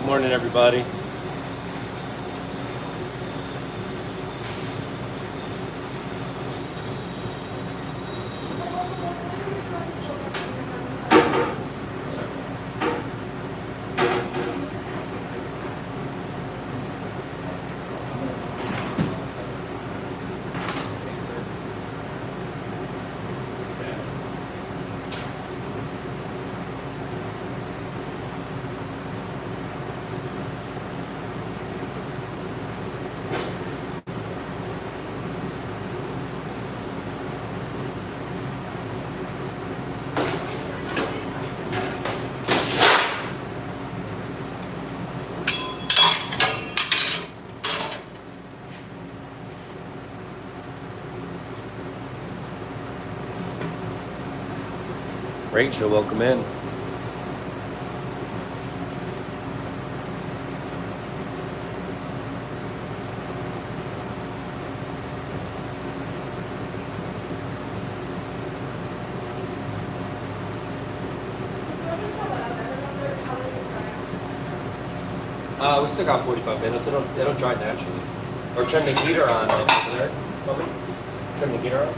Morning, everybody. Rachel, welcome in. We still got 45 minutes. It'll dry naturally. Or turn the heater on over there. Turn the heater on.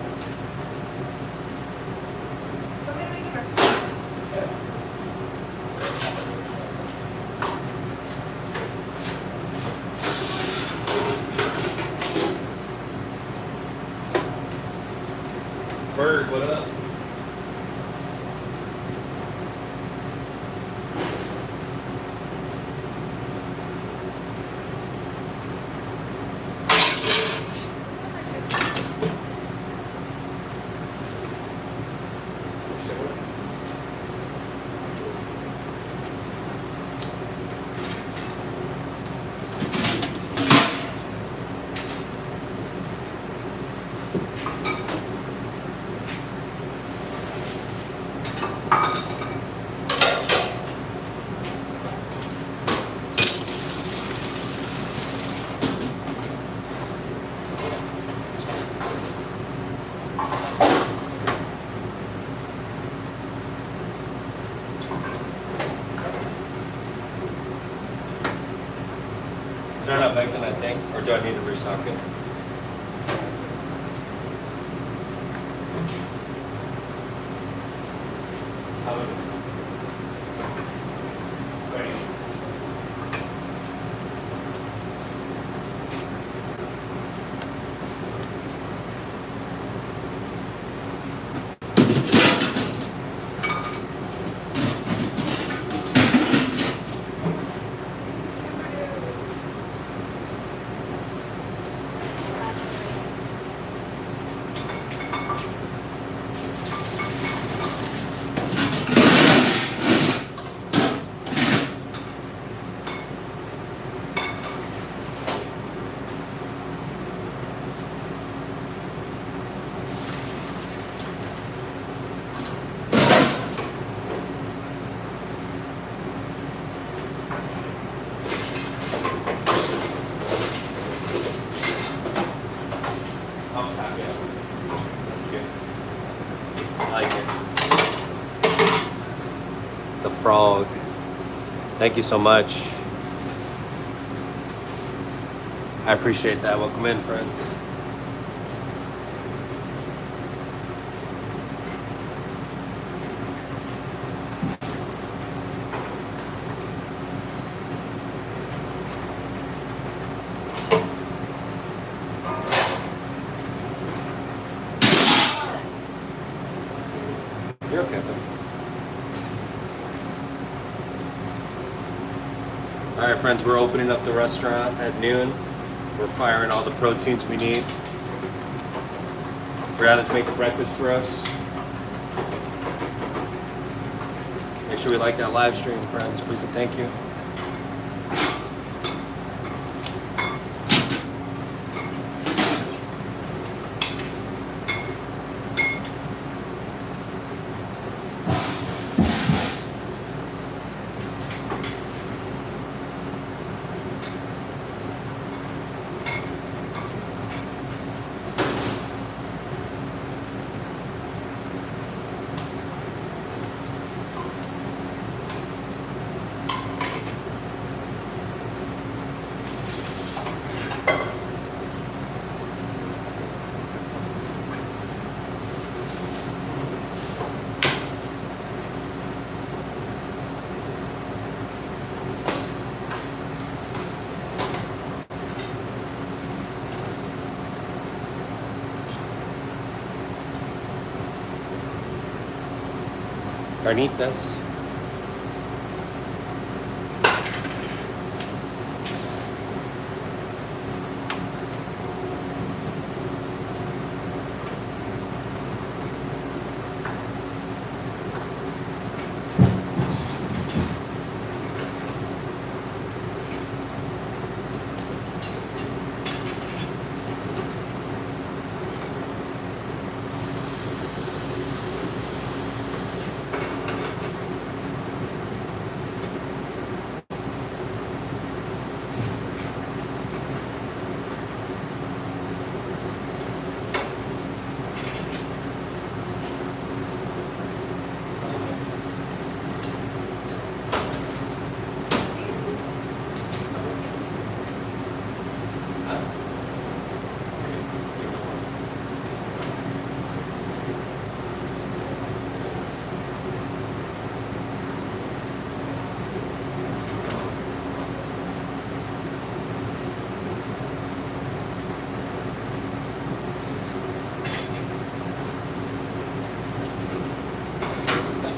Bird, what up? Is there enough eggs in that thing, or do I need to restock it? How much? Frog. Thank you so much. I appreciate that. Welcome in, friends. You're okay, buddy. All right, friends, we're opening up the restaurant at noon. We're firing all the proteins we need. Brianna's making breakfast for us. Make sure we like that live stream, friends. Please and thank you. Carnitas.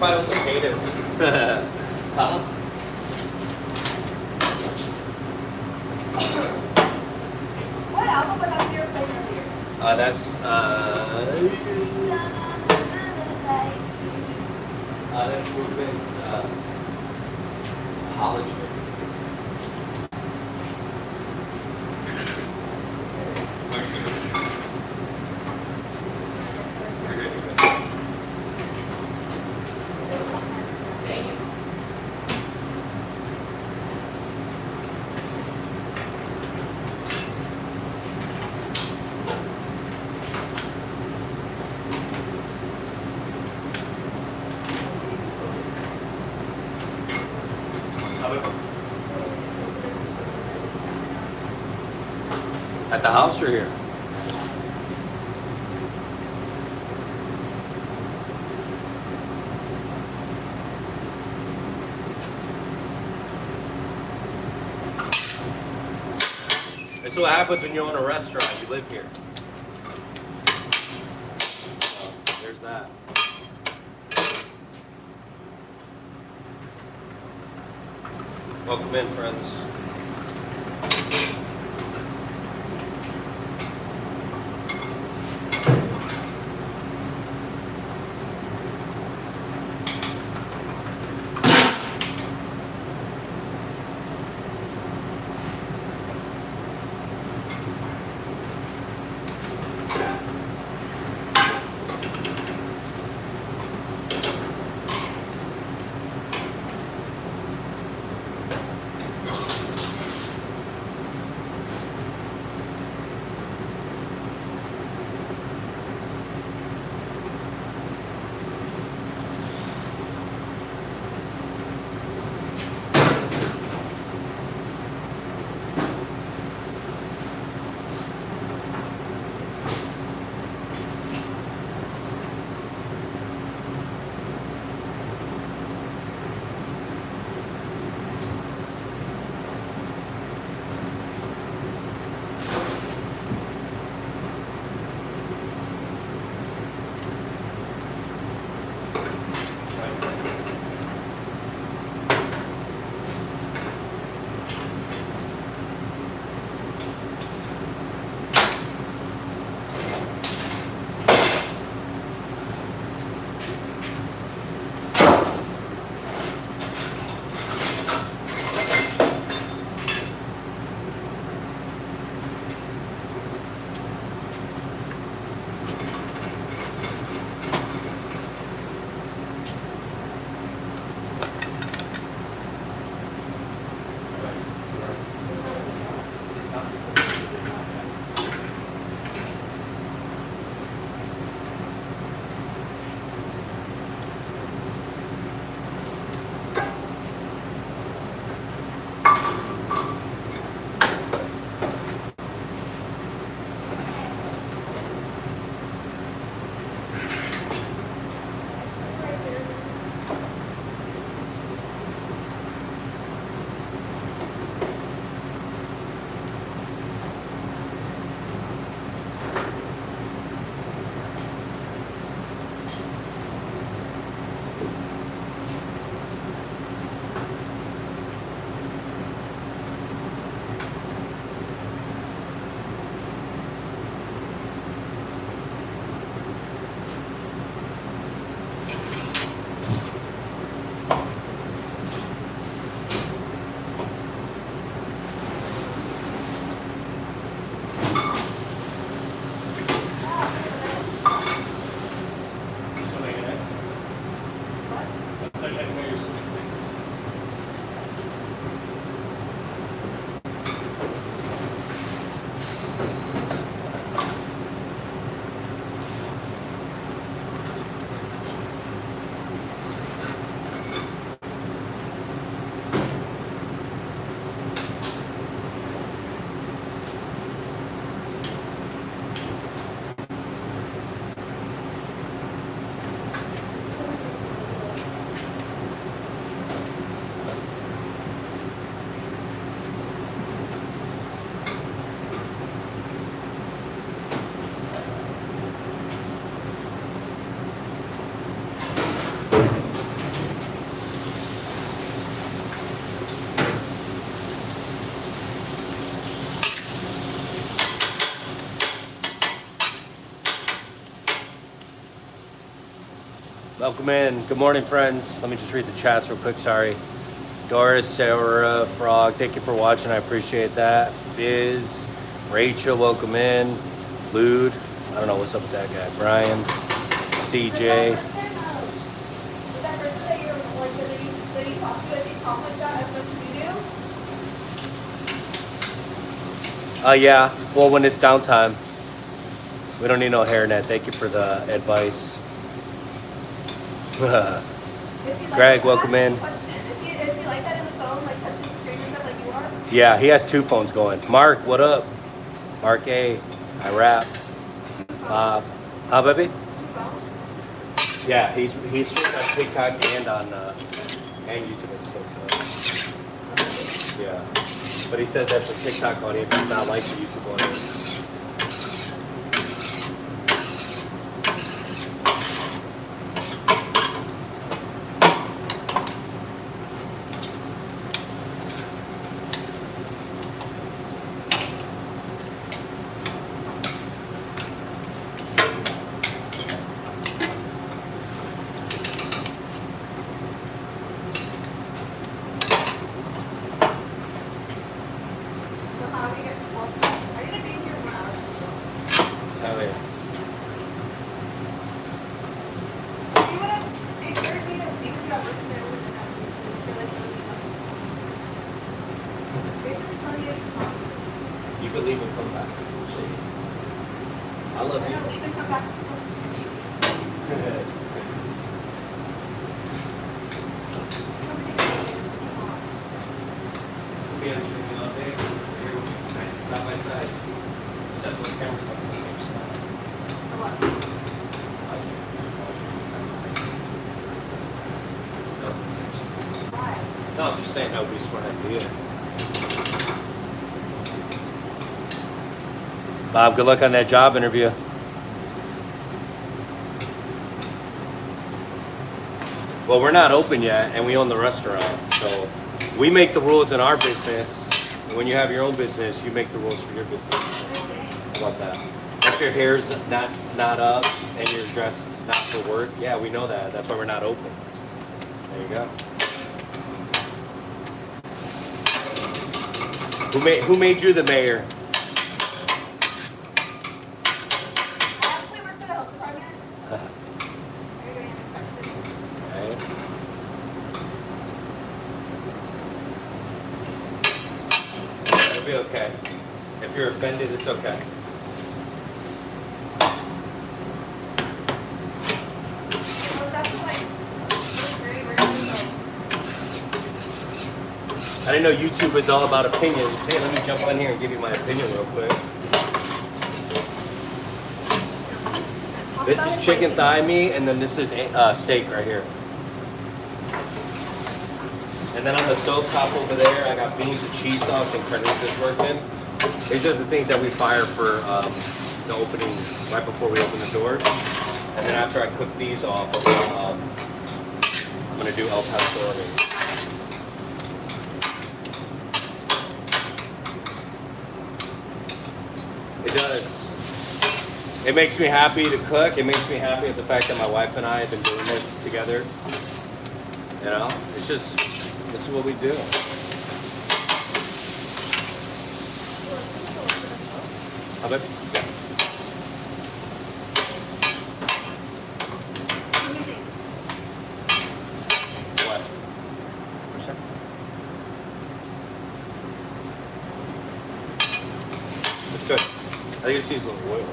Fine with the potatoes. Huh? What album would have your favorite here? That's Movements Apology. At the house or here? This is what happens when you own a restaurant. You live here. So, there's that. Welcome in, friends. Welcome in. Good morning, friends. Let me just read the chats real quick. Sorry. Doris, Sarah, Frog, thank you for watching. I appreciate that. Biz, Rachel, welcome in. Lude, I don't know what's up with that guy. Brian, CJ. Yeah. Well, when it's downtime, we don't need no hairnet. Thank you for the advice. Greg, welcome in. Yeah, he has 2 phones going. Mark, what up? Mark A, I rap. Bob, huh, baby? Yeah, he's streaming on TikTok and on and YouTube at the same time. Yeah, but he says that's a TikTok audience, it's not like the YouTube audience. You could leave and come back. See? I love you. Leave and come back. Be on streaming all day. Here, side by side. Except when the camera's on the same side. For what? Why? No, I'm just saying that would be a smart idea. Bob, good luck on that job interview. Well, we're not open yet, and we own the restaurant, so we make the rules in our business. And when you have your own business, you make the rules for your business. How about that? If your hair's not up and you're dressed not for work, yeah, we know that. That's why we're not open. There you go. Who made you the mayor? It'll be okay. If you're offended, it's okay. I didn't know YouTube was all about opinions. Hey, let me jump on here and give you my opinion real quick. This is chicken thigh meat, and then this is steak right here. And then on the stove top over there, I got beans and cheese sauce and carnitas working. These are the things that we fire for the opening, right before we open the doors. And then after I cook these off, I'm gonna do El Pastor. It does. It makes me happy to cook. It makes me happy with the fact that my wife and I have been doing this together. You know, it's just, this is what we do. How about, yeah. What? What's that? It's good. I think it needs a little oil.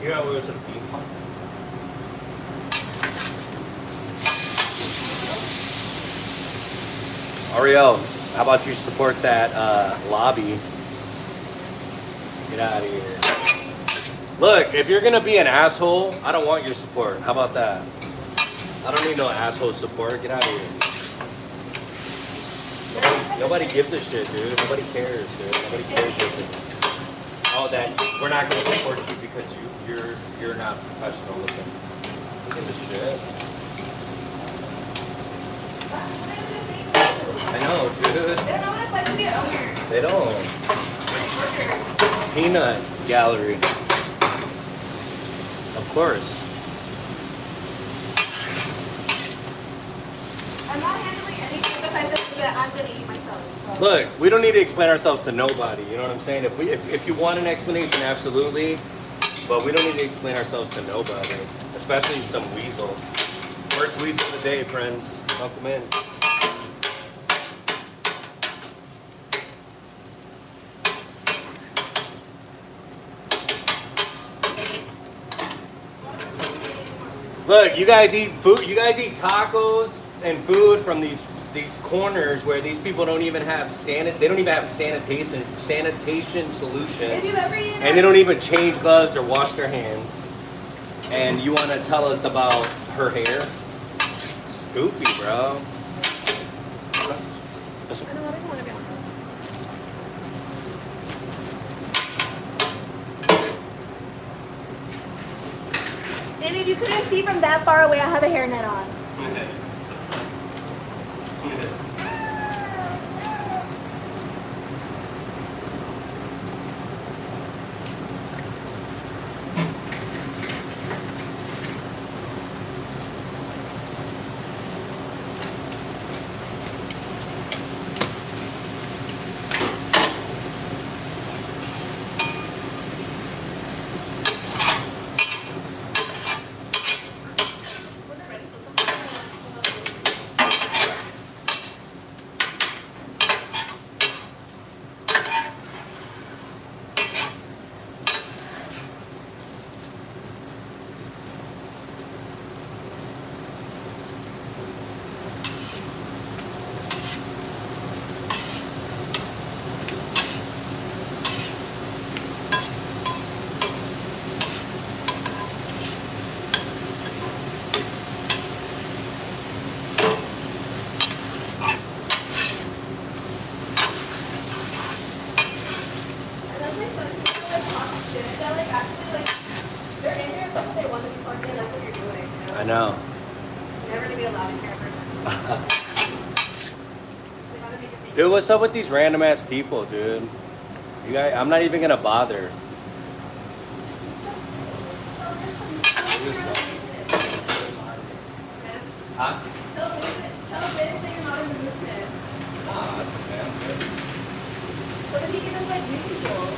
You got oil to the bean pot? Ariel, how about you support that lobby? Get out of here. Look, if you're gonna be an asshole, I don't want your support. How about that? I don't need no asshole support. Get out of here. Nobody gives a shit, dude. Nobody cares, dude. Nobody cares. Oh, that we're not gonna support you because you're not professional looking. Look at this shit. I know, dude. They don't know what it's like to be an owner. They don't. Peanut gallery. Of course. guess I said that I'm gonna eat myself. So. Look, we don't need to explain ourselves to nobody. You know what I'm saying? If you want an explanation, absolutely. But we don't need to explain ourselves to nobody, especially some weasel. First weasel of the day, friends. Welcome in. Look, you guys eat food. You guys eat tacos and food from these corners where these people don't even have They don't even have sanitation solution. Have you ever eaten? And they don't even change gloves or wash their hands. And you want to tell us about her hair? Goofy, bro. I don't want to be on. And if you couldn't see from that far away, I have a hairnet on. I know. Never to be allowed in here. Dude, what's up with these random ass people, dude? You guys, I'm not even gonna bother. Huh? Tell Vince that you're not in the movement. Nah, that's okay. I'm good. What if he gives us like new people?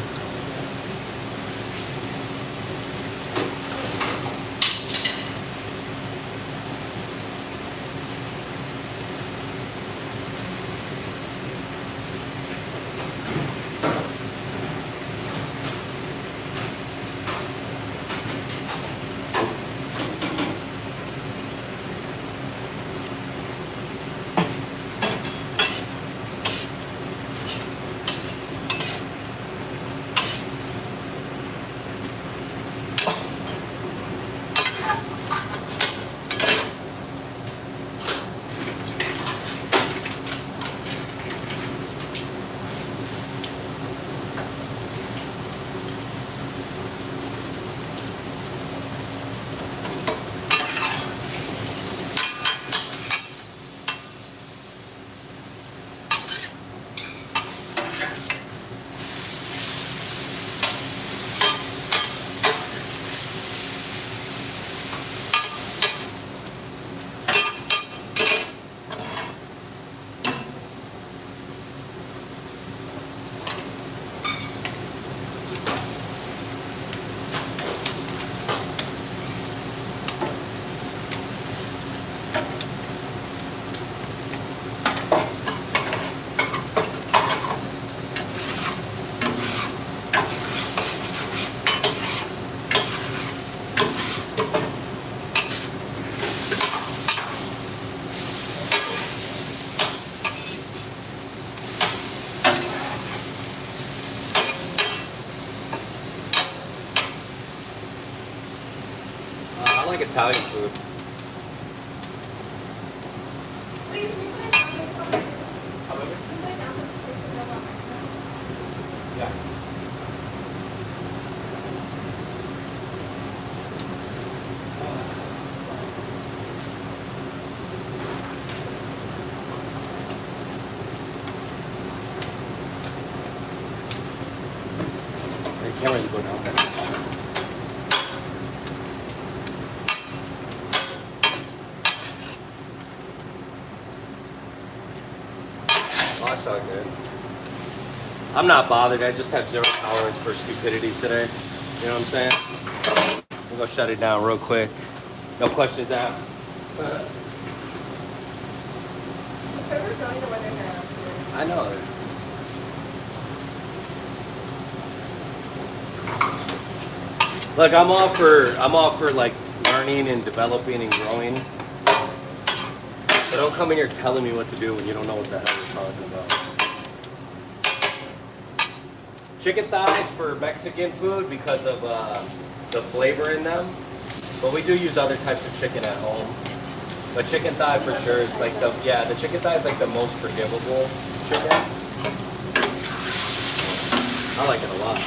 I like Italian food. Yeah. I can't wait to go down there. Oh, that's all good. I'm not bothered. I just have zero tolerance for stupidity today. You know what I'm saying? We'll go shut it down real quick. No questions asked. The servers don't even know where they're at. I know. Look, I'm all for like learning and developing and growing. But don't come in here telling me what to do when you don't know what the hell you're talking about. Chicken thighs for Mexican food because of the flavor in them. But we do use other types of chicken at home. But chicken thigh for sure is like the chicken thigh is like the most forgivable chicken. I like it a lot.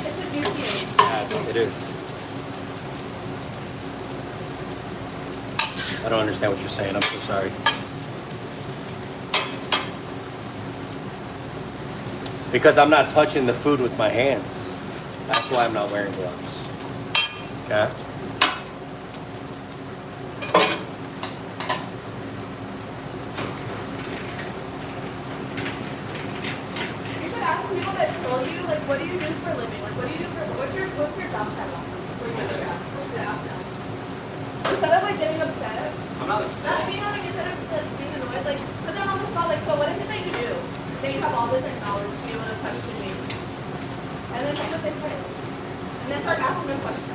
It's a juicy. Yes, it is. I don't understand what you're saying. I'm so sorry. Because I'm not touching the food with my hands. That's why I'm not wearing gloves. Okay? You should ask people that told you, like, what do you do for a living? Like, what's your job title? Instead of like getting upset, I'm not not being like instead of like, being annoyed, like put them on the spot, like, so what is it that you do? That you have all this like knowledge to be able to touch the me. And then take what they say. And then start asking them questions.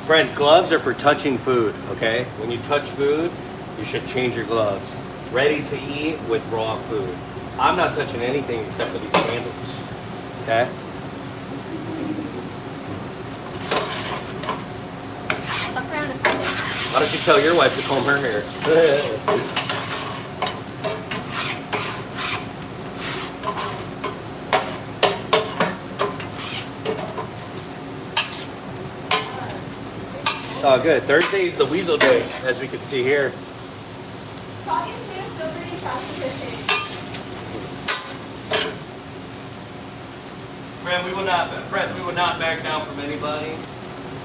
Friends, gloves are for touching food, okay? When you touch food, you should change your gloves. Ready to eat with raw food. I'm not touching anything except for these handles, okay? Look around and find it. Why don't you tell your wife to comb her hair? It's all good. Thursday is the weasel day, as we can see here. Talking to you is still pretty fast and fishing. Friends, we will not back down from anybody.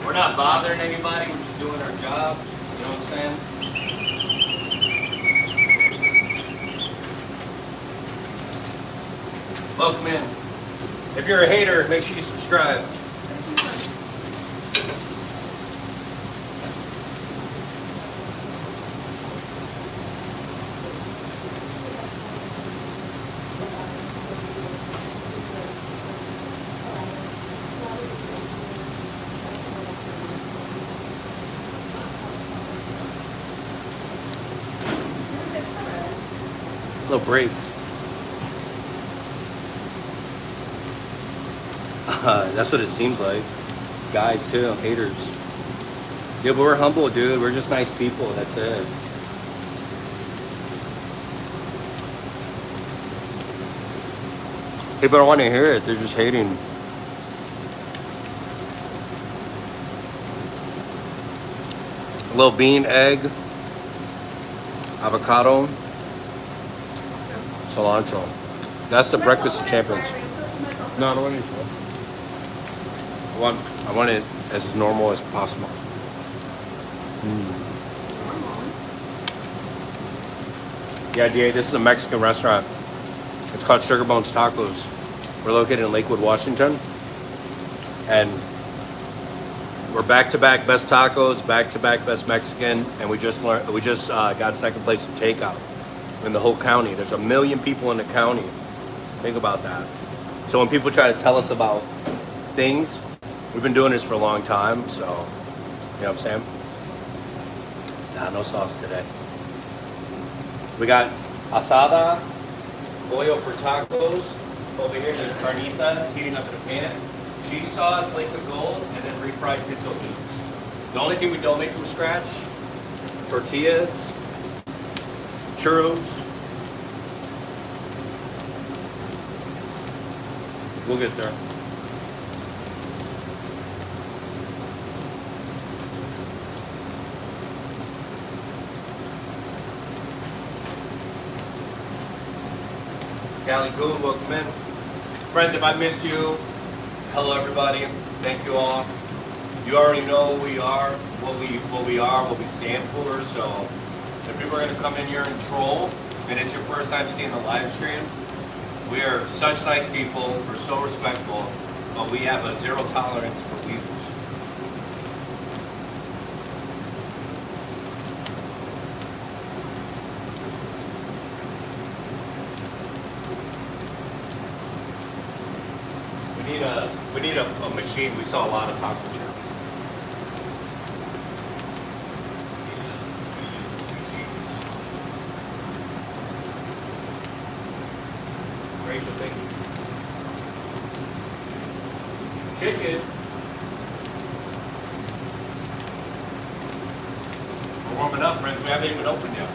We're not bothering anybody. We're just doing our job. You know what I'm saying? Welcome in. If you're a hater, make sure you subscribe. Little break. That's what it seems like. Guys too, haters. Yeah, but we're humble, dude. We're just nice people. That's it. People don't want to hear it. They're just hating. A little bean, egg, avocado, cilantro. That's the breakfast of champions. No, I don't want any smoke. I want it as normal as possible. Yeah, DA, this is a Mexican restaurant. It's called Sugar Bones Tacos. We're located in Lakewood, Washington. And we're back-to-back best tacos, back-to-back best Mexican, and we just got second place in takeout in the whole county. There's 1 million people in the county. Think about that. So when people try to tell us about things, we've been doing this for a long time, so, you know what I'm saying? Nah, no sauce today. We got asada, pollo for tacos. Over here, there's carnitas heating up in a pan. Cheese sauce, liquid gold, and then refried pizza beans. The only thing we don't make from scratch, tortillas, churros. We'll get there. Callie Coon, welcome in. Friends, if I missed you, hello everybody. Thank you all. You already know who we are, what we stand for. So if people are gonna come in here and troll, and it's your first time seeing the live stream, we are such nice people. We're so respectful, but we have a zero tolerance for weasels. We need a machine. We saw a lot of taco shop. Rachel, thank you. Chicken. We're warming up, friends. We haven't even opened yet.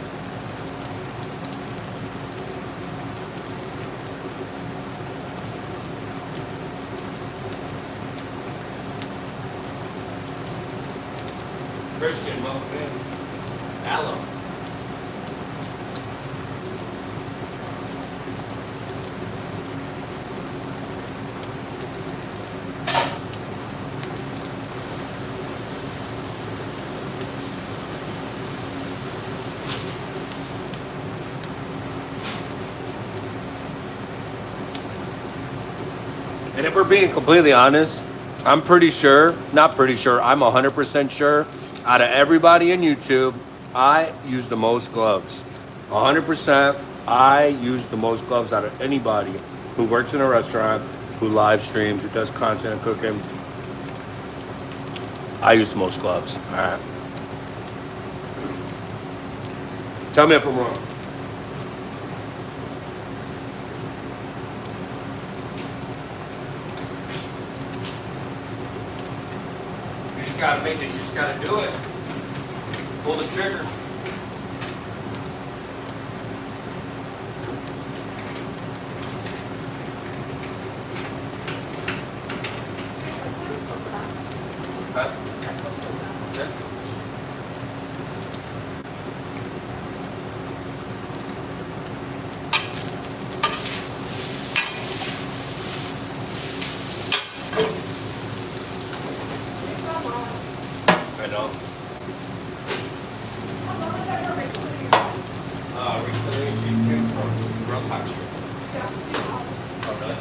Christian, welcome in. Alum. And if we're being completely honest, I'm pretty sure, not pretty sure, I'm 100% sure, out of everybody in YouTube, I use the most gloves. 100%, I use the most gloves out of anybody who works in a restaurant, who live streams, who does content cooking. I use the most gloves, all right? Tell me if I'm wrong. You gotta make it, you just gotta do it. Pull the trigger. Huh? Okay. I know. Recently she came from Real Talk Street. Oh, really?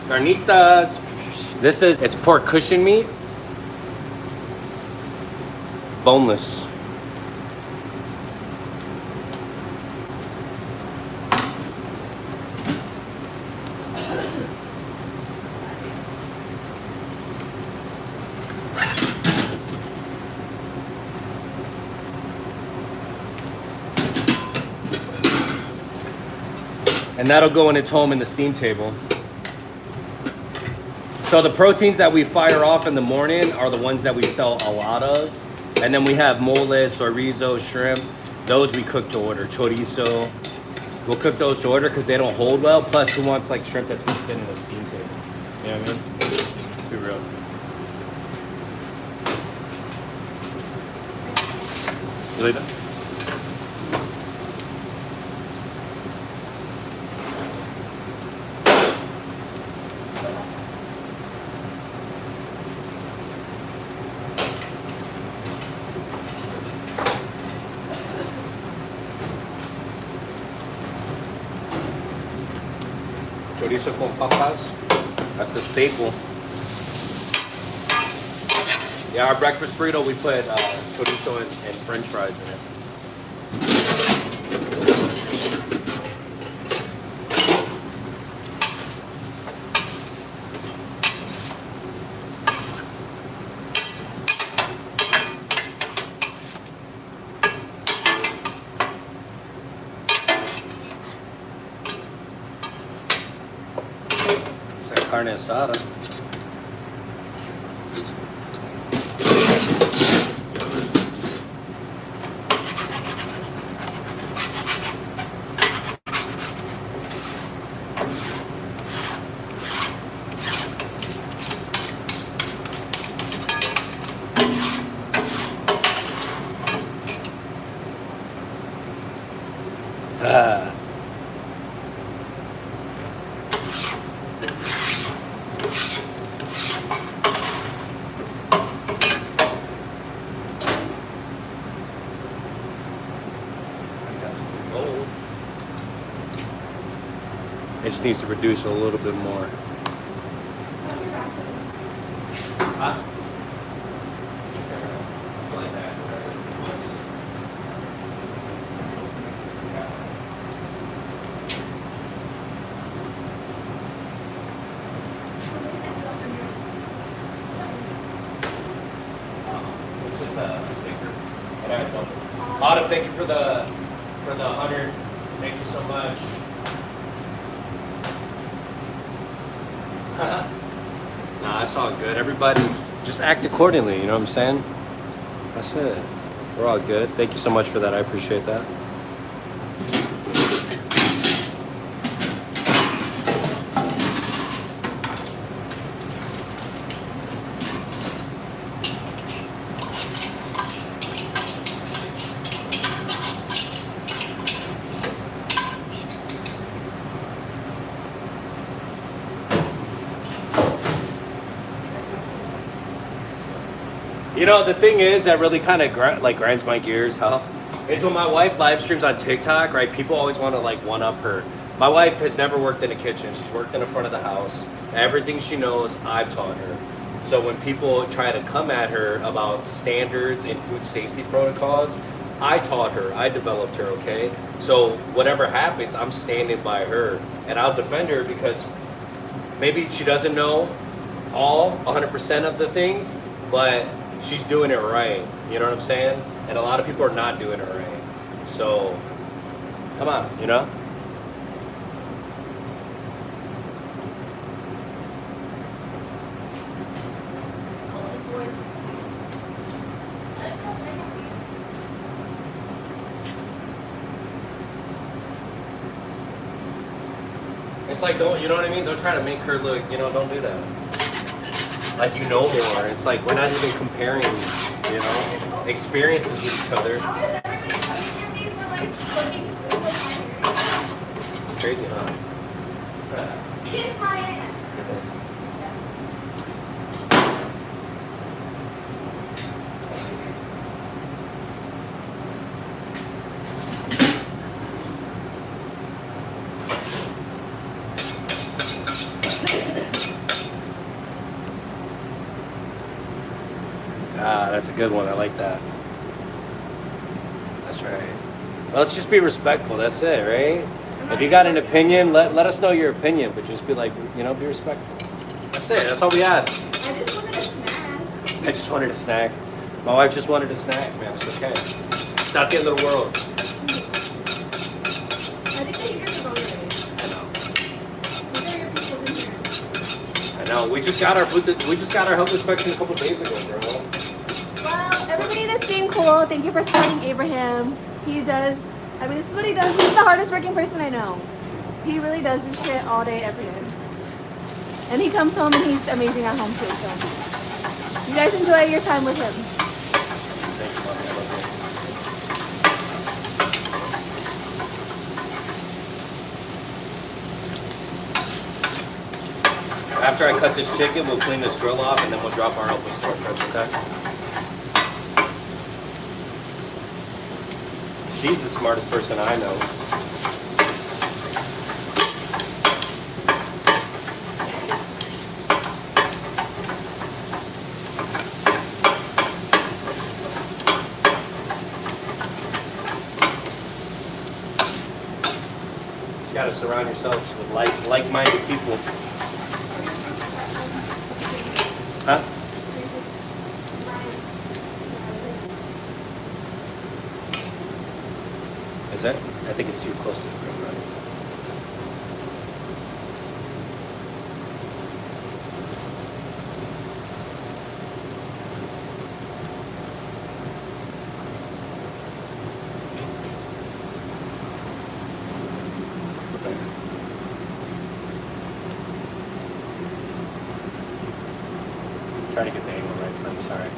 Carnitas. It's pork cushion meat. Boneless. And that'll go in its home in the steam table. So the proteins that we fire off in the morning are the ones that we sell a lot of. And then we have mole, chorizo, shrimp. Those we cook to order. Chorizo. We'll cook those to order because they don't hold well. Plus, who wants like shrimp that's been sitting in a steam table? You know what I mean? Let's be real. You leave it? Chorizo con papas. That's the staple. Yeah, our breakfast burrito, we put chorizo and french fries in it. Carne asada. Ah. Oh. It just needs to reduce a little bit more. Huh? It's just a sticker. It adds up. Autumn, thank you for the 100. Thank you so much. Nah, that's all good. Everybody just act accordingly, you know what I'm saying? That's it. We're all good. Thank you so much for that. I appreciate that. You know, the thing is that really kind of grinds my gears, huh? Is when my wife live streams on TikTok, right? People always want to like one up her. My wife has never worked in a kitchen. She's worked in the front of the house. Everything she knows, I've taught her. So when people try to come at her about standards and food safety protocols, I taught her. I developed her, okay? So whatever happens, I'm standing by her. And I'll defend her because maybe she doesn't know all 100% of the things, but she's doing it right. You know what I'm saying? And a lot of people are not doing it right. So, come on, you know? It's like, don't, you know what I mean? Don't try to make her look, you know, don't do that. Like, you know more. It's like, we're not even comparing, you know, experiences with each other. It's crazy, huh? Kiss my ass. Ah, that's a good one. I like that. That's right. Well, let's just be respectful. That's it, right? If you got an opinion, let us know your opinion, but just be like, you know, be respectful. That's it. That's all we ask. I just wanted a snack. I just wanted a snack. My wife just wanted a snack, man. It's okay. It's not the end of the world. I think the heaters are going I know. These are your people in here. I know. We just got our health inspection a couple days ago, bro. Well, everybody that's being cool, thank you for supporting Abraham. He does, I mean, this is what he does. He's the hardest working person I know. He really does this shit all day, every day. And he comes home and he's amazing at home too, so. You guys enjoy your time with him. Thank you, mommy. I love you. After I cut this chicken, we'll clean this grill off and then we'll drop our open storefront, okay? She's the smartest person I know. You gotta surround yourselves with like-minded people. Huh? Is it? I think it's too close to the grill, right? Trying to get the angle right, friend. Sorry.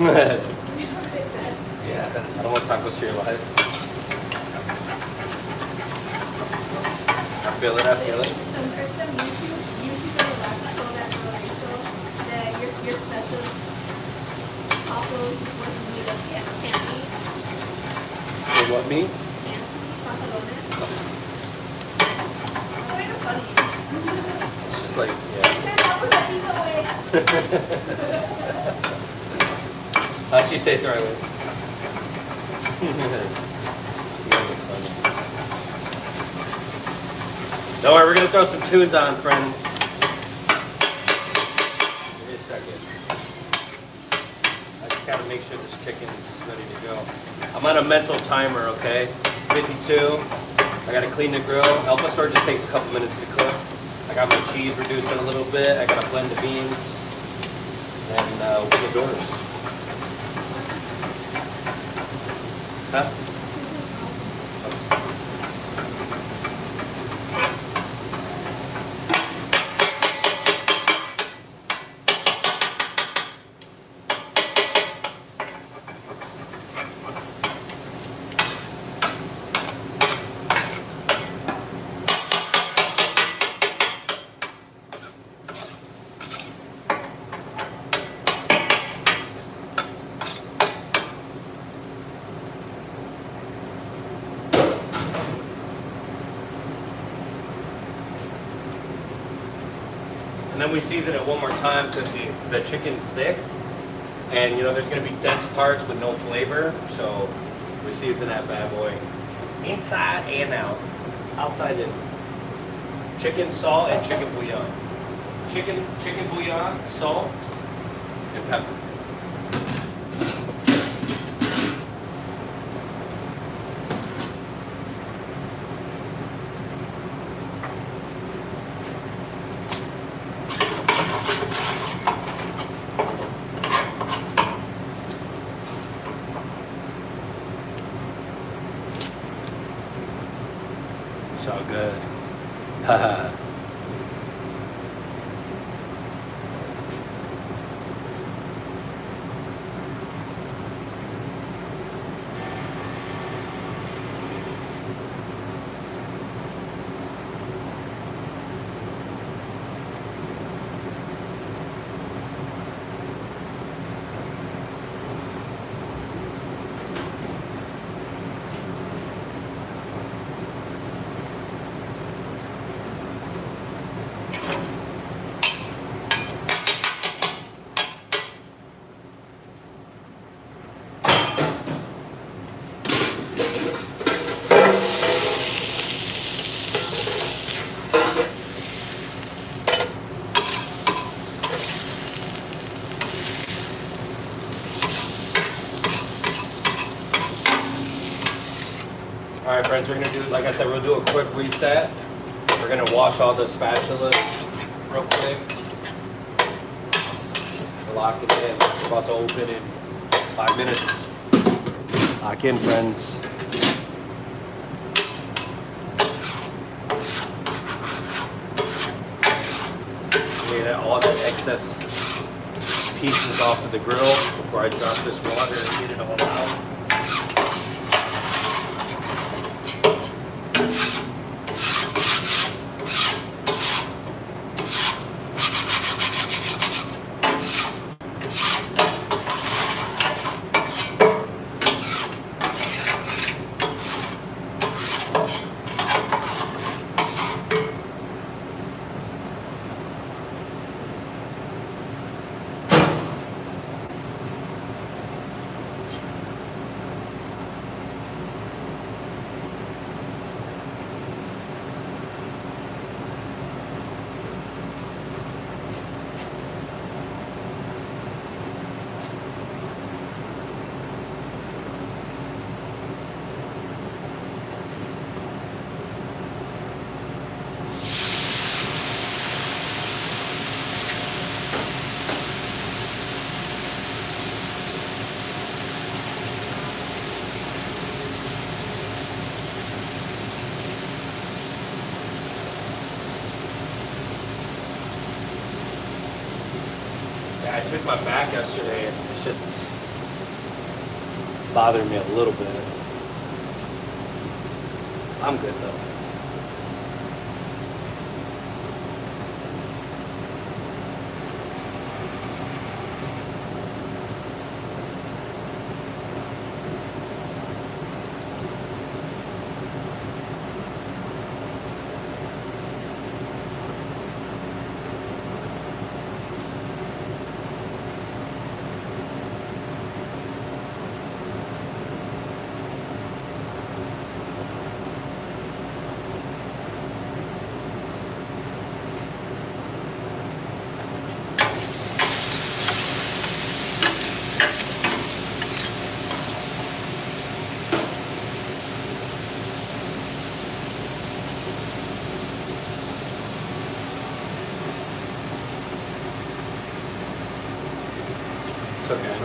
Yeah, I don't want tacos for your life. I feel it, I feel it. There's some YouTube on the left show that Burrito, that your special tacos was made of candy. Hey, what, me? Candy, pantalones. Kind of funny. It's just like, yeah. That was a piece away. How'd she say throw it? Don't worry, we're gonna throw some tunes on, friends. Give me a second. I just gotta make sure this chicken is ready to go. I'm on a mental timer, okay? 52. I gotta clean the grill. El Pastor just takes a couple minutes to cook. I got my cheese reducing a little bit. I gotta blend the beans. And open the doors. Huh? And then we season it one more time because the chicken's thick. And you know, there's gonna be dense parts with no flavor. So we season that bad boy inside and out. Outside in. Chicken, salt, and chicken bouillon. Chicken bouillon, salt, and pepper. It's all good. Haha. All right, friends, we're gonna do, like I said, we'll do a quick reset. We're gonna wash all the spatulas real quick. Lock it in. It's about to open in 5 minutes. Lock in, friends. Get all that excess pieces off of the grill before I drop this water and get it all out. I took my back yesterday and shit's bothering me a little bit. I'm good though. It's okay.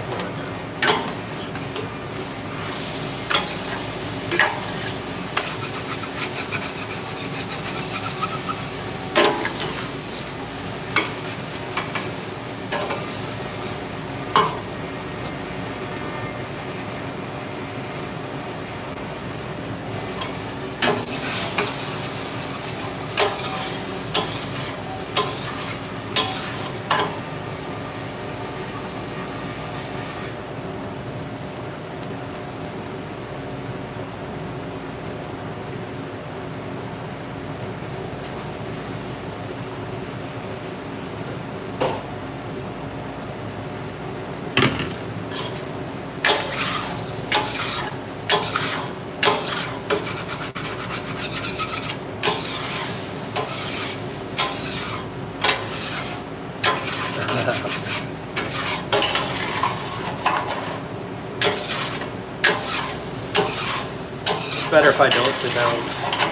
It's better if I don't sit down,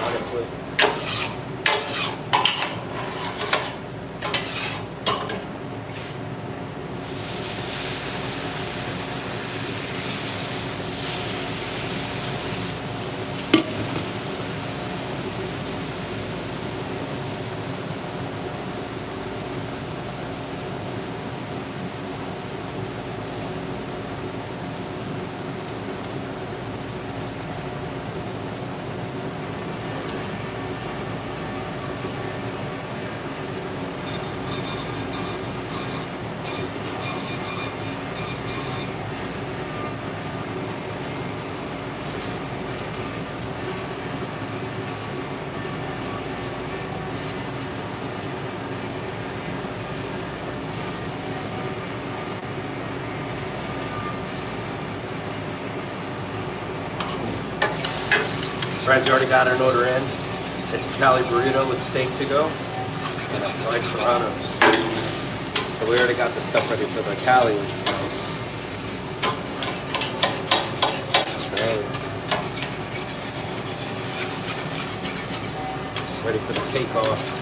honestly. Friends, you already got an order in. It's a Cali burrito with steak to go and a fried serranos. So we already got the stuff ready for the Cali, which is nice. Ready for the takeoff.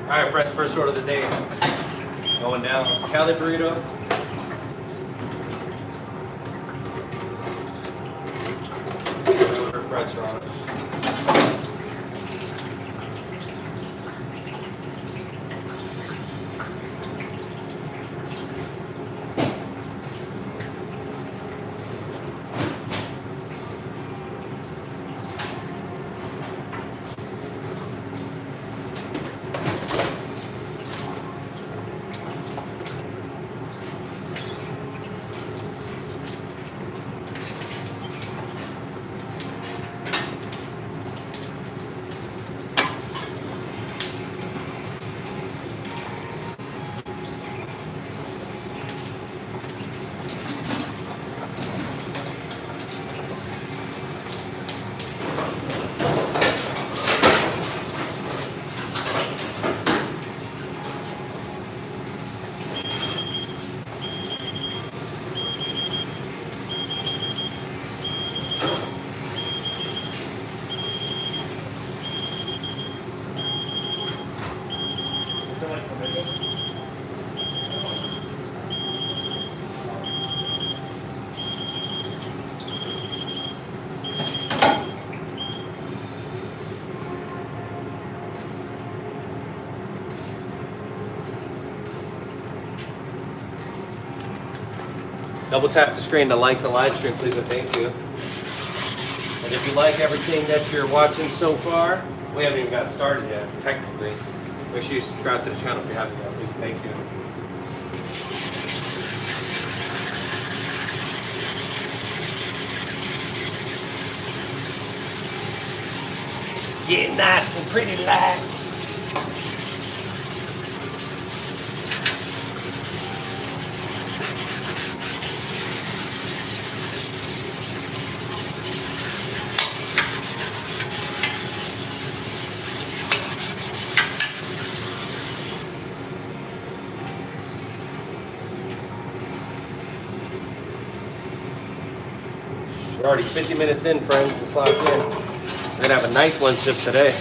All right, friends, first order of the day. Going down. Cali burrito. Order fried serranos. Double tap the screen to like the live stream, please and thank you. And if you like everything that you're watching so far, we haven't even got started yet, technically. Make sure you subscribe to the channel if you haven't yet, please and thank you. Getting nice and pretty light. We're already 50 minutes in, friends. It's locked in. We're gonna have a nice lunch shift today.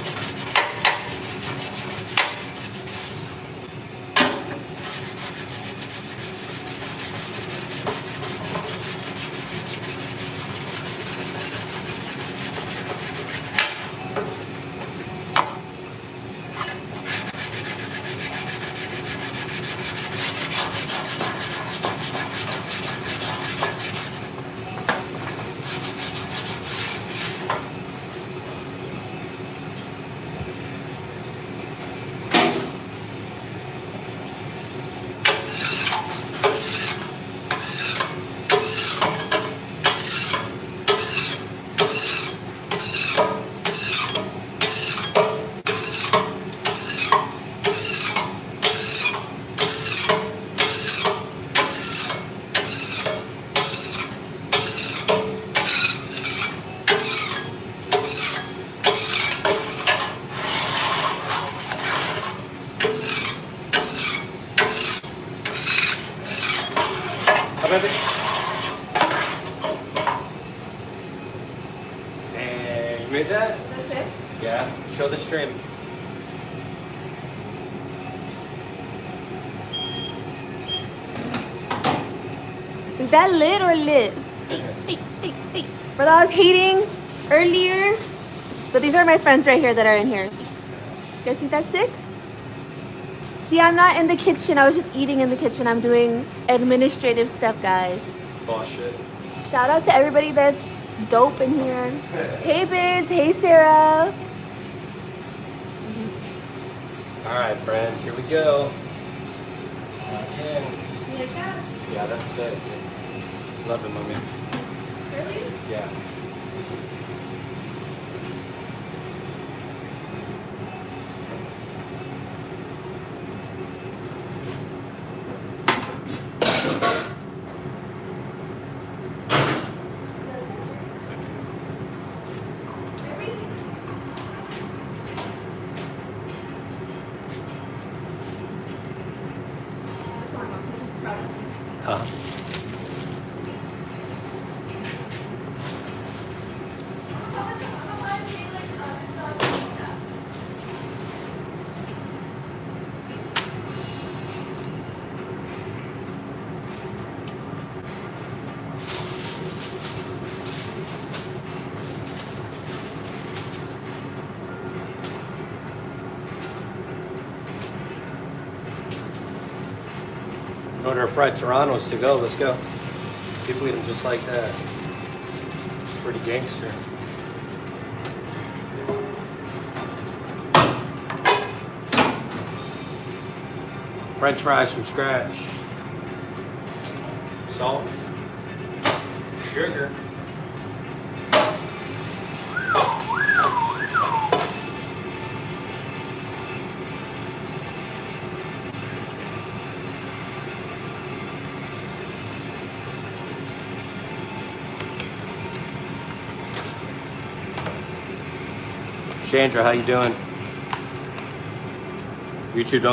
And you made that? That's it? Yeah. Show the stream. Is that lit or lit? Brother, I was hating earlier, but these are my friends right here that are in here. You guys think that's sick? See, I'm not in the kitchen. I was just eating in the kitchen. I'm doing administrative stuff, guys. Bullshit. Shout out to everybody that's dope in here. Hey, Bids. Hey, Sarah. All right, friends. Here we go. Okay. You like that? Yeah, that's sick. Love it, mommy. Really? Yeah. Huh? Order fried serranos to go. Let's go. People eat them just like that. It's pretty gangster. French fries from scratch. Salt. Sugar. Chandra, how you doing? YouTube,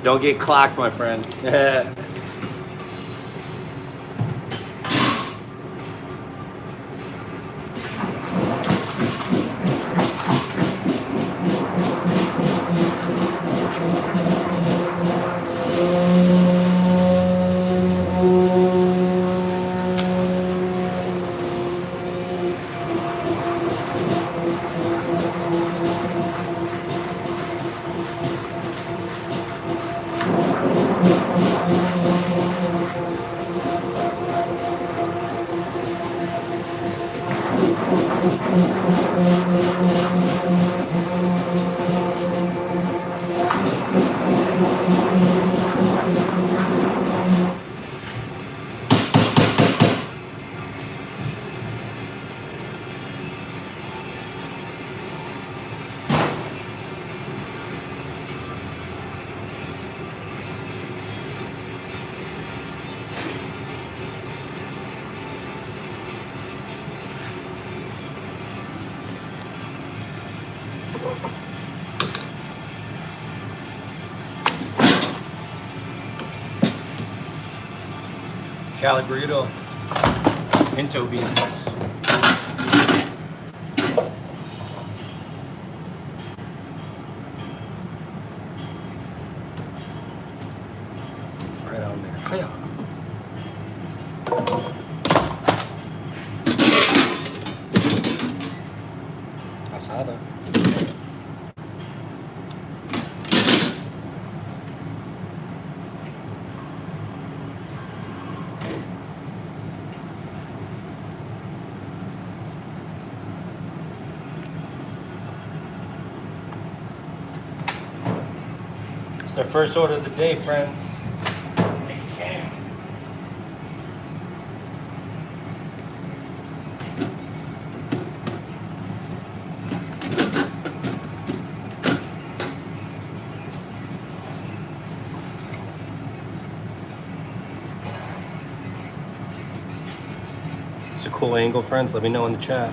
don't get clocked, my friend. Cali burrito, pinto beans. Right on there. Hiya. Asada. It's their first order of the day, friends. They can. It's a cool angle, friends. Let me know in the chat.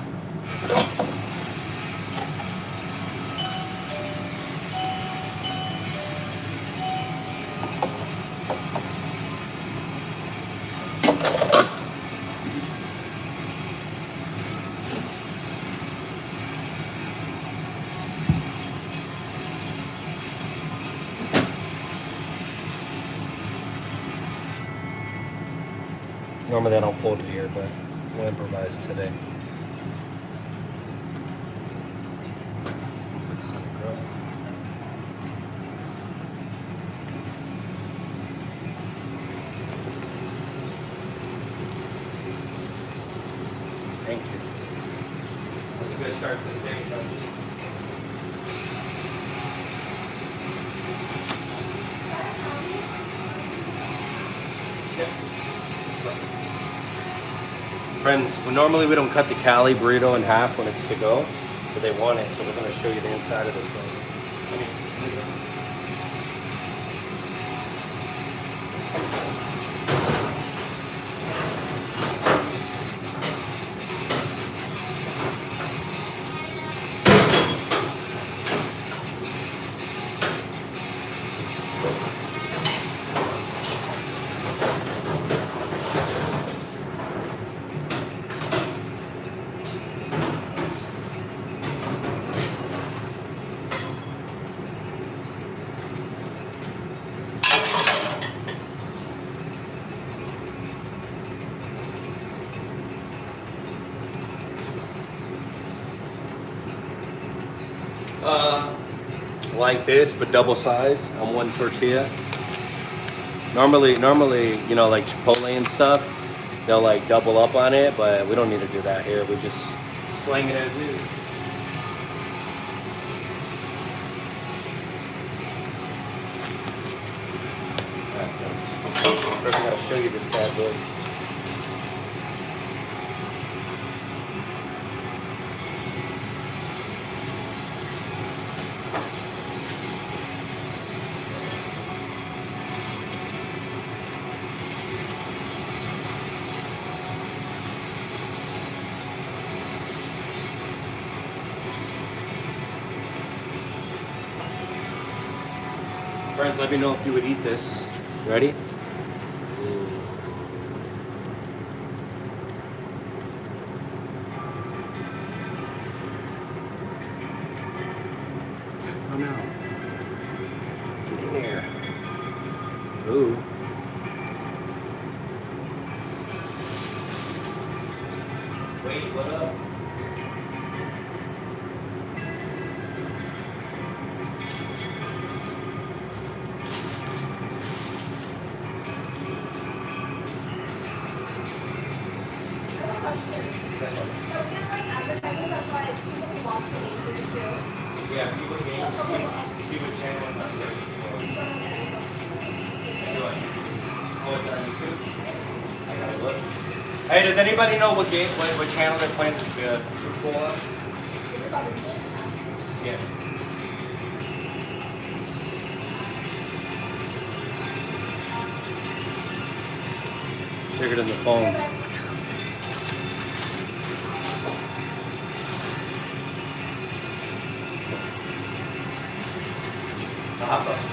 Normally I don't fold it here, but we'll improvise today. Put this on the grill. Thank you. That's a good start to the day, folks. Friends, normally we don't cut the Cali burrito in half when it's to go, but they want it, so we're going to show you the inside of this one. Like this, but double size on one tortilla. Normally, you know, like Chipotle and stuff, they'll like double up on it, but we don't need to do that here. We just slang it as is. First, I gotta show you this bad boy. Friends, let me know if you would eat this. Ready? Oh no. Get in there. Ooh. Wait, what up? Yeah, see what game, see what channel it's on there. Oh, it's on YouTube? I gotta look. Hey, does anybody know what game, what channel they're playing this Super Bowl on? Yeah. Bigger than the phone. The hot sauce.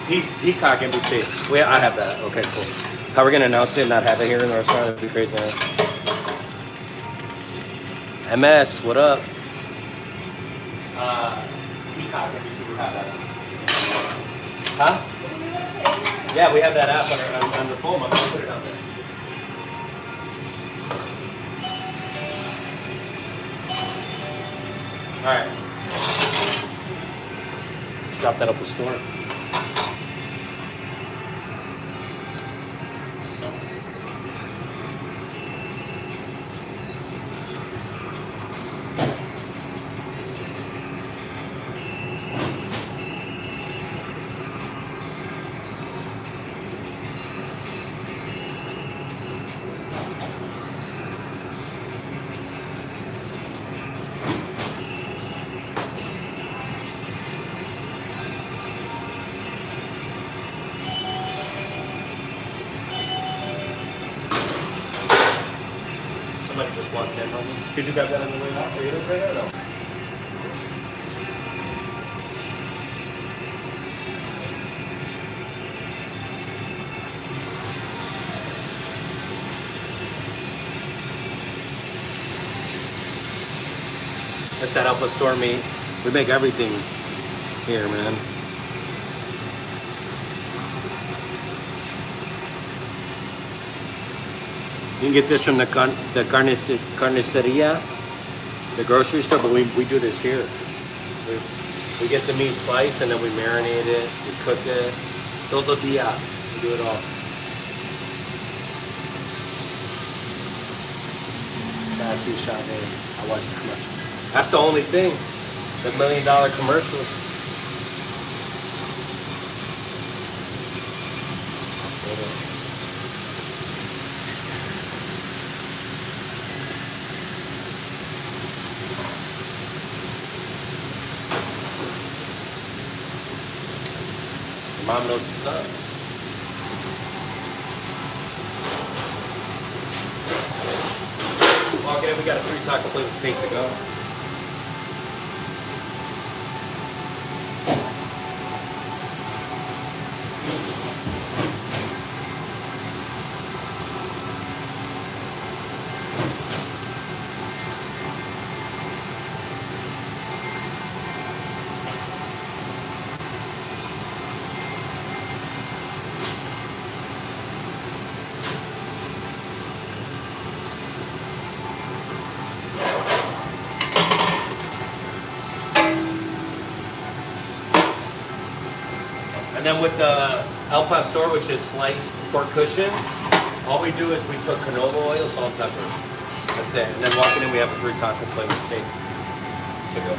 He's Peacock NBC. Well, I have that. Okay, cool. How are we gonna announce it and not have it here in the restaurant? That'd be crazy. MS, what up? Peacock NBC, we have that. Huh? Yeah, we have that app on the phone. I'm gonna put it on there. All right. Drop that up the store. Somebody just walked in on me. Did you grab that on the way out? Are you looking right now? No. That's that Alpha Store meat. We make everything here, man. You can get this from the carniceria, the grocery store, but we do this here. We get the meat sliced and then we marinate it, we cook it. Todo dia, we do it all. Sassy shot in. I watched the commercial. That's the only thing. The $1 million commercials. Your mom knows what's up. Okay, we got a 3 taco plate with steak to go. And then with the El Pastor, which is sliced pork cushion, all we do is we put canola oil, salt, and pepper. That's it. And then walking in, we have a fruit taco flavored steak to go.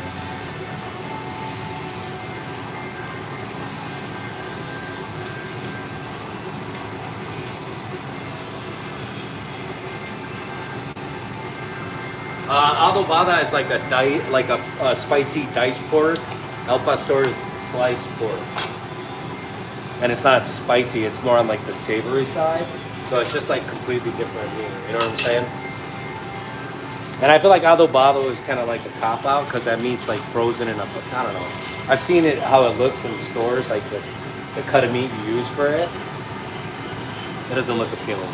Adobada is like a spicy diced pork. El Pastor is sliced pork, and it's not spicy. It's more on like the savory side. So it's just like completely different meat. You know what I'm saying? And I feel like adobado is kind of like a cop out because that meat's like frozen in a. I don't know. I've seen it how it looks in stores, like the cut of meat you use for it. It doesn't look appealing.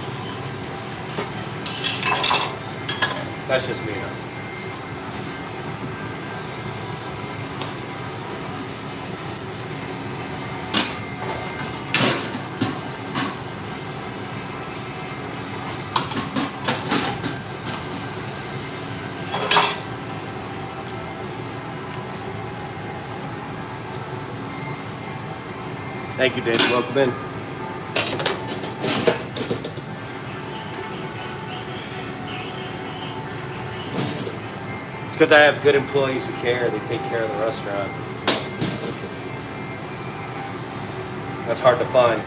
That's just me though. Thank you, Dave. Welcome in. It's because I have good employees who care. They take care of the restaurant. That's hard to find.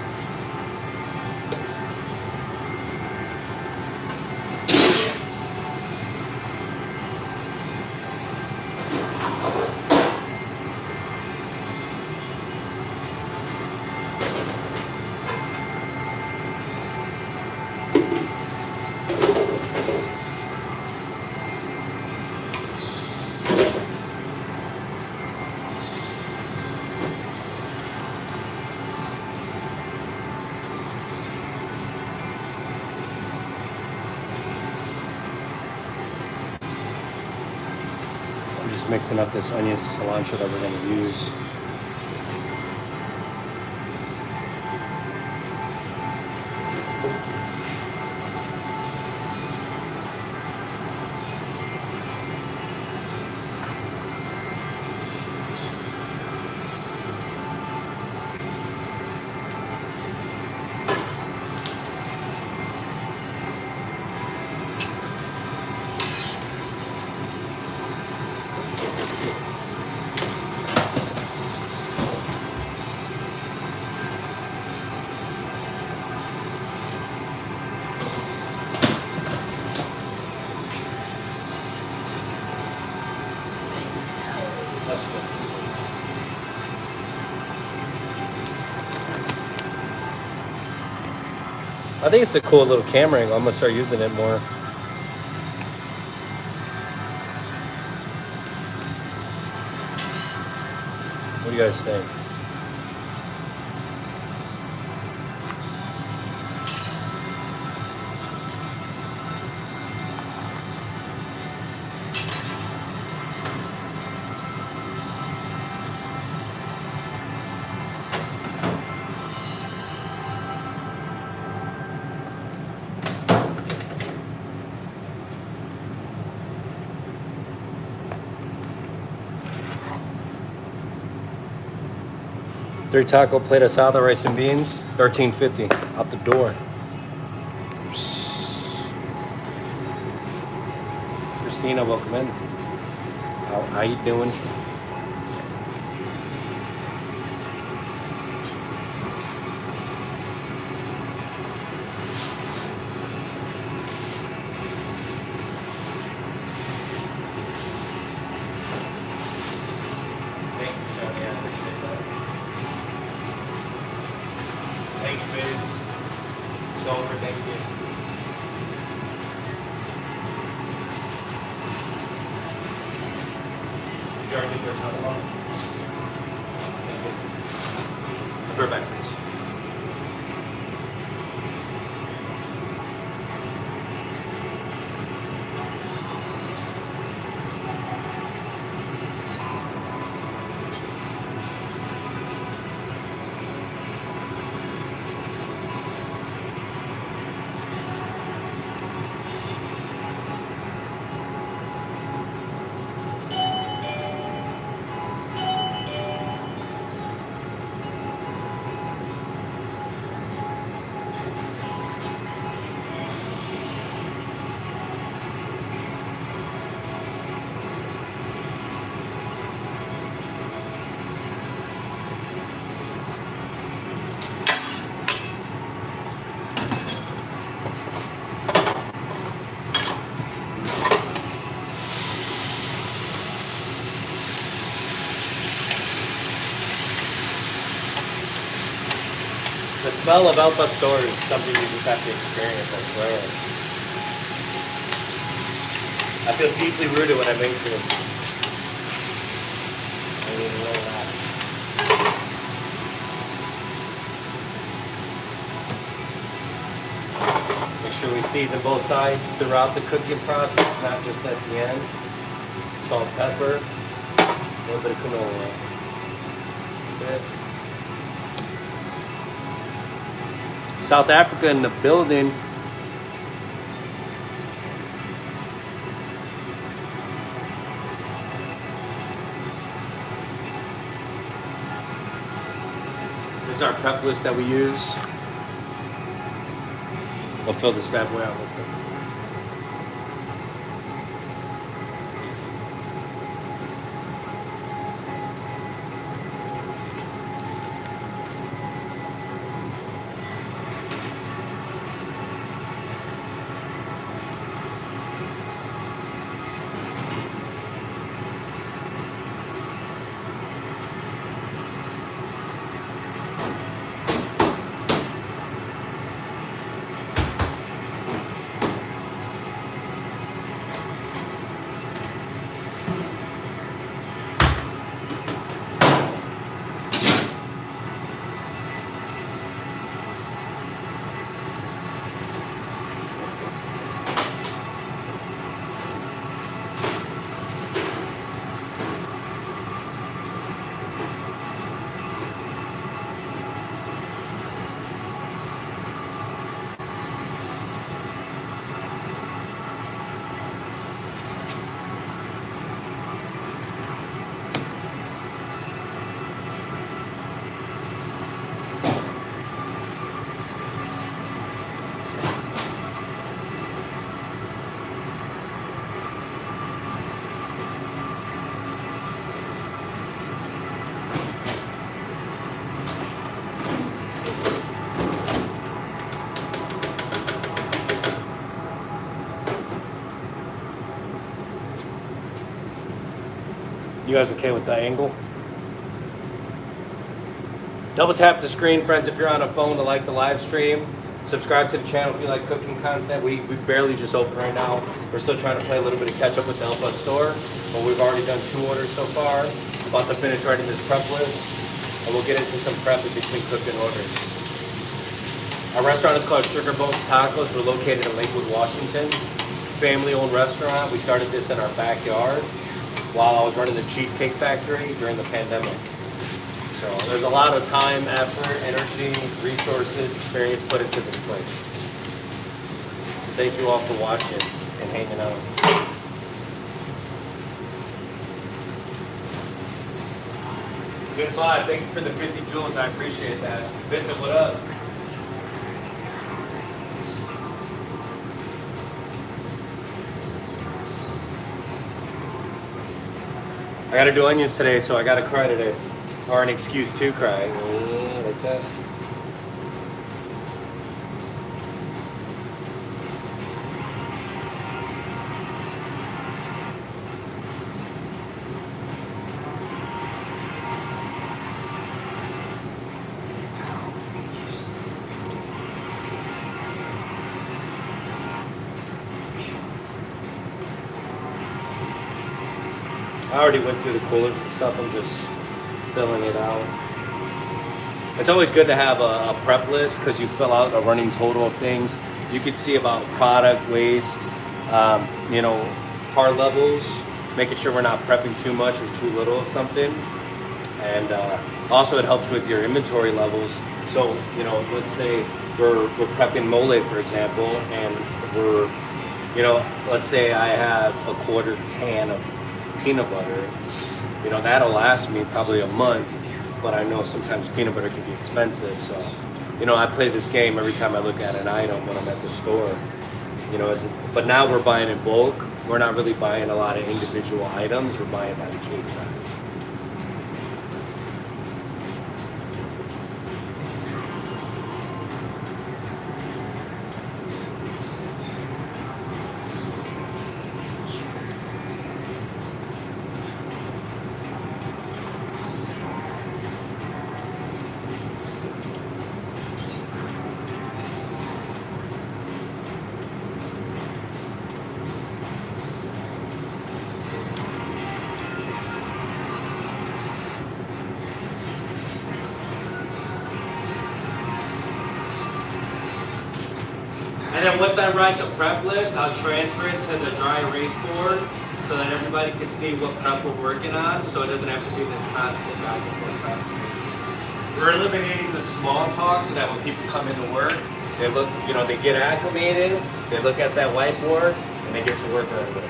Mixing up this onion cilantro that we're going to use. I think it's a cool little camera angle. I'm gonna start using it more. What do you guys think? Three taco plate of salad, rice and beans, $13.50 out the door. Christina, welcome in. How you doing? The smell of El Pastor is something you just have to experience, I swear. I feel deeply rooted when I make this. I mean, you know that. Make sure we season both sides throughout the cooking process, not just at the end. Salt, pepper, a little bit of canola. That's it. South Africa in the building. This is our prep list that we use. We'll fill this bad boy out real quick. You guys okay with the angle? Double tap the screen, friends, if you're on a phone to like the live stream. Subscribe to the channel if you like cooking content. We barely just opened right now. We're still trying to play a little bit of catch up with the El Pastor, but we've already done 2 orders so far. About to finish writing this prep list, and we'll get into some prep in between cooking orders. Our restaurant is called Sugar Bones Tacos. We're located in Lakewood, Washington. Family-owned restaurant. We started this in our backyard while I was running the Cheesecake Factory during the pandemic. So there's a lot of time, effort, energy, resources, experience put into this place. So thank you all for watching and hanging out. Good vibe. Thank you for the 50 joules. I appreciate that. Vincent, what up? I gotta do onions today, so I gotta cry today. Or an excuse to cry. Like that. I already went through the coolers and stuff. I'm just filling it out. It's always good to have a prep list because you fill out a running total of things. You can see about product waste, par levels, making sure we're not prepping too much or too little of something. And also it helps with your inventory levels. So, let's say we're prepping mole, for example, and we're, let's say I have a quarter can of peanut butter. That'll last me probably a month, but I know sometimes peanut butter can be expensive. So, I play this game every time I look at an item when I'm at the store. But now we're buying in bulk. We're not really buying a lot of individual items. We're buying by the case size. And then once I write the prep list, I'll transfer it to the dry erase board so that everybody can see what prep we're working on, so it doesn't have to be this constant back and forth conversation. We're eliminating the small talk so that when people come into work, they look, you know, they get acclimated, they look at that whiteboard, and they get to work right away.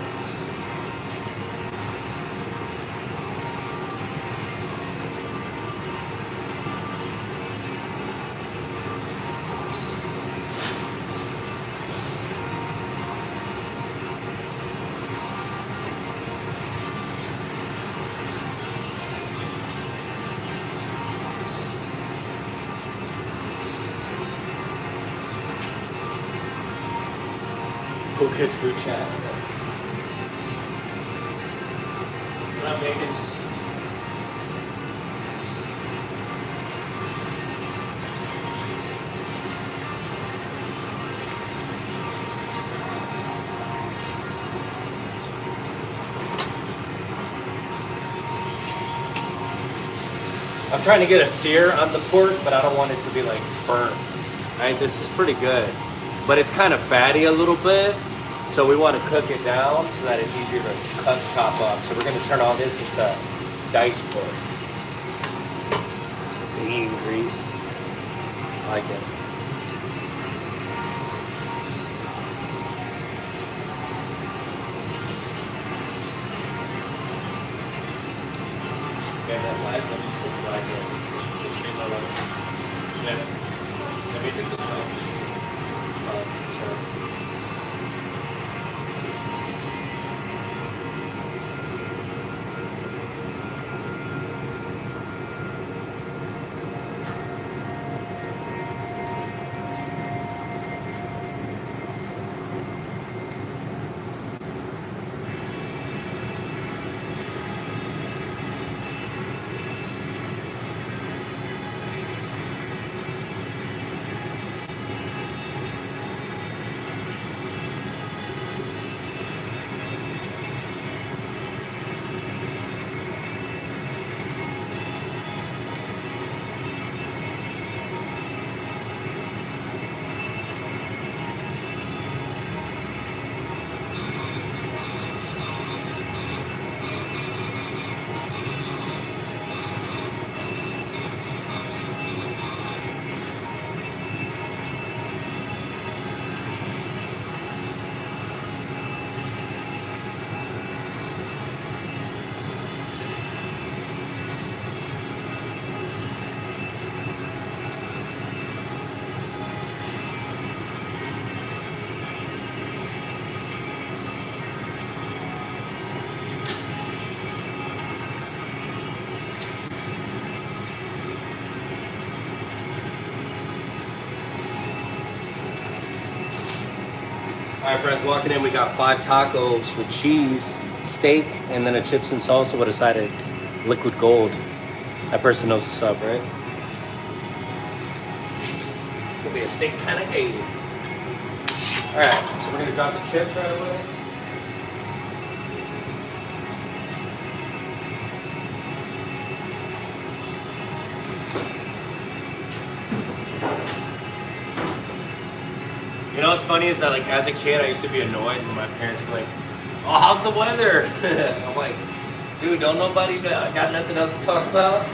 Cool Kids Food Chat. We're not making. I'm trying to get a sear on the pork, but I don't want it to be like burnt. Right, this is pretty good, but it's kind of fatty a little bit, so we want to cook it down so that it's easier to chop up. So we're going to turn all this into diced pork. Lean grease, I like it. Okay, that light, let me just put it right here. Just change my light. Yeah. Let me take this off. Sure. All right, friends, walking in, we got 5 tacos with cheese, steak, and then a chips and salsa with a side of liquid gold. That person knows what's up, right? It's gonna be a steak kind of day. All right, so we're gonna drop the chips right away. You know what's funny is that, like, as a kid, I used to be annoyed when my parents would be like, "Oh, how's the weather?" I'm like, "Dude, don't nobody got nothing else to talk about?"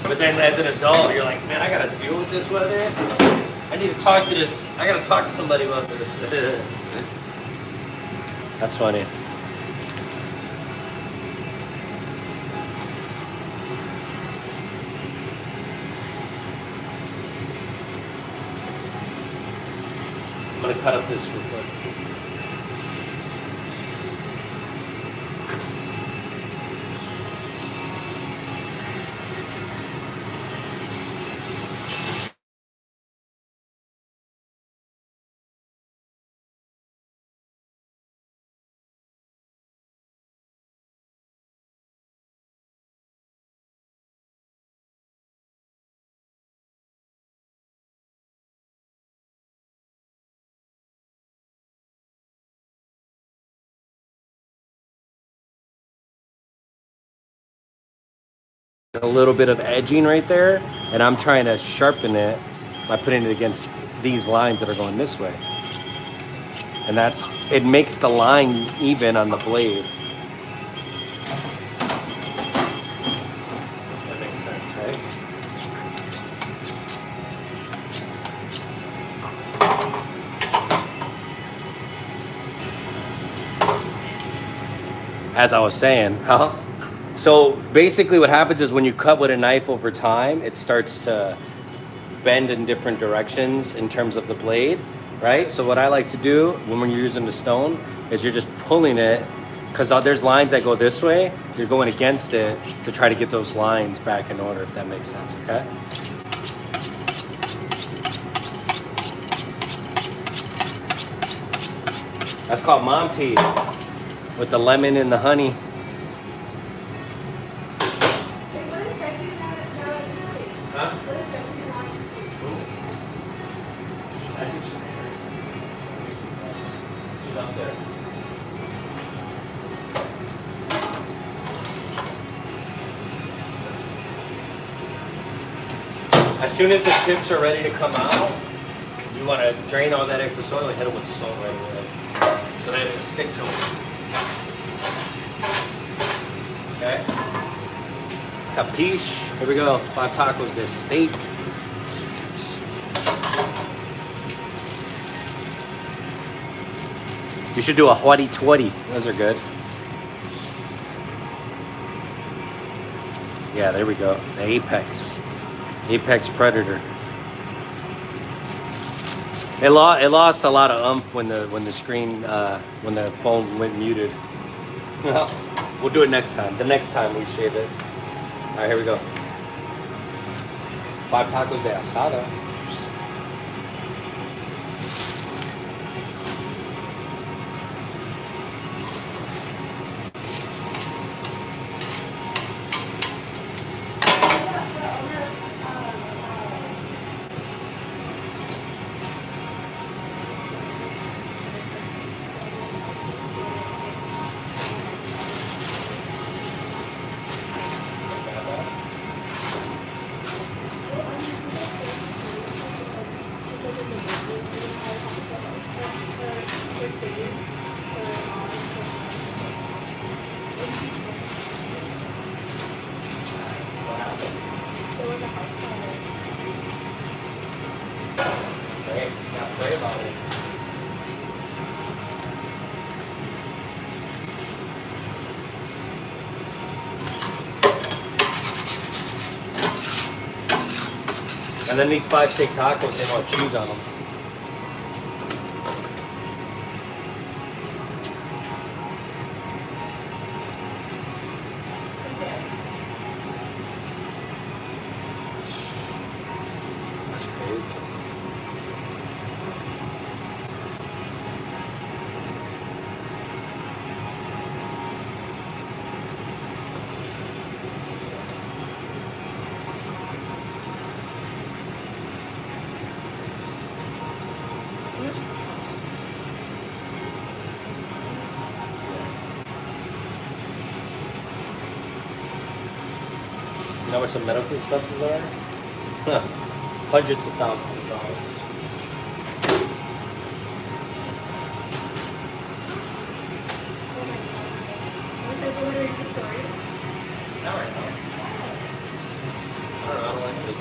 But then as an adult, you're like, "Man, I gotta deal with this weather. I need to talk to this. I gotta talk to somebody about this." That's funny. I'm gonna cut up this real quick. A little bit of edging right there, and I'm trying to sharpen it by putting it against these lines that are going this way. And it makes the line even on the blade. That makes sense, right? As I was saying, so basically what happens is when you cut with a knife over time, it starts to bend in different directions in terms of the blade, right? So what I like to do when you're using the stone is you're just pulling it, because there's lines that go this way, you're going against it to try to get those lines back in order, if that makes sense, okay? That's called mom tea with the lemon and the honey. Huh? She's up there. As soon as the chips are ready to come out, you want to drain all that excess oil and hit it with salt right away, so that it will stick to it. Okay? Capiche? Here we go. 5 tacos this steak. You should do a hoity-toity. Those are good. Yeah, there we go. The apex. Apex predator. It lost a lot of oomph when the screen when the phone went muted. We'll do it next time. The next time we shave it. All right, here we go. 5 tacos de asada. Pray about it. And then these 5 steak tacos, they want cheese on them. That's crazy. You know what some medical expenses are? Hundreds of thousands of dollars. Not right now. I don't know, I don't like it.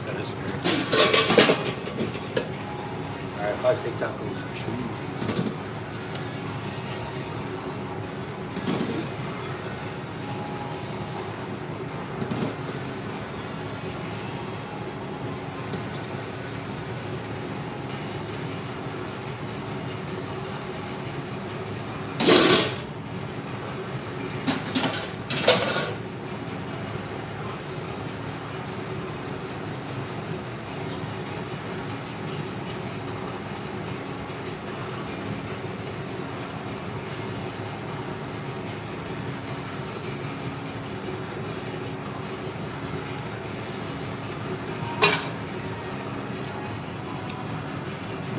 That is great. All right, 5 steak tacos with cheese.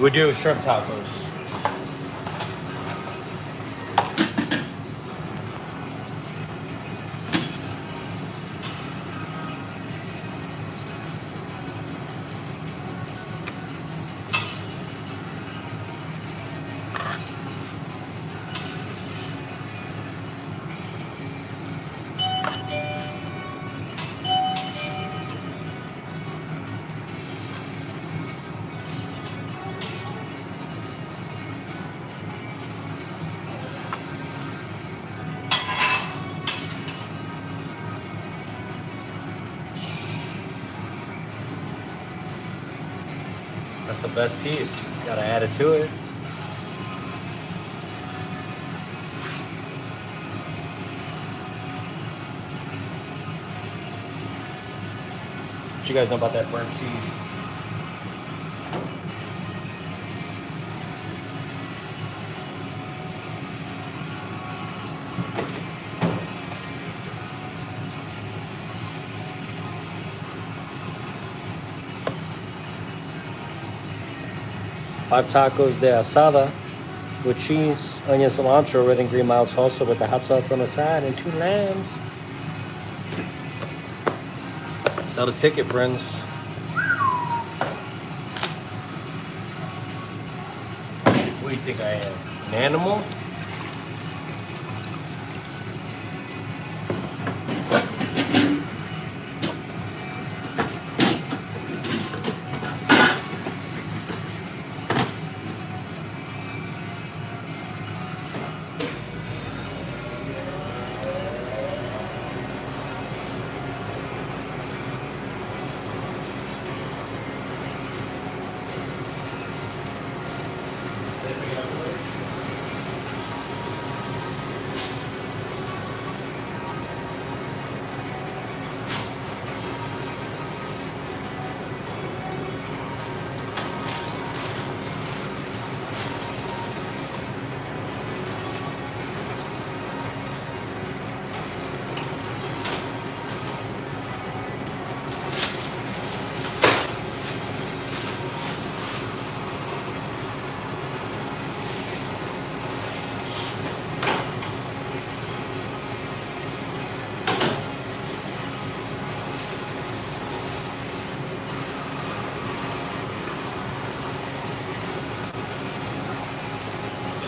We do shrimp tacos. That's the best piece. You gotta add it to it. What you guys know about that burnt cheese? Five tacos de asada with cheese, onion, cilantro, red and green mild salsa with the hot sauce on the side, and 2 lambs. Sell the ticket, friends. What do you think I am? An animal?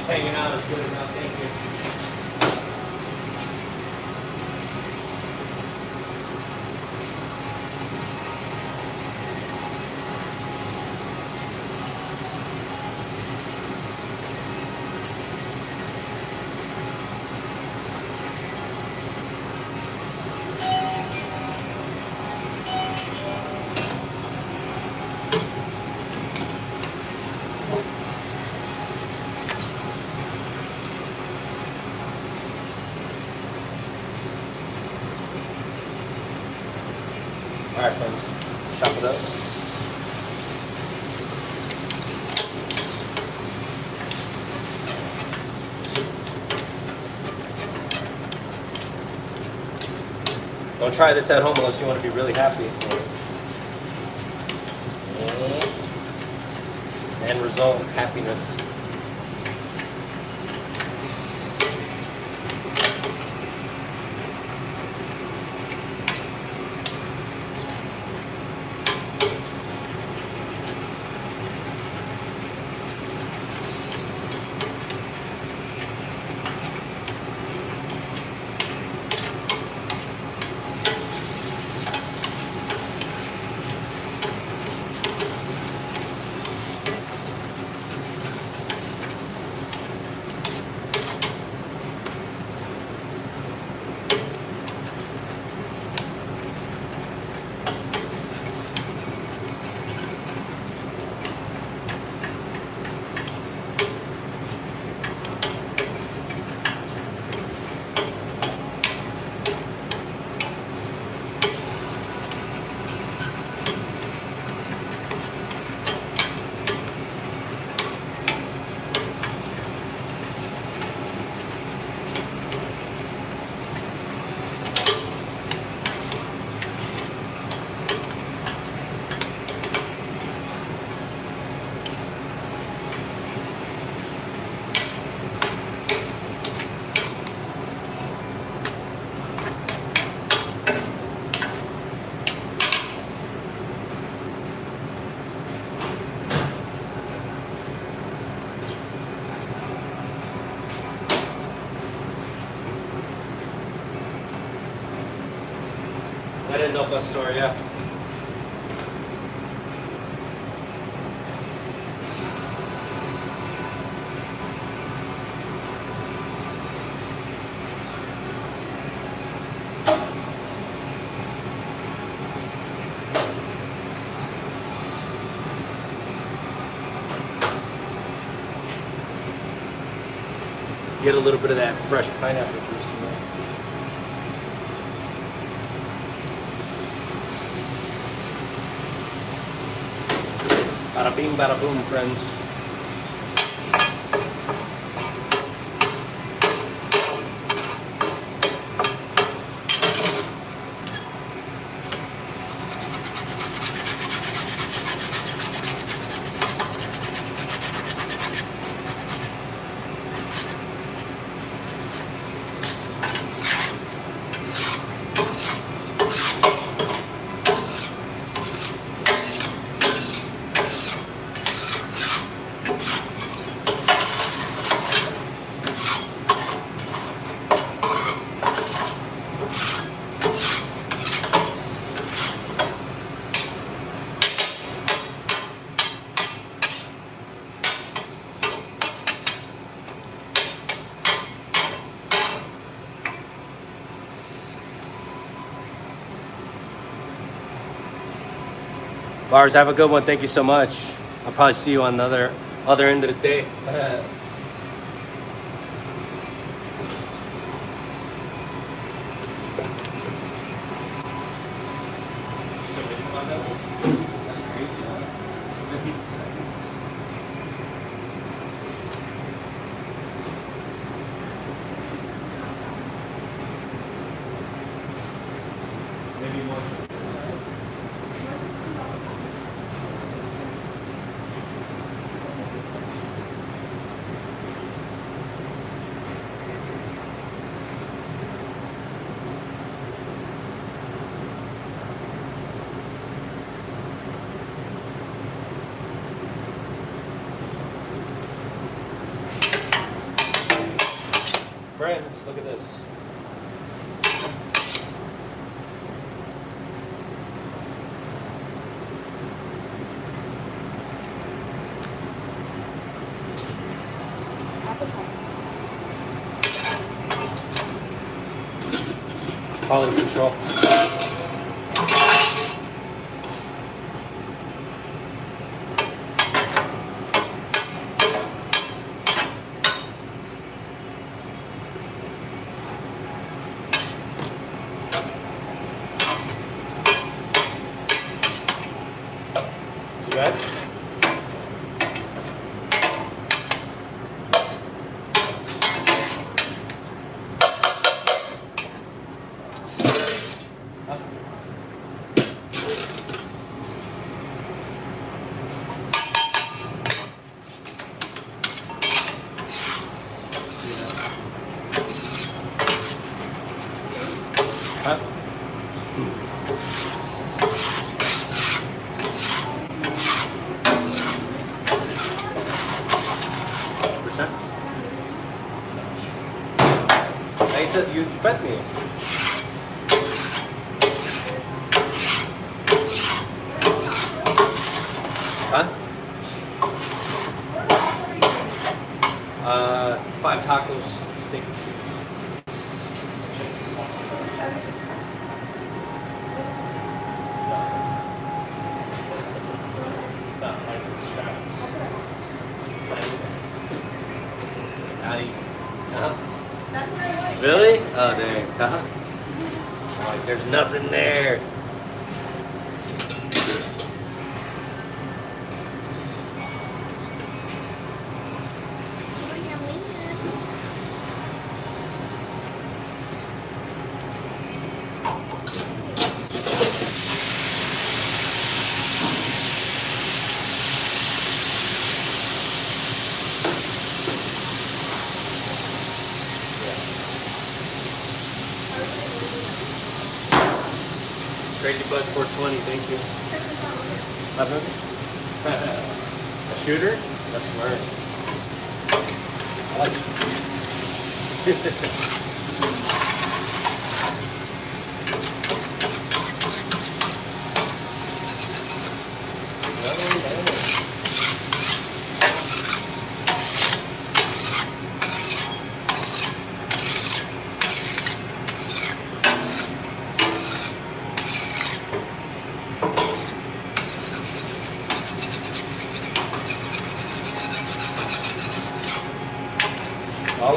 Hanging out is good enough, thank you. All right, friends, chop it up. Don't try this at home unless you want to be really happy. End result, happiness. That is El Pastor, yeah. Get a little bit of that fresh pineapple juice in there. Bada bing, bada boom, friends. Bars, have a good one. Thank you so much. I'll probably see you on the other end of the day. Maybe more to this side. Friends, look at this. Quality control. You good? Huh? Percent? You fed me. Huh? 5 tacos, steak and cheese. That's what I like. Really? Oh, dang. Like, there's nothing there. Crazy Buzz 420, thank you. 500? A shooter? That's smart. I like it.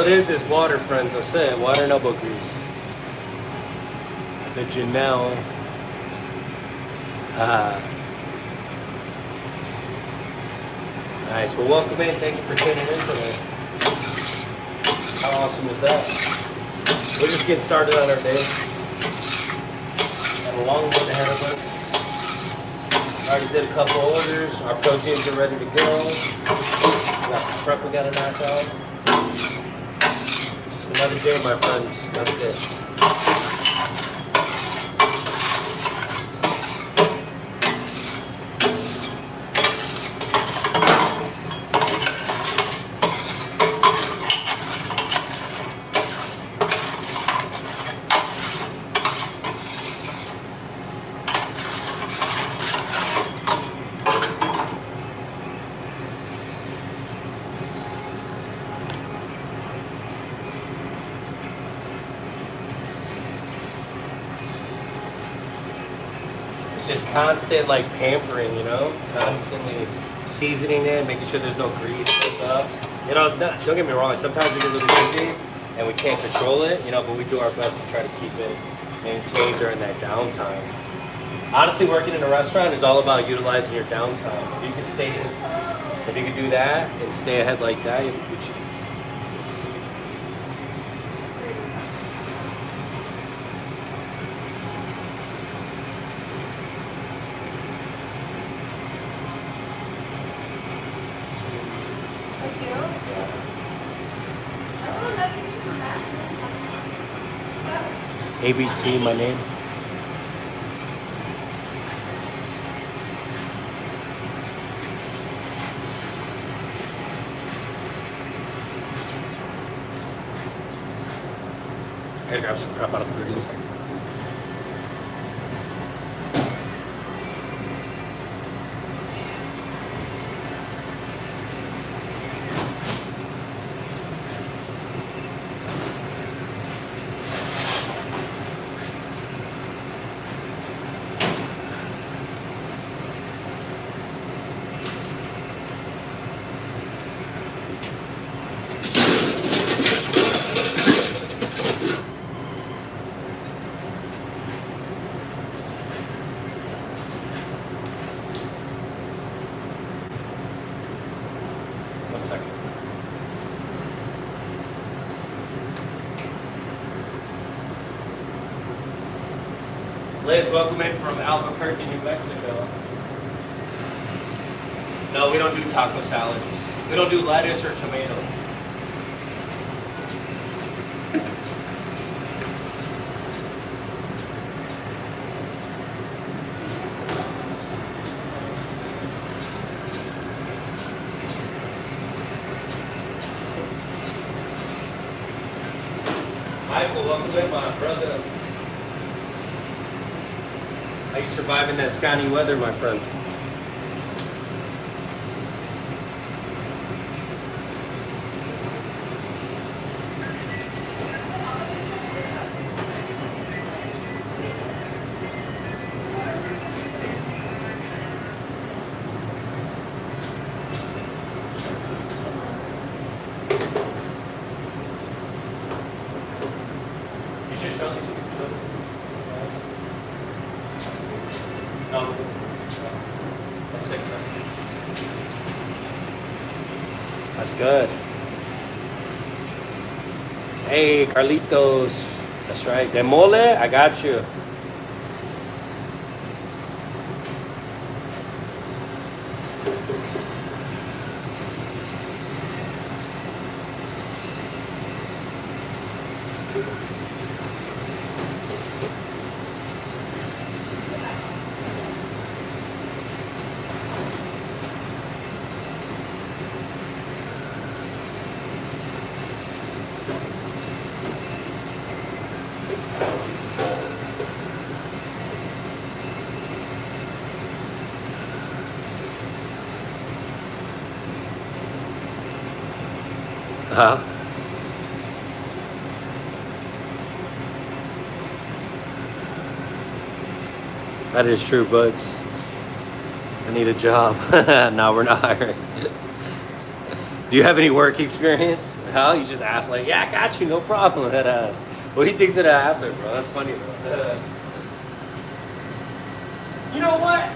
it is water, friends. That's it. Water and elbow grease. The Janelle. Nice. Well, welcome in. Thank you for tuning in today. How awesome is that? We're just getting started on our day. Got a long road ahead of us. Already did a couple orders. Our proteins are ready to go. We got some prep we got to knock out. Just another day, my friends. Another day. Just constant like pampering, you know, constantly seasoning it, making sure there's no grease built up. You know, don't get me wrong. Sometimes we get really busy and we can't control it, you know, but we do our best to try to keep it maintained during that downtime. Honestly, working in a restaurant is all about utilizing your downtime. If you can do that and stay ahead like that, you'll be good. ABT, my name. I gotta grab some crap out of the burritos. Liz, welcome in from Albuquerque, New Mexico. No, we don't do taco salads. We don't do lettuce or tomato. Michael, welcome in, my brother. How you surviving that Scotty weather, my friend? No, that's sick, man. That's good. Hey, Carlitos. That's right. De mole, I got you. Huh? That is true, buds. I need a job. No, we're not hiring. Do you have any work experience? How you just ask like, yeah, I got you, no problem. That ass. What do you think's gonna happen, bro? That's funny, bro. You know what?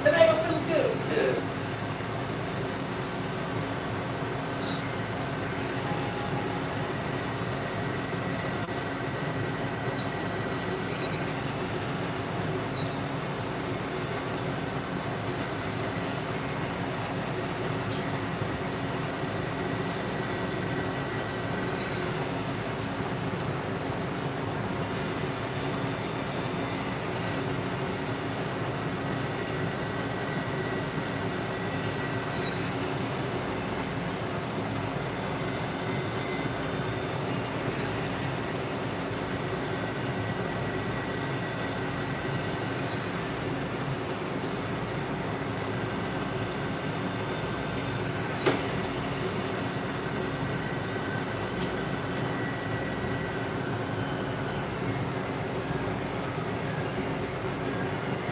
Today I feel good.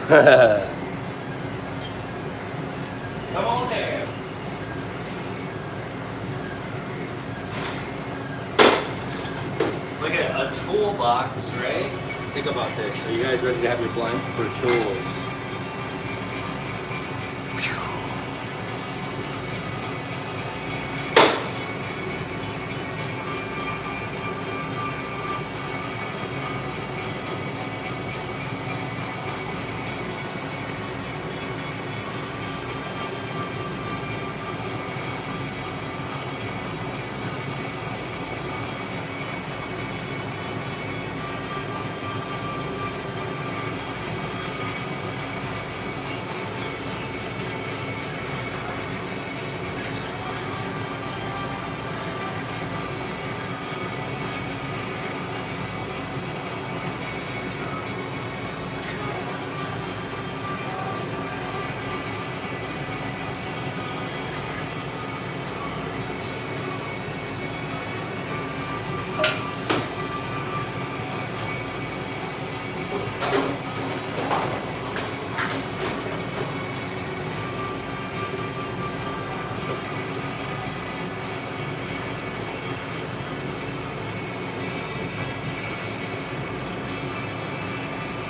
Come on there. Look at a toolbox, right? Think about this. Are you guys ready to have your blend for tools?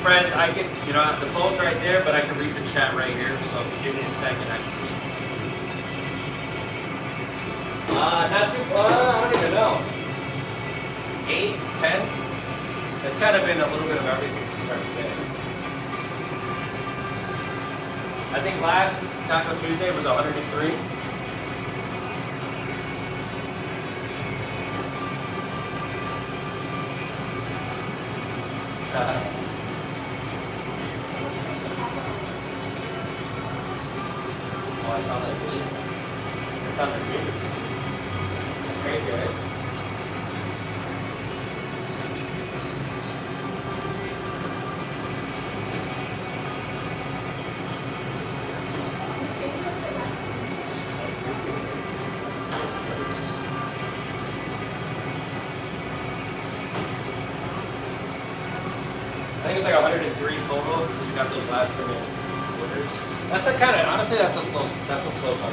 Friends, I can, the phone's right there, but I can read the chat right here. So if you give me a second, I can just. Not too, I don't even know. 8, 10? It's kind of been a little bit of everything to start today. I think last Taco Tuesday was 103. I saw that video. It's on the news. It's crazy, right? I think it's like 103 total because we got those last minute orders. That's a kind of, honestly, that's a slow time.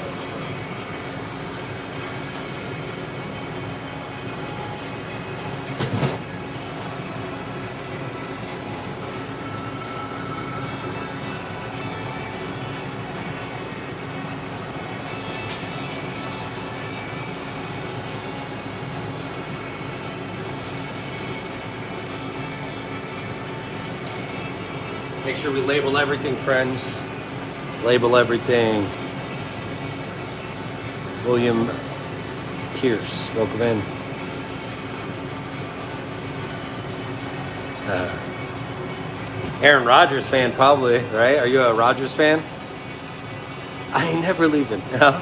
Make sure we label everything, friends. Label everything. William Pierce, welcome in. Aaron Rodgers fan, probably, right? Are you a Rodgers fan? I ain't never leaving. No?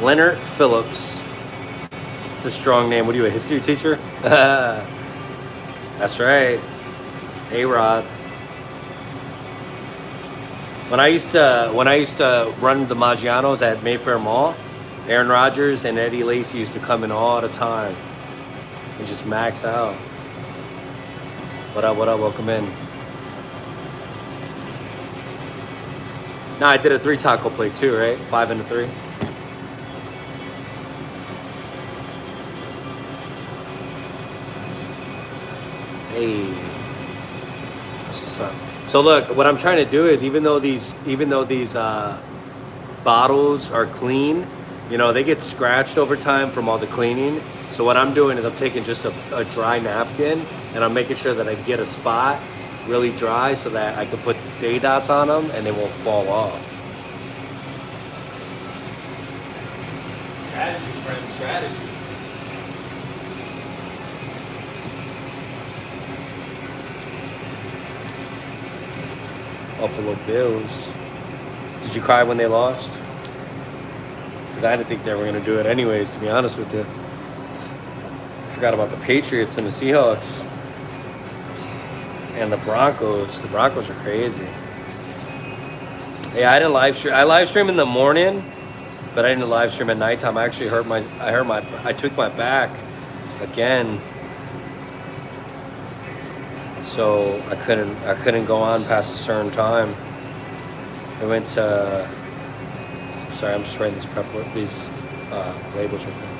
Leonard Phillips. It's a strong name. What are you, a history teacher? That's right. A-Rod. When I used to run the Maggiano's at Mayfair Mall, Aaron Rodgers and Eddie Lacy used to come in all the time and just max out. What up, what up? Welcome in. No, I did a 3 taco plate too, right? 5 and a 3. Hey, that's what's up. So look, what I'm trying to do is even though these bottles are clean, you know, they get scratched over time from all the cleaning. So what I'm doing is I'm taking just a dry napkin and I'm making sure that I get a spot really dry so that I can put day dots on them and they won't fall off. Strategy, friend, strategy. Buffalo Bills. Did you cry when they lost? Because I didn't think they were going to do it anyways, to be honest with you. I forgot about the Patriots and the Seahawks. And the Broncos. The Broncos are crazy. Yeah, I didn't live stream. I live stream in the morning, but I didn't live stream at nighttime. I actually I took my back again. So I couldn't go on past a certain time. I went to, sorry, I'm just writing these labels real quick.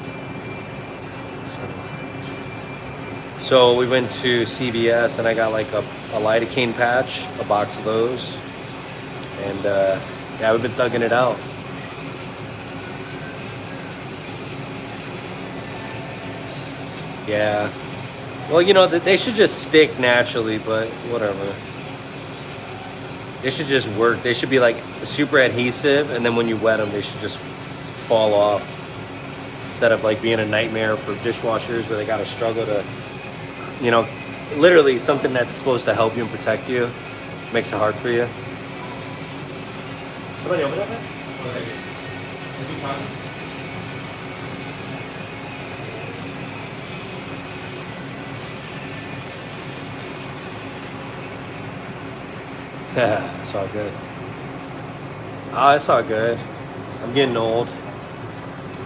So we went to CVS and I got like a lidocaine patch, a box of those. And yeah, we've been thugging it out. Yeah. Well, you know, they should just stick naturally, but whatever. They should just work. They should be like super adhesive, and then when you wet them, they should just fall off. Instead of like being a nightmare for dishwashers where they gotta struggle to, you know, literally something that's supposed to help you and protect you makes it hard for you. Somebody over there, man? Is he talking? Yeah, it's all good. Oh, it's all good. I'm getting old.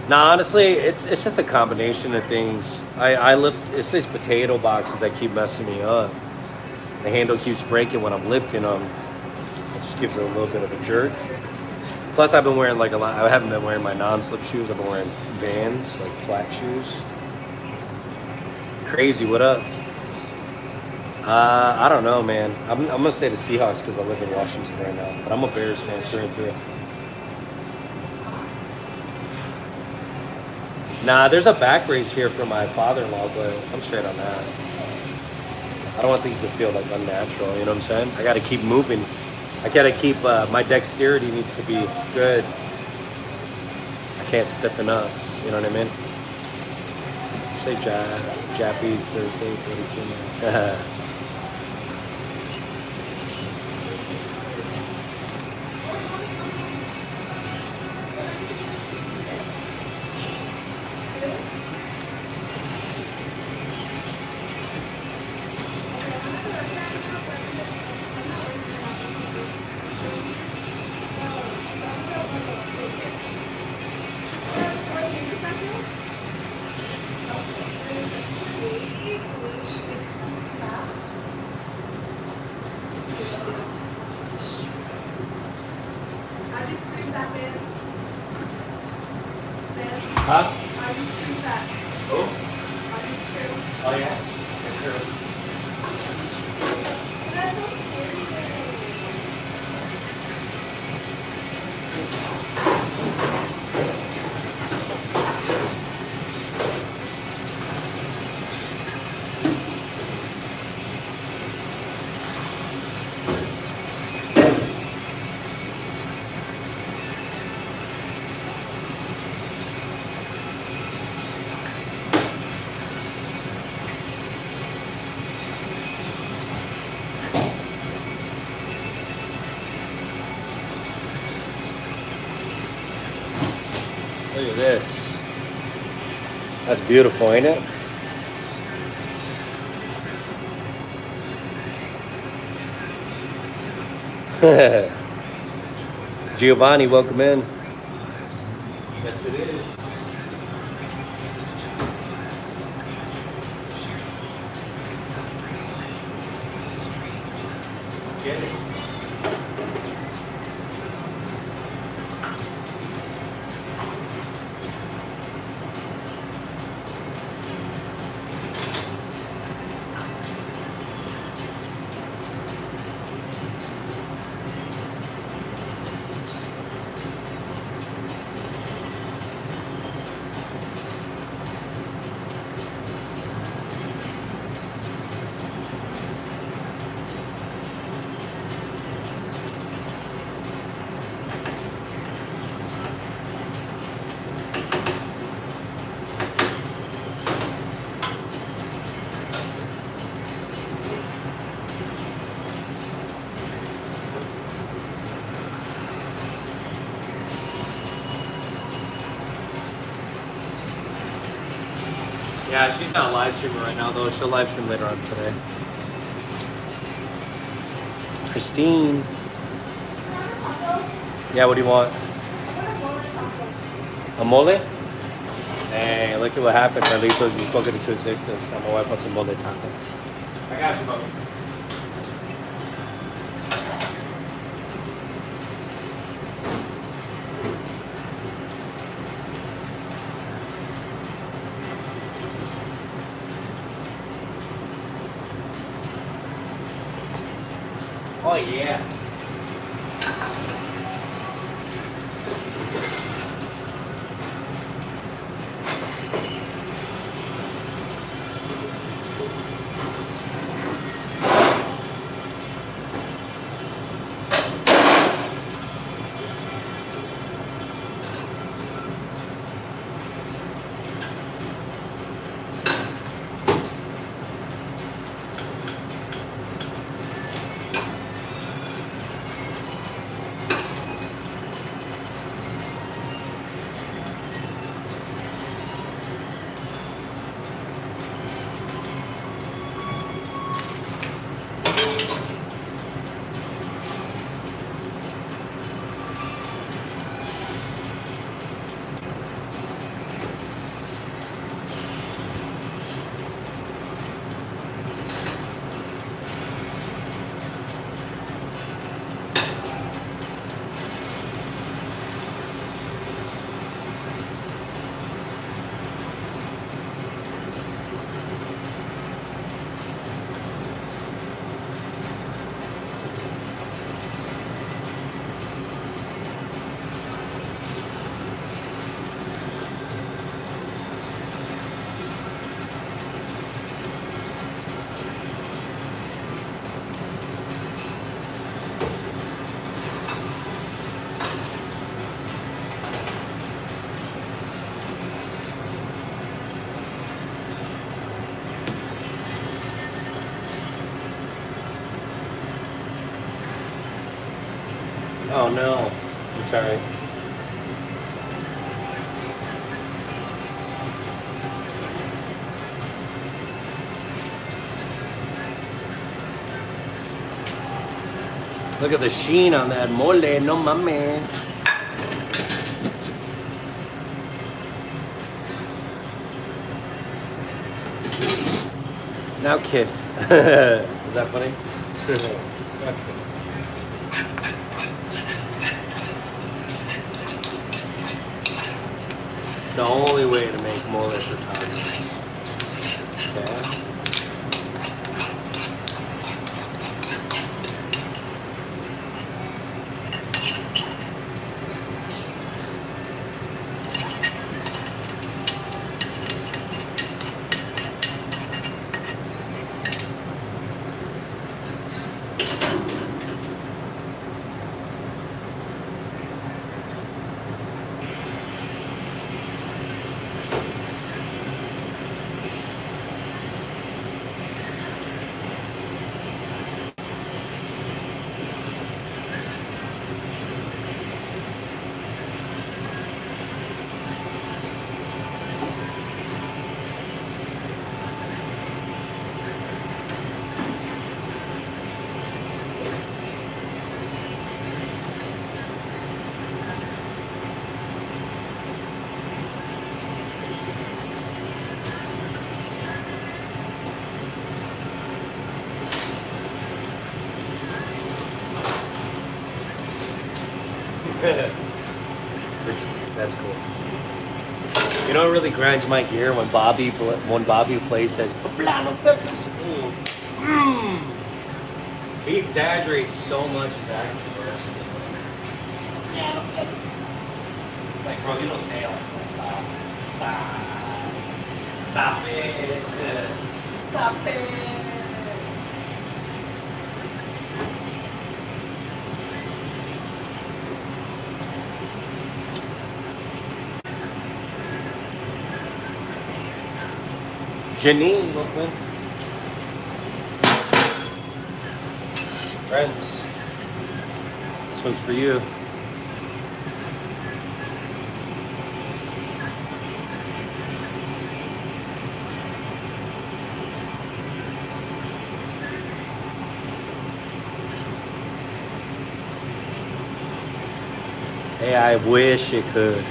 Nah, honestly, it's just a combination of things. I lift, it's these potato boxes that keep messing me up. The handle keeps breaking when I'm lifting them. It just gives it a little bit of a jerk. Plus, I've been wearing like a lot, I haven't been wearing my non-slip shoes. I've been wearing Vans, like flat shoes. Crazy, what up? I don't know, man. I'm gonna say the Seahawks because I live in Washington right now. But I'm a Bears fan through and through. Nah, there's a back brace here for my father-in-law, but I'm straight on that. I don't want things to feel like unnatural, you know what I'm saying? I gotta keep moving. I gotta keep, my dexterity needs to be good. I can't stiffen up, you know what I mean? Say Jappy Thursday, but Huh? Oh? Oh yeah? Sure. Look at this. That's beautiful, ain't it? Giovanni, welcome in. Yes, it is. Let's get it. Yeah, she's not live streaming right now though. She'll live stream later on today. Christine. Yeah, what do you want? A mole? Hey, look at what happened. Carlitos, you spoke it into existence. Now my wife wants a mole taco. I got you, bro. Oh yeah. Oh no. I'm sorry. Look at the sheen on that mole, no mames. Now Kith. Is that funny? It's the only way to make mole for tacos. Okay. That's cool. You know what really grinds my gear when Bobby Flay says poblano peppers. He exaggerates so much his accent. Poblano peppers. It's like, bro, you don't say it like that. Stop it. Stop it. Janine, welcome. Friends, this one's for you. Yeah, I wish it could.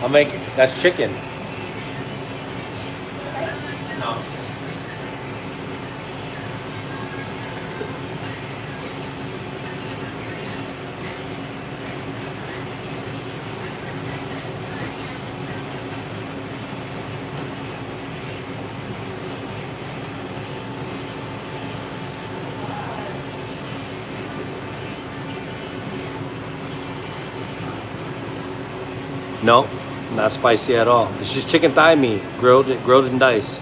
I'll make it. That's chicken. No. No, not spicy at all. It's just chicken thigh meat, grilled in dice.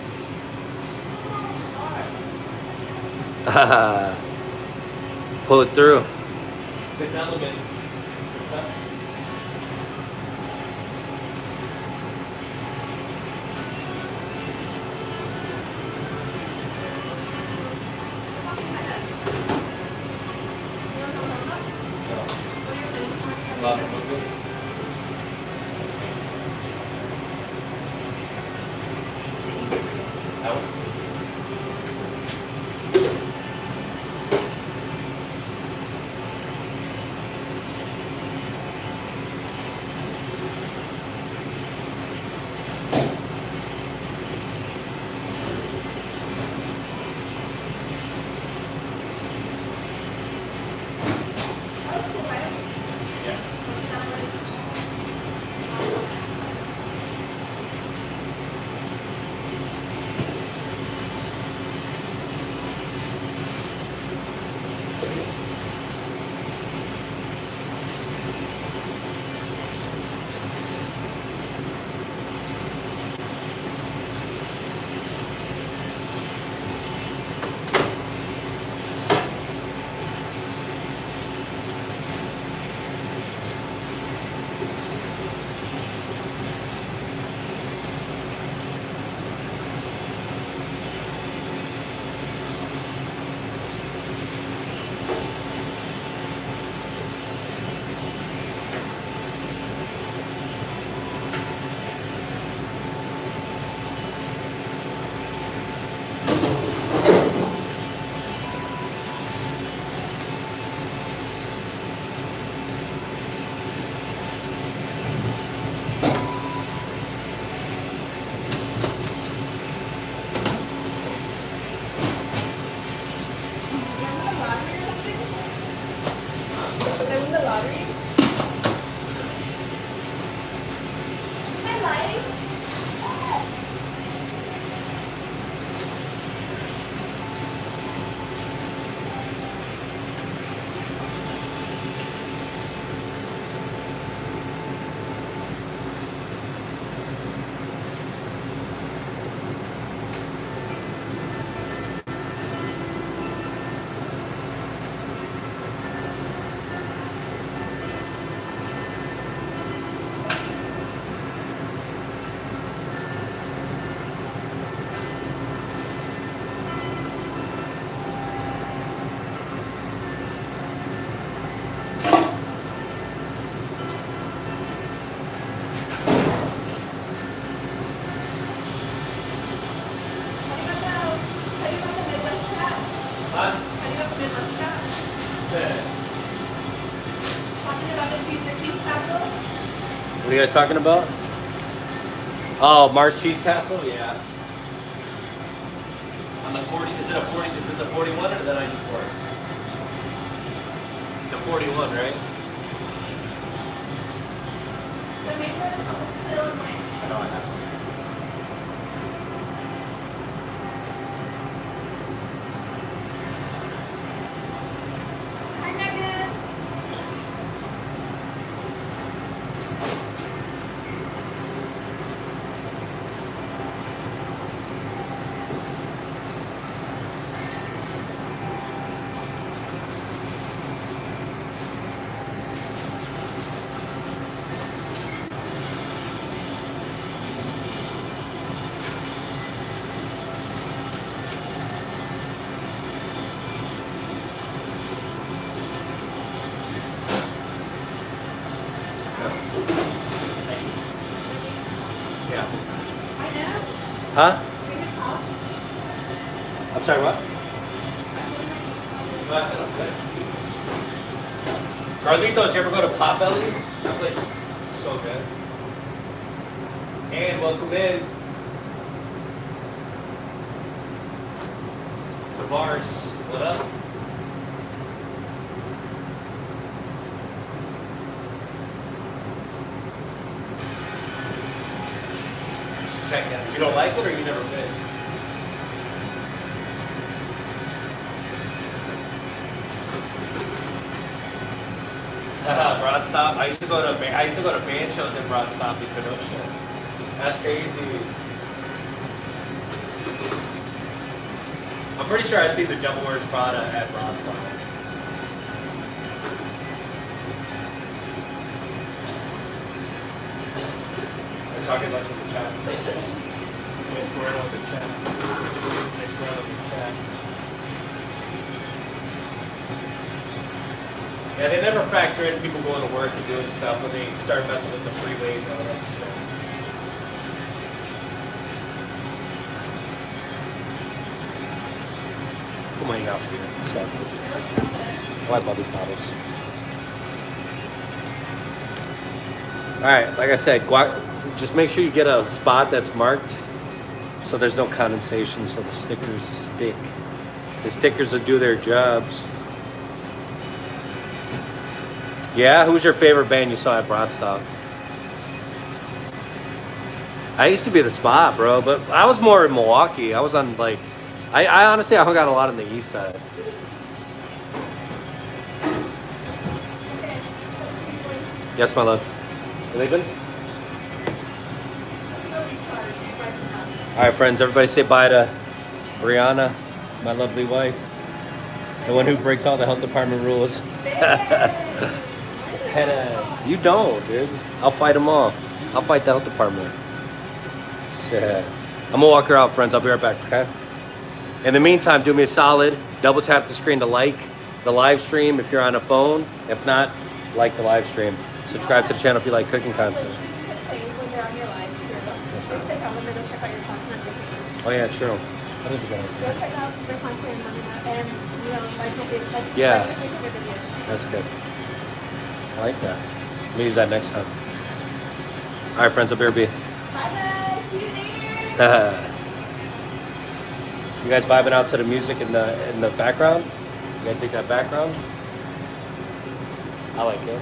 Pull it through. Fifth element. What's up? What are you guys talking about? Oh, Mars Cheese Castle? Yeah. On the 40, is it a 40, is it the 41 or the 94? The 41, right? I know I have to. Huh? I'm sorry, what? No, I said I'm good. Carlitos, you ever go to Potbelly? That place is so good. And welcome in to Vars. What up? You should check it out. You don't like it or you never been? Broad Stop. I used to go to band shows in Broad Stop in Kenosha. That's crazy. I'm pretty sure I see the Devil Wears Prada at Broad Stop. They're talking about you in the chat. They square up the chat. They square up the chat. Yeah, they never factor in people going to work and doing stuff when they start messing with the freeways and all that shit. Come on, out here. So, I like all these bottles. All right, like I said, just make sure you get a spot that's marked so there's no condensation, so the stickers stick. The stickers will do their jobs. Yeah, who's your favorite band you saw at Broadstop? I used to be the spot, bro, but I was more in Milwaukee. I was on like, I honestly, I hung out a lot on the east side. Yes, my love. You leaving? All right, friends, everybody say bye to Brianna, my lovely wife, the one who breaks all the health department rules. Head ass. You don't, dude. I'll fight them all. I'll fight the health department. Sad. I'm gonna walk her out, friends. I'll be right back, okay? In the meantime, do me a solid. Double tap the screen to like the live stream if you're on a phone. If not, like the live stream. Subscribe to the channel if you like cooking content. Oh yeah, true. That is a good idea. Go check out their content and like yeah. Like your video. That's good. I like that. Let me use that next time. All right, friends, I'll be right back. Bye, see you later. You guys vibing out to the music in the background? You guys dig that background? I like it.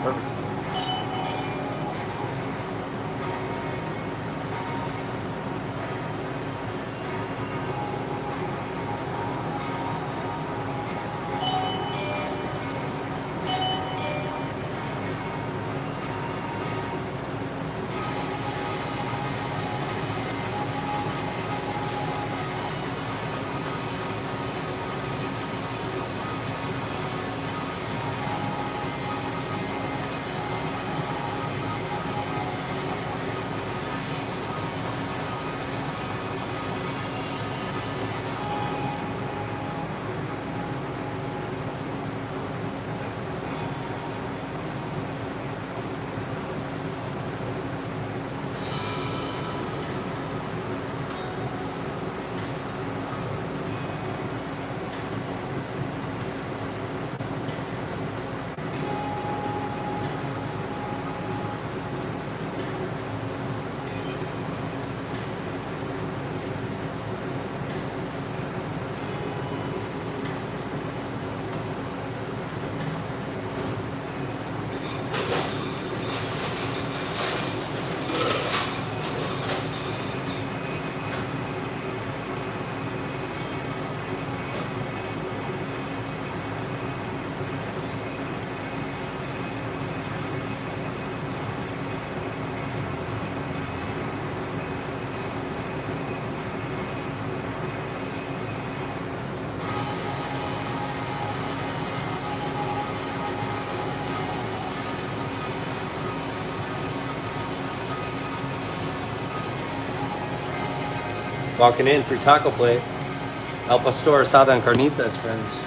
Perfect. Walking in, free taco plate. El Pastor asada and carnitas, friends.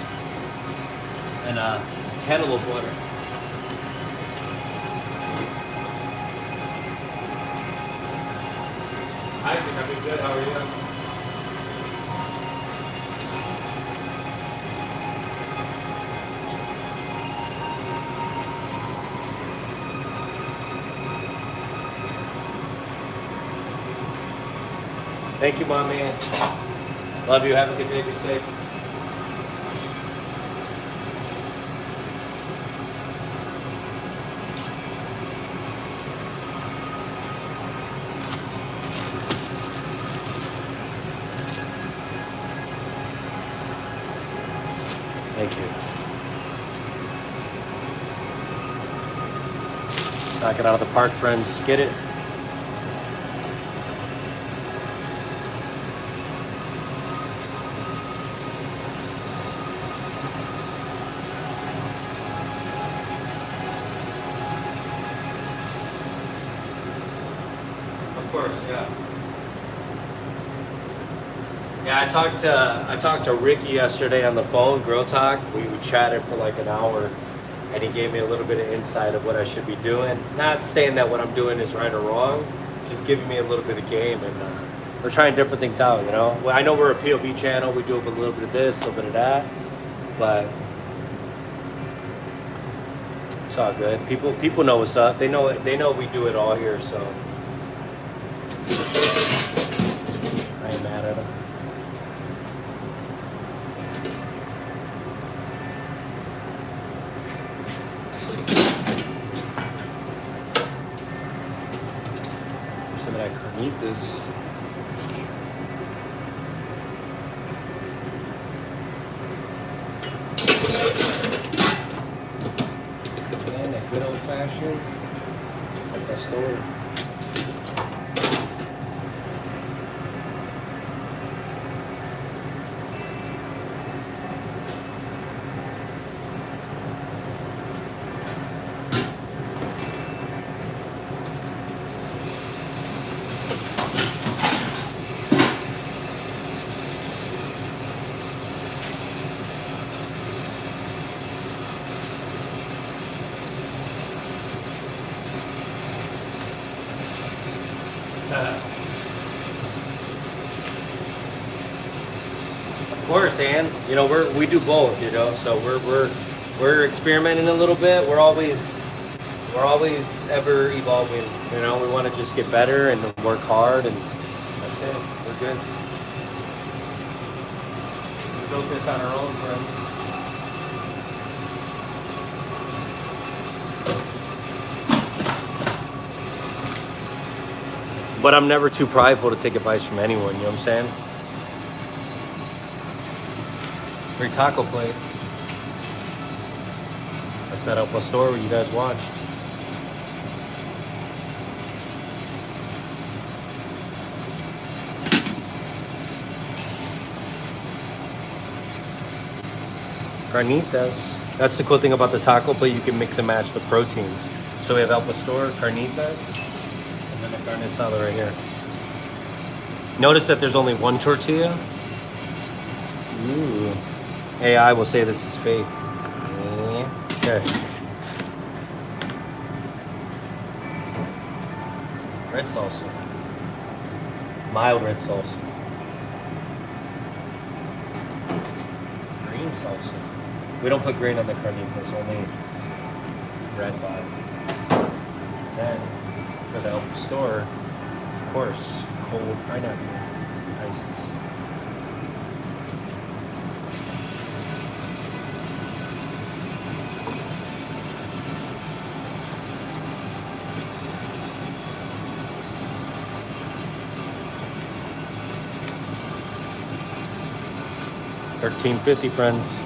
And cantaloupe water. Isaac, I've been good. How are you? Thank you, my man. Love you. Have a good day. Be safe. Thank you. Knock it out of the park, friends. Get it. Of course, yeah. Yeah, I talked to Ricky yesterday on the phone, Grill Talk. We chatted for like an hour, and he gave me a little bit of insight of what I should be doing. Not saying that what I'm doing is right or wrong, just giving me a little bit of game, and we're trying different things out. You know, well, I know we're a POV channel. We do a little bit of this, a little bit of that, but it's all good. People know what's up. They know we do it all here, so I ain't mad at them. Some of that carnitas. And that good old fashioned, like that store. Of course, and you know we do both, you know. So we're experimenting a little bit. We're always ever evolving. You know, we want to just get better and work hard, and that's it. We're good. We built this on our own, friends. But I'm never too prideful to take advice from anyone, you know what I'm saying? Free taco plate. That's that El Pastor where you guys watched. Carnitas. That's the cool thing about the taco plate, you can mix and match the proteins. So we have El Pastor, carnitas, and then the carne asada right here. Notice that there's only one tortilla. Ooh. AI will say this is fake. Okay. Red salsa. Mild red salsa. Green salsa. We don't put green on the carnitas, only red vibe. Then, for the El Pastor, of course, cold pineapple ices. $13.50, friends.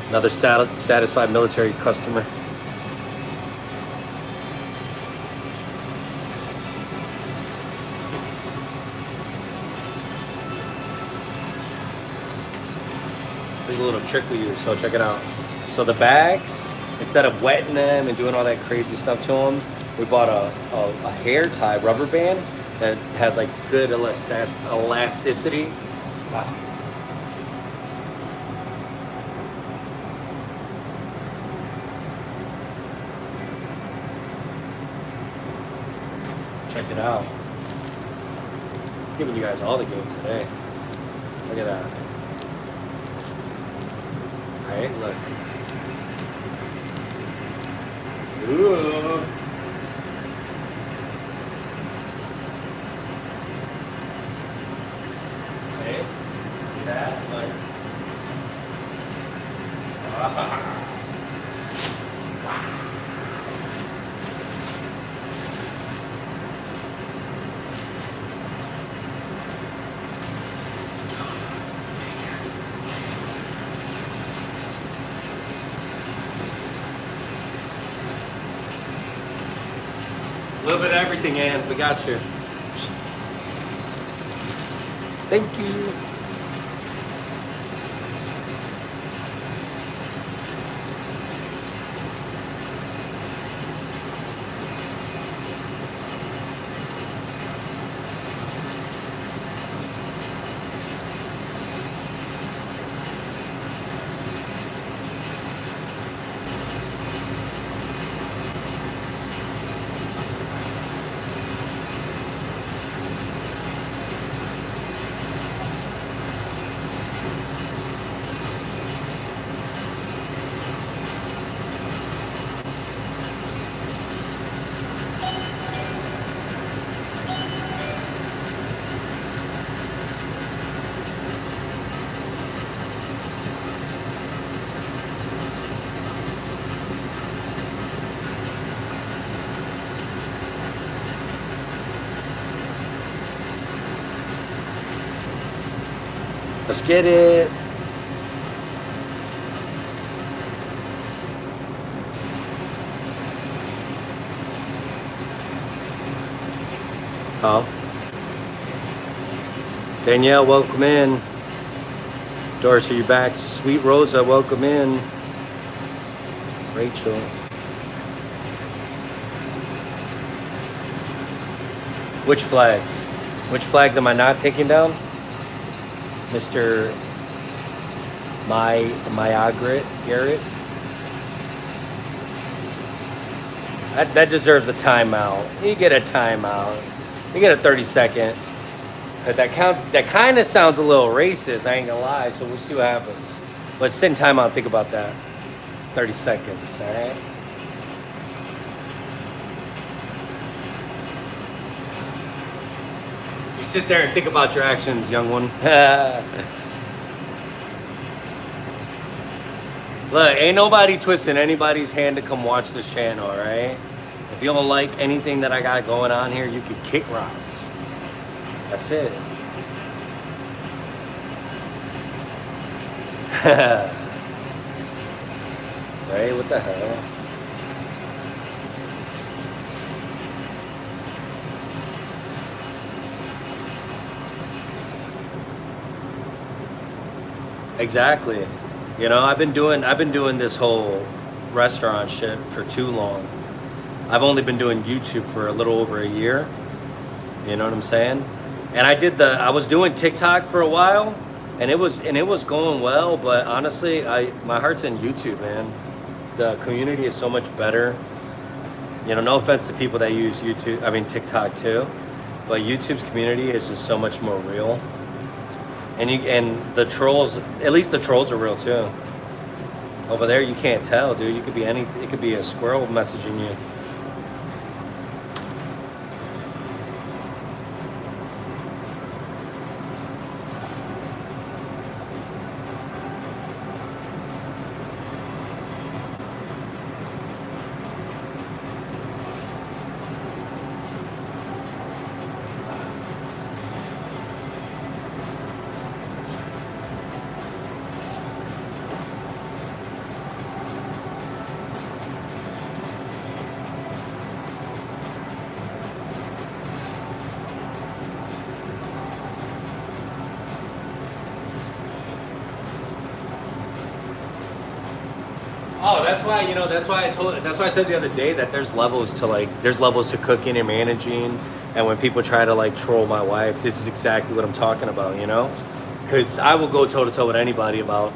Another satisfied military customer. a little trick we use, so check it out. So the bags, instead of wetting them and doing all that crazy stuff to them, we bought a hair tie rubber band that has like good elasticity. Wow. Check it out. Giving you guys all the game today. Look at that. Alright, look. Ooh. See? See that? Like. A little bit of everything, Ann. We got you. Thank you. Let's get it. Oh. Danielle, welcome in. Doris, are you back? Sweet Rosa, welcome in. Rachel. Which flags? Which flags am I not taking down? Mr. Garrett. That deserves a timeout. You get a timeout. You get a 30-second. Because that kind of sounds a little racist, I ain't gonna lie, so we'll see what happens. But sit in timeout, think about that. 30 seconds, all right? You sit there and think about your actions, young one. Look, ain't nobody twisting anybody's hand to come watch this channel, all right? If you don't like anything that I got going on here, you can kick rocks. That's it. Right? What the hell? Exactly. You know, I've been doing this whole restaurant shit for too long. I've only been doing YouTube for a little over a year. You know what I'm saying? And I was doing TikTok for a while, and it was going well, but honestly, my heart's in YouTube, man. The community is so much better. You know, no offense to people that use TikTok too, but YouTube's community is just so much more real. And the trolls, at least the trolls are real too. Over there, you can't tell, dude. You could be it could be a squirrel messaging you. Oh, that's why, you know, that's why I said the other day that there's levels to cooking and managing. And when people try to like troll my wife, this is exactly what I'm talking about, you know? Because I will go toe to toe with anybody about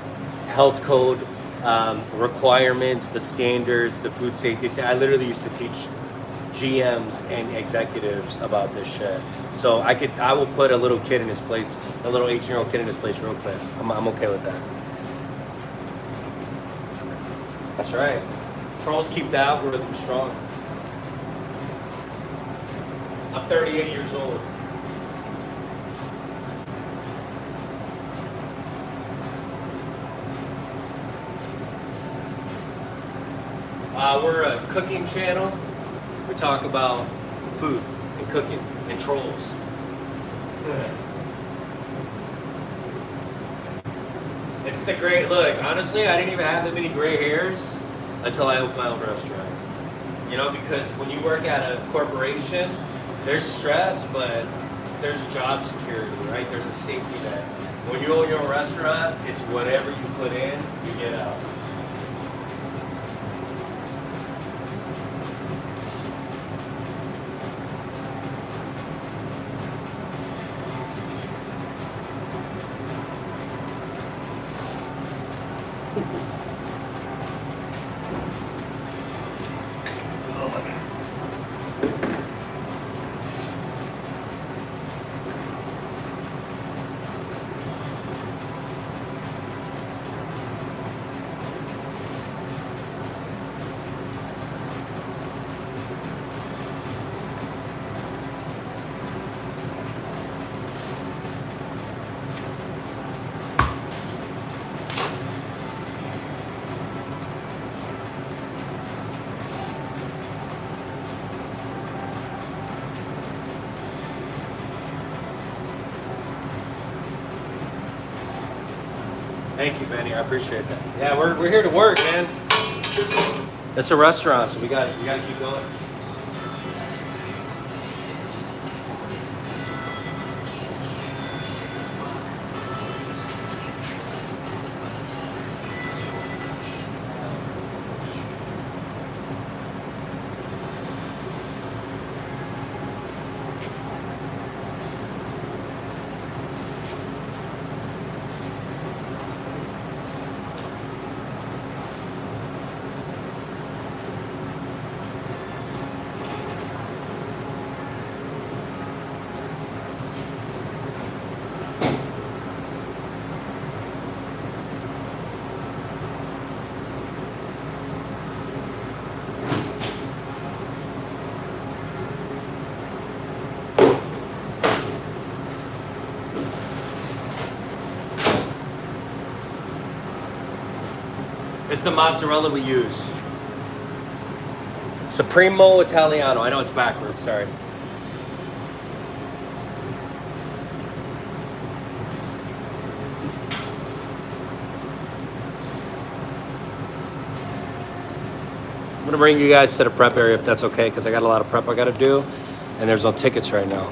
health code, requirements, the standards, the food safety. I literally used to teach GMs and executives about this shit. So I will put a little kid in his place, a little 18-year-old kid in his place real quick. I'm okay with that. That's right. Trolls keep the algorithm strong. I'm 38 years old. We're a cooking channel. We talk about food and cooking and trolls. It's the great look. Honestly, I didn't even have that many gray hairs until I opened my own restaurant. You know, because when you work at a corporation, there's stress, but there's job security, right? There's a safety net. When you own your own restaurant, it's whatever you put in, you get out. Thank you, Benny. I appreciate that. Yeah, we're here to work, man. It's a restaurant, so we got to keep going. It's the mozzarella we use. Supremo Italiano. I know it's backwards, sorry. I'm gonna bring you guys to the prep area if that's okay, because I got a lot of prep I gotta do, and there's no tickets right now.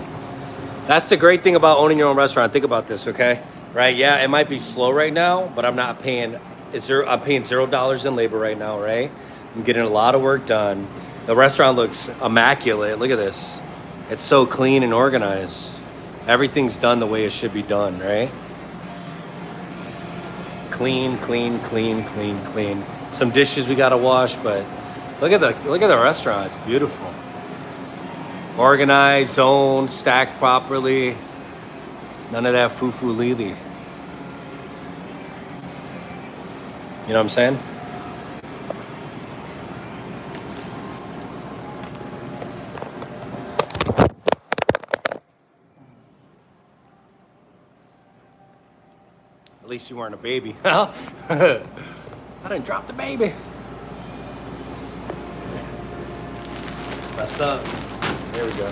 That's the great thing about owning your own restaurant. Think about this, okay? Right? Yeah, it might be slow right now, but I'm not paying. I'm paying $0 in labor right now, right? I'm getting a lot of work done. The restaurant looks immaculate. Look at this. It's so clean and organized. Everything's done the way it should be done, right? Clean, clean, clean, clean, clean. Some dishes we gotta wash, but look at the restaurant. It's beautiful. Organized, zoned, stacked properly. None of that foo-foo lily. You know what I'm saying? At least you weren't a baby. I didn't drop the baby. Messed up. There we go.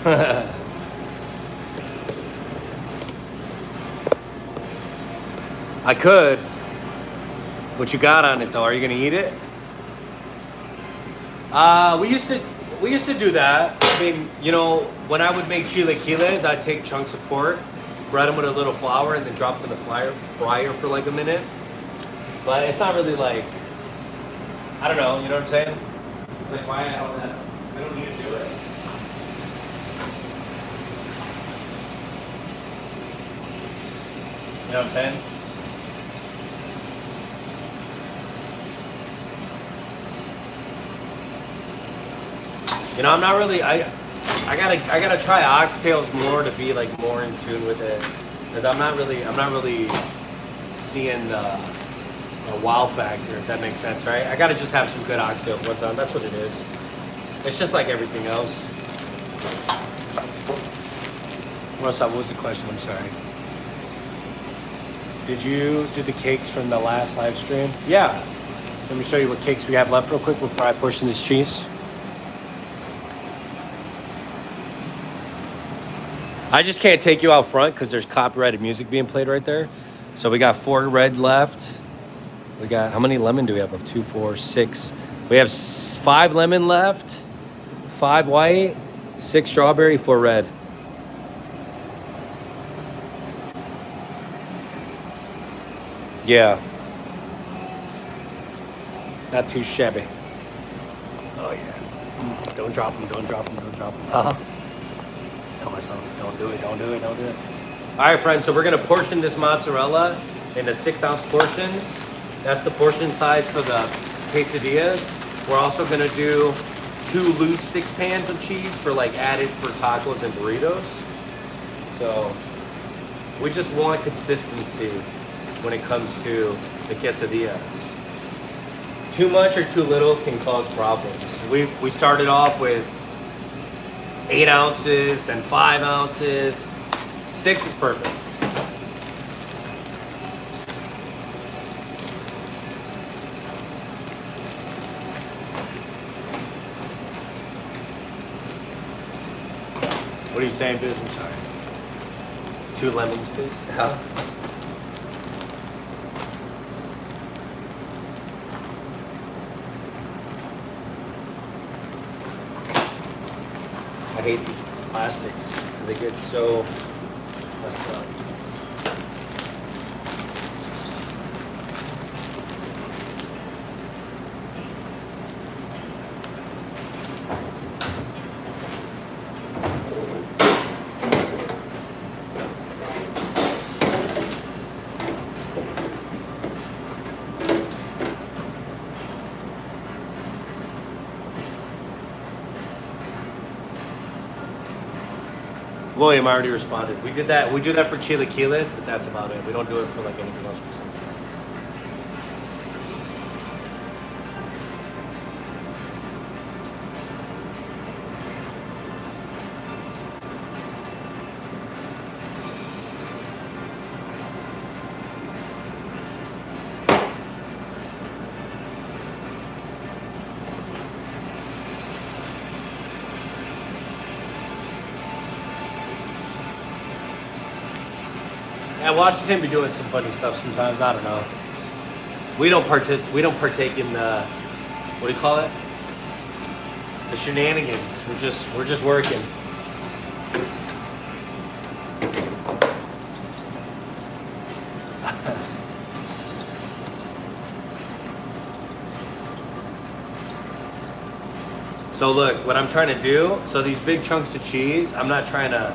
I could. What you got on it though? Are you gonna eat it? We used to do that. I mean, you know, when I would make chilaquiles, I'd take chunks of pork, bread them with a little flour, and then drop them in the fryer for like a minute. But it's not really like, I don't know. You know what I'm saying? It's like why I don't need to do it. You know what I'm saying? You know, I'm not really. I gotta try oxtails more to be like more in tune with it, because I'm not really seeing the wow factor, if that makes sense, right? I gotta just have some good oxtails one time. That's what it is. It's just like everything else. What's up? What was the question? I'm sorry. Did you do the cakes from the last live stream? Yeah. Let me show you what cakes we have left real quick before I push in this cheese. I just can't take you out front because there's copyrighted music being played right there. So we got 4 red left. We got, how many lemon do we have? 2, 4, 6. We have 5 lemon left, 5 white, 6 strawberry, 4 red. Yeah. Not too shabby. Oh yeah. Don't drop them, don't drop them, don't drop them. Haha. Tell myself, don't do it, don't do it, don't do it. All right, friends, so we're gonna portion this mozzarella into 6-ounce portions. That's the portion size for the quesadillas. We're also gonna do 2 loose 6 pans of cheese for like added for tacos and burritos. So we just want consistency when it comes to the quesadillas. Too much or too little can cause problems. We started off with 8 ounces, then 5 ounces. 6 is perfect. What are you saying, Biz? I'm sorry. 2 lemons, please. Huh? I hate these plastics because they get so messed up. William already responded. We do that for chilaquiles, but that's about it. We don't do it for like anything else besides that. Yeah, Washington be doing some funny stuff sometimes. I don't know. We don't partake in the, what do you call it? The shenanigans. We're just working. So look, what I'm trying to do, so these big chunks of cheese, I'm not trying to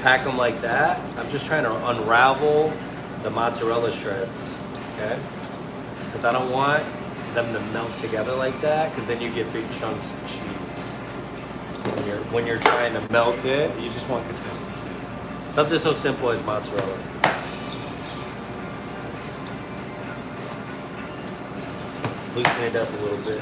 pack them like that. I'm just trying to unravel the mozzarella shreds, okay? Because I don't want them to melt together like that, because then you get big chunks of cheese. When you're trying to melt it, you just want consistency. Something so simple as mozzarella. Loosen it up a little bit.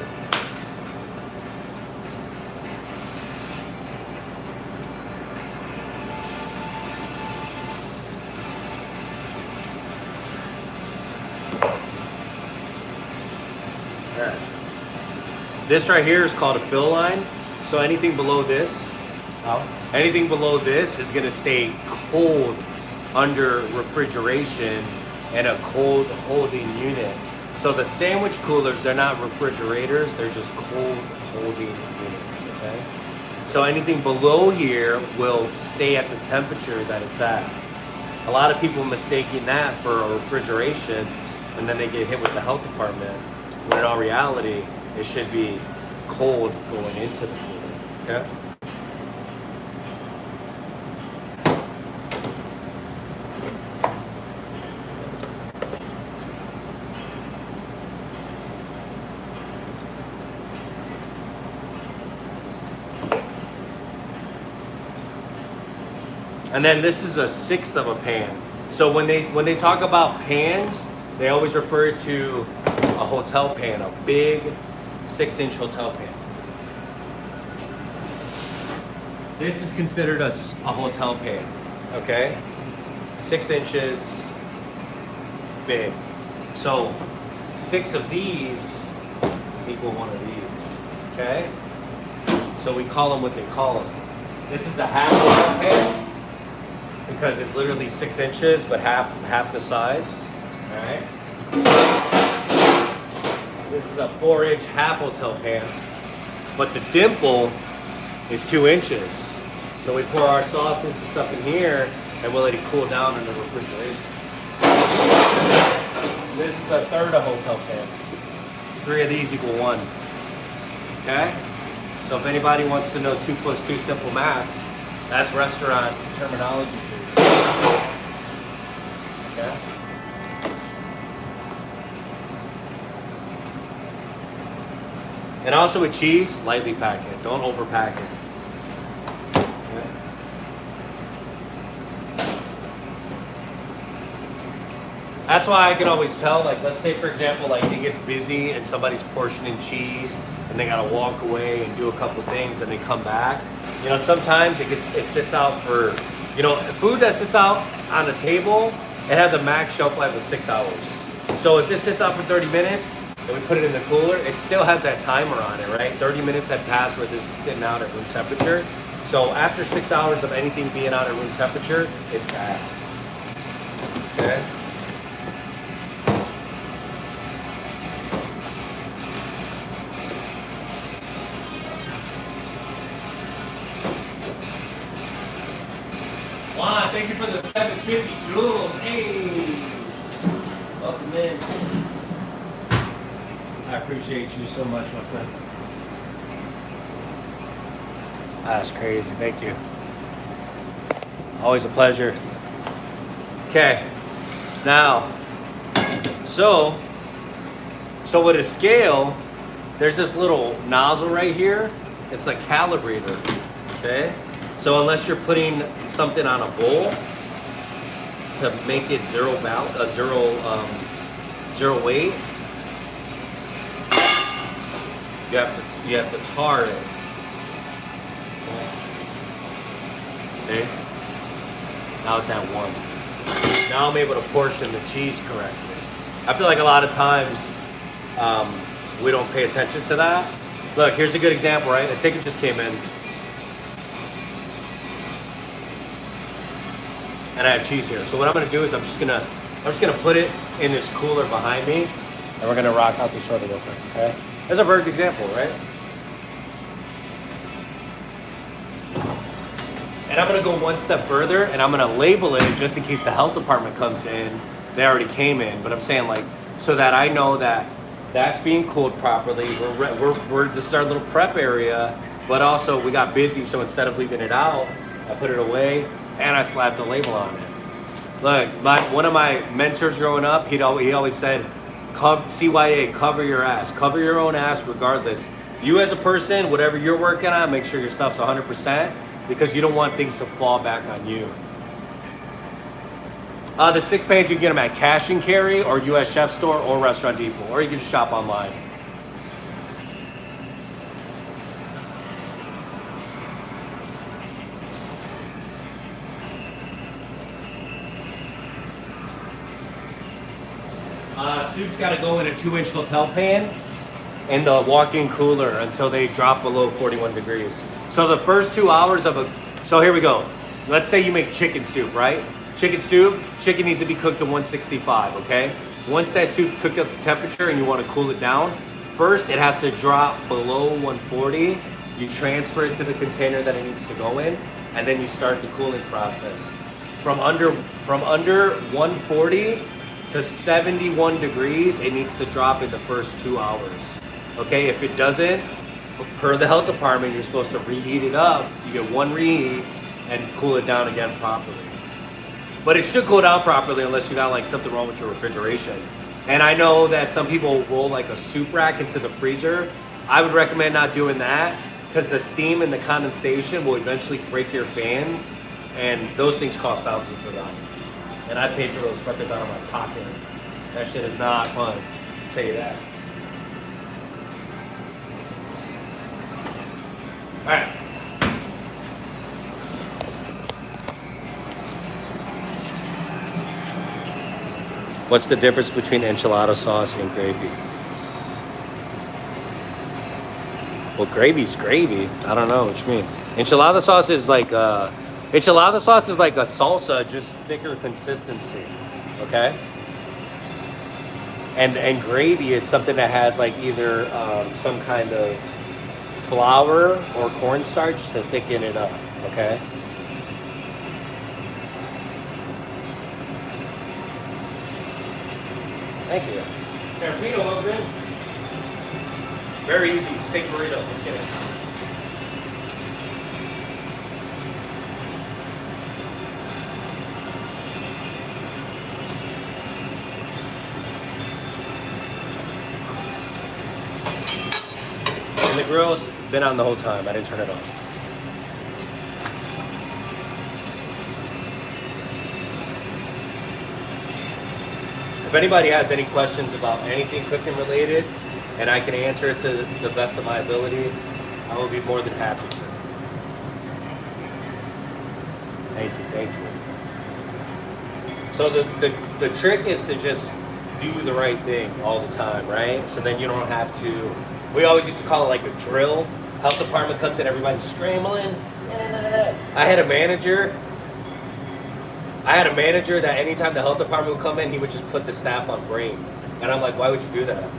This right here is called a fill line. So anything below this Anything below this is gonna stay cold under refrigeration and a cold holding unit. So the sandwich coolers, they're not refrigerators, they're just cold holding units, okay? So anything below here will stay at the temperature that it's at. A lot of people mistaking that for a refrigeration, and then they get hit with the health department, when in all reality, it should be cold going into the cooler, okay? And then this is a 1/6 of a pan. So when they talk about pans, they always refer to a hotel pan, a big 6-inch hotel pan. This is considered a hotel pan, okay? 6 inches big. So 6 of these equal 1 of these, okay? So we call them what they call them. This is a half hotel pan, because it's literally 6 inches, but half the size. All right. This is a 4-inch half hotel pan, but the dimple is 2 inches. So we pour our sauces and stuff in here, and we'll let it cool down in the refrigeration. This is a 1/3 of hotel pan. 3 of these equal 1. Okay. So if anybody wants to know 2 + 2 simple math, that's restaurant terminology for you. Okay. And also with cheese, lightly pack it. Don't overpack it. Okay. That's why I can always tell, like, let's say for example, like it gets busy and somebody's portioning cheese and they gotta walk away and do a couple things and they come back. You know, sometimes it sits out for, you know, food that sits out on the table, it has a max shelf life of 6 hours. So if this sits out for 30 minutes and we put it in the cooler, it still has that timer on it, right? 30 minutes had passed where this is sitting out at room temperature. So after 6 hours of anything being out at room temperature, it's bad. Okay? Juan, thank you for the 750 joules. Hey, welcome in. I appreciate you so much, my friend. That's crazy. Thank you. Always a pleasure. Okay. Now, so with a scale, there's this little nozzle right here. It's a calibrator. Okay. So unless you're putting something on a bowl to make it zero weight, you have to tar it. See? Now it's at 1. Now I'm able to portion the cheese correctly. I feel like a lot of times we don't pay attention to that. Look, here's a good example, right? The ticket just came in. And I have cheese here. So what I'm gonna do is I'm just gonna put it in this cooler behind me, and we're gonna rock out this order real quick, okay? That's a perfect example, right? And I'm gonna go one step further, and I'm gonna label it just in case the health department comes in. They already came in, but I'm saying like so that I know that that's being cooled properly. This is our little prep area, but also we got busy, so instead of leaving it out, I put it away. And I slapped a label on it. Look, one of my mentors growing up, he always said, CYA, cover your ass. Cover your own ass regardless. You as a person, whatever you're working on, make sure your stuff's 100% because you don't want things to fall back on you. The 6 pans, you can get them at Cash and Carry or US Chef Store or Restaurant Depot, or you can just shop online. Soup's got to go in a 2-inch hotel pan. in the walk-in cooler until they drop below 41 degrees. So the first 2 hours of so here we go. Let's say you make chicken soup, right? Chicken soup, chicken needs to be cooked to 165, okay? Once that soup's cooked up to temperature and you want to cool it down, first it has to drop below 140. You transfer it to the container that it needs to go in, and then you start the cooling process. From under 140 to 71 degrees, it needs to drop in the first 2 hours. Okay, if it doesn't, per the health department, you're supposed to reheat it up. You get one reheat and cool it down again properly. But it should cool down properly unless you got like something wrong with your refrigeration. And I know that some people roll like a soup rack into the freezer. I would recommend not doing that because the steam and the condensation will eventually break your fans, and those things cost thousands of dollars. And I paid for those fuckers out of my pocket. That shit is not fun, I'll tell you that. All right. What's the difference between enchilada sauce and gravy? Well, gravy's gravy. I don't know what you mean. Enchilada sauce is like a salsa, just thicker consistency. Okay. And gravy is something that has like either some kind of flour or cornstarch to thicken it up. Okay. Thank you. Burrito, well good. Very easy. Steak burrito. Let's get it. And the grill's been on the whole time. I didn't turn it on. If anybody has any questions about anything cooking related, and I can answer it to the best of my ability, I will be more than happy to. Thank you. So the trick is to just do the right thing all the time, right? So then you don't have to, we always used to call it like a drill. Health department comes in, everybody's scrambling. I had a manager that anytime the health department would come in, he would just put the staff on break. And I'm like, why would you do that?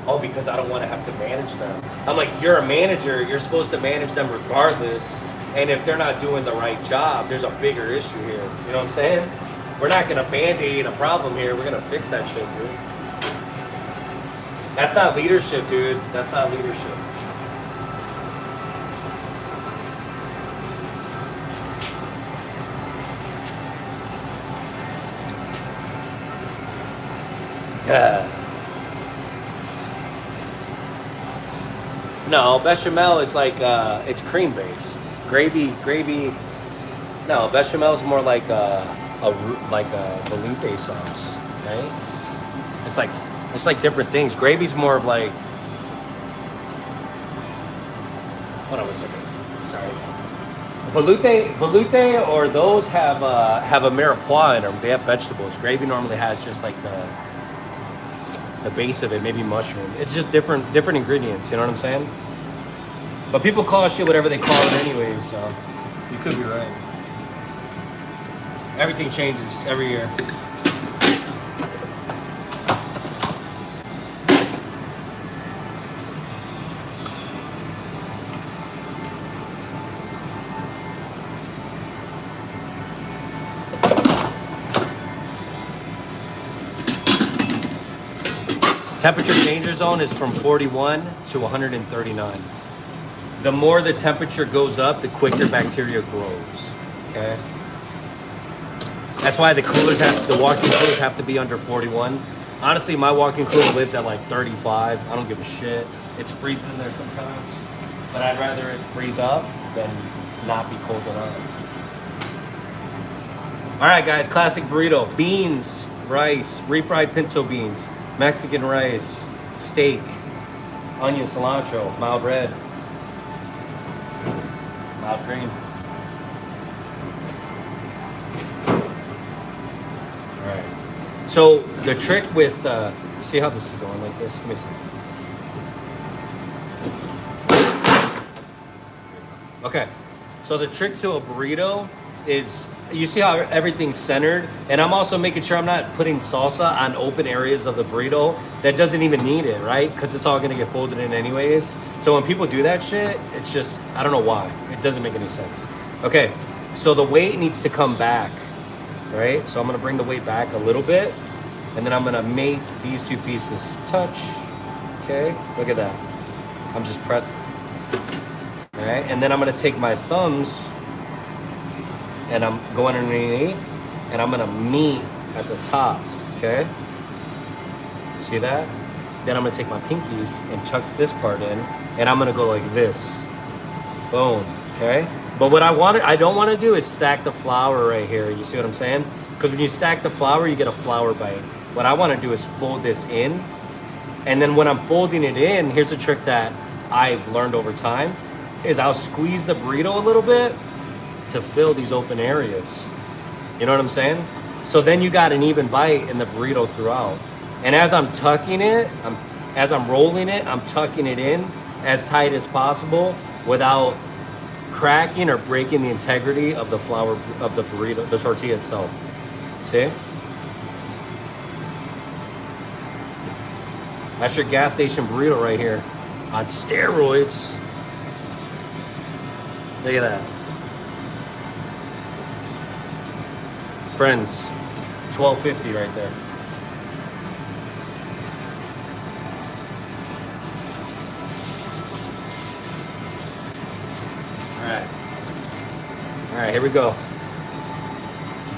Oh, because I don't want to have to manage them. I'm like, you're a manager. You're supposed to manage them regardless. And if they're not doing the right job, there's a bigger issue here. You know what I'm saying? We're not going to Band-Aid a problem here. We're going to fix that shit, dude. That's not leadership, dude. That's not leadership. Yeah. No, bechamel is like it's cream based. Gravy. No, bechamel is more like a velouté sauce, right? It's like different things. Gravy's more of like. Hold on a second. Sorry. Velouté, or those have a mirepoix in them. They have vegetables. Gravy normally has just like the base of it, maybe mushroom. It's just different ingredients, you know what I'm saying? But people call shit whatever they call it anyways, so you could be right. Everything changes every year. Temperature danger zone is from 41 to 139. The more the temperature goes up, the quicker bacteria grows. Okay. That's why the walk-in coolers have to be under 41. Honestly, my walk-in cooler lives at like 35. I don't give a shit. It's freezing in there sometimes, but I'd rather it freeze up than not be cold enough. All right, guys. Classic burrito: beans, rice, refried pinto beans, Mexican rice, steak, onion, cilantro, mild red, mild green. All right. So the trick with, see how this is going like this? Give me a second. Okay, so the trick to a burrito is you see how everything's centered, and I'm also making sure I'm not putting salsa on open areas of the burrito that doesn't even need it, right? Because it's all gonna get folded in anyways. So when people do that shit, it's just, I don't know why. It doesn't make any sense. Okay, so the weight needs to come back, right? So I'm gonna bring the weight back a little bit, and then I'm gonna make these two pieces touch. Okay, look at that. I'm just pressing. All right, and then I'm gonna take my thumbs and I'm going underneath and I'm gonna meet at the top, okay? See that? Then I'm gonna take my pinkies and tuck this part in and I'm gonna go like this. Boom, okay? But what I don't wanna do is stack the flour right here. You see what I'm saying? Because when you stack the flour, you get a flour bite. What I wanna do is fold this in, and then when I'm folding it in, here's a trick that I've learned over time, is I'll squeeze the burrito a little bit to fill these open areas. You know what I'm saying? So then you got an even bite in the burrito throughout. And as I'm tucking it, as I'm rolling it, I'm tucking it in as tight as possible without cracking or breaking the integrity of the flour of the burrito, the tortilla itself. See? That's your gas station burrito right here on steroids. Look at that. Friends, $12.50 right there. All right, here we go.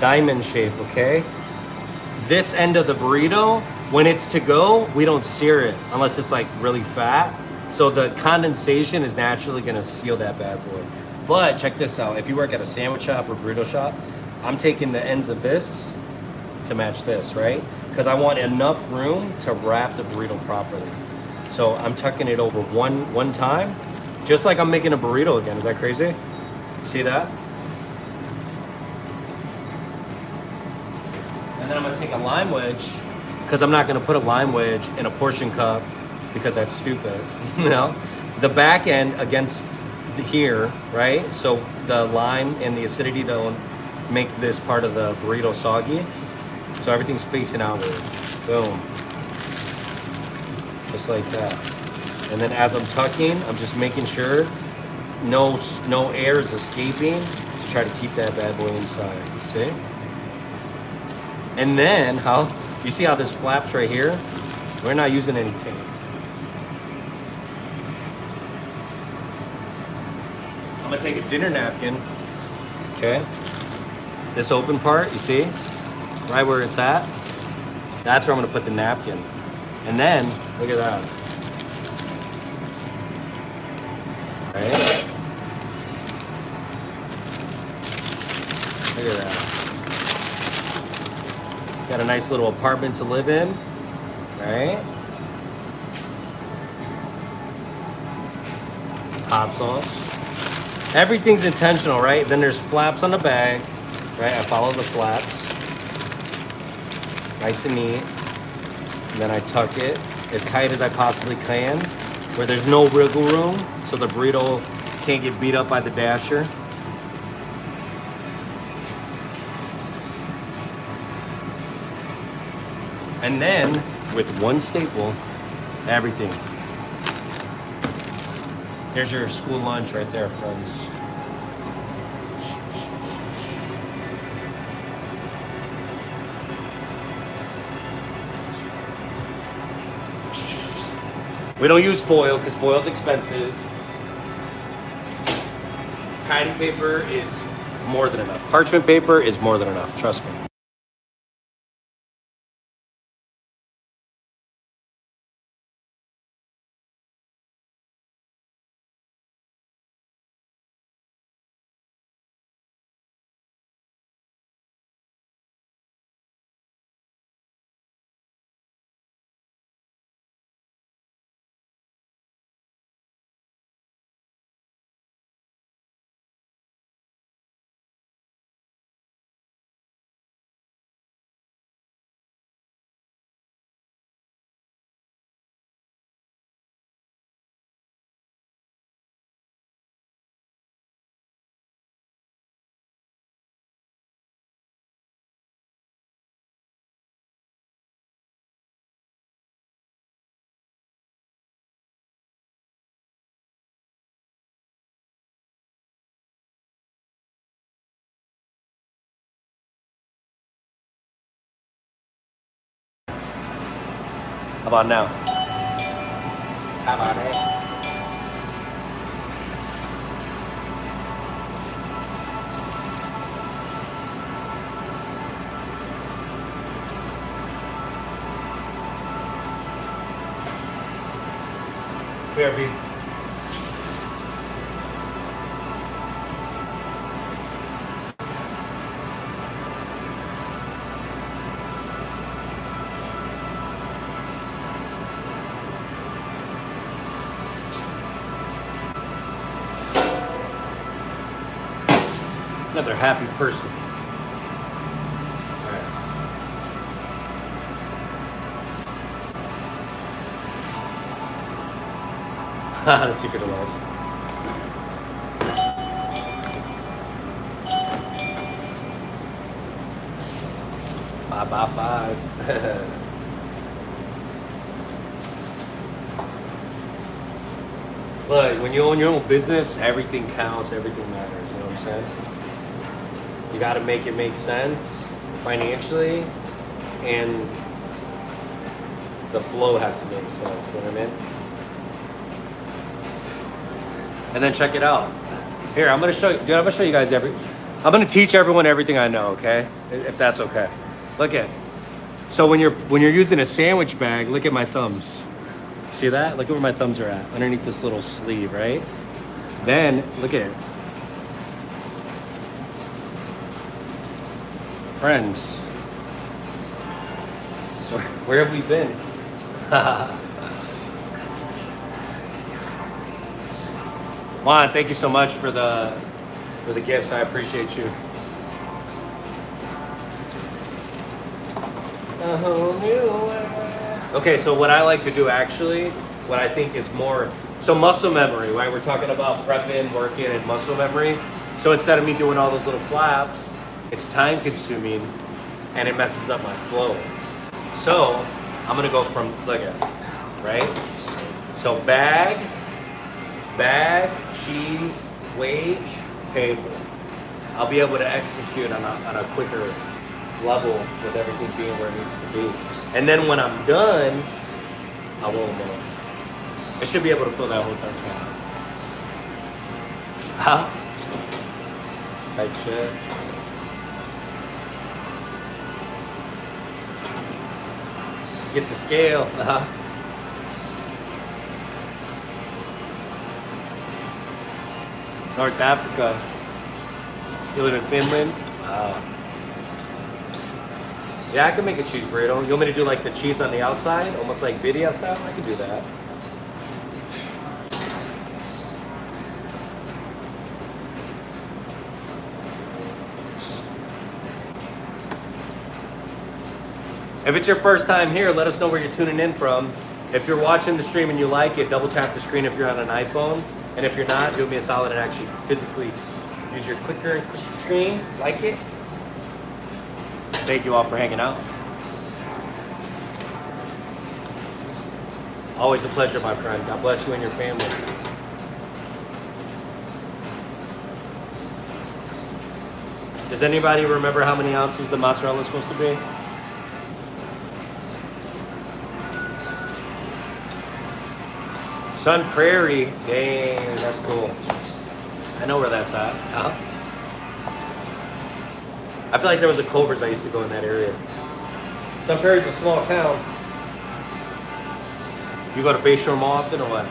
Diamond shape, okay? This end of the burrito, when it's to go, we don't sear it unless it's like really fat. So the condensation is naturally gonna seal that bad boy. But check this out. If you work at a sandwich shop or burrito shop, I'm taking the ends of this to match this, right? Because I want enough room to wrap the burrito properly. So I'm tucking it over one time, just like I'm making a burrito again. Is that crazy? See that? And then I'm gonna take a lime wedge, because I'm not gonna put a lime wedge in a portion cup because that's stupid. You know, the back end against here, right? So the lime and the acidity don't make this part of the burrito soggy. So everything's facing outward. Boom. Just like that. And then as I'm tucking, I'm just making sure no air is escaping to try to keep that bad boy inside. See? And then you see how this flaps right here? We're not using any tape. I'm gonna take a dinner napkin, okay? This open part, you see? Right where it's at? That's where I'm gonna put the napkin. And then, look at that. Right? Look at that. Got a nice little apartment to live in, right? Hot sauce. Everything's intentional, right? Then there's flaps on the bag, right? I follow the flaps. Nice and neat. And then I tuck it as tight as I possibly can, where there's no wiggle room, so the burrito can't get beat up by the dasher. And then, with one staple, everything. Here's your school lunch right there, friends. We don't use foil because foil's expensive. Patty paper is more than enough. Parchment paper is more than enough, trust me. How about now? How about that? Here, B. Another happy person. All right. The secret of life. Five by five. Look, when you own your own business, everything counts, everything matters, you know what I'm saying? You gotta make it make sense financially, and the flow has to make sense, you know what I mean? And then check it out. Here, I'm gonna show you, dude, I'm gonna show you guys I'm gonna teach everyone everything I know, okay? If that's okay. Look at, so when you're using a sandwich bag, look at my thumbs. See that? Look at where my thumbs are at, underneath this little sleeve, right? Then, look at it. Friends, where have we been? Juan, thank you so much for the gifts. I appreciate you. Okay, so what I like to do actually, what I think is more, so muscle memory, right? We're talking about prepping, working, and muscle memory. So instead of me doing all those little flaps, it's time consuming and it messes up my flow. So I'm gonna go from, look at, right? So bag, cheese, weight, table. I'll be able to execute on a quicker level with everything being where it needs to be. And then when I'm done, I won't know. I should be able to fill that whole thing out. Huh? Type shit. Get the scale. North Africa. You live in Finland? Yeah, I can make a cheese burrito. You want me to do like the cheese on the outside? Almost like birria style? I can do that. If it's your first time here, let us know where you're tuning in from. If you're watching the stream and you like it, double tap the screen if you're on an iPhone. And if you're not, do me a solid and actually physically use your clicker and click the screen. Like it. Thank you all for hanging out. Always a pleasure, my friend. God bless you and your family. Does anybody remember how many ounces the mozzarella is supposed to be? Sun Prairie, dang, that's cool. I know where that's at. I feel like there was a Culver's. I used to go in that area. Sun Prairie's a small town. You go to Bayshore Mall often or what?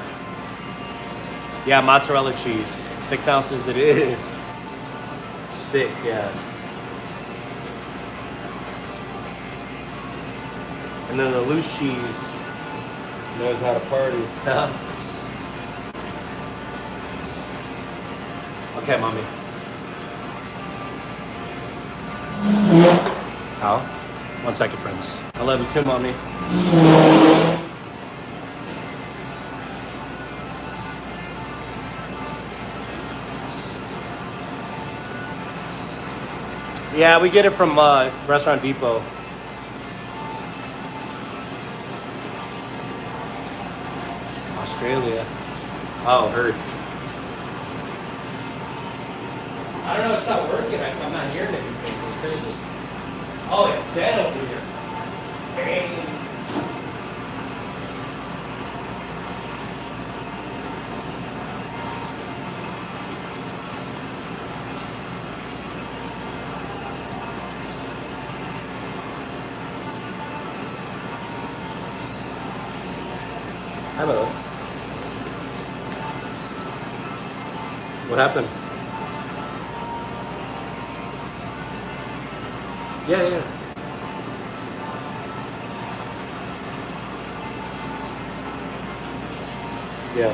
Yeah, mozzarella cheese. 6 ounces it is. 6, yeah. And then the loose cheese knows how to party. Okay, mommy. How? 1 second, friends. I love you too, mommy. Yeah, we get it from Restaurant Depot. Australia. Oh, heard. I don't know, it's not working. I'm not hearing anything. It's crazy. Oh, it's dead over here. Bang. Hi, Milo. What happened? Yeah, yeah. Yeah.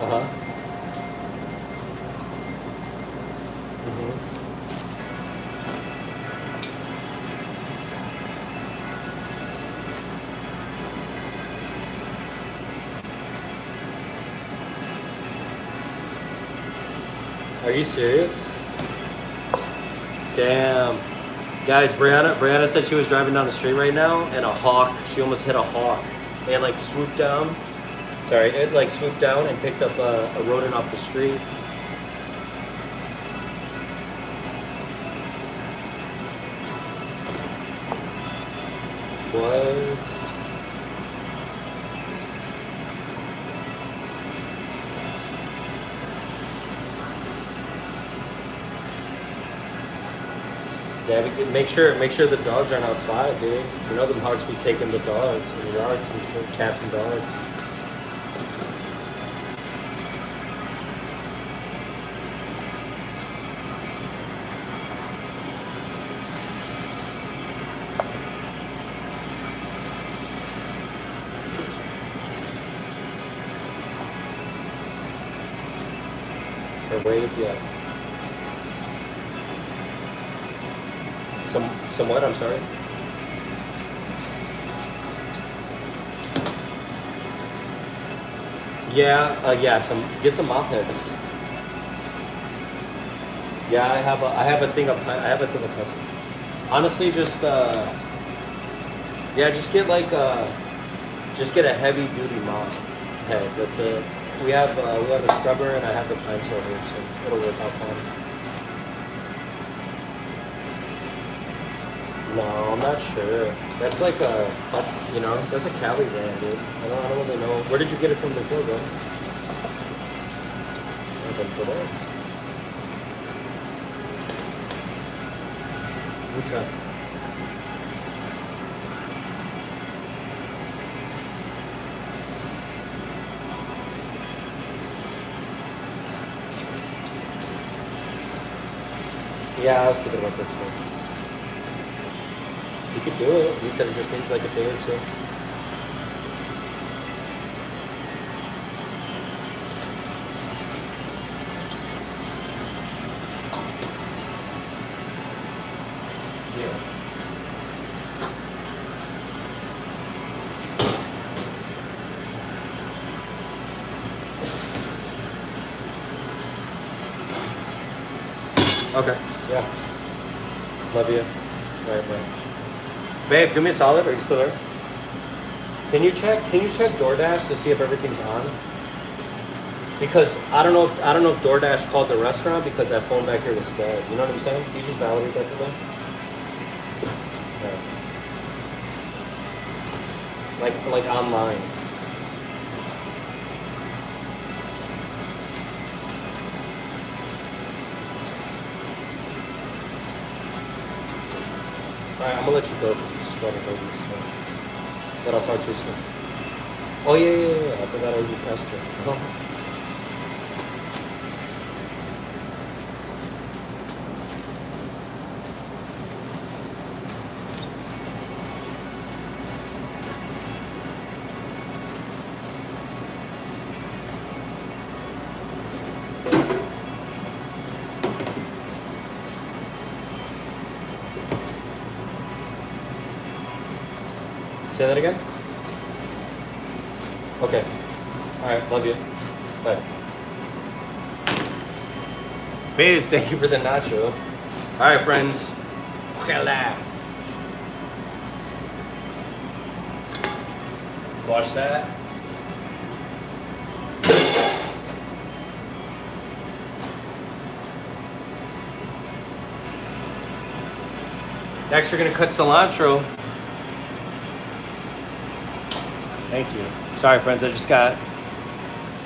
Uh-huh. Mm-hmm. Are you serious? Damn. Guys, Brianna said she was driving down the street right now and a hawk, she almost hit a hawk. It like swooped down. Sorry, it like swooped down and picked up a rodent off the street. What? Yeah, make sure the dogs aren't outside, dude. You know the hogs be taking the dogs in the yards and shit, cats and dogs. Or wait, yeah. Somewhat, I'm sorry. Yeah, yeah, get some mop heads. Yeah, I have a thing of custom. Honestly, just yeah, just get a heavy duty mop head. That's it. We have a scrubber and I have the pine saw here, so it'll work out fine. No, I'm not sure. That's that's a Cali brand, dude. I don't really know. Where did you get it from before, bro? Okay. Yeah, I was thinking about that too. You could do it. He said it just needs like a day or two. Yeah. Okay. Yeah. Love you. All right, bye. Babe, do me a solid. Are you still there? Can you check DoorDash to see if everything's on? Because I don't know if DoorDash called the restaurant because that phone back here was dead. You know what I'm saying? Can you just validate that for me? Yeah. Like online. Alright, I'm gonna let you go because it's sweating over this phone. But I'll talk to you soon. Oh yeah. I forgot I already pressed it. Say that again? Okay. Alright, love you. Bye. Biz, thank you for the nacho. Alright, friends. Ojalá. Wash that. Next, we're gonna cut cilantro. Thank you. Sorry, friends.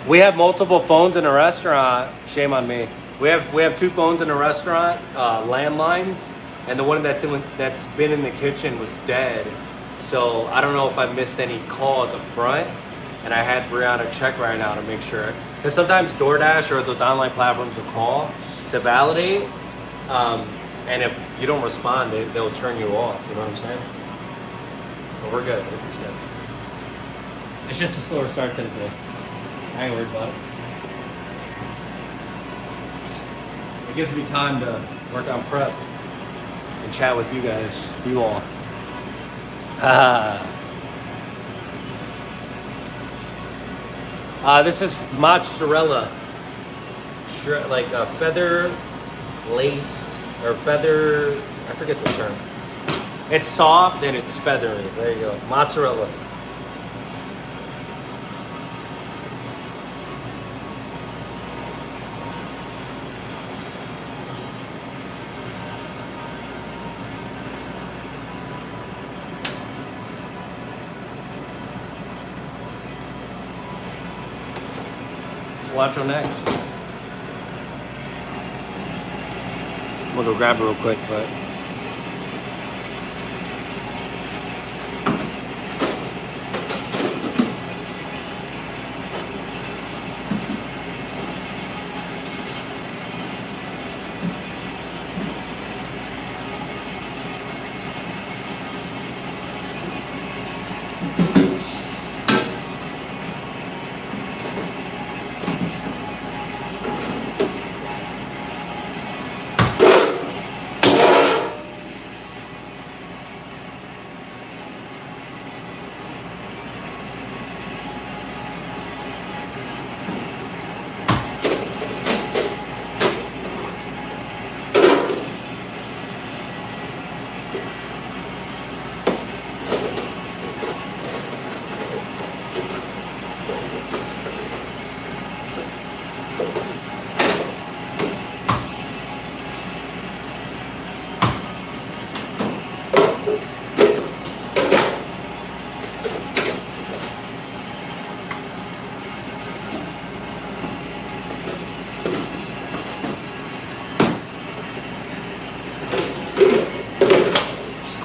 We have multiple phones in a restaurant. Shame on me. We have two phones in the restaurant, landlines, and the one that's been in the kitchen was dead. So I don't know if I missed any calls up front, and I had Brianna check right now to make sure. Because sometimes DoorDash or those online platforms will call to validate, and if you don't respond, they'll turn you off. You know what I'm saying? But we're good. We're just good. It's just a slower start to the day. I ain't worried about it. It gives me time to work on prep and chat with you guys, you all. This is mozzarella, like a feather laced or feather. I forget the term. It's soft and it's feathery. There you go, mozzarella. Cilantro next. I'm gonna go grab it real quick, but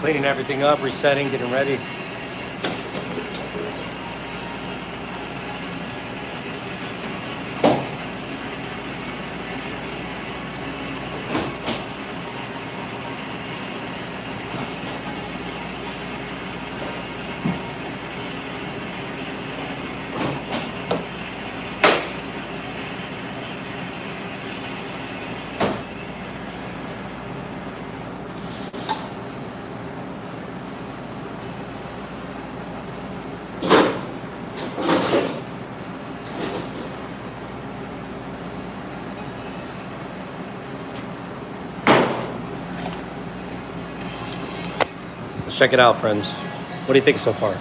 cleaning everything up, resetting, getting ready. Let's check it out, friends. What do you think so far?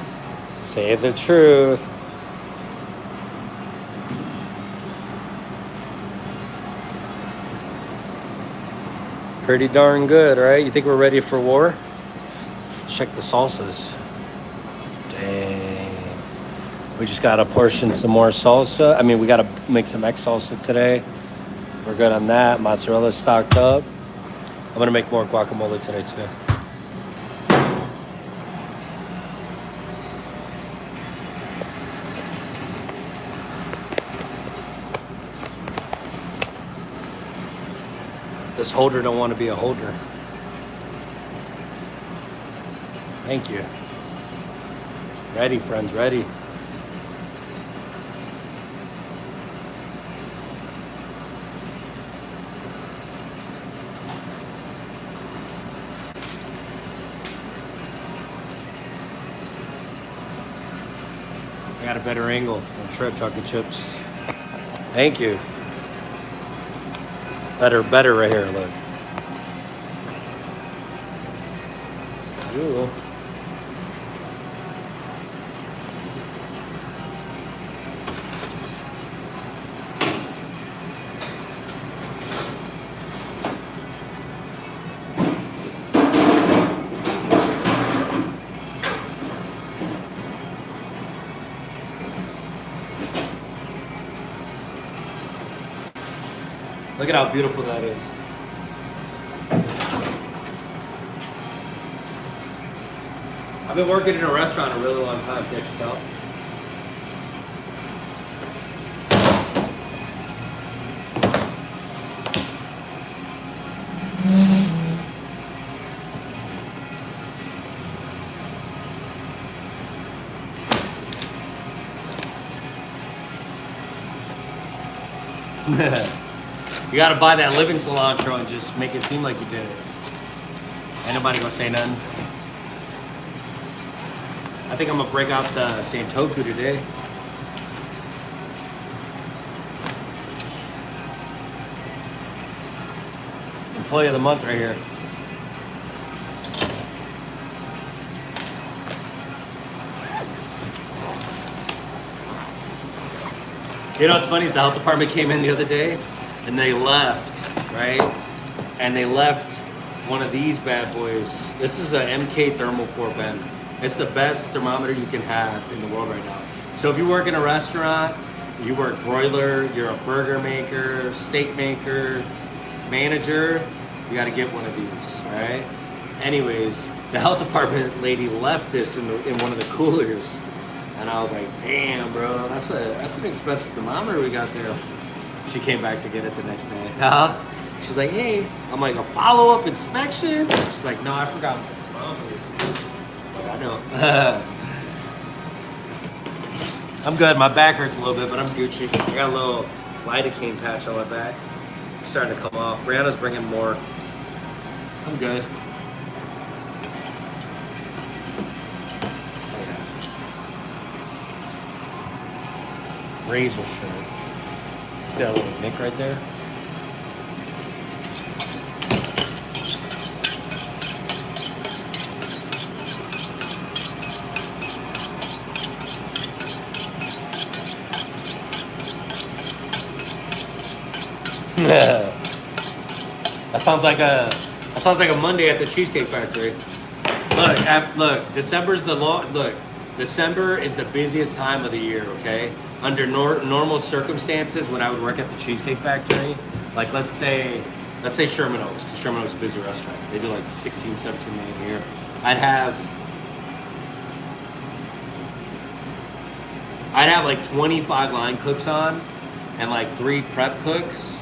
Say the truth. Pretty darn good, right? You think we're ready for war? Check the salsas. Dang. We just gotta portion some more salsa. I mean, we gotta make some egg salsa today. We're good on that. Mozzarella stocked up. I'm gonna make more guacamole today too. This holder don't want to be a holder. Thank you. Ready, friends, ready. I got a better angle. Don't trip, chocolate chips. Thank you. Better right here, look. Ooh. Look at how beautiful that is. I've been working in a restaurant a really long time, can't you tell? You gotta buy that living cilantro and just make it seem like you did it. Ain't nobody gonna say nothing. I think I'm gonna break out the Santoku today. Employee of the month right here. You know what's funny is the health department came in the other day and they left, right? And they left one of these bad boys. This is a MK Thermal 4 Ben. It's the best thermometer you can have in the world right now. So if you work in a restaurant, you work broiler, you're a burger maker, steak maker, manager, you gotta get one of these, all right? Anyways, the health department lady left this in one of the coolers. And I was like, damn, bro, that's an expensive thermometer we got there. She came back to get it the next day. She's like, hey, I'm like, a follow-up inspection? She's like, no, I forgot my thermometer. Like, I know. I'm good. My back hurts a little bit, but I'm Gucci. I got a little lidocaine patch on my back. It's starting to come off. Brianna's bringing more. I'm good. Razor shirt. See that little nick right there? That sounds like a Monday at the Cheesecake Factory. Look, December is the busiest time of the year, okay? Under normal circumstances, when I would work at the Cheesecake Factory, like let's say Sherman Oaks, because Sherman Oaks is a busy restaurant. They do like 16, 17 million a year. I'd have like 25 line cooks on and like 3 prep cooks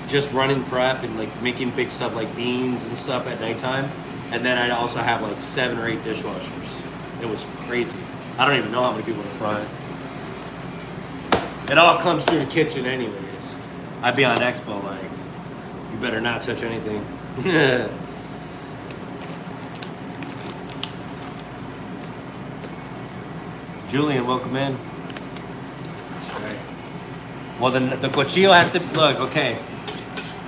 just running prep and like making big stuff like beans and stuff at nighttime. And then I'd also have like 7 or 8 dishwashers. It was crazy. I don't even know how many people in front. It all comes through the kitchen anyways. I'd be on Expo like, you better not touch anything. Julian, welcome in. That's right. Well, then the cuchillo has to, look, okay.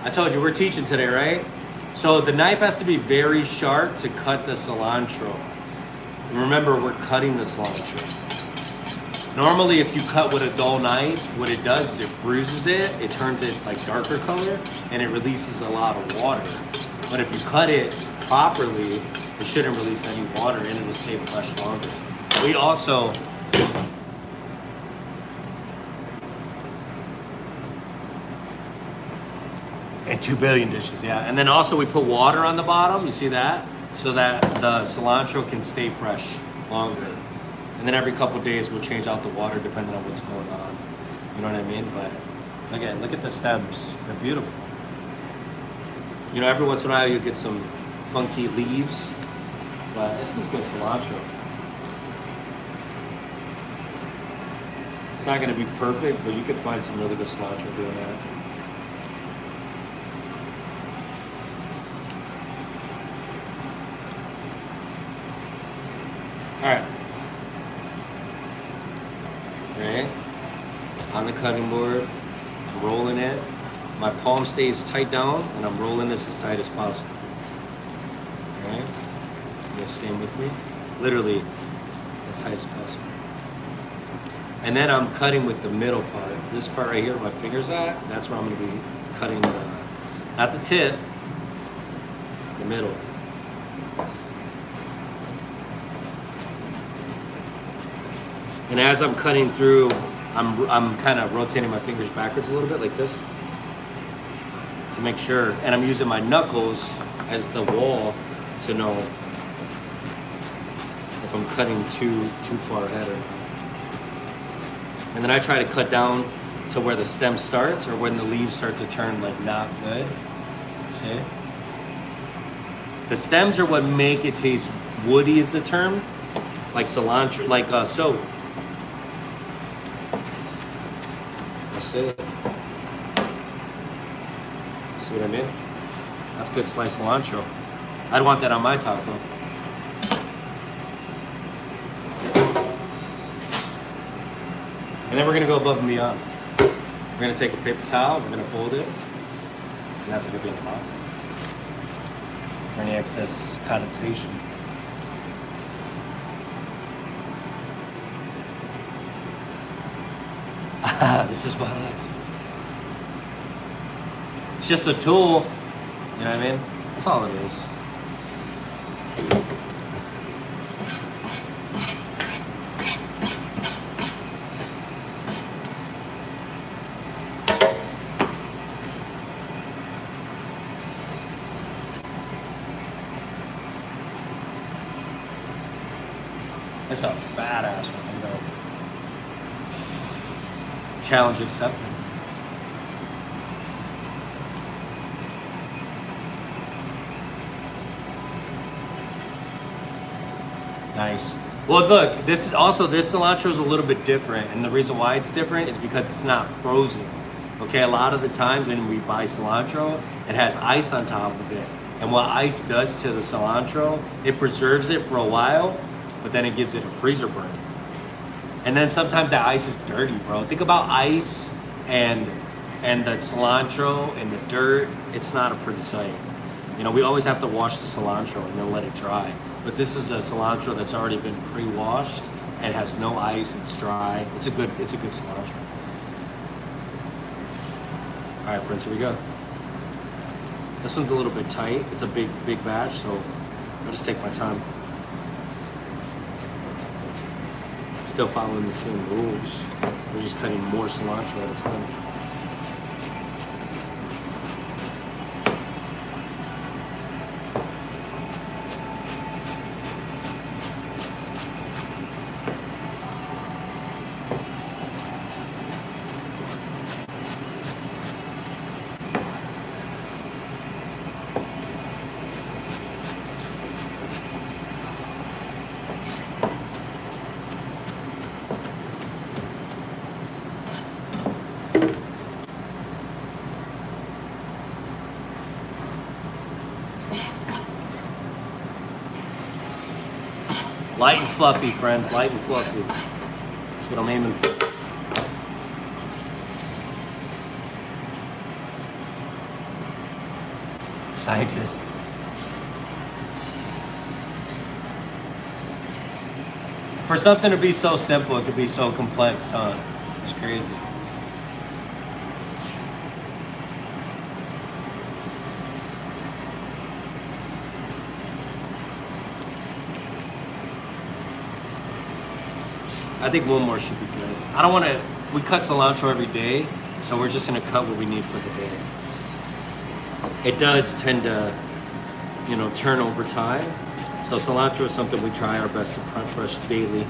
I told you, we're teaching today, right? So the knife has to be very sharp to cut the cilantro. And remember, we're cutting the cilantro. Normally, if you cut with a dull knife, what it does is it bruises it, it turns it like darker color, and it releases a lot of water. But if you cut it properly, it shouldn't release any water and it'll stay fresh longer. We also, and 2 billion dishes, yeah. And then also we put water on the bottom, you see that? So that the cilantro can stay fresh longer. And then every couple days we'll change out the water depending on what's going on. You know what I mean? But again, look at the stems. They're beautiful. You know, every once in a while you get some funky leaves, but this is good cilantro. It's not gonna be perfect, but you could find some really good cilantro doing that. All right. Right, on the cutting board, I'm rolling it. My palm stays tight down, and I'm rolling this as tight as possible. All right, you guys staying with me? Literally, as tight as possible. And then I'm cutting with the middle part. This part right here, where my finger's at, that's where I'm gonna be cutting, not the tip, the middle. And as I'm cutting through, I'm kind of rotating my fingers backwards a little bit like this. to make sure. And I'm using my knuckles as the wall to know if I'm cutting too far ahead or not. And then I try to cut down to where the stem starts or when the leaves start to turn like not good. See? The stems are what make it taste woody is the term. Like cilantro, like soap. That's it. See what I mean? That's good sliced cilantro. I'd want that on my taco. And then we're gonna go above and beyond. We're gonna take a paper towel, we're gonna fold it, and that's gonna be in the bottom. For any excess condensation. This is my life. It's just a tool, you know what I mean? That's all it is. It's a fat ass one, you know. Challenge accepted. Nice. Well, look, this cilantro is a little bit different, and the reason why it's different is because it's not frozen. Okay, a lot of the times when we buy cilantro, it has ice on top of it, and what ice does to the cilantro, it preserves it for a while, but then it gives it a freezer burn. And then sometimes that ice is dirty, bro. Think about ice and the cilantro and the dirt. It's not a pretty sight. You know, we always have to wash the cilantro and then let it dry. But this is a cilantro that's already been pre-washed and has no ice. It's dry. It's a good cilantro. All right, friends, here we go. This one's a little bit tight. It's a big batch, so I'll just take my time. Still following the same rules. We're just cutting more cilantro at a time. Light and fluffy, friends, light and fluffy. That's what I'm aiming for. Scientist. For something to be so simple, it could be so complex, huh? It's crazy. I think one more should be good. I don't want to, we cut cilantro every day, so we're just gonna cut what we need for the day. It does tend to, you know, turn over time. So cilantro is something we try our best to cut fresh daily.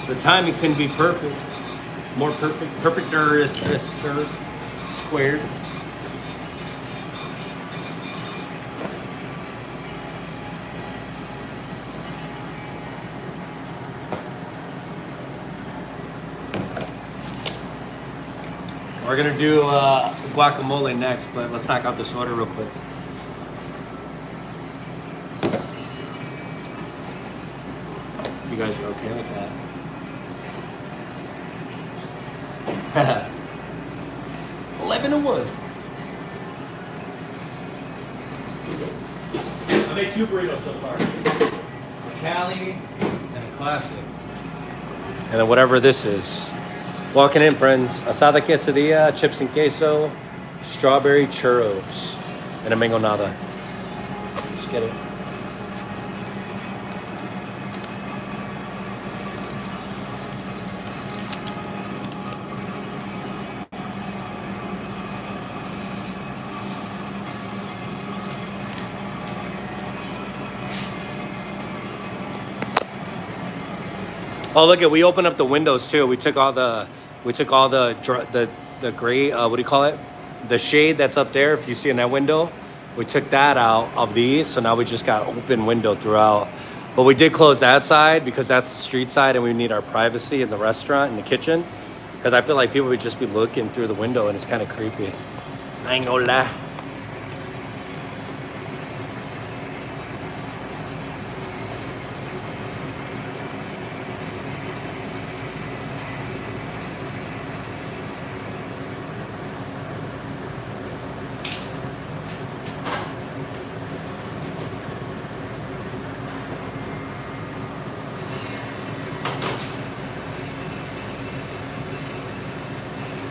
The timing couldn't be perfect. More perfect. Perfecter is squared. We're gonna do guacamole next, but let's knock out this order real quick. If you guys are okay with that. 11 to 1. I made 2 burritos so far. A Cali and a classic. And then whatever this is. Walking in, friends. Asada quesadilla, chips and queso, strawberry churros, and a mango nada. Just get it. Oh, look at, we opened up the windows too. We took all the gray, what do you call it? The shade that's up there, if you see in that window, we took that out of these. So now we just got open window throughout. But we did close that side because that's the street side and we need our privacy in the restaurant, in the kitchen. Because I feel like people would just be looking through the window and it's kind of creepy. I ain't gonna lie.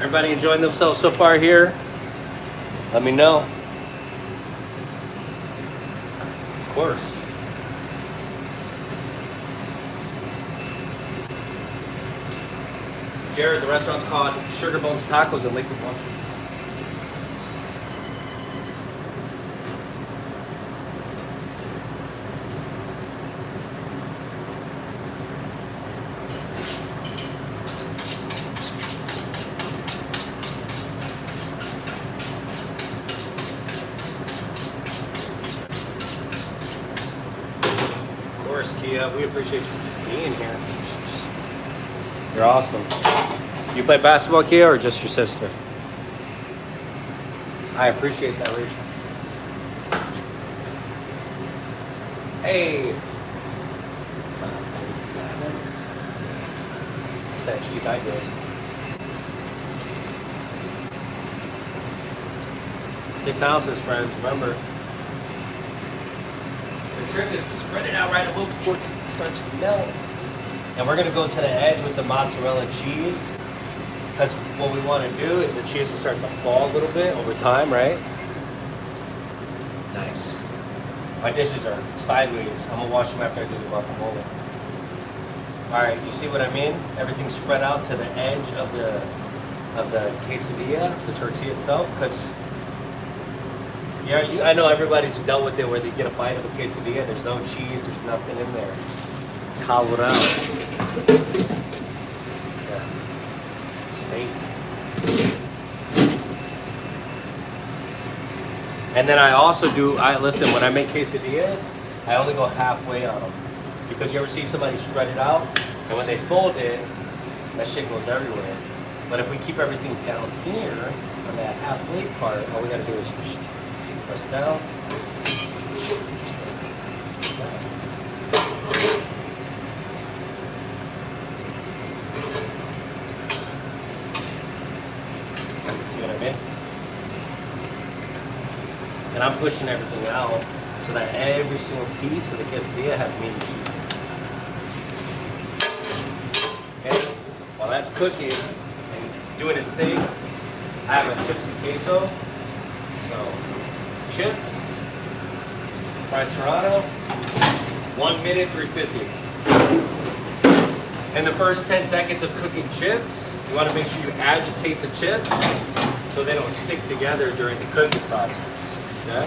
Everybody enjoying themselves so far here? Let me know. Of course. Jared, the restaurant's called Sugar Bones Tacos in Lakewood, Washington. Kia, we appreciate you just being here. You're awesome. You play basketball, Kia, or just your sister? I appreciate that, Rachel. Hey. It's that cheese I did. 6 ounces, friends, remember. The trick is to spread it out right a little before it starts to melt. And we're gonna go to the edge with the mozzarella cheese. Because what we want to do is the cheese will start to fall a little bit over time, right? Nice. My dishes are sideways. I'm gonna wash them after I do the guacamole. All right, you see what I mean? Everything's spread out to the edge of the quesadilla, the tortilla itself. Because yeah, I know everybody's dealt with it where they get a bite of a quesadilla. There's no cheese. There's nothing in there. Calorao. And then I also listen, when I make quesadillas, I only go halfway on them. Because you ever see somebody spread it out, and when they fold it, that shit goes everywhere. But if we keep everything down here, on that halfway part, all we gotta do is press down. See what I mean? And I'm pushing everything out so that every single piece of the quesadilla has meat and cheese. Okay? While that's cooking and doing its thing, I have a chips and queso. So, chips, fried serrano, 1 minute, 350. In the first 10 seconds of cooking chips, you want to make sure you agitate the chips so they don't stick together during the cooking process. Okay?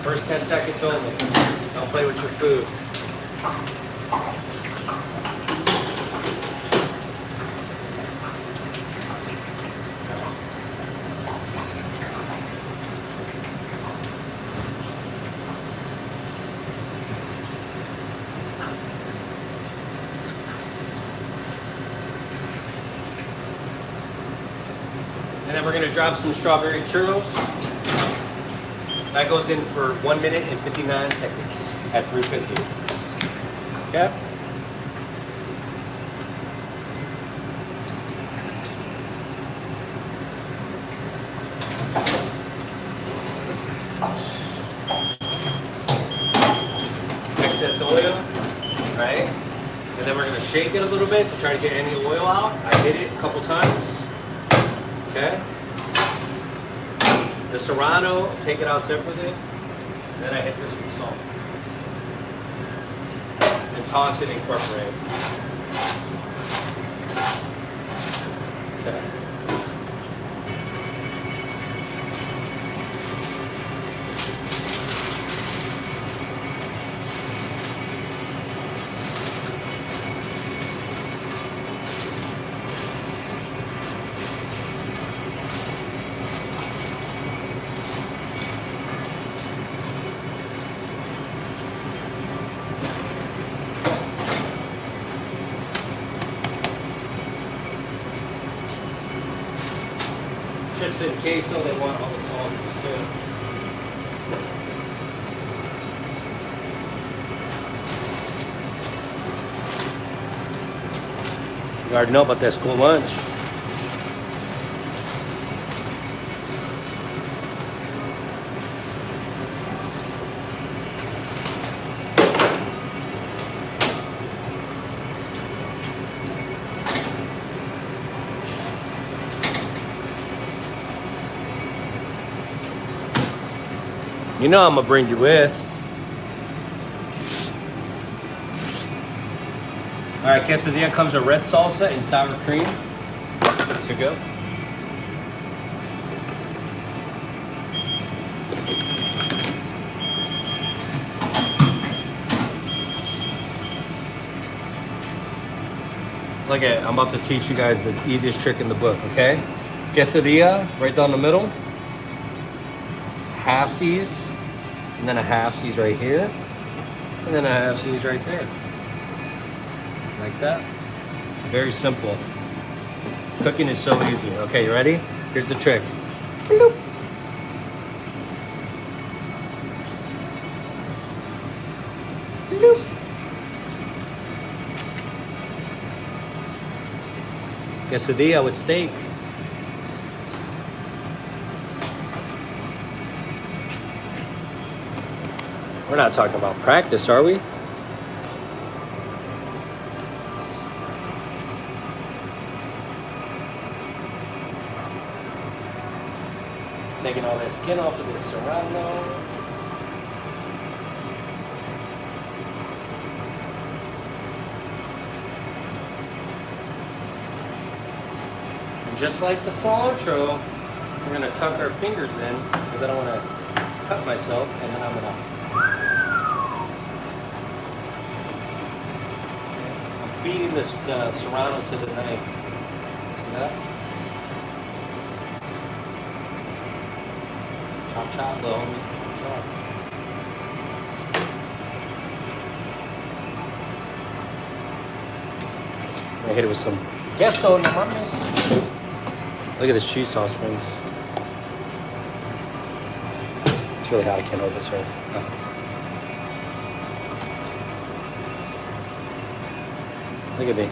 First 10 seconds only. Don't play with your food. And then we're gonna drop some strawberry churros. That goes in for 1 minute and 59 seconds at 350. Okay? Excess oil, right? And then we're gonna shake it a little bit to try to get any oil out. I hit it a couple times. Okay? The serrano, take it out separately. Then I hit this with salt. And toss it and incorporate. Okay. Chips and queso, they want all the sauces too. You already know about that school lunch. You know I'm gonna bring you with. All right, quesadilla comes with red salsa and sour cream. Good to go. Look at, I'm about to teach you guys the easiest trick in the book, okay? Quesadilla, right down the middle. Half C's, and then a half C's right here, and then a half C's right there. Like that. Very simple. Cooking is so easy. Okay, you ready? Here's the trick. Bloop. Bloop. Quesadilla with steak. We're not talking about practice, are we? Taking all that skin off of this serrano. And just like the cilantro, we're gonna tuck our fingers in because I don't wanna cut myself, and then I'm gonna feeding this serrano to the knife. See that? Chop chop, little homie. Chop chop. I hit it with some queso, no mames. Look at this cheese sauce, friends. It's really hot. I can't hold it, sorry. Oh. Look at me,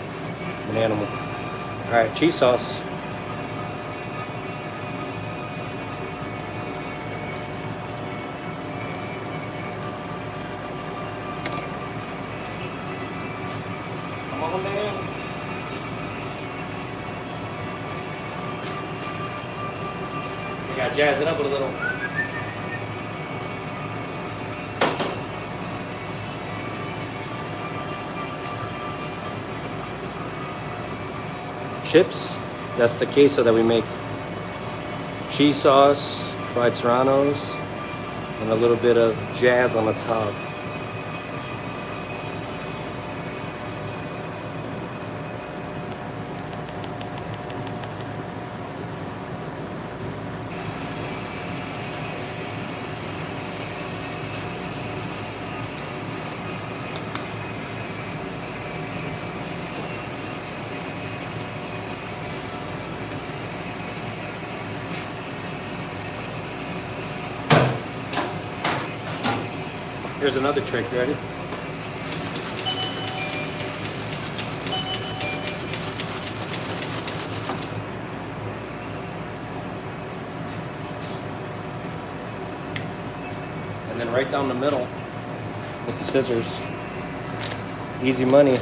I'm an animal. All right, cheese sauce. Come on, man. You gotta jazz it up a little. Chips, that's the queso that we make. Cheese sauce, fried serranos, and a little bit of jazz on the top. Here's another trick. You ready? And then right down the middle with the scissors. Easy money,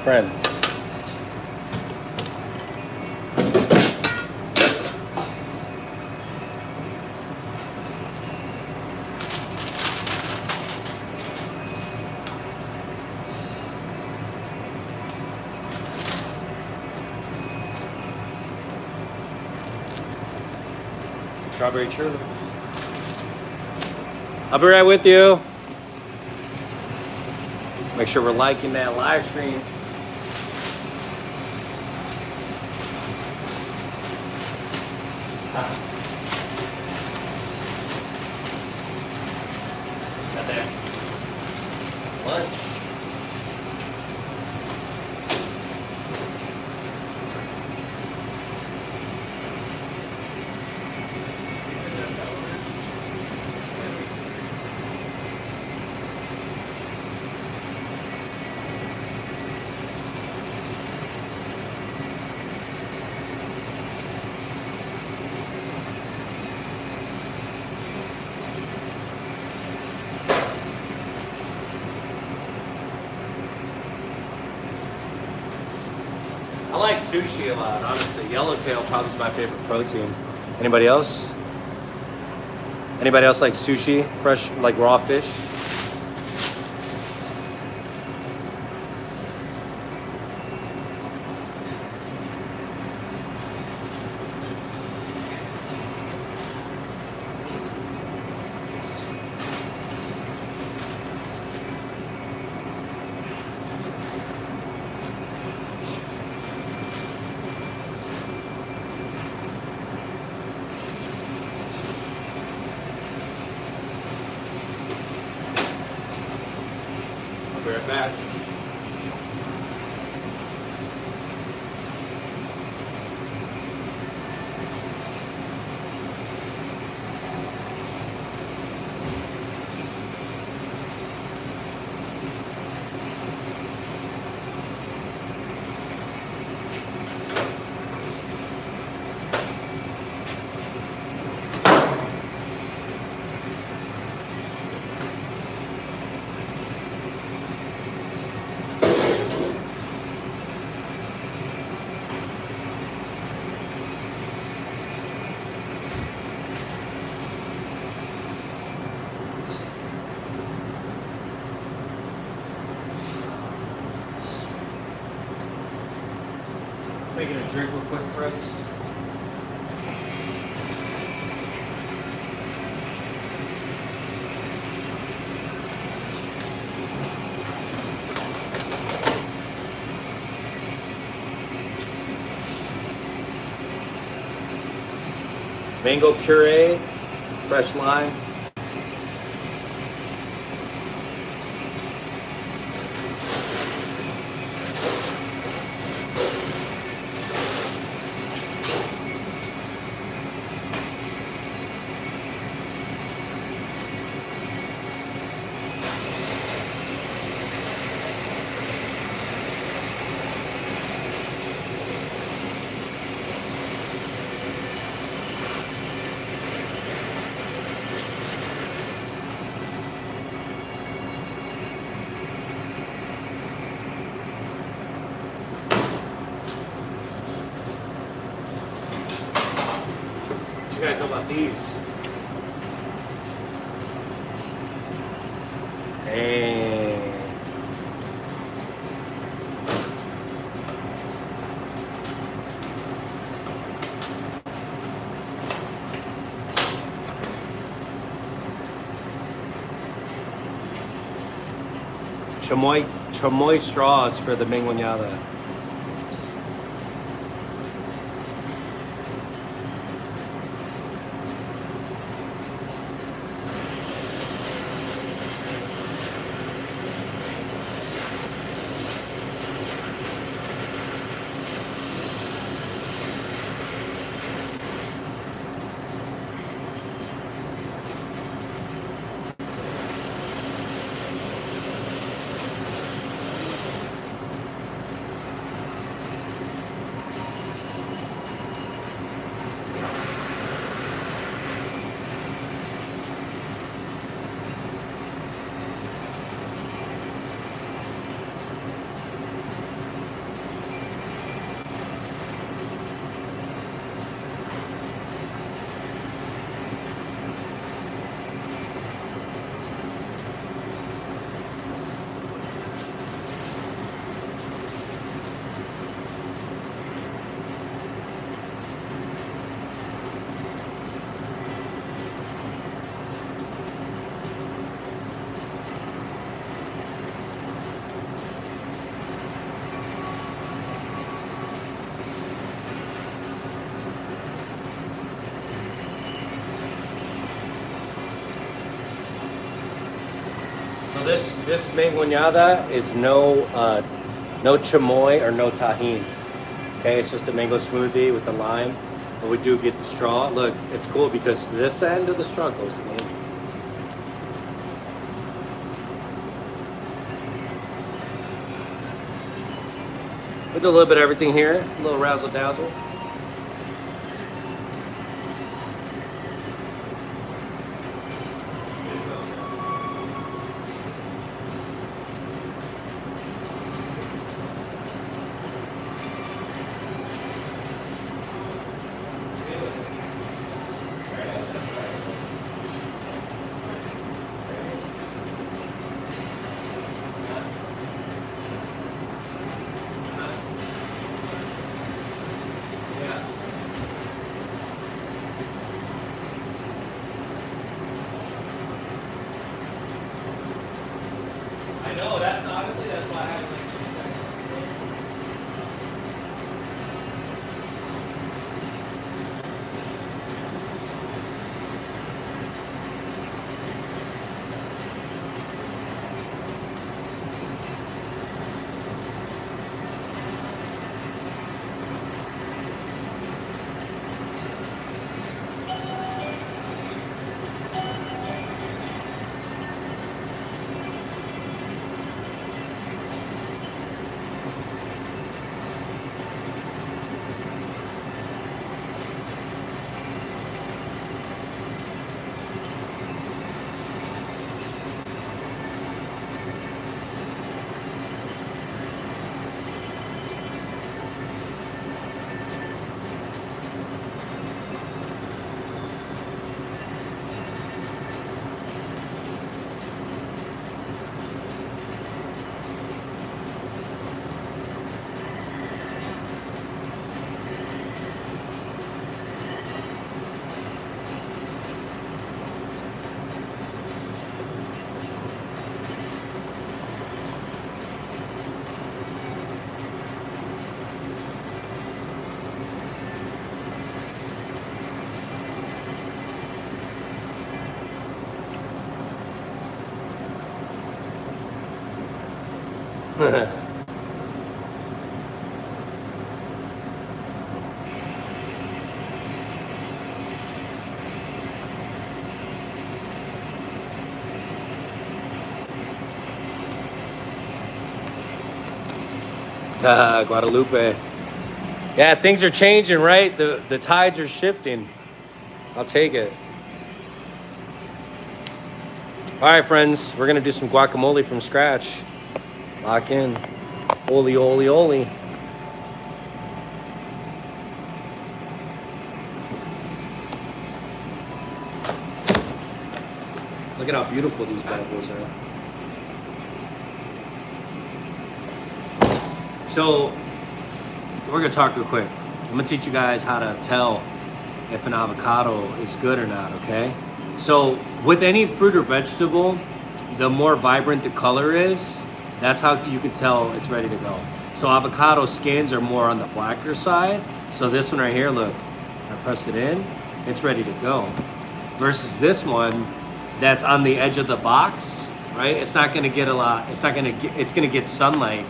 friends. Strawberry churros. I'll be right with you. Make sure we're liking that live stream. Got there. Lunch. I like sushi a lot, honestly. Yellowtail probably is my favorite protein. Anybody else? Anybody else like sushi? Fresh, like raw fish? I'll be right back. Making a drink real quick, friends. Mango puree, fresh lime. What you guys know about these? Hey. Chamoy straws for the menguñada. This mangoñada is no chamoy or no tahini. Okay, it's just a mango smoothie with the lime. But we do get the straw. Look, it's cool because this end of the straw goes in. We do a little bit of everything here. A little razzle dazzle. I know, that's honestly, that's why I have like Guadalupe. Yeah, things are changing, right? The tides are shifting. I'll take it. All right, friends, we're gonna do some guacamole from scratch. Lock in. Oli, oli, oli. Look at how beautiful these bad boys are. So, we're gonna talk real quick. I'm gonna teach you guys how to tell if an avocado is good or not, okay? So, with any fruit or vegetable, the more vibrant the color is, that's how you can tell it's ready to go. So avocado skins are more on the blacker side. So this one right here, look, I press it in, it's ready to go. Versus this one that's on the edge of the box, right? It's not gonna get a lot, it's gonna get sunlight,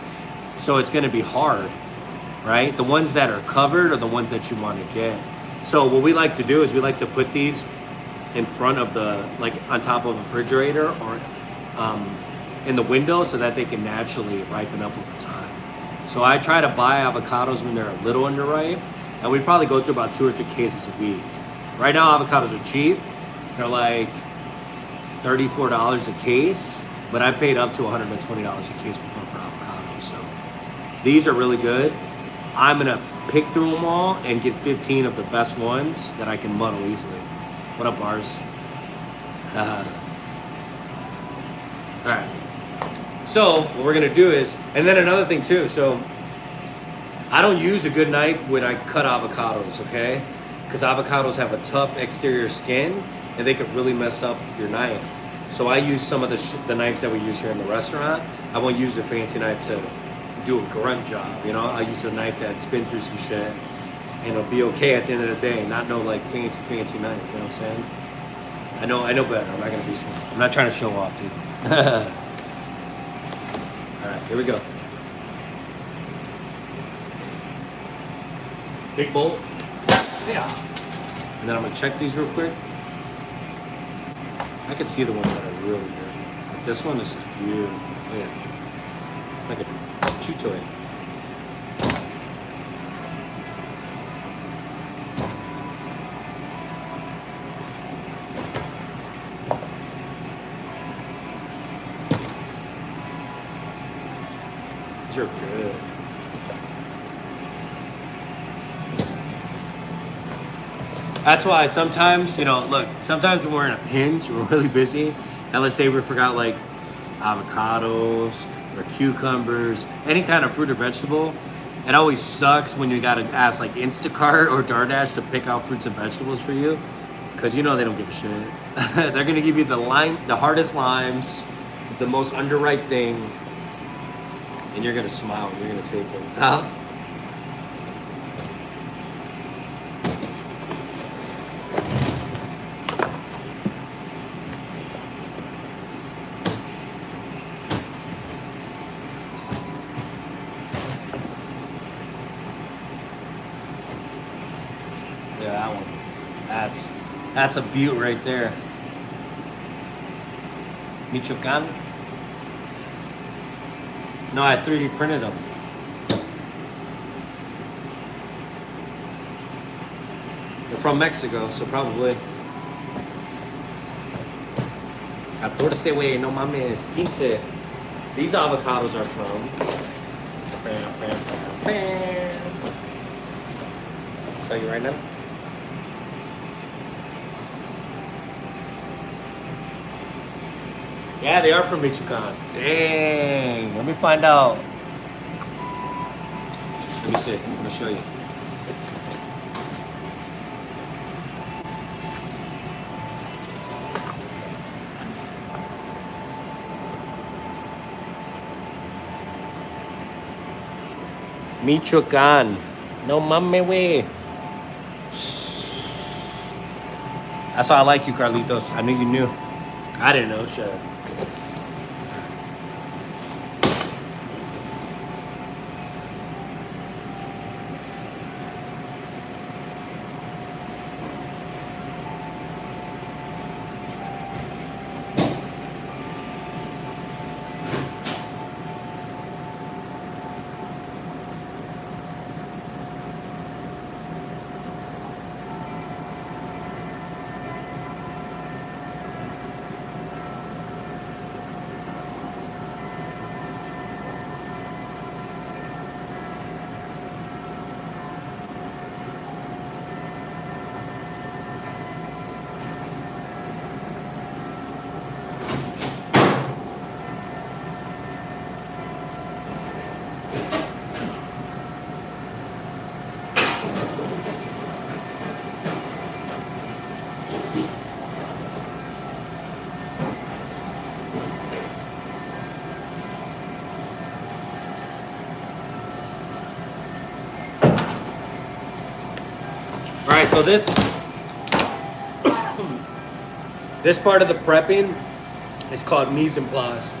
so it's gonna be hard, right? The ones that are covered are the ones that you wanna get. So what we like to do is we like to put these in front of the, like on top of a refrigerator or in the window so that they can naturally ripen up over time. So I try to buy avocados when they're a little underripe, and we probably go through about 2 or 3 cases a week. Right now avocados are cheap. They're like $34 a case, but I paid up to $120 a case before for avocados. So these are really good. I'm gonna pick through them all and get 15 of the best ones that I can muddle easily. What up, bars? All right. So what we're gonna do is, and then another thing too, so I don't use a good knife when I cut avocados, okay? Because avocados have a tough exterior skin and they could really mess up your knife. So I use some of the knives that we use here in the restaurant. I won't use a fancy knife to do a grunt job, you know? I use a knife that's been through some shit and it'll be okay at the end of the day, not no like fancy knife, you know what I'm saying? I know better, I'm not gonna be smart. I'm not trying to show off, dude. right, here we go. Big bowl. Yeah. And then I'm gonna check these real quick. I can see the ones that are really good. Like this one, this is beautiful. Oh, yeah. It's like a chew toy. These are good. That's why sometimes, you know, look, sometimes when we're in a pinch, we're really busy, and let's say we forgot like avocados or cucumbers, any kind of fruit or vegetable, it always sucks when you gotta ask like Instacart or DoorDash to pick out fruits and vegetables for you, because you know they don't give a shit. They're gonna give you the hardest limes, the most underripe thing, and you're gonna smile and you're gonna take it. Huh? Yeah, that one. That's a beaut right there. Michoacan? No, I 3D printed them. They're from Mexico, so probably. 14, güey, no mames. 15. These avocados are from. I'll tell you right now. Yeah, they are from Michoacan. Dang. Let me find out. Let me see. I'm gonna show you. Michoacan. No mames, way. That's why I like you, Carlitos. I knew you knew. I didn't know, shit. Alright, so this part of the prepping is called mise en place.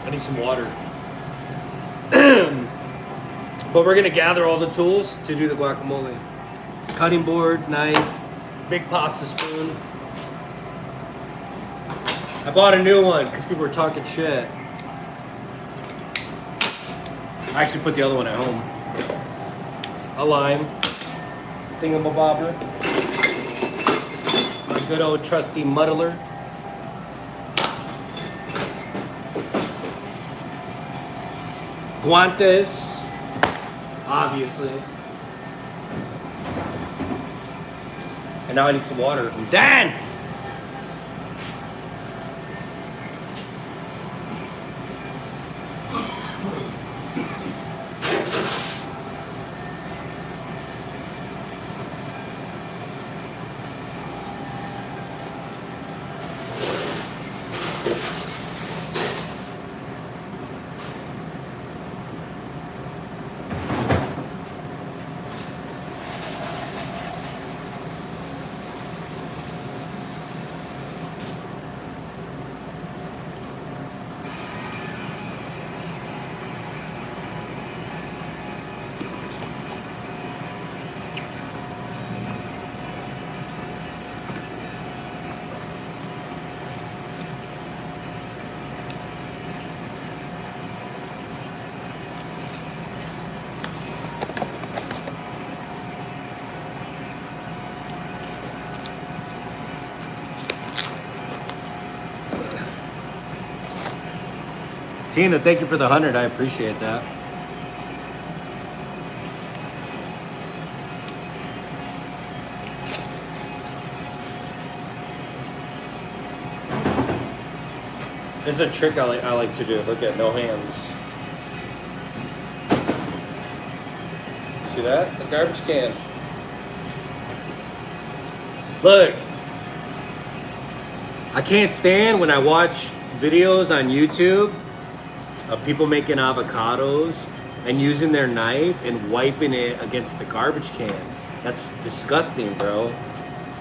I need some water. But we're gonna gather all the tools to do the guacamole. Cutting board, knife, big pasta spoon. I bought a new one because people were talking shit. I actually put the other one at home. A lime, thingamabobber, my good old trusty muddler. Guantes, obviously. And now I need some water. I'm done! Tina, thank you for the 100. I appreciate that. This is a trick I like to do. Look at no hands. See that? The garbage can. Look. I can't stand when I watch videos on YouTube of people making avocados and using their knife and wiping it against the garbage can. That's disgusting, bro.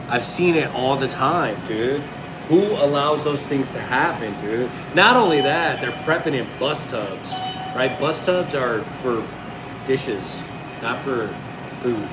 I've seen it all the time, dude. Who allows those things to happen, dude? Not only that, they're prepping in bus tubs, right? Bus tubs are for dishes, not for food.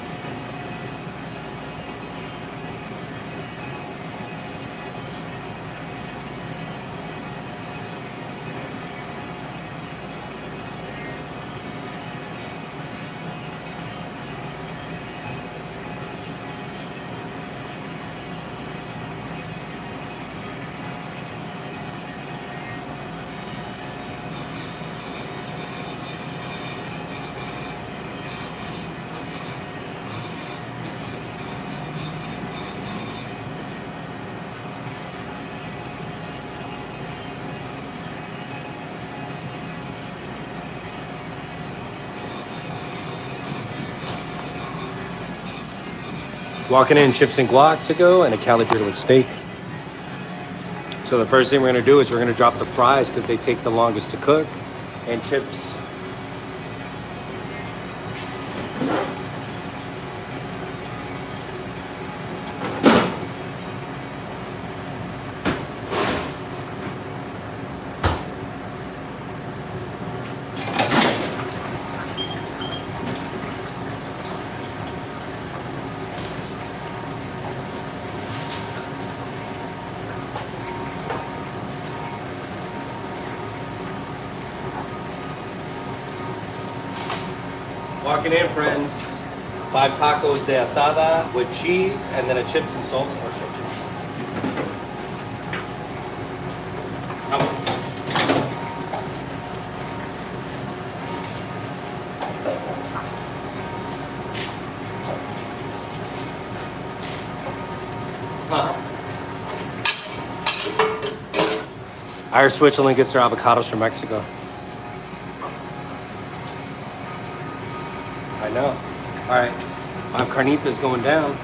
Walking in chips and guac to go and a Cali burrito with steak. So the first thing we're gonna do is we're gonna drop the fries because they take the longest to cook, and chips. Walking in, friends. 5 tacos de asada with cheese and then a chips and salsa. Or chips. Irish Switzerland gets their avocados from Mexico. I know. All right, 5 carnitas going down.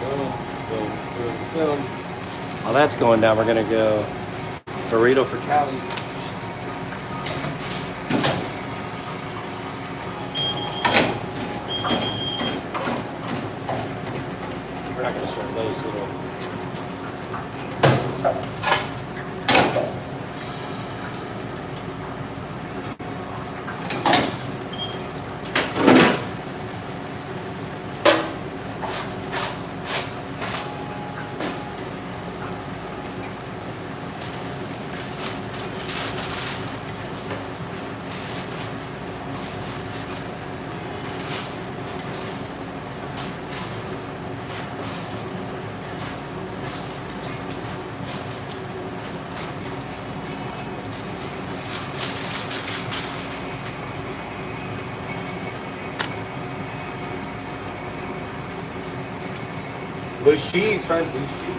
Boom, boom, boom, boom. While that's going down, we're gonna go burrito for Cali. We're not gonna serve those little. Loose cheese, friends, loose cheese.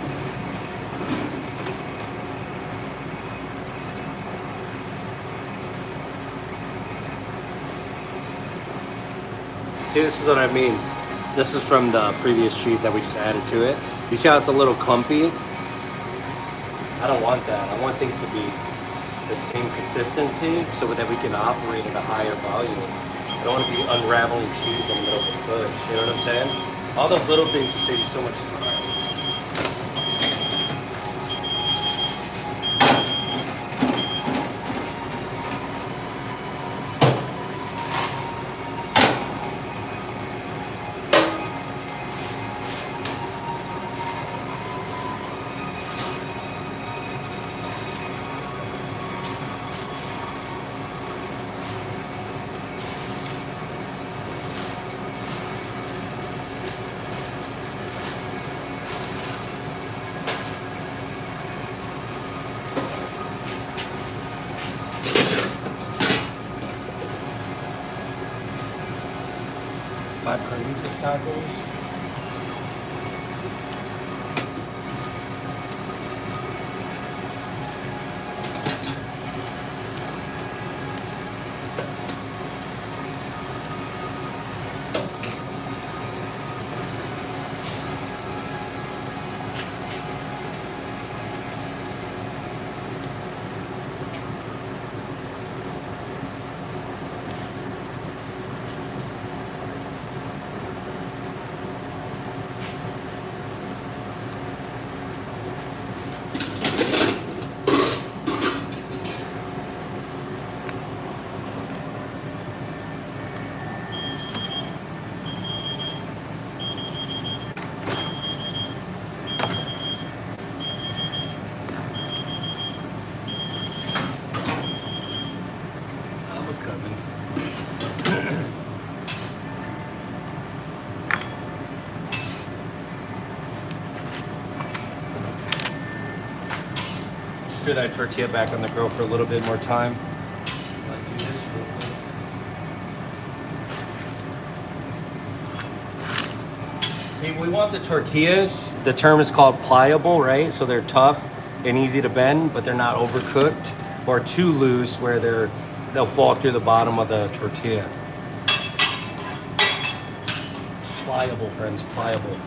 See, this is what I mean. This is from the previous cheese that we just added to it. You see how it's a little clumpy? I don't want that. I want things to be the same consistency so that we can operate at a higher volume. I don't want to be unraveling cheese in the middle of the push. You know what I'm saying? All those little things will save you so much time. 5 carnitas tacos. Throw that tortilla back on the grill for a little bit more time. I'll do this real quick. See, we want the tortillas, the term is called pliable, right? So they're tough and easy to bend, but they're not overcooked or too loose where they'll fall through the bottom of the tortilla. Pliable, friends, pliable.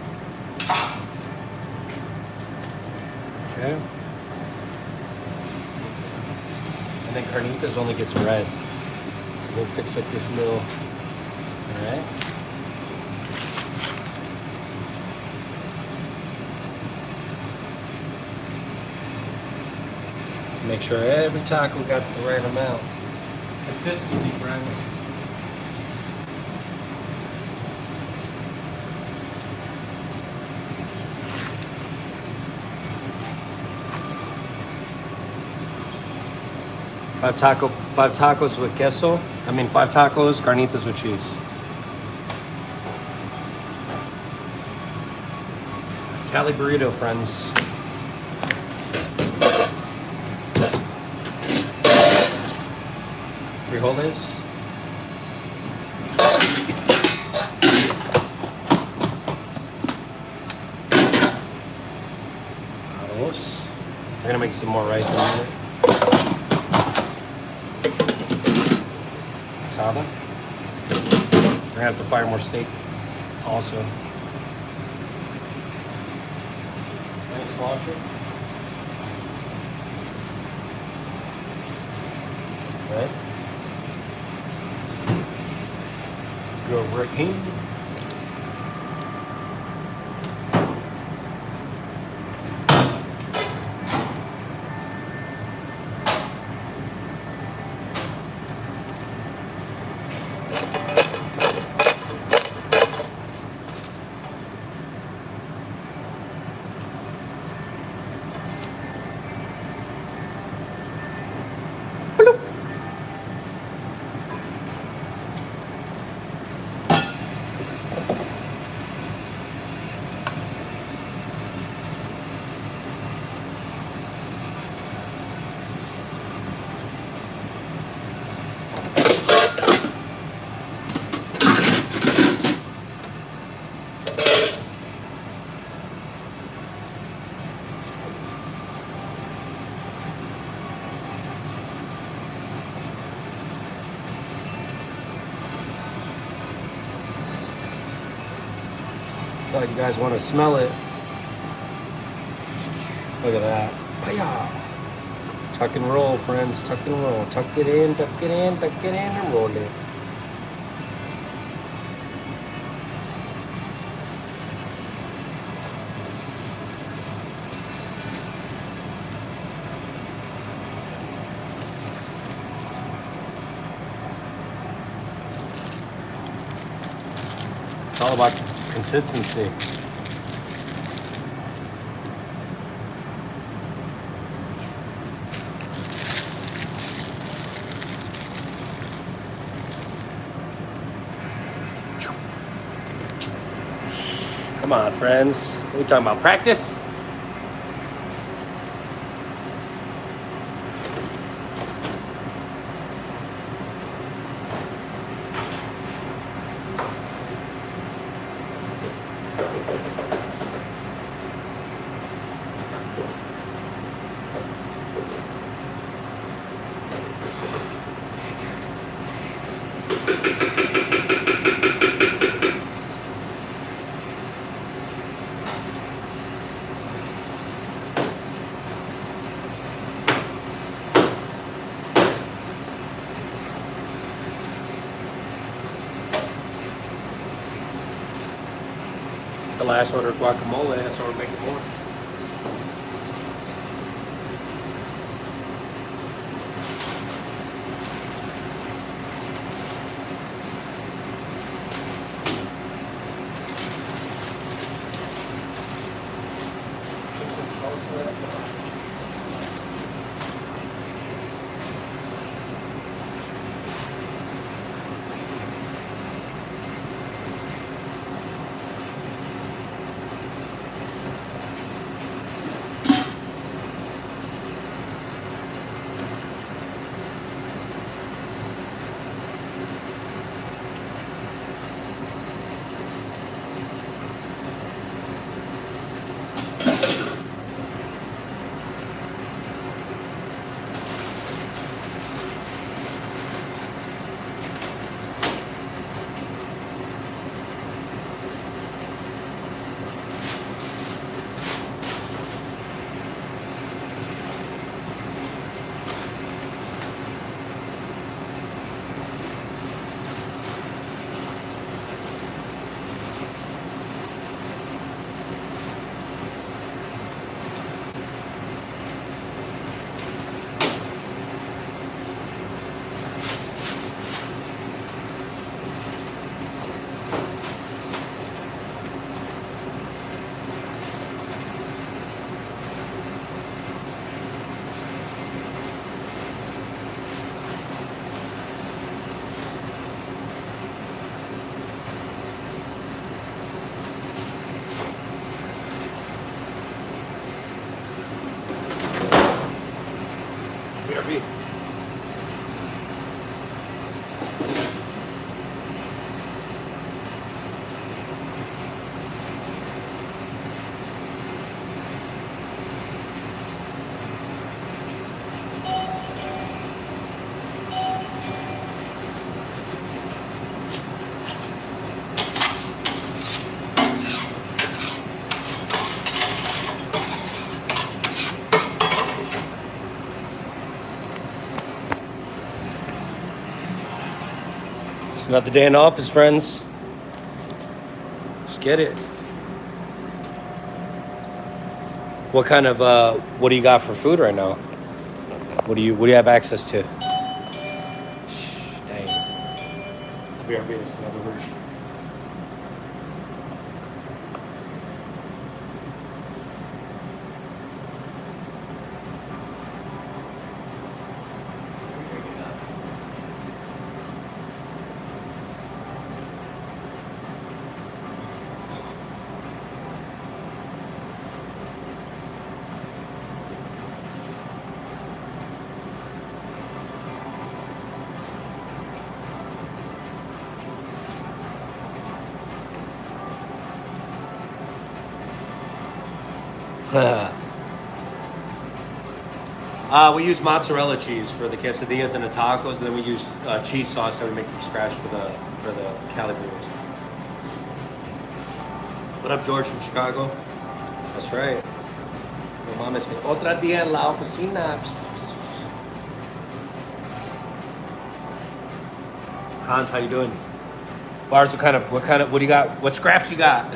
Okay. And then carnitas only gets red. So we'll fix up this little, all right? Make sure every taco got the right amount. Consistency, friends. Five tacos with queso. 5 tacos, carnitas with cheese. Cali burrito, friends. Frijoles. Arroz. We're gonna make some more rice in a minute. Asada. We're gonna have to fire more steak also. Any cilantro? Right? Go right in. Thought you guys want to smell it. Look at that. Hi-ya. Tuck and roll, friends. Tuck and roll. Tuck it in, tuck it in, tuck it in, and roll it. It's all about consistency. Come on, friends. What are we talking about? Practice? It's the last order of guacamole, that's why we're making more. BRB. It's another day in the office, friends. Just get it. What kind of what do you got for food right now? What do you have access to? Dang. BRB is another version. We use mozzarella cheese for the quesadillas and the tacos, and then we use cheese sauce that we make from scratch for the Cali burritos. What up, George from Chicago? That's right. No mames, otra día en la oficina. Hans, how you doing? Bars, what do you got? What scraps you got?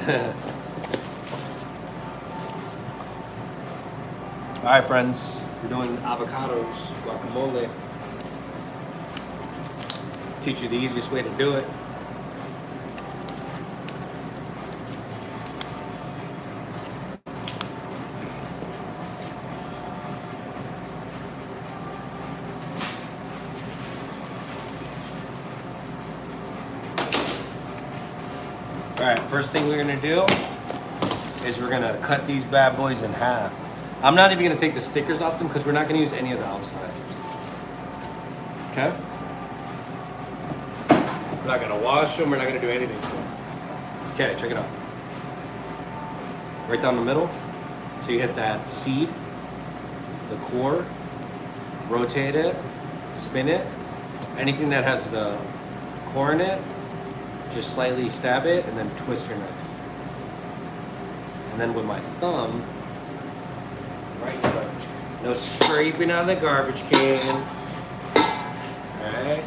All right, friends. We're doing avocados, guacamole. Teach you the easiest way to do it. All right, first thing we're gonna do is we're gonna cut these bad boys in half. I'm not even gonna take the stickers off them because we're not gonna use any of the outside. Okay? We're not gonna wash them, we're not gonna do anything to them. Okay, check it out. Right down the middle, so you hit that seed, the core, rotate it, spin it. Anything that has the cornet, just slightly stab it and then twist your knife. And then with my thumb, right in the garbage can. No scraping on the garbage can. Alright?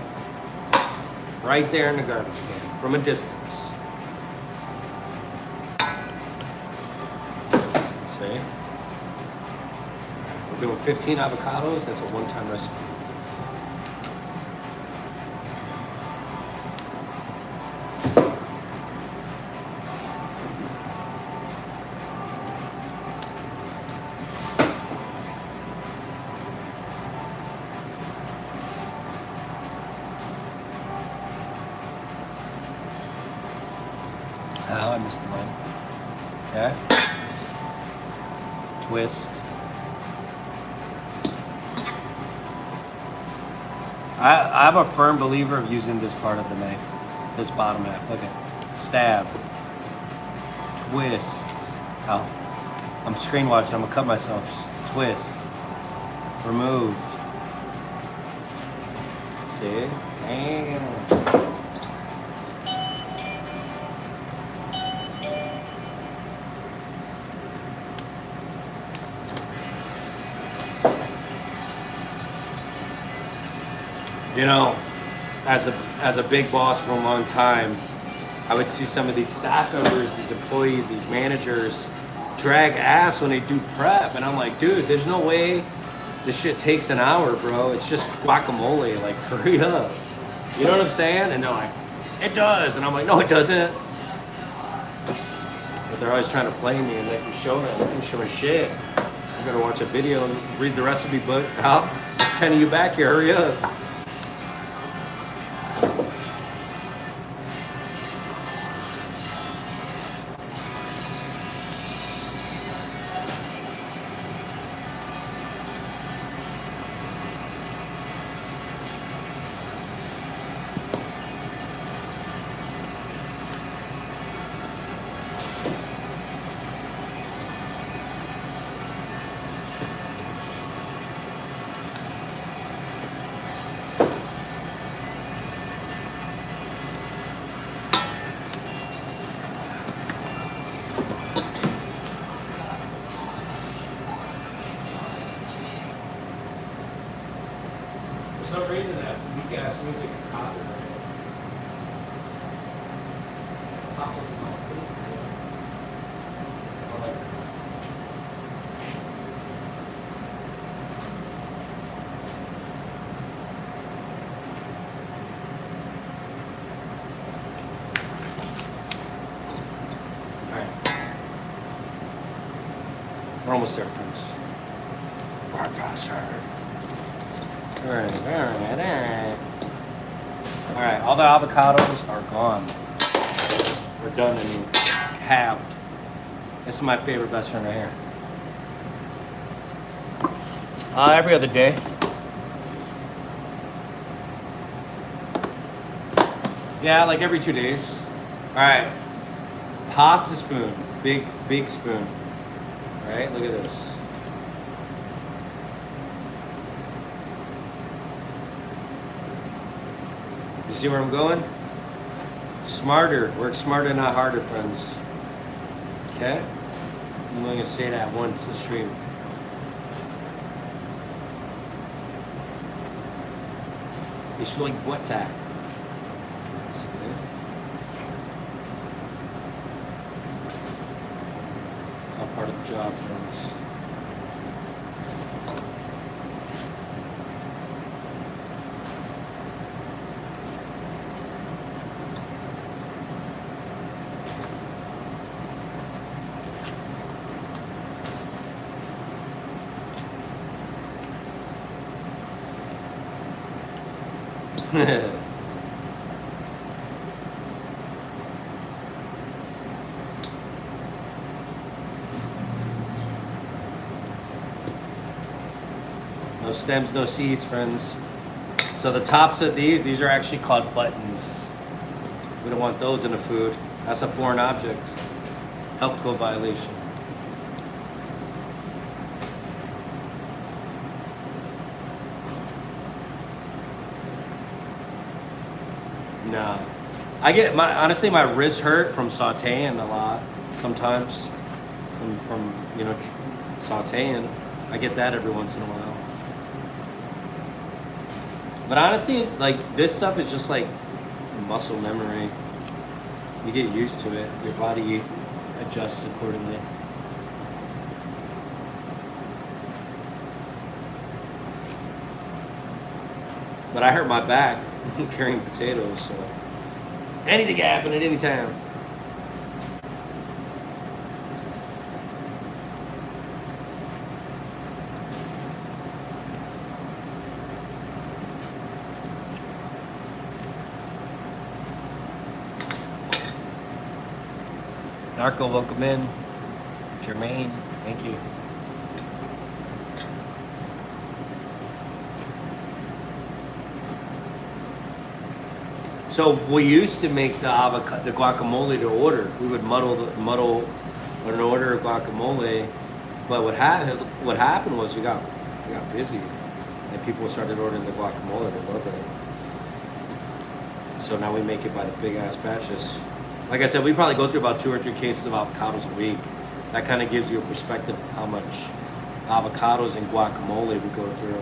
Right there in the garbage can, from a distance. See? We're doing 15 avocados, that's a one-time recipe. Oh, I missed the line. Okay. Twist. I'm a firm believer of using this part of the knife. This bottom half. Look at. Stab. Twist. Oh. I'm screen watching. I'm gonna cut myself. Twist. Remove. See? Damn. You know, as a big boss for a long time, I would see some of these staff members, these employees, these managers drag ass when they do prep, and I'm like, dude, there's no way this shit takes an hour, bro. It's just guacamole. Like, hurry up. You know what I'm saying? And they're like, it does, and I'm like, no, it doesn't. But they're always trying to play me and let me show them. Let me show me shit. I'm gonna watch a video and read the recipe book. Al, it's 10 of you back here. Hurry up. For some reason, that weak ass music is copyrighted. We're almost there, friends. Work faster. Alright. Alright, all the avocados are gone. We're done, I mean, halved. This is my favorite best friend right here. Every other day. Yeah, like every 2 days. Alright. Pasta spoon. Big spoon. Alright, look at this. You see where I'm going? Smarter. Work smarter, not harder, friends. Okay? I'm only going to say that once a stream. It's like, what's that? It's all part of the job, friends. No stems, no seeds, friends. So the tops of these are actually called buttons. We don't want those in the food. That's a foreign object. Health code violation. No. I get honestly my wrists hurt from sauteing a lot sometimes. From sauteing. I get that every once in a while. But honestly, like this stuff is just like muscle memory. You get used to it. Your body adjusts accordingly. But I hurt my back carrying potatoes, so anything can happen at any time. Narco, welcome in. Jermaine, thank you. So we used to make the guacamole to order. We would muddle an order of guacamole, but what happened was we got busy, and people started ordering the guacamole. They love it. So now we make it by the big ass batches. Like I said, we probably go through about 2 or 3 cases of avocados a week. That kind of gives you a perspective of how much avocados and guacamole we go through.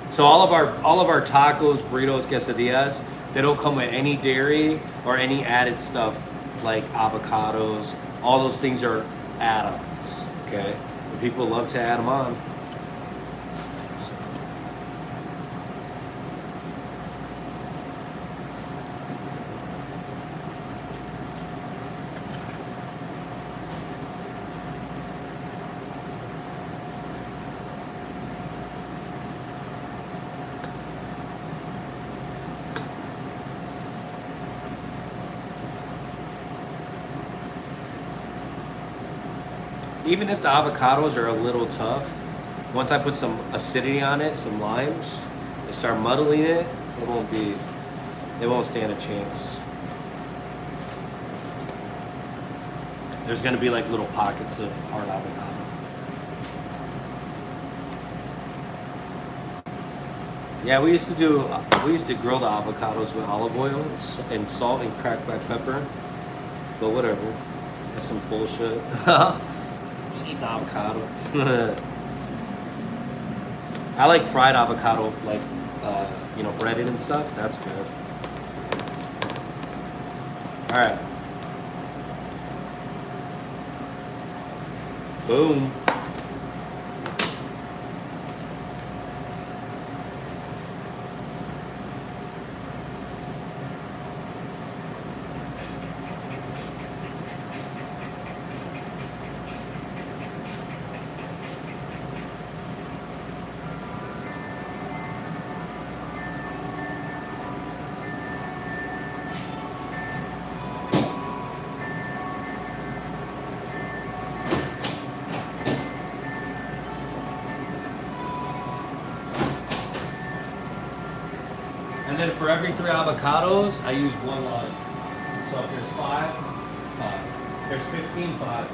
So all of our tacos, burritos, quesadillas, they don't come with any dairy or any added stuff like avocados. All those things are add-ons, okay? And people love to add them on. Even if the avocados are a little tough, once I put some acidity on it, some limes, and start muddling it, it won't stand a chance. There's gonna be like little pockets of hard avocado. Yeah, we used to grill the avocados with olive oil and salt and cracked black pepper, but whatever. That's some bullshit. Just eat the avocado. I like fried avocado, like breaded and stuff. That's good. All right. Boom. And then for every 3 avocados, I use 1 lime. So if there's 5, 5. If there's 15, 5.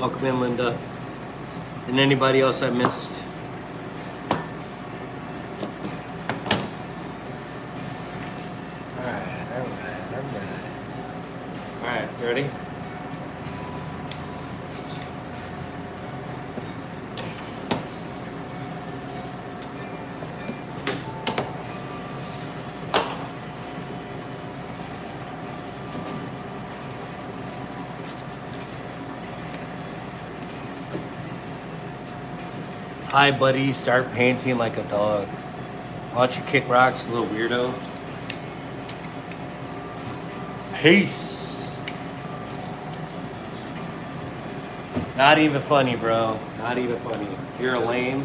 Welcome in, Linda. And anybody else I missed? Alright. You ready? Hi, buddy. Start panting like a dog. Why don't you kick rocks, little weirdo? Peace. Not even funny, bro. Not even funny. You're a lame,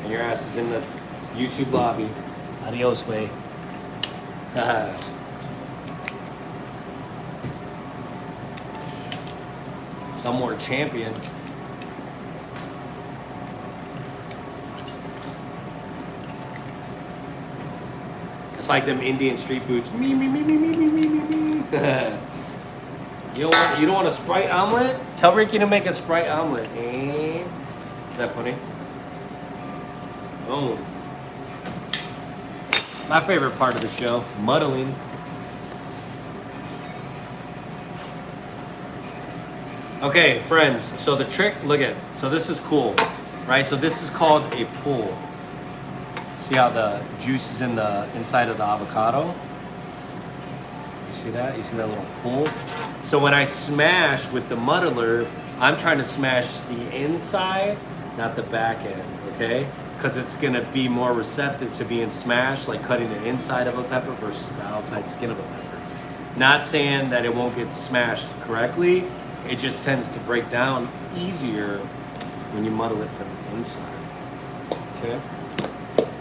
and your ass is in the YouTube lobby. Adios, way. Some more champion. It's like them Indian street foods. Me, me, me, me, me, me, me, me, me. You don't want a Sprite omelet? Tell Ricky to make a Sprite omelet. Is that funny? Boom. My favorite part of the show, muddling. Okay, friends. So the trick, look at. So this is cool, right? So this is called a pull. See how the juice is in the inside of the avocado? You see that? You see that little pull? So when I smash with the muddler, I'm trying to smash the inside, not the back end, okay? Because it's gonna be more receptive to being smashed, like cutting the inside of a pepper versus the outside skin of a pepper. Not saying that it won't get smashed correctly, it just tends to break down easier when you muddle it from the inside, okay?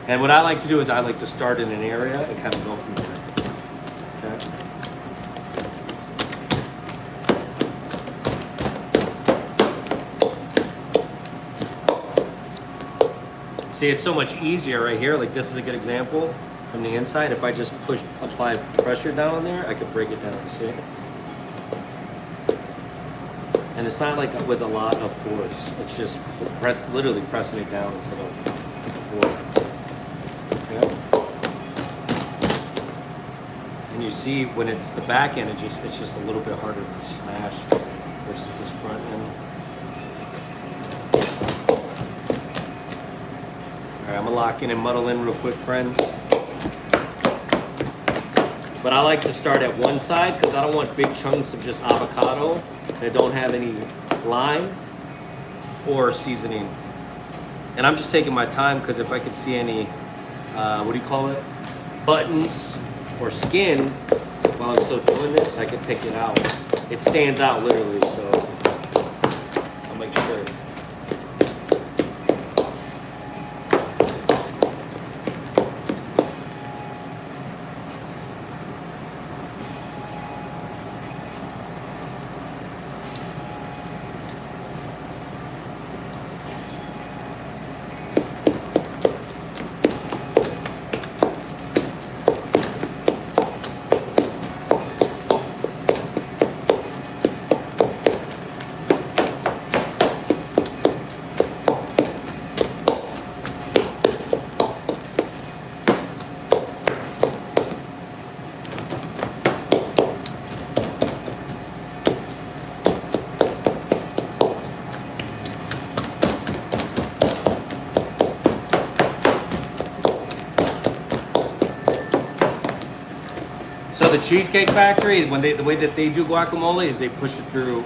And what I like to do is I like to start in an area and kind of go from there. Okay. See, it's so much easier right here. Like this is a good example from the inside. If I just apply pressure down on there, I could break it down. You see? And it's not like with a lot of force. It's just literally pressing it down into the floor. And you see when it's the back end, it's just a little bit harder to smash versus this front end. All right, I'm gonna lock in and muddle in real quick, friends. But I like to start at one side because I don't want big chunks of just avocado that don't have any lime or seasoning. And I'm just taking my time because if I could see any, what do you call it? Buttons or skin while I'm still doing this, I can pick it out. It stands out literally, so I'll make sure. So the Cheesecake Factory, the way that they do guacamole is they push it through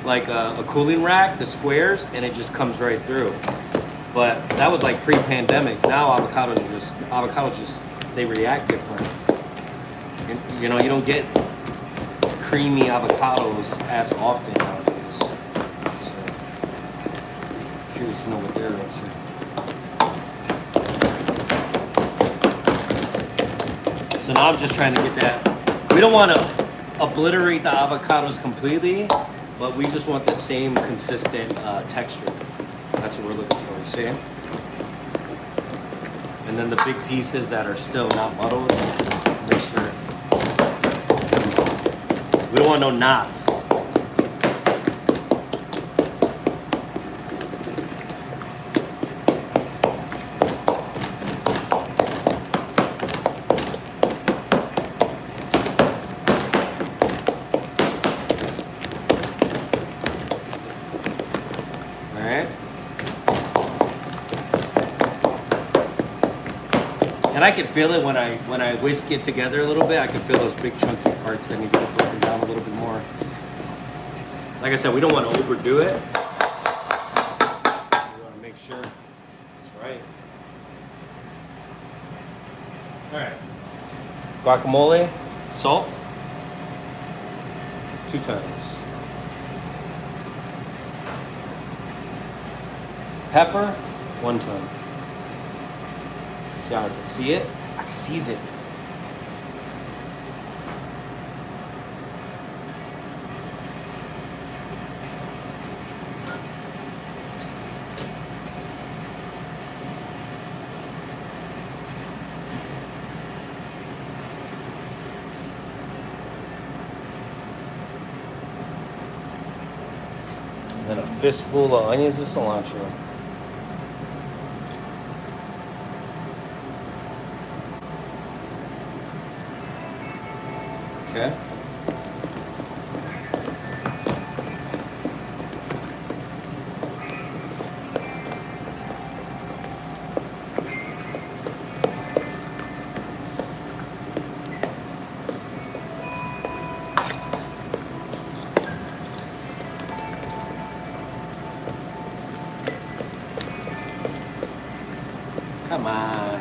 like a cooling rack, the squares, and it just comes right through. But that was like pre-pandemic. Now avocados just they react different. And, you know, you don't get creamy avocados as often nowadays. So curious to know what they're up to. So now I'm just trying to get that. We don't want to obliterate the avocados completely, but we just want the same consistent texture. That's what we're looking for, you see? And then the big pieces that are still not muddled, make sure. We don't want no knots. And I can feel it when I whisk it together a little bit. I can feel those big chunky parts that need to be broken down a little bit more. Like I said, we don't want to overdo it. We want to make sure it's right. All right. Guacamole, salt, 2 times. Pepper, 1 ton. See how I can see it? I can seize it. And then a fistful of onions and cilantro. Okay. Come on.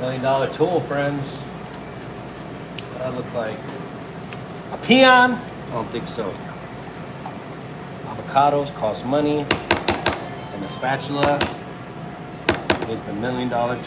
$1 million tool, friends. That look like a peon? I don't think so. Avocados cost money, and the spatula is the $1 million tool.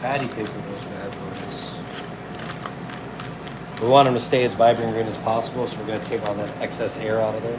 Patty paper, those bad boys. We want them to stay as vibrant green as possible, so we're going to take all that excess air out of there.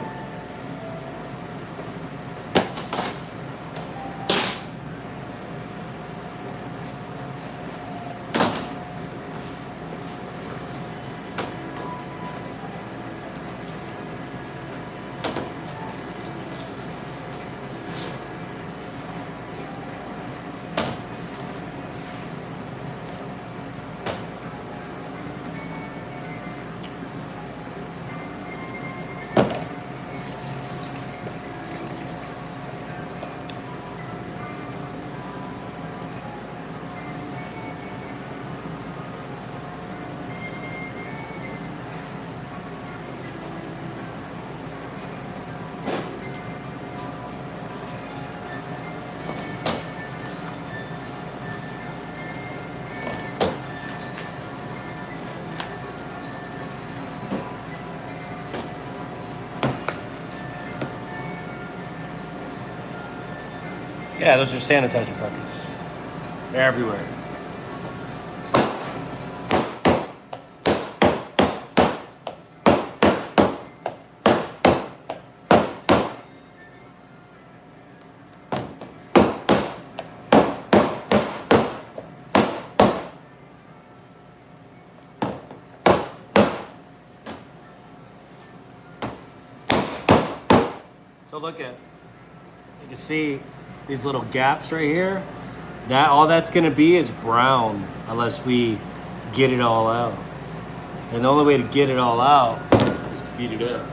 Yeah, those are sanitizer buckets. They're everywhere. So look at, you can see these little gaps right here. That all that's gonna be is brown unless we get it all out. And the only way to get it all out is to beat it up.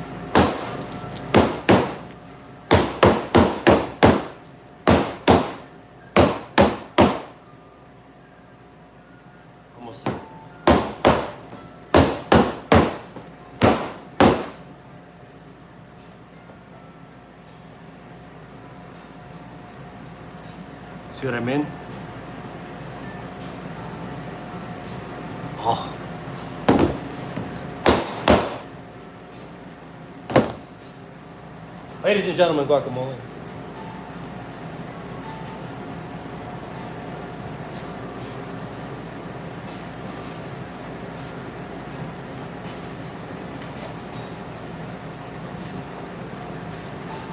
Almost there. See what I mean? Oh. Ladies and gentlemen, guacamole.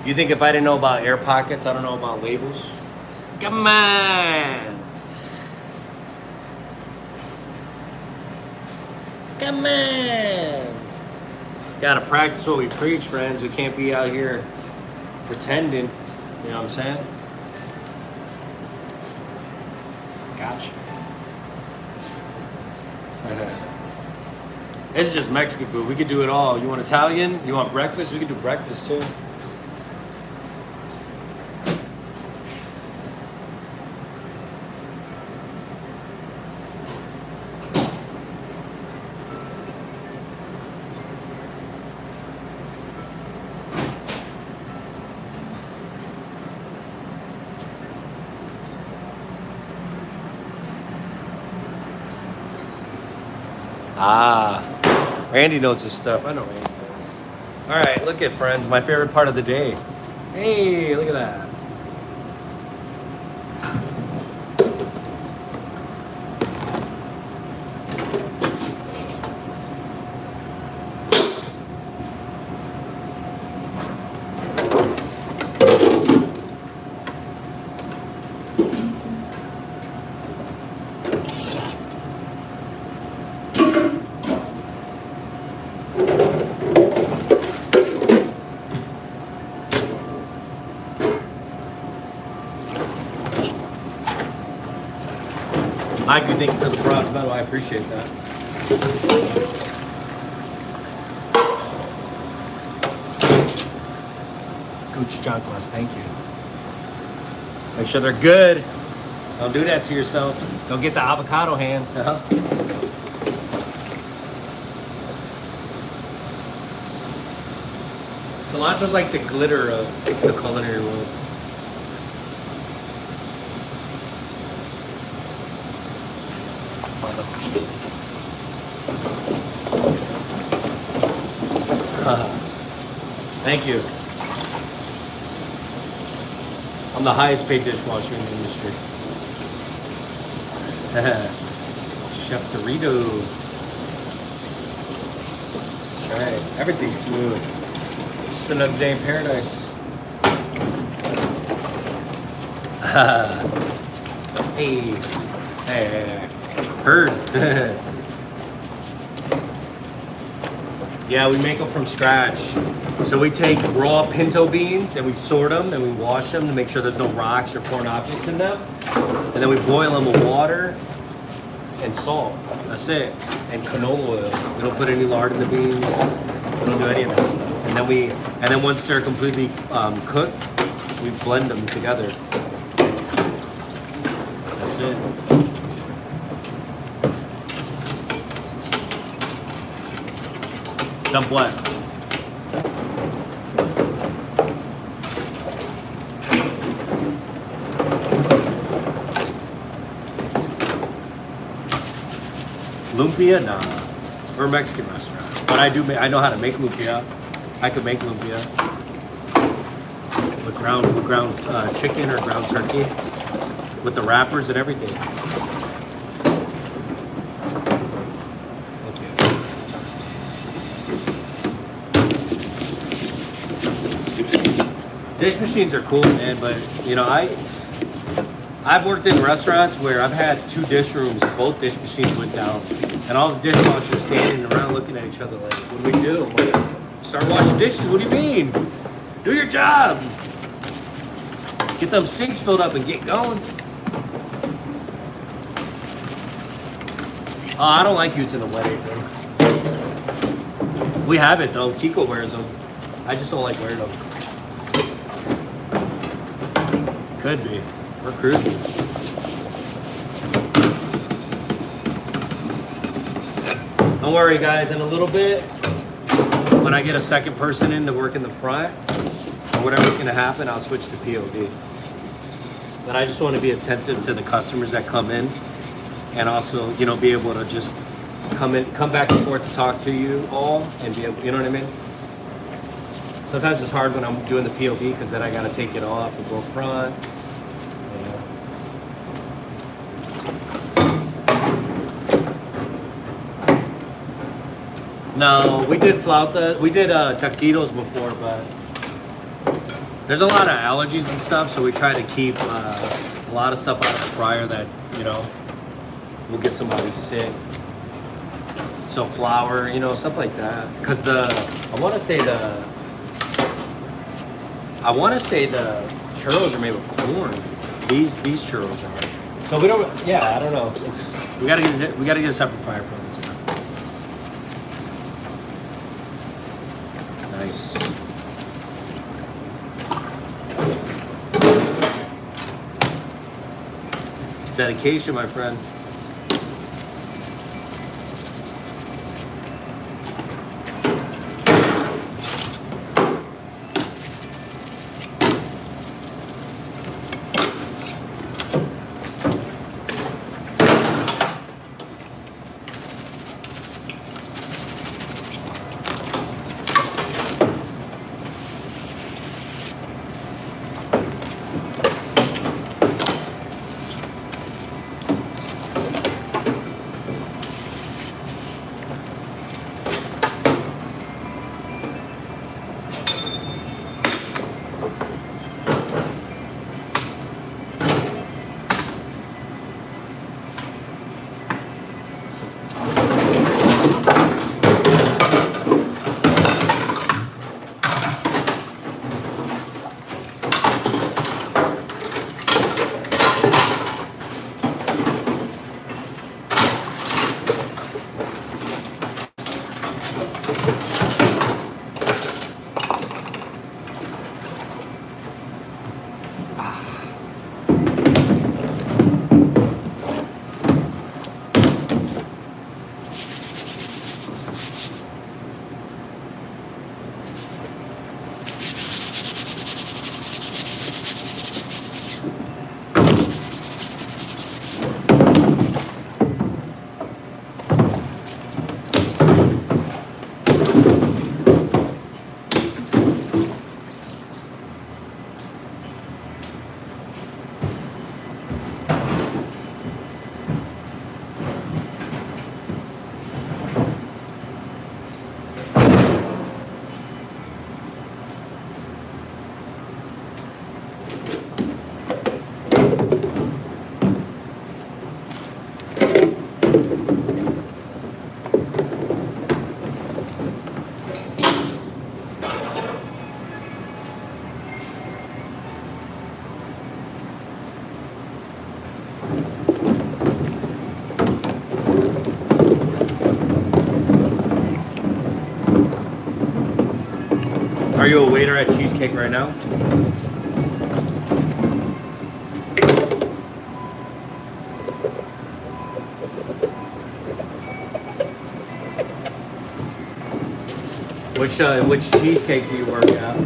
You think if I didn't know about air pockets, I don't know about labels? Come on! Come on! Gotta practice what we preach, friends. We can't be out here pretending. You know what I'm saying? Gotcha. This is just Mexican food. We could do it all. You want Italian? You want breakfast? We could do breakfast too. Ah, Randy knows his stuff. I know Randy does. All right, look at friends, my favorite part of the day. Hey, look at that. Mike, thank you for the bronze medal. I appreciate that. Coach John Claus, thank you. Make sure they're good. Don't do that to yourself. Don't get the avocado hand. Cilantro's like the glitter of the culinary world. Thank you. I'm the highest paid dishwasher in the industry. Chef Burrito. That's right. Everything's smooth. Just another day in paradise. Hey. Hey. Heard. Yeah, we make them from scratch. So we take raw pinto beans and we sort them and we wash them to make sure there's no rocks or foreign objects in them. And then we boil them with water and salt. That's it. And canola oil. We don't put any lard in the beans. We don't do any of that stuff. And then once they're completely cooked, we blend them together. That's it. Dump what? Lumpia? Nah. We're a Mexican restaurant. But I know how to make lumpia. I could make lumpia. with ground chicken or ground turkey, with the wrappers and everything. Dish machines are cool, man, but you know, I've worked in restaurants where I've had 2 dish rooms, both dish machines went down, and all the dishwashers standing around looking at each other like, what do we do? I'm like, start washing dishes, what do you mean? Do your job. Get them sinks filled up and get going. Oh, I don't like using the wet apron. We have it though, Kiko wears them. I just don't like wearing them. Could be. We're cruising. Don't worry, guys. In a little bit, when I get a second person in to work in the front, or whatever's going to happen, I'll switch to POV. But I just want to be attentive to the customers that come in, and also, you know, be able to just come back and forth to talk to you all, and be able, you know what I mean? Sometimes it's hard when I'm doing the POV because then I got to take it off and go front. No, we did flauta. We did taquitos before, but there's a lot of allergies and stuff, so we try to keep a lot of stuff out of the fryer that, you know, will get somebody sick. So flour, you know, stuff like that. Because I want to say the churros are made with corn. These churros are. So we don't. Yeah, I don't know. We gotta get a separate fryer for this stuff. Nice. It's dedication, my friend. Are you a waiter at Cheesecake right now? Which cheesecake do you work at?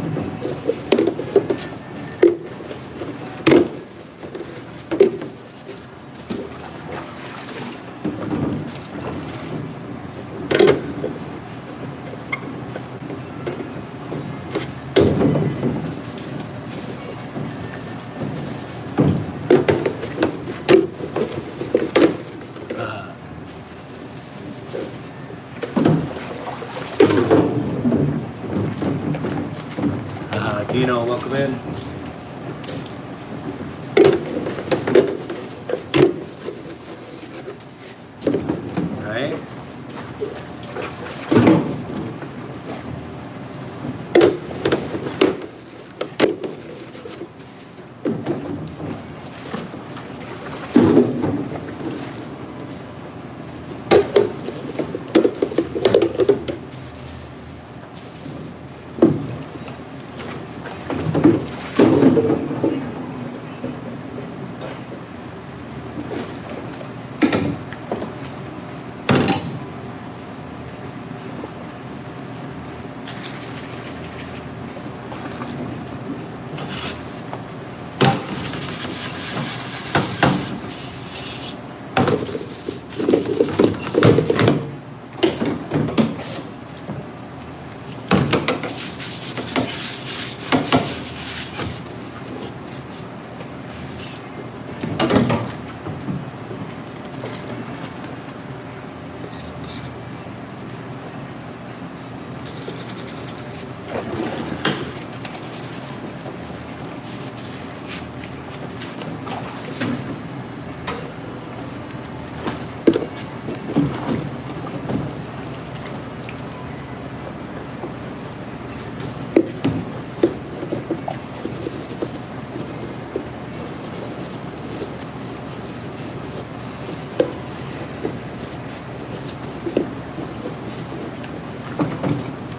Dino, welcome in. All right.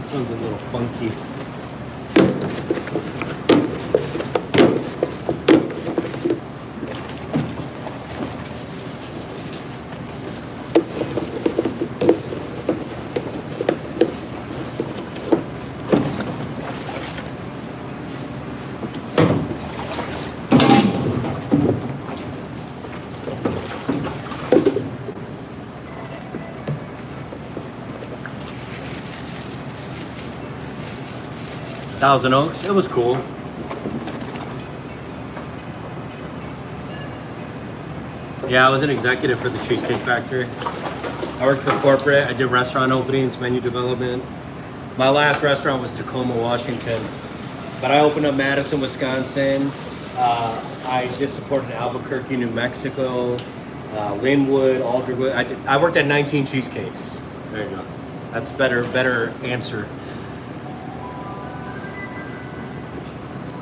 This one's a little funky. Thousand Oaks, it was cool. Yeah, I was an executive for the Cheesecake Factory. I worked for corporate, I did restaurant openings, menu development. My last restaurant was Tacoma, Washington. But I opened up Madison, Wisconsin. I did support in Albuquerque, New Mexico, Linwood, Alderwood. I worked at 19 cheesecakes. There you go. That's better answer.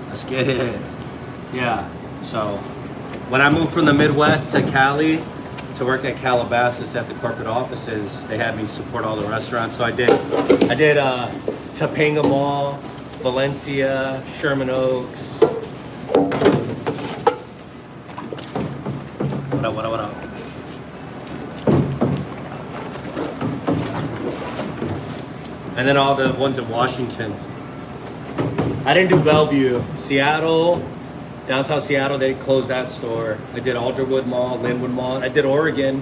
Let's get it. Yeah, so when I moved from the Midwest to Cali to work at Calabasas at the corporate offices, they had me support all the restaurants. So I did Topanga Mall, Valencia, Sherman Oaks. What up? And then all the ones in Washington. I didn't do Bellevue. Seattle, downtown Seattle, they closed that store. I did Alderwood Mall, Linwood Mall. I did Oregon,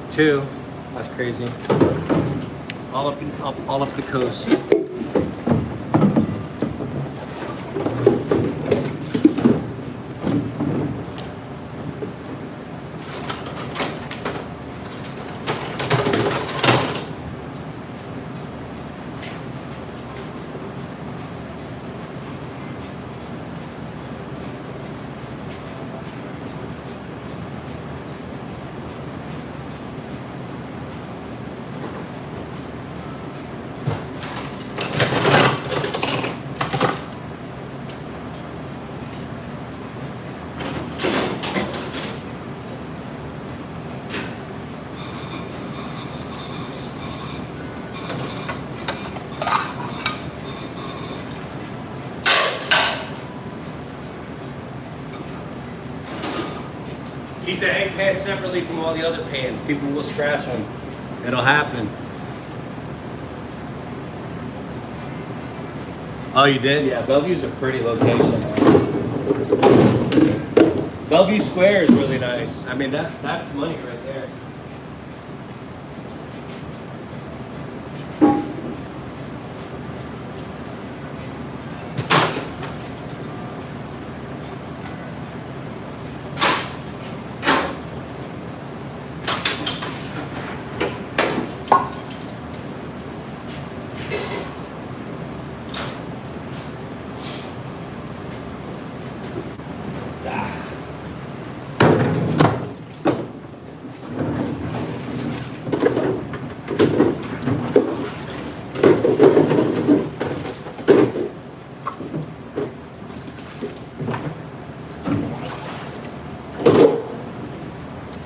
too. That's crazy. All up the coast. Keep the egg pans separately from all the other pans. People will scratch them. It'll happen. Oh, you did? Yeah, Bellevue's a pretty location, man. Bellevue Square is really nice. I mean, that's money right there.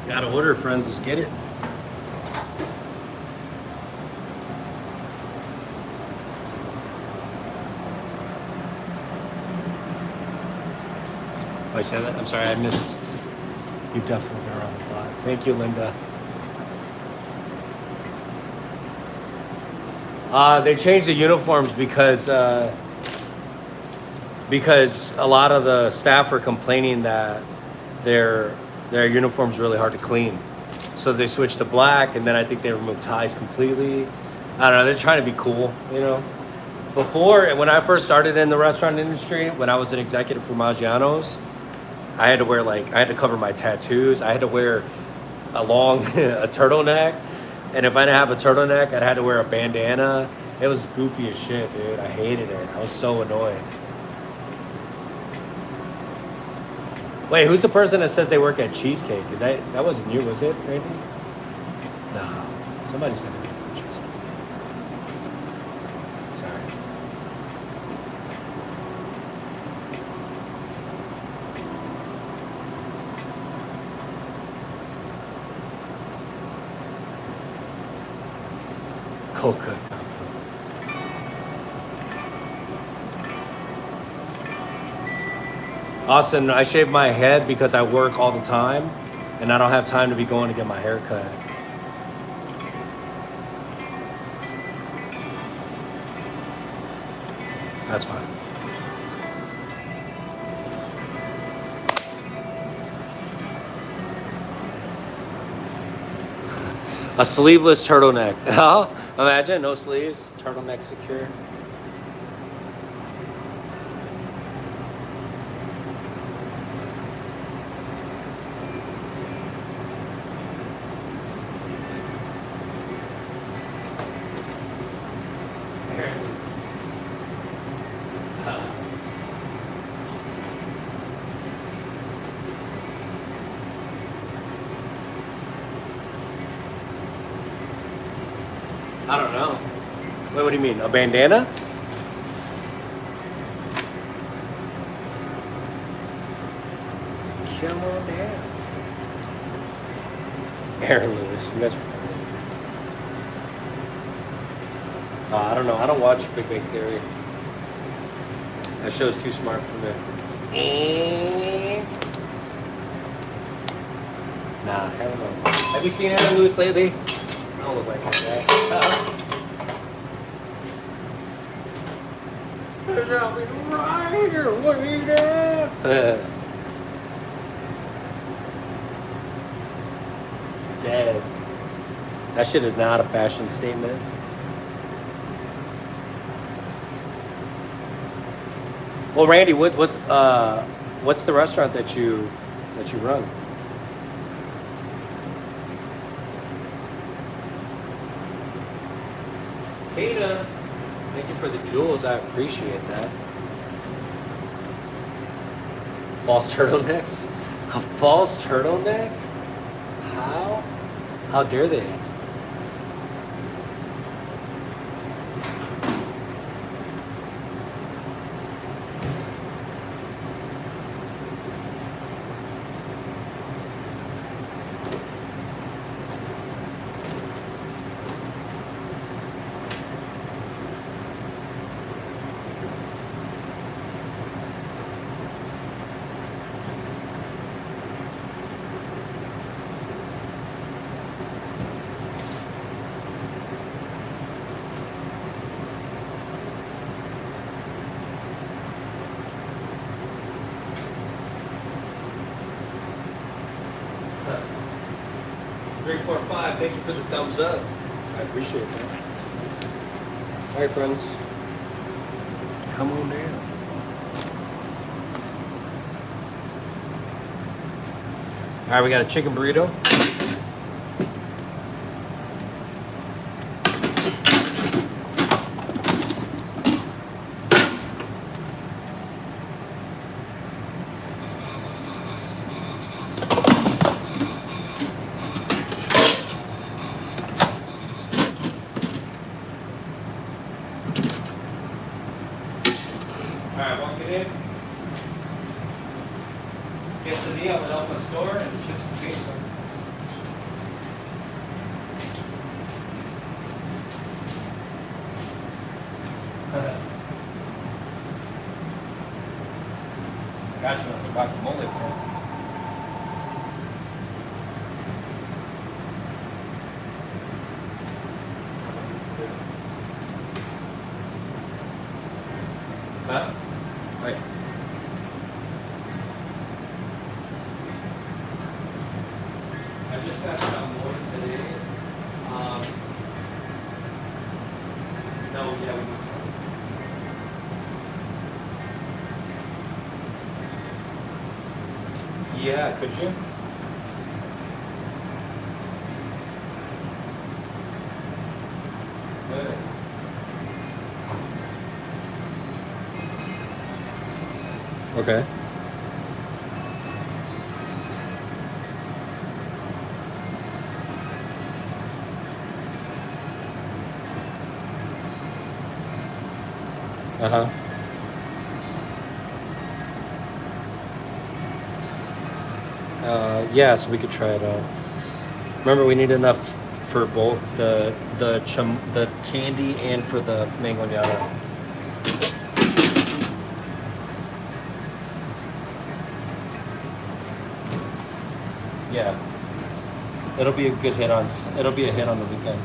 Gotta order, friends. Let's get it. I said that? I'm sorry, I missed. You've definitely been around the block. Thank you, Linda. They changed the uniforms because a lot of the staff are complaining that their uniform's really hard to clean. So they switched to black, and then I think they removed ties completely. I don't know. They're trying to be cool, you know. Before, when I first started in the restaurant industry, when I was an executive for Maggiano's, I had to wear I had to cover my tattoos. I had to wear a turtleneck. And if I didn't have a turtleneck, I'd had to wear a bandana. It was goofy as shit, dude. I hated it. I was so annoyed. Wait, who's the person that says they work at Cheesecake? That wasn't you, was it, Randy? No. Somebody said it. Coca. Austin, I shave my head because I work all the time and I don't have time to be going to get my hair cut. That's fine. A sleeveless turtleneck. Huh? Imagine, no sleeves, turtleneck secure. I don't know. Wait, what do you mean? A bandana? Come on down. Aaron Lewis, you guys are funny. I don't know. I don't watch Big Bang Theory. That show's too smart for me. Nah, hell no. Have you seen Aaron Lewis lately? I don't look like that. Right here, what are you doing? Dead. That shit is not a fashion statement. Well, Randy, what's the restaurant that you run? Tina, thank you for the jewels. I appreciate that. False turtlenecks? A false turtleneck? How? How dare they? Thank you for the thumbs up. I appreciate that. All right, friends. Come on down. All right, we got a chicken burrito. Quesadilla with Elma store and chips and queso. catch it on the guacamole pan. Huh? Right. I just got some more today. No, yeah, we need some. Yeah, could you? Good. Okay. Uh-huh. Yeah, so we could try it out. Remember, we need enough for both the candy and for the mangonada. Yeah, it'll be a good hit on. It'll be a hit on the weekend.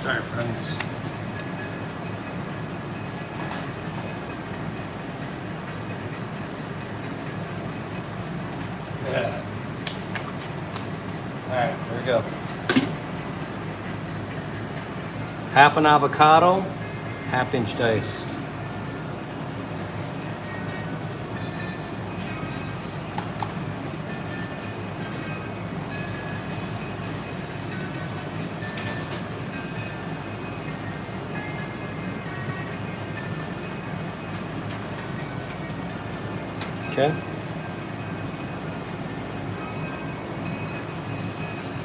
Sorry, friends. Yeah. All right, here we go. Half an avocado, half-inch diced. Okay.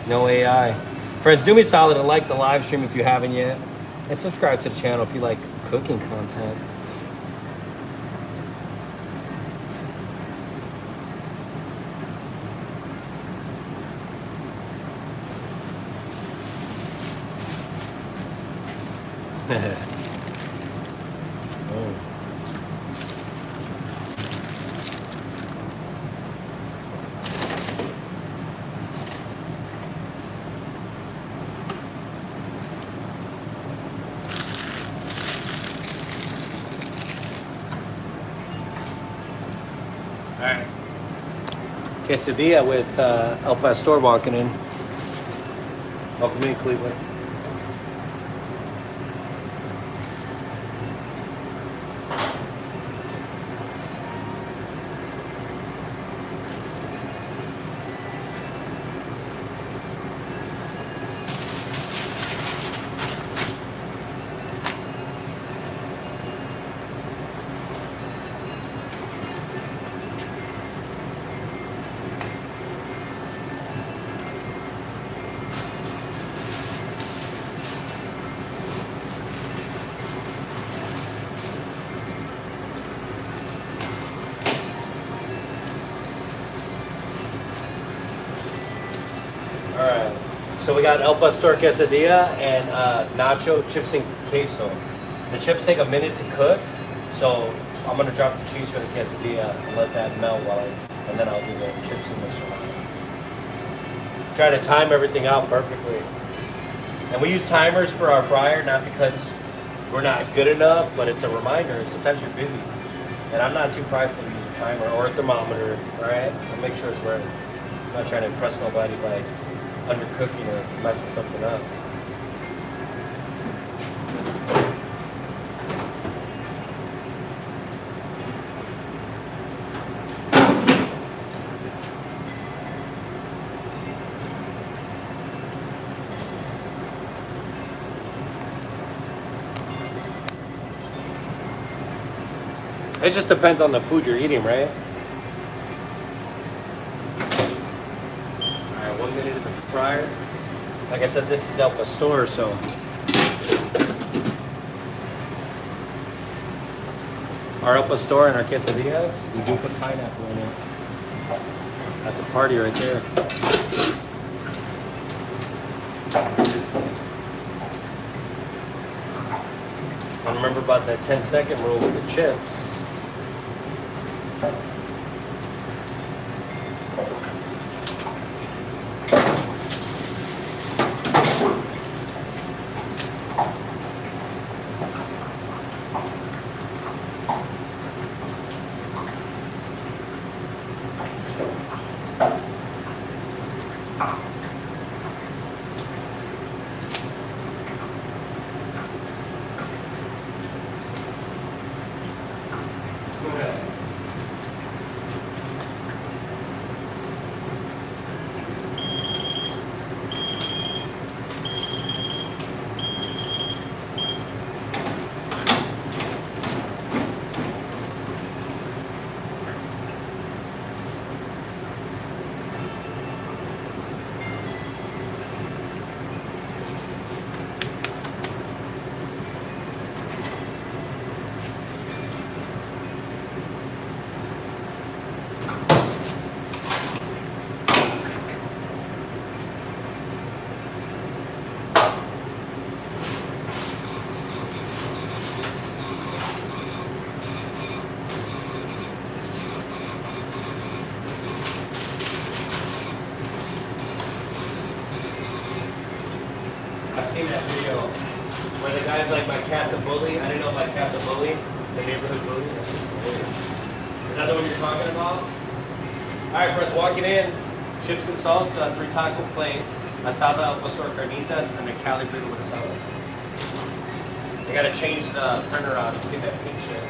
No AI. Friends, do me a solid and like the live stream if you haven't yet. And subscribe to the channel if you like cooking content. Oh. All right. Quesadilla with El Pastor walking in. Welcome in, Cleveland. So we got El Pastor Quesadilla and nacho chips and queso. The chips take a minute to cook, so I'm gonna drop the cheese for the quesadilla and let that melt and then I'll do the chips and the salami. Try to time everything out perfectly. And we use timers for our fryer, not because we're not good enough, but it's a reminder. Sometimes you're busy. And I'm not too prideful to use a timer or a thermometer, right? I'll make sure it's right. I'm not trying to impress nobody by undercooking or messing something up. It just depends on the food you're eating, right? Alright, 1 minute in the fryer. Like I said, this is El Pastor, so our El Pastor and our quesadillas, we do put pineapple in it. That's a party right there. And remember about that 10-second rule with the chips. I've seen that video where the guy's like, my cat's a bully. I didn't know my cat's a bully. The neighborhood bully. That shit's hilarious. Is that the one you're talking about? Alright friends, walking in. Chips and salsa, 3 taco plate, asada al pastor carnitas, and then a Cali burrito with salad. I gotta change the printer out to get that pink shit.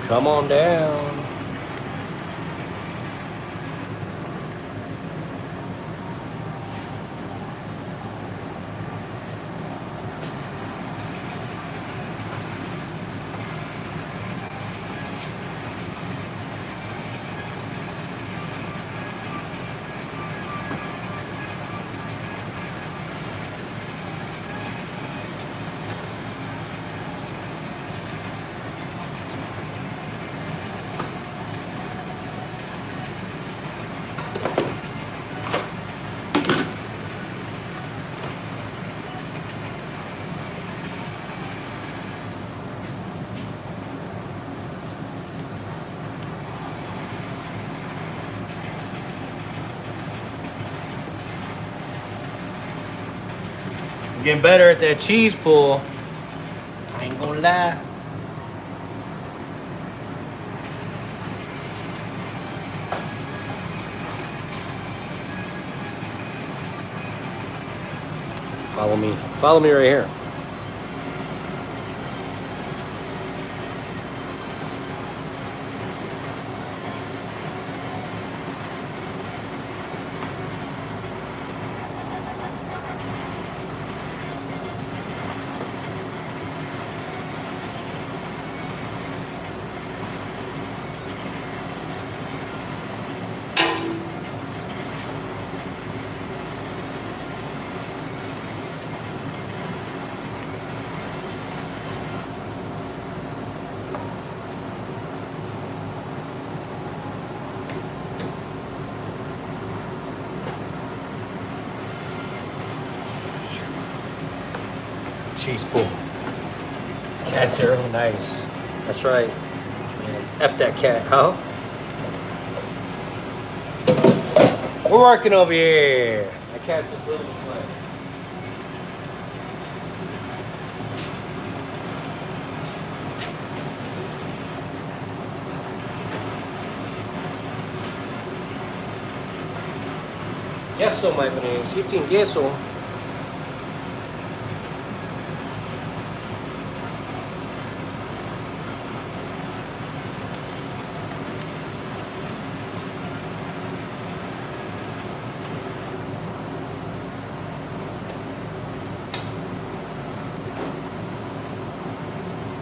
Come on down. I'm getting better at that cheese pull. I ain't gonna lie. Follow me. Follow me right here. Cheese pull. Cat's here. Nice. That's right. Man, F that cat, huh? We're working over here. That cat's just living his life. Queso, my friend. She's in queso.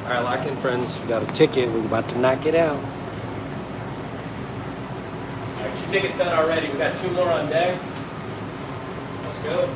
All right, lock in, friends. We got a ticket. We're about to knock it out. All right, 2 tickets done already. We got 2 more on deck. Let's go.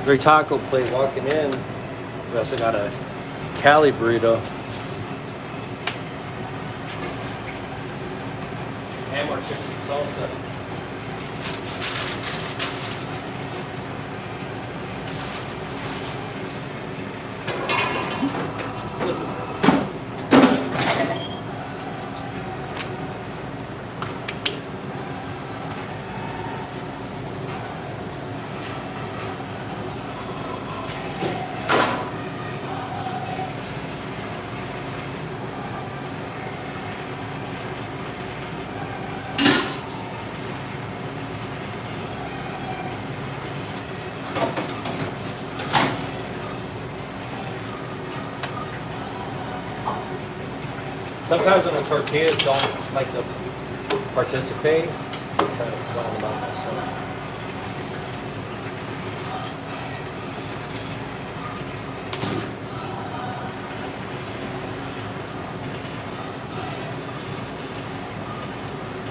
Great taco plate walking in. We also got a Cali burrito. And more chips and salsa. Sometimes when the tortillas don't like to participate, I'm trying to flatten them out myself.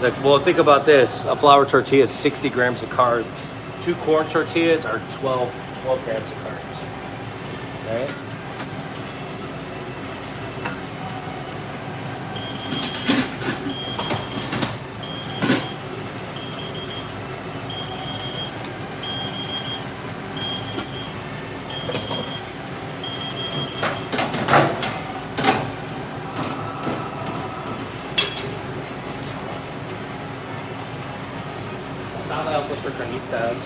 Like, well, think about this. A flour tortilla is 60 grams of carbs. 2 corn tortillas are 12 grams of carbs. Right? For carnitas.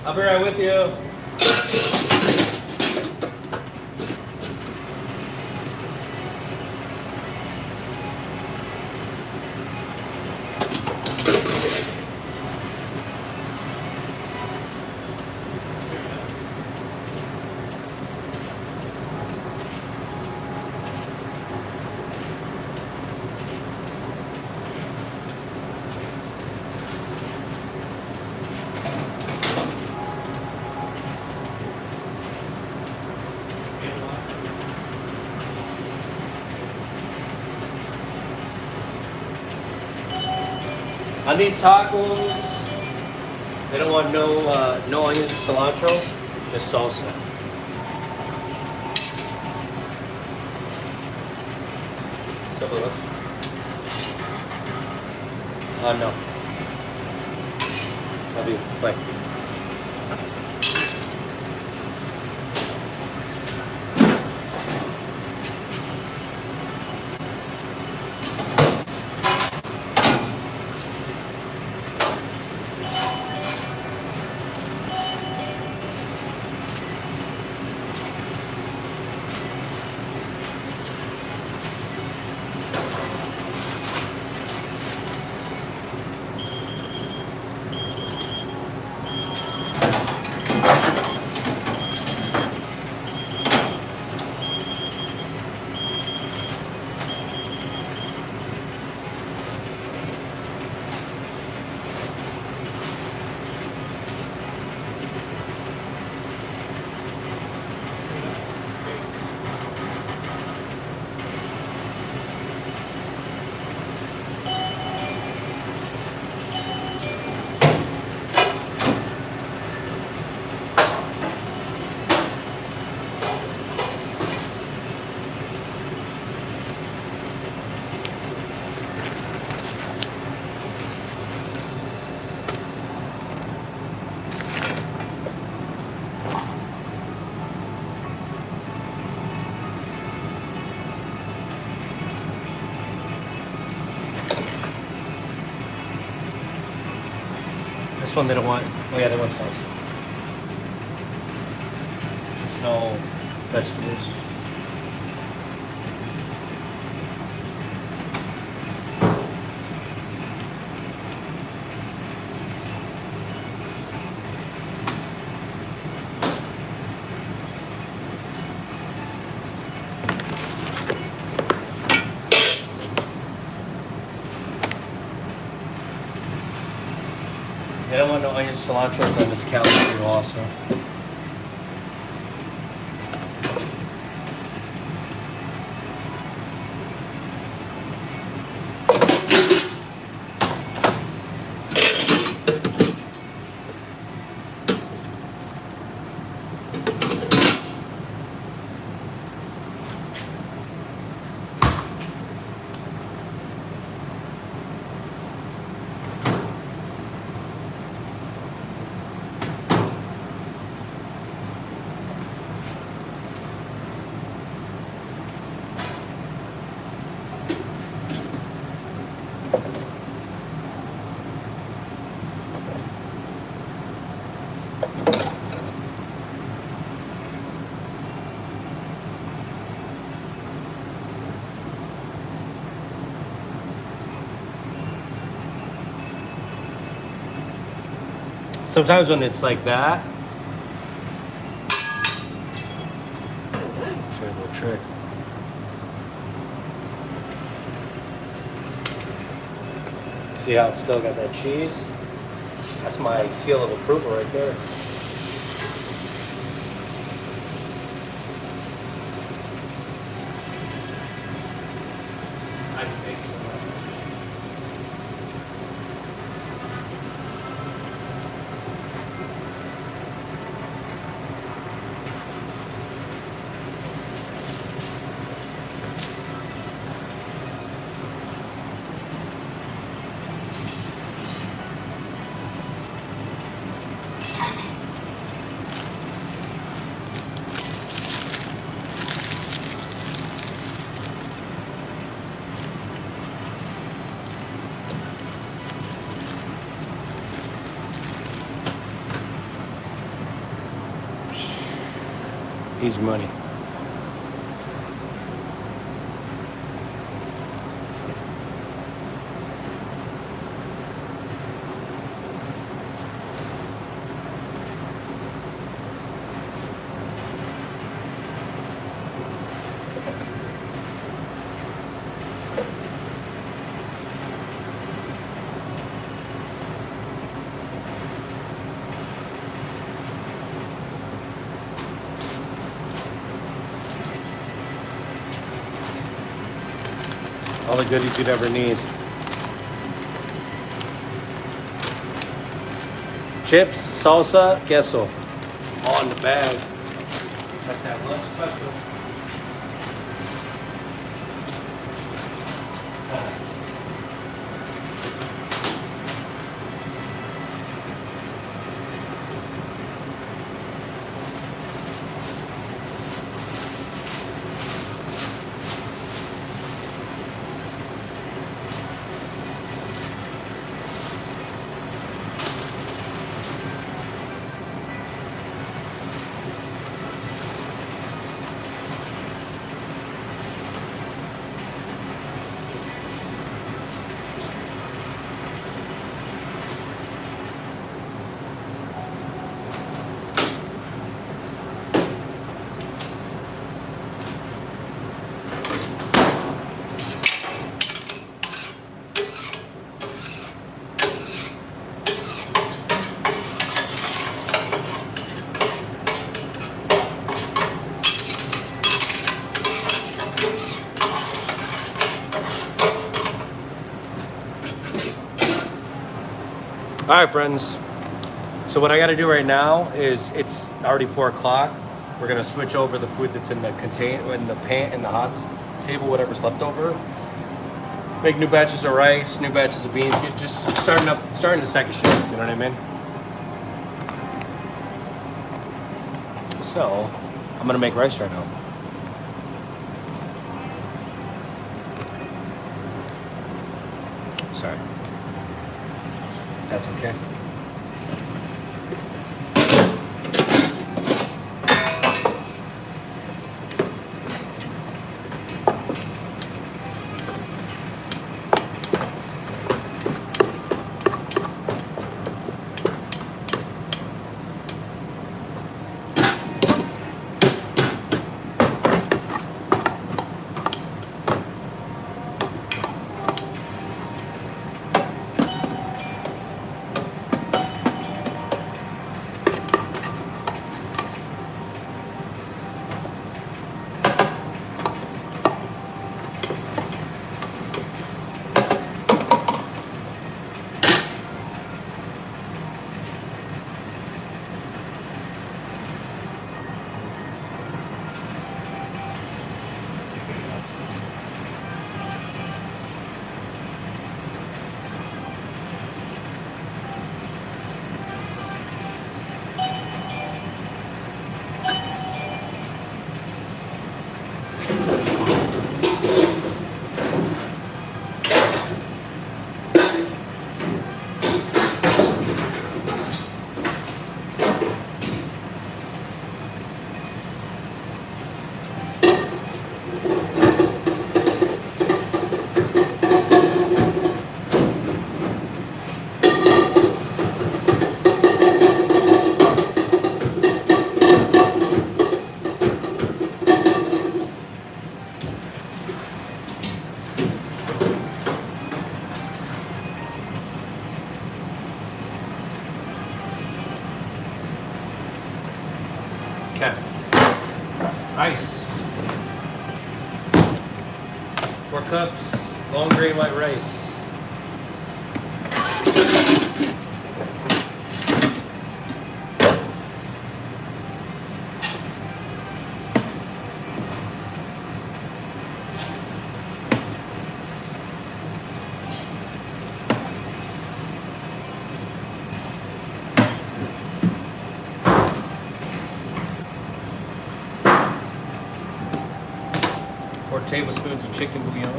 I'll be right with you. On these tacos, they don't want no onions or cilantro, just salsa. What's up with us? No. Love you. Bye. This one they don't want. Oh yeah, they want sauce. There's no vegetables. They don't want no onions, cilantro. It's on this counter for you also. Sometimes when it's like that, show you a little trick. See how it's still got that cheese? That's my seal of approval right there. I think so. Easy money. All the goodies you'd ever need. chips, salsa, queso. All in the bag. That's that lunch special. All right, friends. So what I got to do right now is it's already 4 o'clock. We're gonna switch over the food that's in the container, in the pan, in the hot table, whatever's left over. Make new batches of rice, new batches of beans. Get just starting the second shift. You know what I mean? So I'm gonna make rice right now. Sorry. That's okay. Okay. Rice. 4 cups, long grain white rice. Tablespoons of chicken bouillon.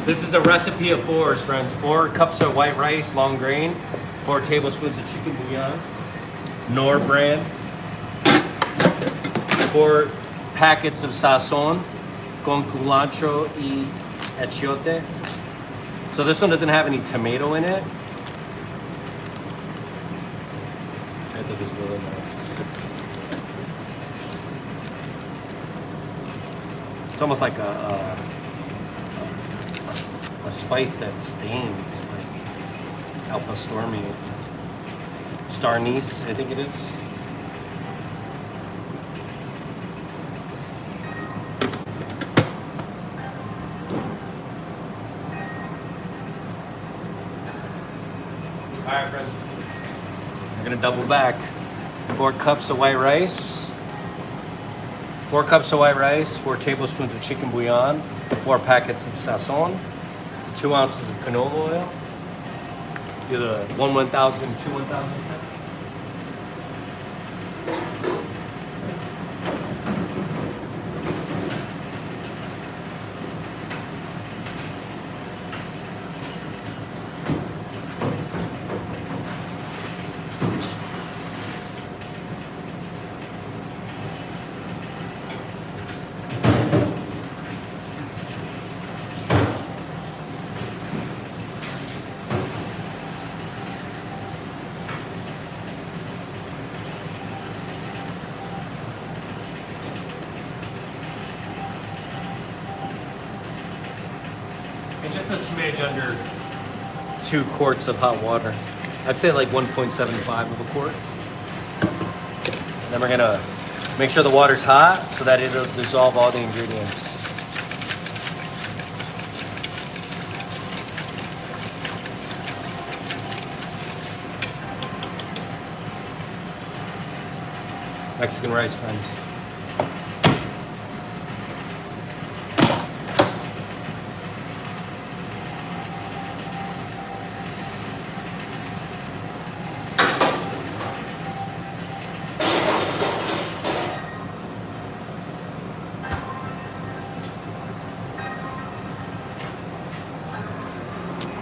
This is a recipe of 4s, friends. 4 cups of white rice, long grain, 4 tablespoons of chicken bouillon, Nor brand, 4 packets of sazon con cilantro y achiote. So this one doesn't have any tomato in it. I think it's really nice. It's almost like a spice that stains, like al pastor meat. Star anise, I think it is. right, friends. We're gonna double back. 4 cups of white rice. 4 cups of white rice. 4 tablespoons of chicken bouillon. 4 packets of sazon. 2 ounces of canola oil. Do the 1,000, 2 1,000. And just a smidge under 2 quarts of hot water. I'd say like 1.75 of a quart. Then we're gonna make sure the water's hot so that it'll dissolve all the ingredients. Mexican rice, friends.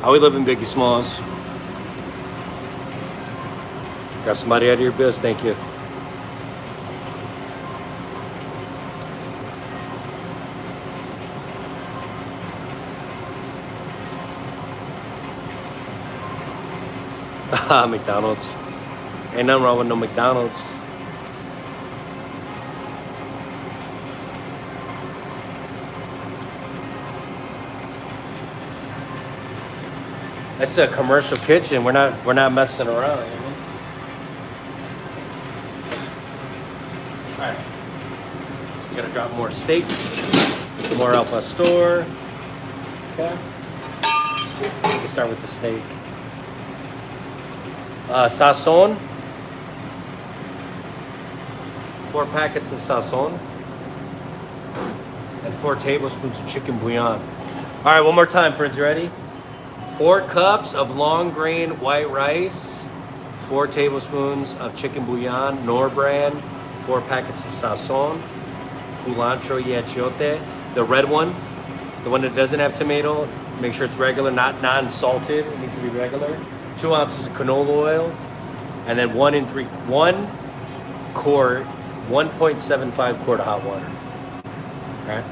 How we living, Biggie Smalls? Got somebody out of your biz, thank you. McDonald's. Ain't nothing wrong with no McDonald's. That's a commercial kitchen. We're not messing around. You know? All right. We gotta drop more steak, more al pastor. Okay. We can start with the steak. Sazon. 4 packets of sazon. And 4 tablespoons of chicken bouillon. All right, one more time, friends. You ready? 4 cups of long grain white rice, 4 tablespoons of chicken bouillon, Nor brand, 4 packets of sazon, Cilantro y achiote, the red one, the one that doesn't have tomato. Make sure it's regular, not non-salted. It needs to be regular. 2 ounces of canola oil, and then 1 quart, 1.75 quart of hot water. All right.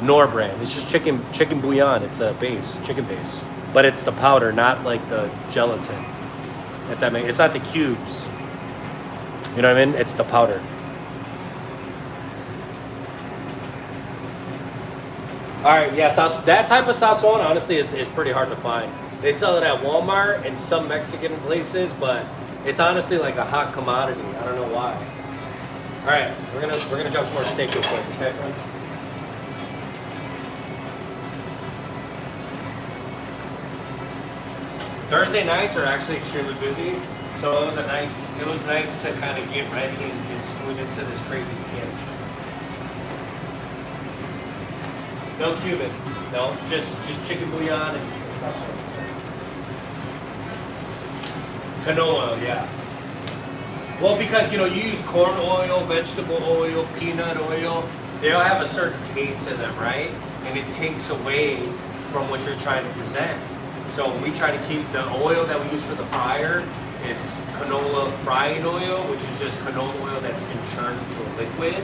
Nor brand. It's just chicken bouillon. It's a base, chicken base, but it's the powder, not like the gelatin. If that makes, it's not the cubes. You know what I mean? It's the powder. All right, yeah, that type of sazon honestly is pretty hard to find. They sell it at Walmart and some Mexican places, but it's honestly like a hot commodity. I don't know why. All right, we're gonna drop some more steak real quick, okay, friend? Thursday nights are actually extremely busy, so it was nice to kind of get ready and smooth into this crazy weekend. No Cuban, no, just chicken bouillon and sazon. Canola oil, yeah. Well, because you use corn oil, vegetable oil, peanut oil. They all have a certain taste to them, right? And it takes away from what you're trying to present. So we try to keep the oil that we use for the fryer is canola frying oil, which is just canola oil that's been churned into a liquid.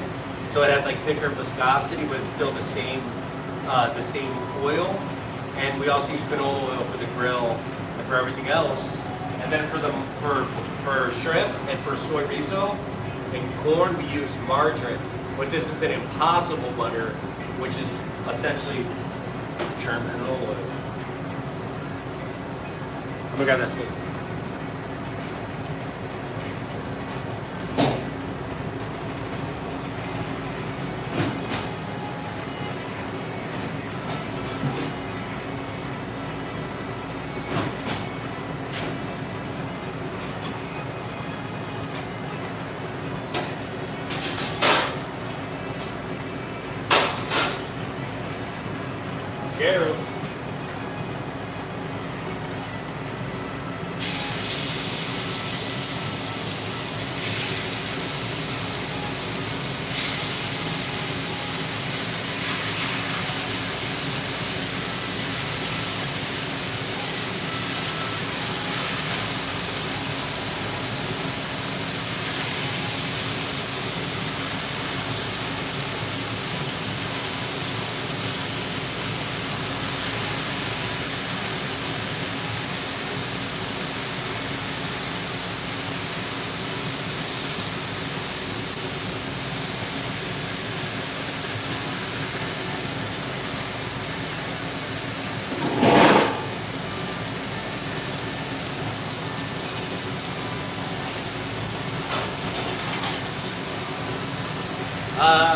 So it has like thicker viscosity, but it's still the same oil. And we also use canola oil for the grill and for everything else. And then for shrimp and for soy rizo and corn, we use margarine. But this is an impossible butter, which is essentially churned canola oil. I'm gonna grab that steak. share them.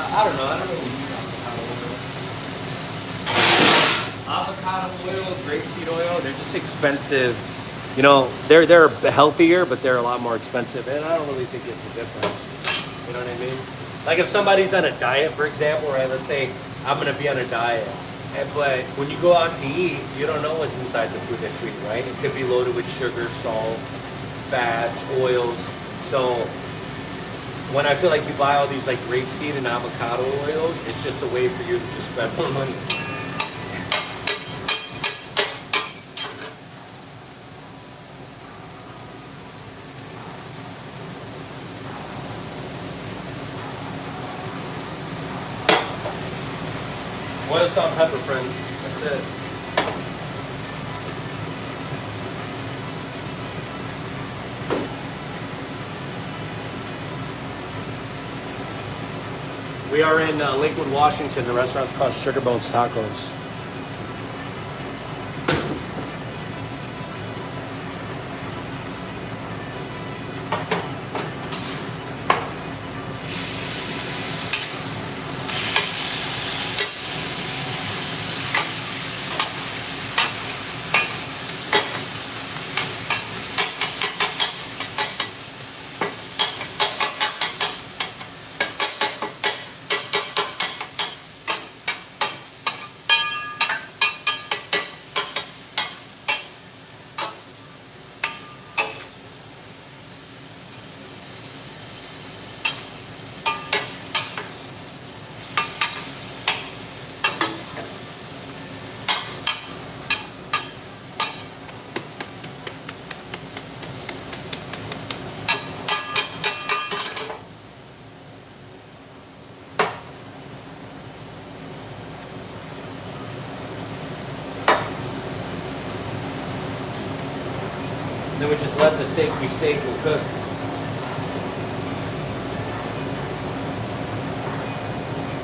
I don't know. I don't really use avocado oil. Avocado oil, grapeseed oil, they're just expensive. You know, they're healthier, but they're a lot more expensive. And I don't really think it's a difference. You know what I mean? Like if somebody's on a diet, for example, right? Let's say I'm going to be on a diet. But when you go out to eat, you don't know what's inside the food that you're eating, right? It could be loaded with sugar, salt, fats, oils. So when I feel like you buy all these like grapeseed and avocado oils, it's just a way for you to just spend more money. Oil, salt, and pepper, friends. That's it. We are in Lakewood, Washington. The restaurant's called Sugar Bones Tacos. Then we just let the steak be steak and cook.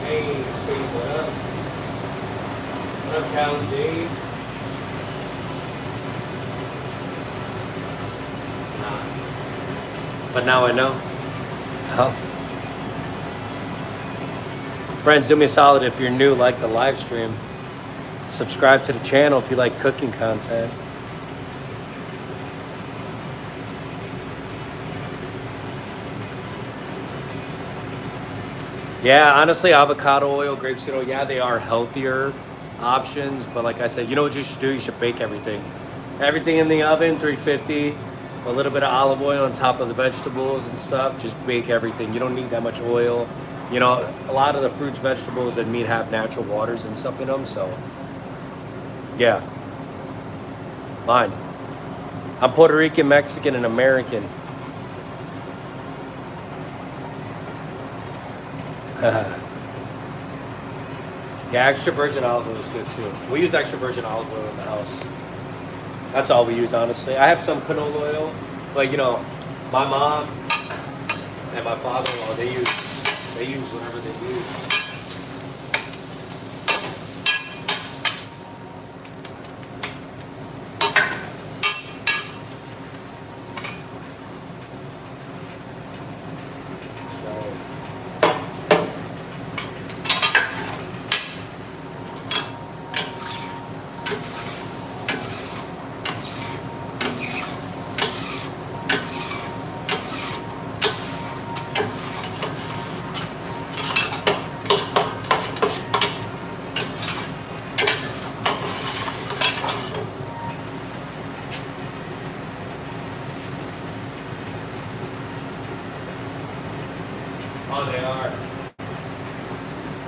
Hey, Space, what up? What up, Callie Dave? But now I know. Oh. Friends, do me a solid if you're new, like the live stream. Subscribe to the channel if you like cooking content. Yeah, honestly, avocado oil, grapeseed oil, yeah, they are healthier options. But like I said, you know what you should do? You should bake everything. Everything in the oven, 350. A little bit of olive oil on top of the vegetables and stuff. Just bake everything. You don't need that much oil. You know, a lot of the fruits, vegetables, and meat have natural waters and stuff in them. So, yeah. Mine. I'm Puerto Rican, Mexican, and American. Yeah, extra virgin olive oil is good too. We use extra virgin olive oil in the house. That's all we use, honestly. I have some canola oil, but you know, my mom and my father-in-law, they use whatever they use.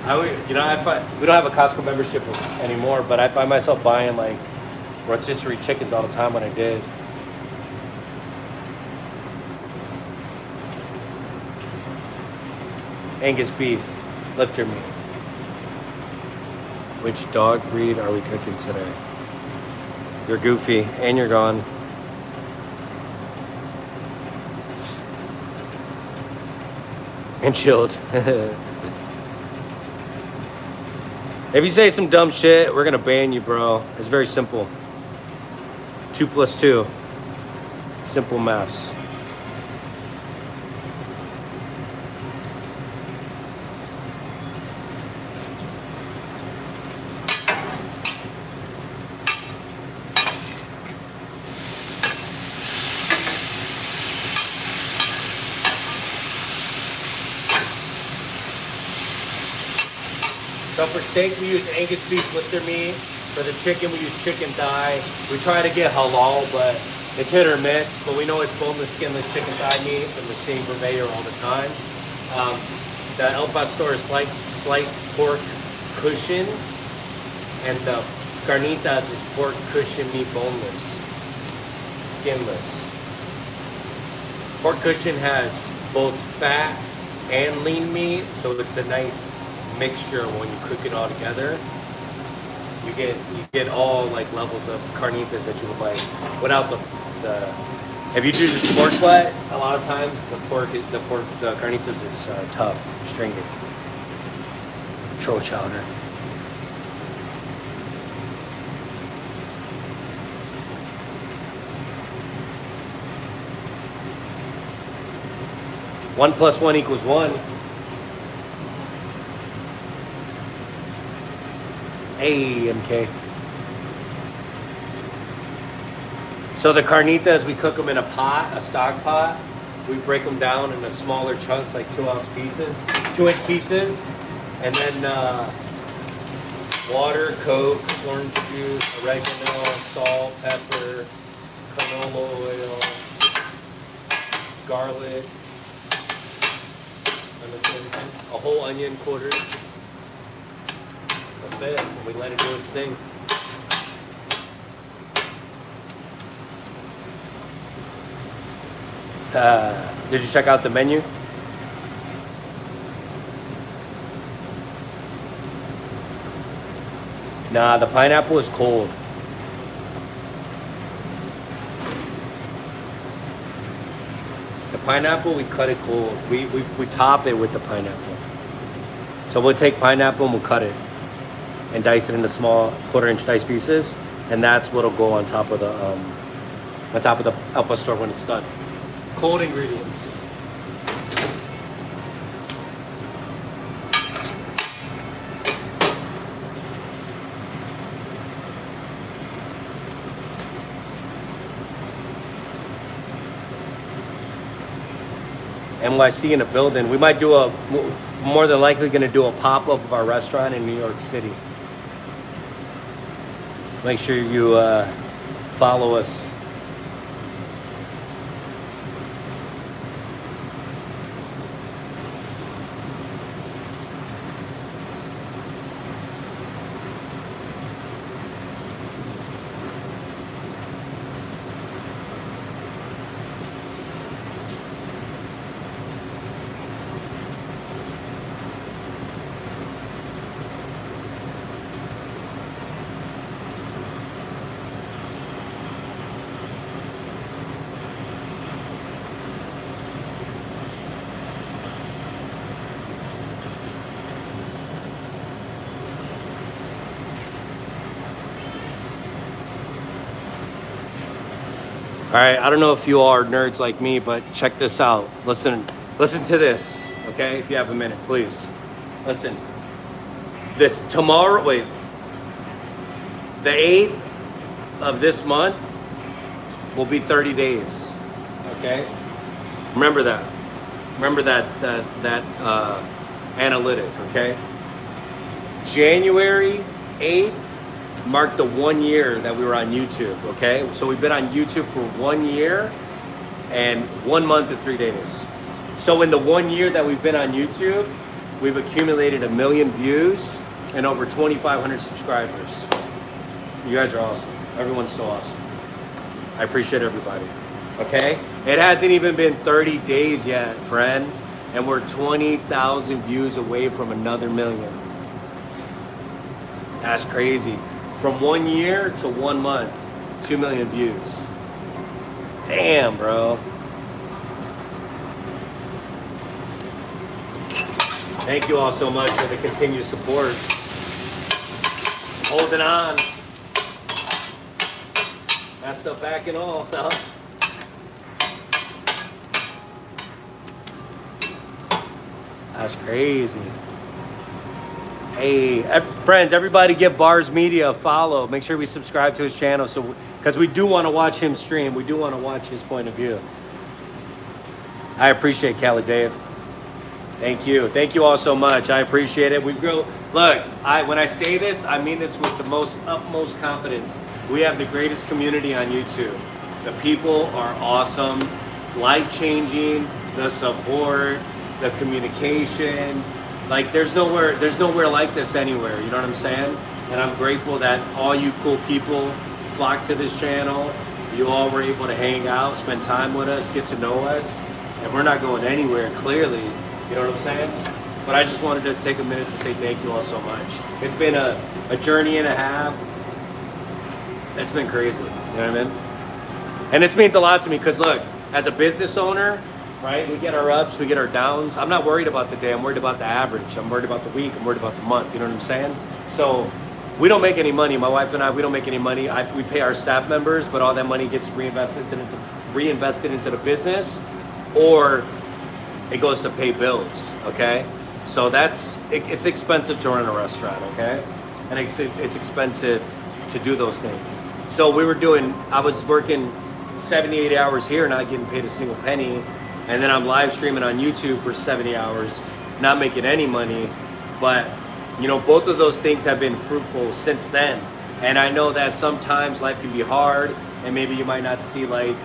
We don't have a Costco membership anymore, but I find myself buying like rotisserie chickens all the time when I did. Angus beef, lifter meat. Which dog breed are we cooking today? You're goofy and you're gone. And chilled. If you say some dumb shit, we're gonna ban you, bro. It's very simple. 2 + 2. Simple maths. So for steak, we use Angus beef lifter meat. For the chicken, we use chicken thigh. We try to get halal, but it's hit or miss. But we know it's boneless, skinless chicken thigh meat from the same purveyor all the time. The El Pastor is sliced pork cushion, and the carnitas is pork cushion meat, boneless, skinless. Pork cushion has both fat and lean meat, so it's a nice mixture when you cook it all together. You get all like levels of carnitas that you would like without the if you do just pork butt, a lot of times the carnitas is tough, stringy. Troll chowder. One plus one equals one. Hey, MK. So the carnitas, we cook them in a pot, a stock pot. We break them down into smaller chunks, like 2-ounce pieces, 2-inch pieces. And then water, Coke, orange juice, oregano, salt, pepper, canola oil, garlic, a whole onion quartered. That's it. And we let it do its thing. Did you check out the menu? Nah, the pineapple is cold. The pineapple, we cut it cold. We top it with the pineapple. So we'll take pineapple and we'll cut it and dice it into small 1/4-inch dice pieces, and that's what'll go on top of the El Pastor when it's done. Cold ingredients. NYC in a building. We might do more than likely going to do a pop-up of our restaurant in New York City. Make sure you follow us. All right, I don't know if you all are nerds like me, but check this out. Listen to this, okay? If you have a minute, please. Listen. The 8th of this month will be 30 days, okay? Remember that. Remember that analytic, okay? January 8th marked the 1 year that we were on YouTube, okay? So we've been on YouTube for 1 year and 1 month and 3 days. So in the 1 year that we've been on YouTube, we've accumulated 1 million views and over 2,500 subscribers. You guys are awesome. Everyone's so awesome. I appreciate everybody. Okay? It hasn't even been 30 days yet, friend. And we're 20,000 views away from another million. That's crazy. From 1 year to 1 month, 2 million views. Damn, bro. Thank you all so much for the continued support. Holding on. That stuff back and all, though. That's crazy. Hey, friends, everybody give Bars Media a follow. Make sure we subscribe to his channel, because we do want to watch him stream. We do want to watch his point of view. I appreciate Cali Dave. Thank you. Thank you all so much. I appreciate it. We've grown. Look, when I say this, I mean this with the utmost confidence. We have the greatest community on YouTube. The people are awesome, life-changing, the support, the communication. Like there's nowhere like this anywhere. You know what I'm saying? And I'm grateful that all you cool people flocked to this channel. You all were able to hang out, spend time with us, get to know us, and we're not going anywhere, clearly. You know what I'm saying? But I just wanted to take a minute to say thank you all so much. It's been a journey and a half. It's been crazy. You know what I mean? And this means a lot to me because look, as a business owner, right, we get our ups, we get our downs. I'm not worried about the day. I'm worried about the average. I'm worried about the week. I'm worried about the month. You know what I'm saying? So we don't make any money. My wife and I, we don't make any money. We pay our staff members, but all that money gets reinvested into the business, or it goes to pay bills, okay? So it's expensive to run a restaurant, okay? And it's expensive to do those things. So I was working 78 hours here, not getting paid a single penny. And then I'm live streaming on YouTube for 70 hours, not making any money. But, you know, both of those things have been fruitful since then. And I know that sometimes life can be hard and maybe you might not see the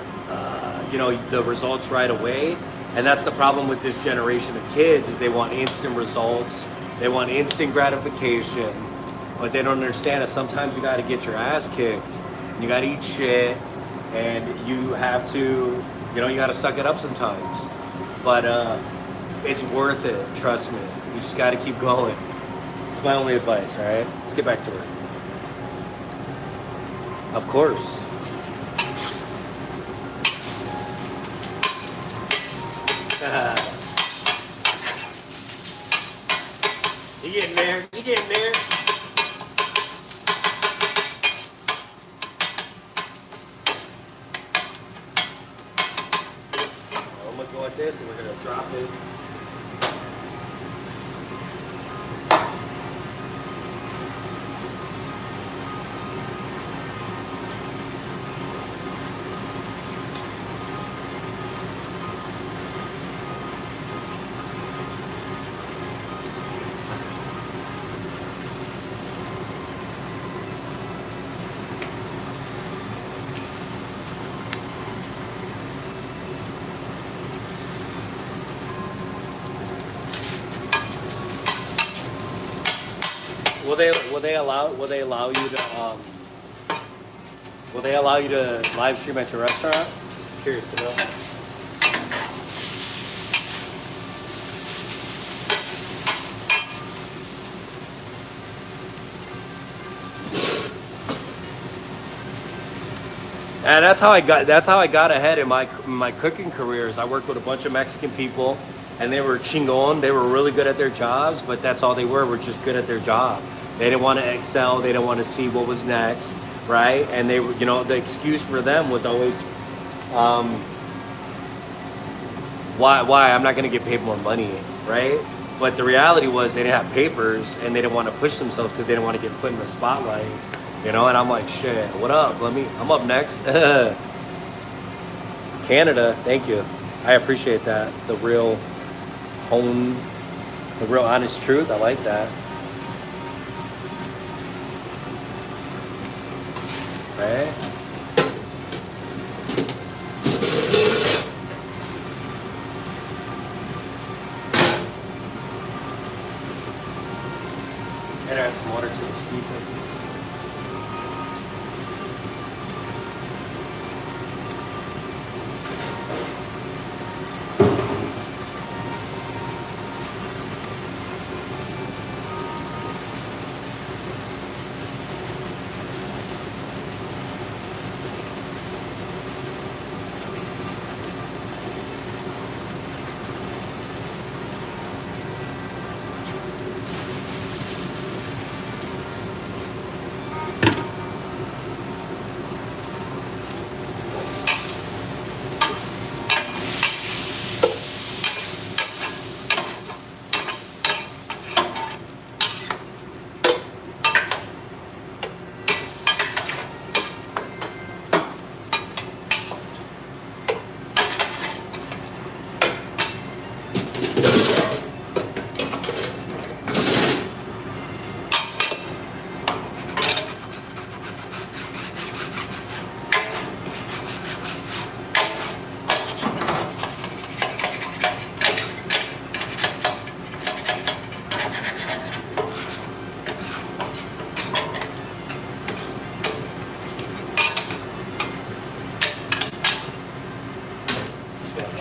results right away. And that's the problem with this generation of kids is they want instant results. They want instant gratification. What they don't understand is sometimes you got to get your ass kicked. You got to eat shit. And you have to, you got to suck it up sometimes. But it's worth it. Trust me. You just got to keep going. It's my only advice, all right? Let's get back to it. Of course. You getting there? You getting there? I'm gonna go like this, and we're gonna drop it. Will they allow you to live stream at your restaurant? Curious to know. And that's how I got ahead in my cooking careers. I worked with a bunch of Mexican people, and they were chingon. They were really good at their jobs, but that's all they were just good at their job. They didn't want to excel. They didn't want to see what was next, right? And they were, the excuse for them was always, why? I'm not going to get paid more money, right? But the reality was they didn't have papers, and they didn't want to push themselves because they didn't want to get put in the spotlight, And I'm like, shit, what up? I'm up next. Canada, thank you. I appreciate that. The real honest truth. I like that. Okay. And add some water to the stew.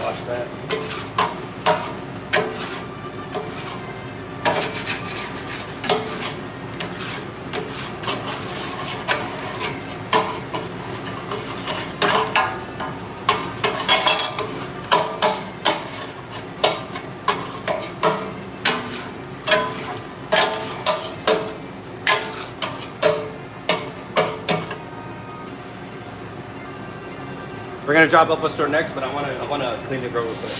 Watch that. We're gonna drop up a store next, but I wanna clean the grill real quick.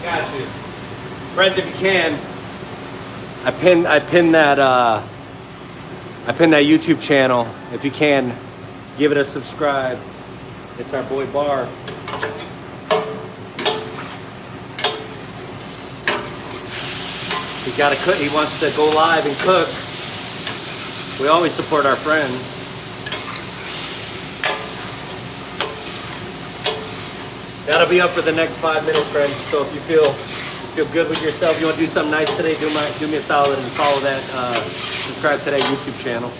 Got you. Friends, if you can, I pinned that YouTube channel. If you can, give it a subscribe. It's our boy Bar. He's got to cook. He wants to go live and cook. We always support our friends. That'll be up for the next 5 minutes, friends. So if you feel good with yourself, you want to do something nice today, do me a solid and follow that, subscribe to that YouTube channel.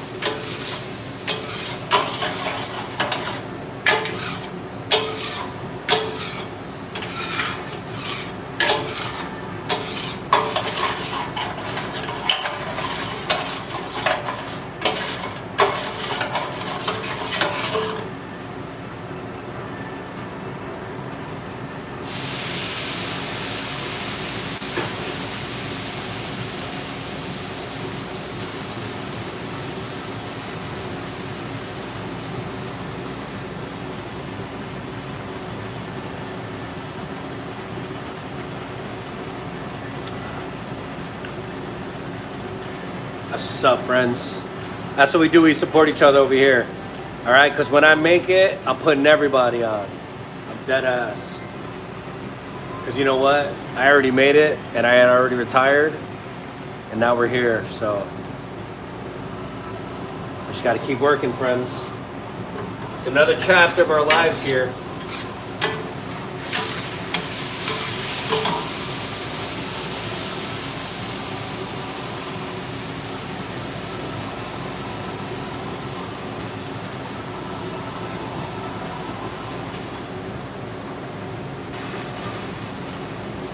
That's what's up, friends. That's what we do. We support each other over here. All right? Because when I make it, I'm putting everybody on. I'm dead ass. Because you know what? I already made it, and I had already retired, and now we're here. So we just got to keep working, friends. It's another chapter of our lives here.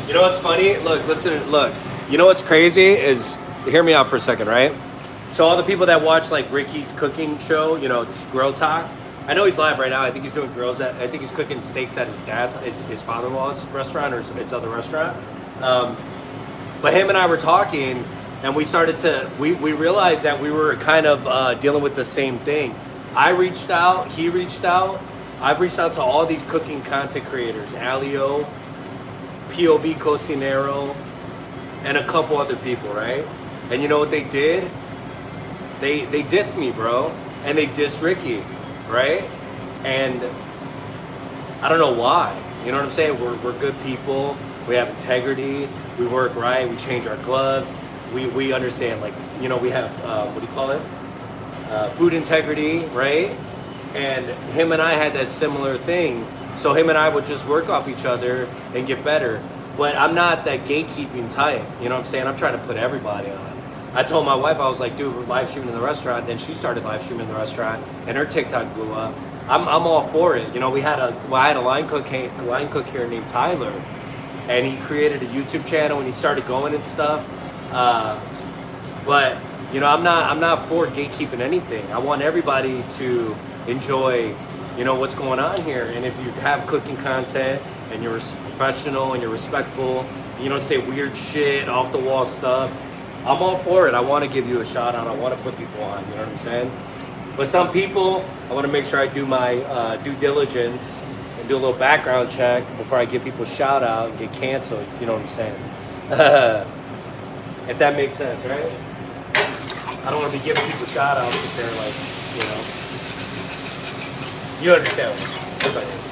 You know what's funny? Look, listen, look. You know what's crazy is, hear me out for a second, right? So all the people that watch like Ricky's cooking show, you know, it's Grill Talk. I know he's live right now. I think he's doing grills I think he's cooking steaks at his dad's, his father-in-law's restaurant or his other restaurant. But him and I were talking, and we started to, we realized that we were kind of dealing with the same thing. I reached out, he reached out, I've reached out to all these cooking content creators, Alio, POV Cocinero, and a couple other people, right? And you know what they did? They dissed me, bro. And they dissed Ricky, right? And I don't know why. You know what I'm saying? We're good people. We have integrity. We work right. We change our gloves. We understand, like, you know, we have, what do you call it? Food integrity, right? And him and I had that similar thing. So him and I would just work off each other and get better. But I'm not that gatekeeping type. You know what I'm saying? I'm trying to put everybody on. I told my wife, I was like, dude, we're live streaming in the restaurant. Then she started live streaming in the restaurant, and her TikTok blew up. I'm all for it. You know, I had a line cook here named Tyler, and he created a YouTube channel and he started going and stuff. But you know, I'm not for gatekeeping anything. I want everybody to enjoy, you know, what's going on here. And if you have cooking content and you're professional and you're respectful, you don't say weird shit, off the wall stuff, I'm all for it. I want to give you a shout out. I want to put people on, you know what I'm saying? But some people, I want to make sure I do my due diligence and do a little background check before I give people a shout out and get canceled, if you know what I'm saying. If that makes sense, right? I don't want to be giving people shout outs if they're like, you know. You understand what I'm saying.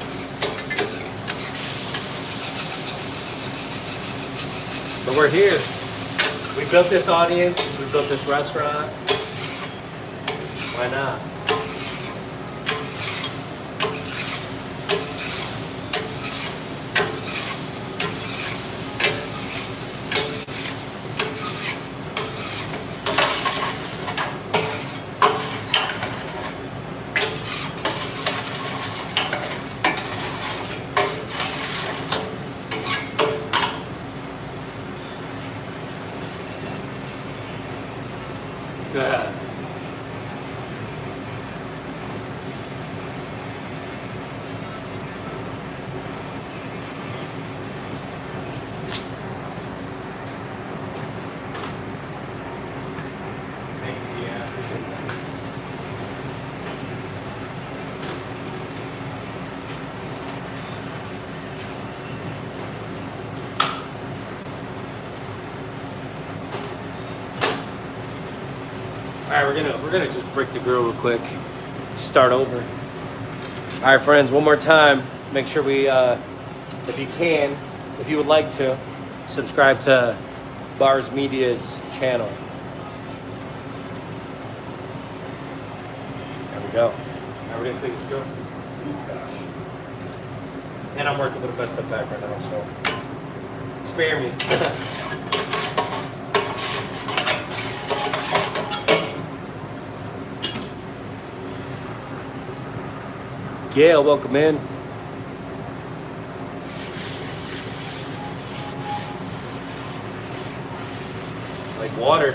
But we're here. We built this audience. We built this restaurant. Why not? Good. All right, we're gonna just break the grill real quick. Start over. All right, friends, one more time. Make sure we, if you can, if you would like to, subscribe to Bars Media's channel. There we go. Now we're gonna take this go. Gosh. And I'm working with a messed up back right now, so spare me. Gail, welcome in. Like water.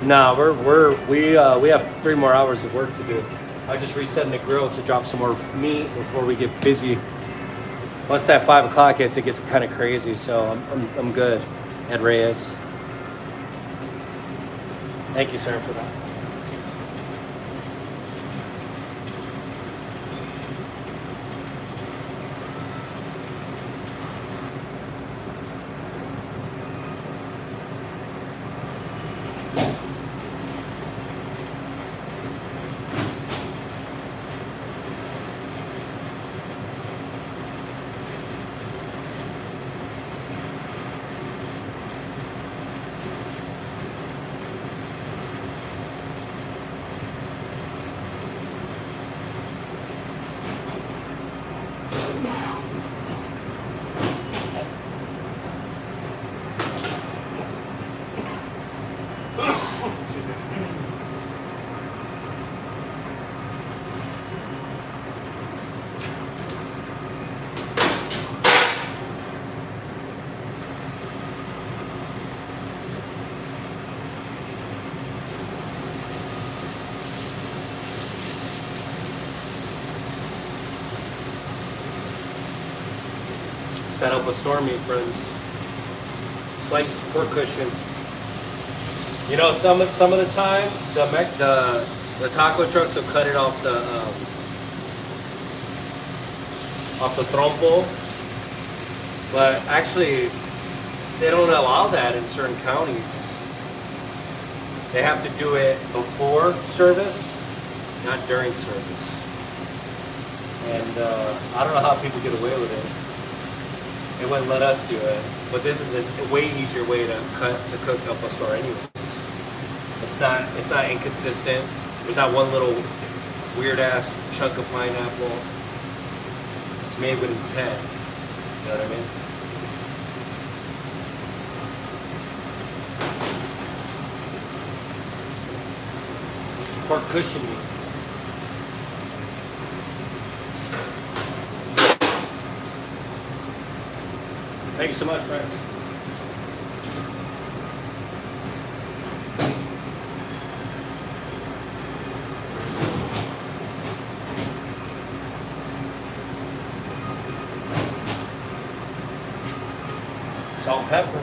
No, we have 3 more hours of work to do. I just resetting the grill to drop some more meat before we get busy. Once that 5 o'clock hits, it gets kind of crazy. So I'm good, Ed Reyes. Thank you, sir, for that. Set up a stormy, friends. Sliced pork cushion. You know, some of the time, the taco trucks will cut it off the trompo, but actually, they don't allow that in certain counties. They have to do it before service, not during service. And I don't know how people get away with it. They wouldn't let us do it, but this is a way easier way to cook al pastor anyways. It's not inconsistent. There's not one little weird ass chunk of pineapple. It's made with intent. You know what I mean? Pork cushion meat. Thank you so much, Frank. Salt and pepper.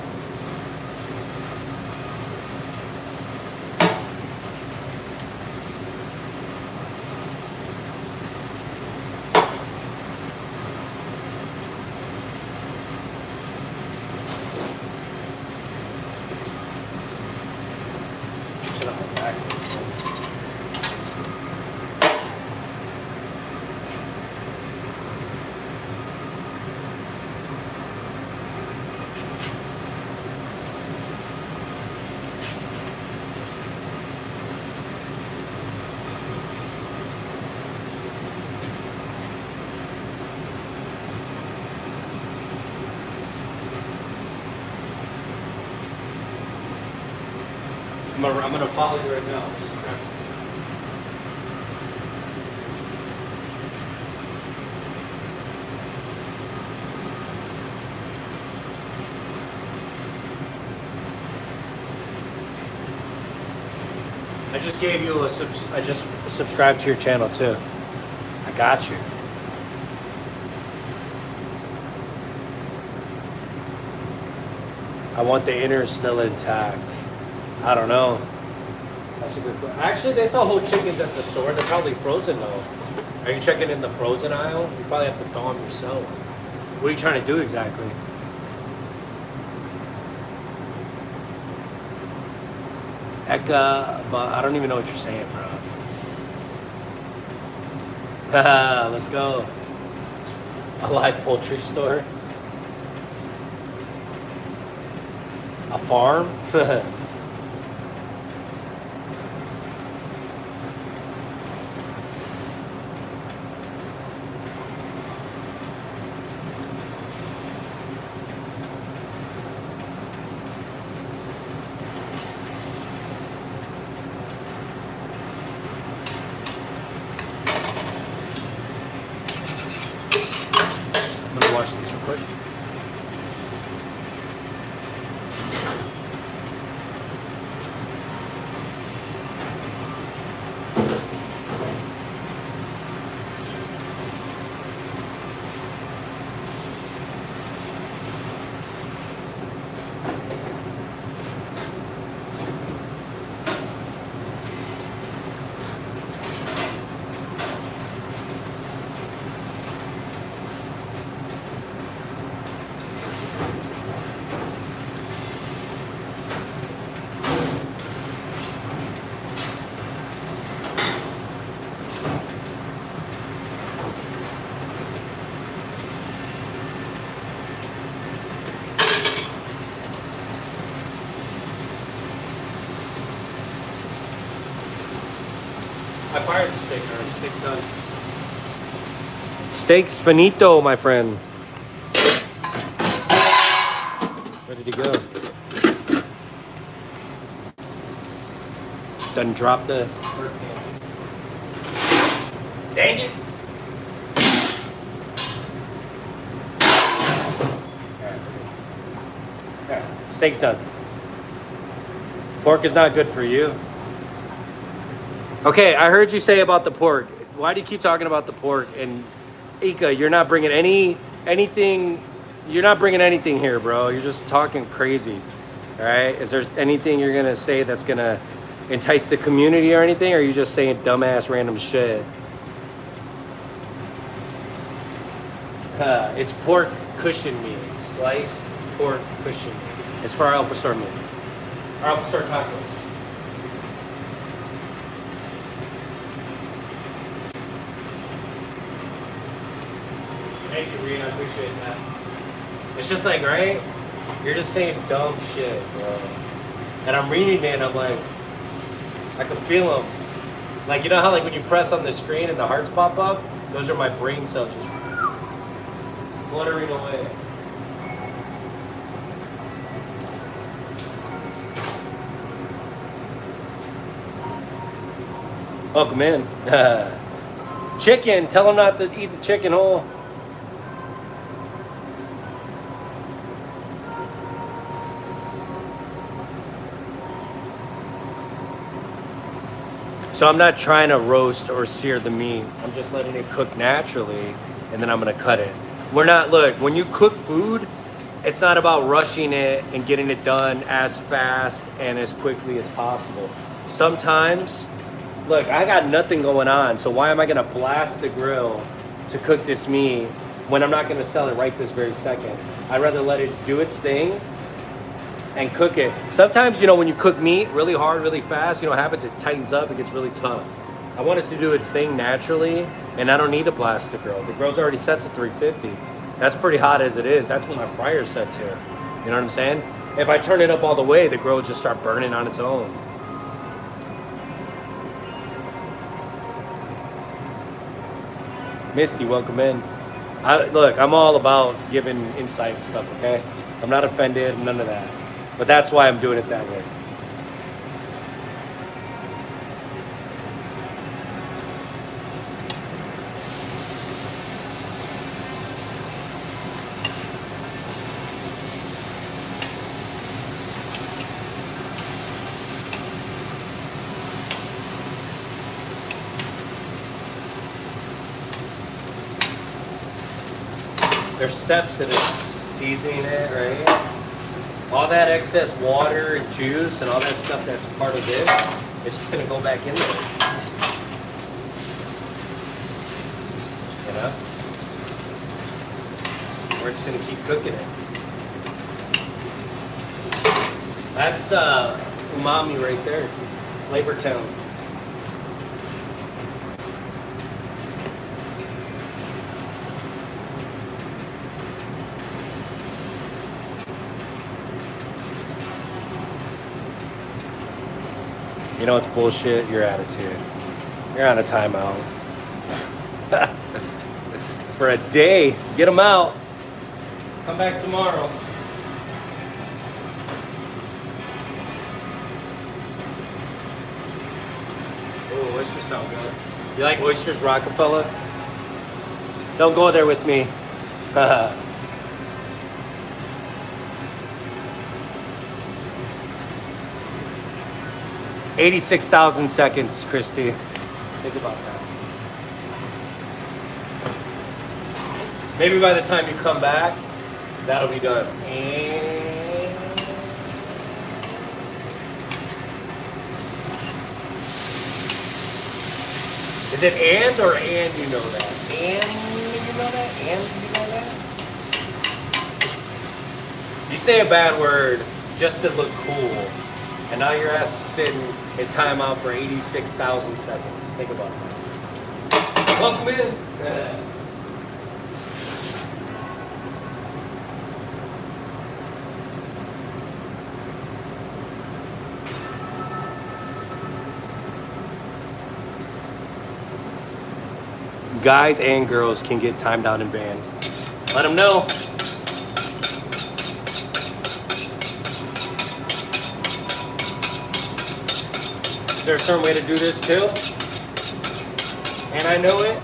I'm gonna follow you right now. I just gave you I just subscribed to your channel too. I got you. I want the inners still intact. I don't know. That's a good question. Actually, they sell whole chickens at the store. They're probably frozen though. Are you checking in the frozen aisle? You probably have to thaw them yourself. What are you trying to do exactly? Eka, but I don't even know what you're saying, bro. Let's go. A live poultry store. A farm? I'm gonna wash this real quick. I fired the steak already. Steak's done. Steak's finito, my friend. Ready to go. Done drop the dang it. Steak's done. Pork is not good for you. Okay, I heard you say about the pork. Why do you keep talking about the pork? And Ika, you're not bringing anything. You're not bringing anything here, bro. You're just talking crazy. All right? Is there anything you're gonna say that's gonna entice the community or anything? Or are you just saying dumbass random shit? It's pork cushion meat. Sliced pork cushion meat. It's for our al pastor meat. Our al pastor tacos. Thank you, Rena. I appreciate that. It's just like, right? You're just saying dumb shit, bro. And I'm reading it and I'm like, I can feel them. Like, you know how like when you press on the screen and the hearts pop up? Those are my brain cells just fluttering away. Welcome in. Chicken, tell them not to eat the chicken whole. So I'm not trying to roast or sear the meat. I'm just letting it cook naturally, and then I'm gonna cut it. We're not, look, when you cook food, it's not about rushing it and getting it done as fast and as quickly as possible. Sometimes, look, I got nothing going on, so why am I gonna blast the grill to cook this meat when I'm not gonna sell it right this very second? I'd rather let it do its thing and cook it. Sometimes, you know, when you cook meat really hard, really fast, you know what happens? It tightens up, it gets really tough. I want it to do its thing naturally, and I don't need to blast the grill. The grill's already set to 350. That's pretty hot as it is. That's what my fryer's set to. You know what I'm saying? If I turn it up all the way, the grill will just start burning on its own. Misty, welcome in. Look, I'm all about giving insight and stuff, okay? I'm not offended, none of that. But that's why I'm doing it that way. There's steps in it, seasoning it, right? All that excess water and juice and all that stuff that's part of this, it's just gonna go back in there. You know? We're just gonna keep cooking it. That's umami right there, Flavor Town. You know it's bullshit? Your attitude. You're on a timeout. For a day. Get them out. Come back tomorrow. Oh, oysters sound good. You like oysters, Rockefeller? Don't go there with me. 86,000 seconds, Christy. Think about that. Maybe by the time you come back, that'll be done. And is it and or and you know that? And you know that? And you know that? You say a bad word just to look cool. And now your ass is sitting in timeout for 86,000 seconds. Think about that. Welcome in. Guys and girls can get timed out and banned. Let them know. Is there a certain way to do this too? And I know it.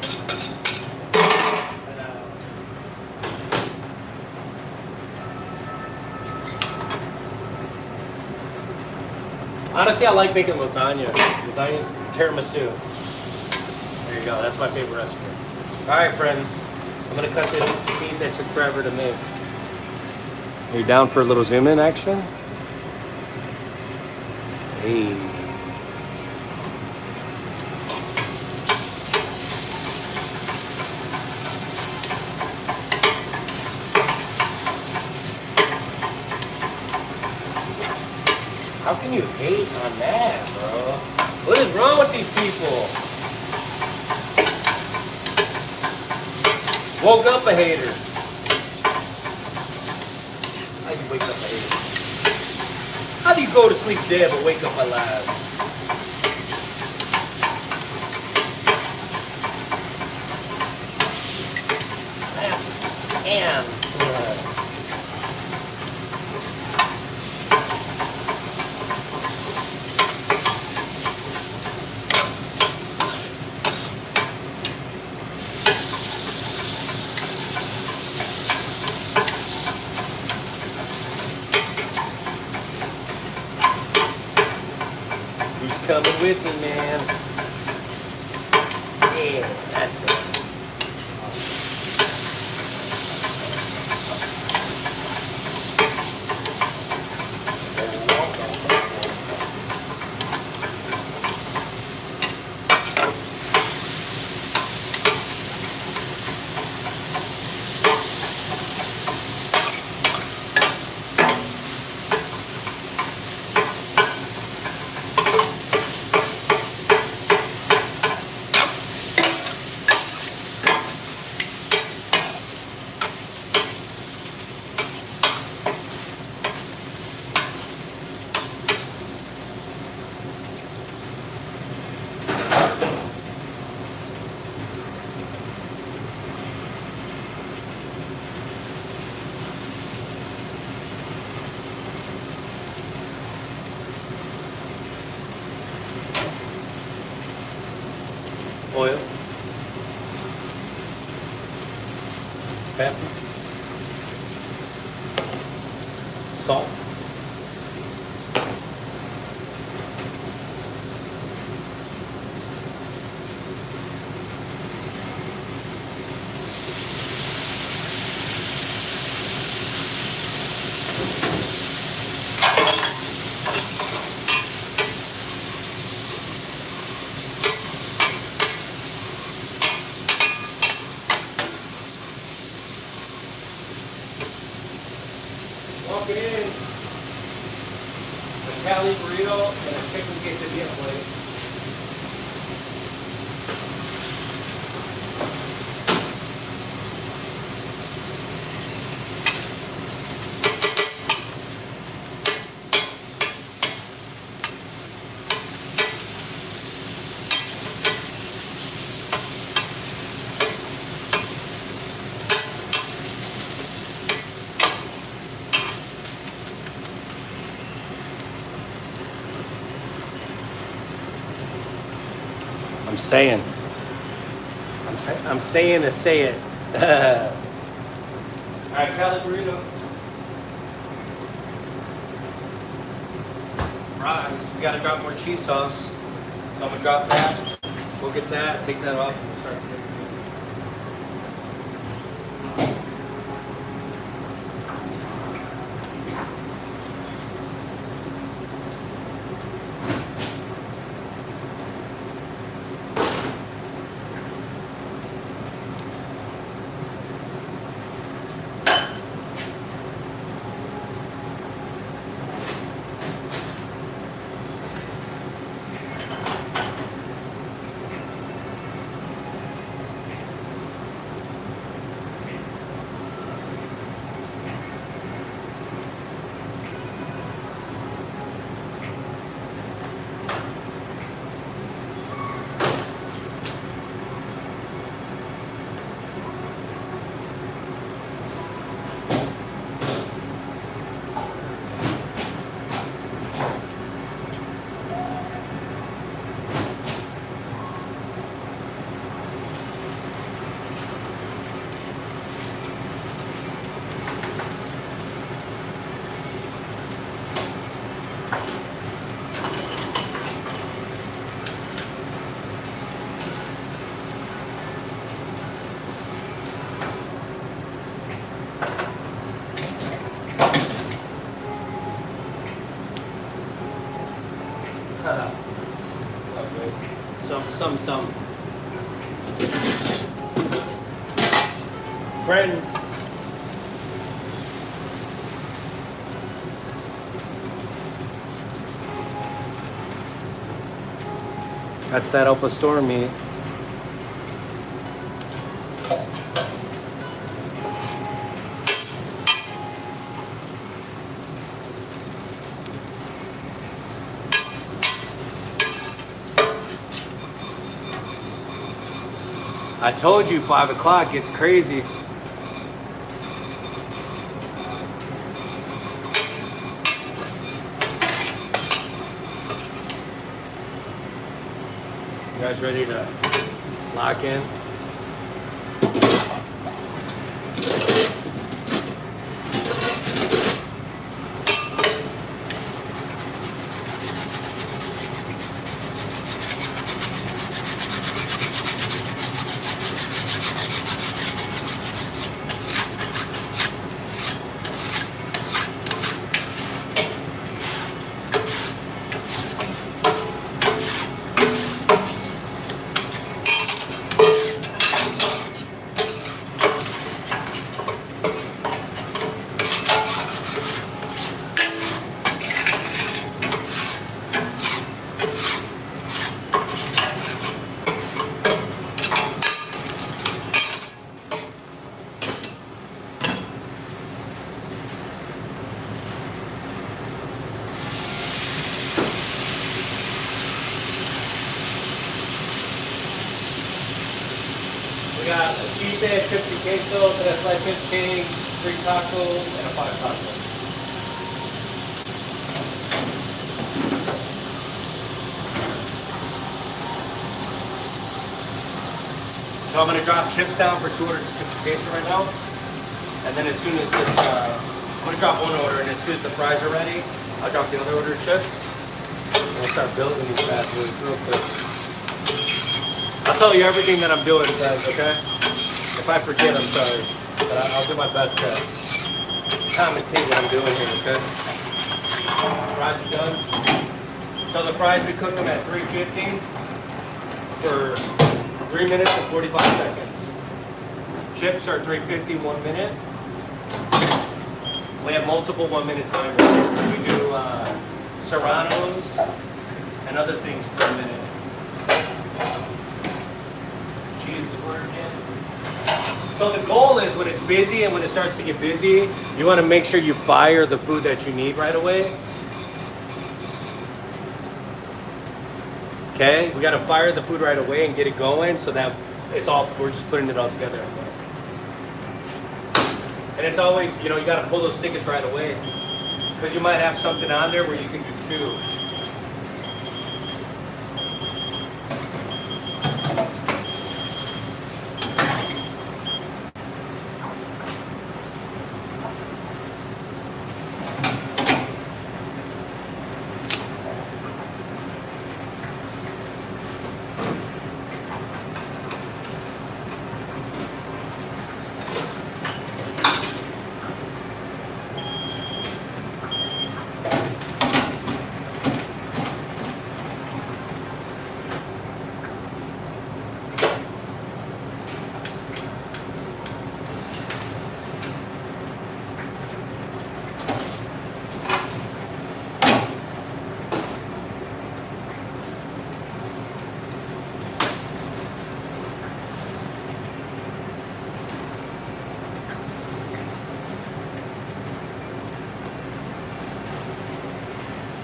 Honestly, I like making lasagna. Lasagna's tiramisu. There you go. That's my favorite recipe. All right, friends. I'm gonna cut this meat that took forever to make. Are you down for a little zoom in action? Hey. How can you hate on that, bro? What is wrong with these people? Woke up a hater. How do you wake up a hater? How do you go to sleep dead but wake up alive? That's damn. Coming with me, man. Yeah, that's it. Oil. Pepper. Salt. Walk it in. A Cali burrito and a chicken quesadilla plate. I'm saying to say it. All right, Cali burrito. Fries. We gotta drop more cheese sauce. So I'm gonna drop that. We'll get that. Take that off. And we'll start making this. Some friends. That's that Opa Store meat. I told you 5 o'clock gets crazy. You guys ready to lock in? We got a sweet fish, chips and queso, then a sliced fish king, 3 tacos, and a 5 tacos. So I'm gonna drop chips down for 2 orders of chips queso right now. And then as soon as this, I'm gonna drop one order, and as soon as the fries are ready, I'll drop the other order of chips. And we'll start building these bad boys real quick. I'll tell you everything that I'm doing, guys, okay? If I forget, I'm sorry. But I'll do my best to commentate what I'm doing here, okay? Fries are done. So the fries, we cook them at 350 for 3 minutes and 45 seconds. Chips are 350, 1 minute. We have multiple 1-minute timers. We do serranos and other things for a minute. Cheese is working. So the goal is when it's busy and when it starts to get busy, you want to make sure you fire the food that you need right away. Okay, we got to fire the food right away and get it going so that it's all, we're just putting it all together. And it's always, you know, you got to pull those tickets right away because you might have something on there where you can do 2.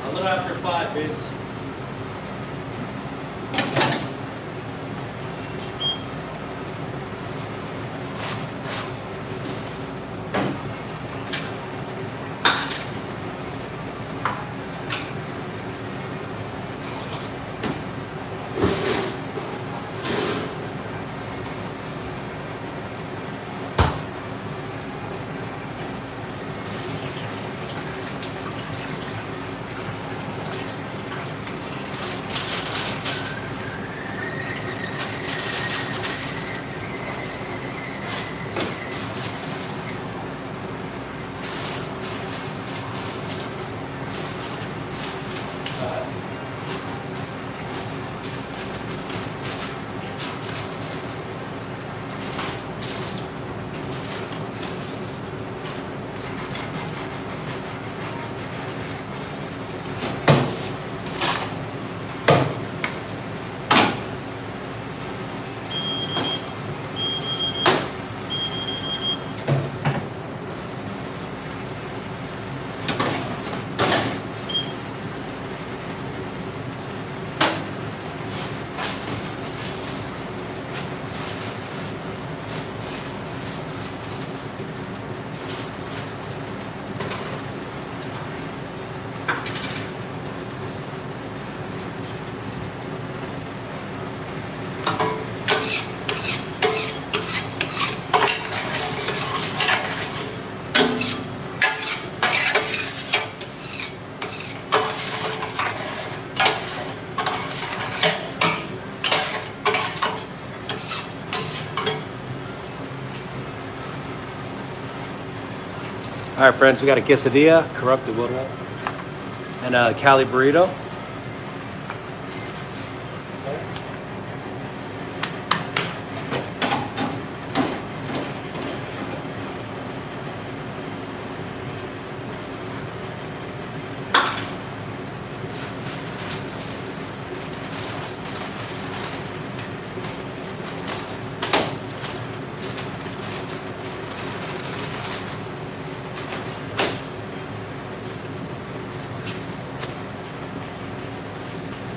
A little after 5 is. All right, friends, we got a quesadilla, corrupted wood roll, and a Cali burrito.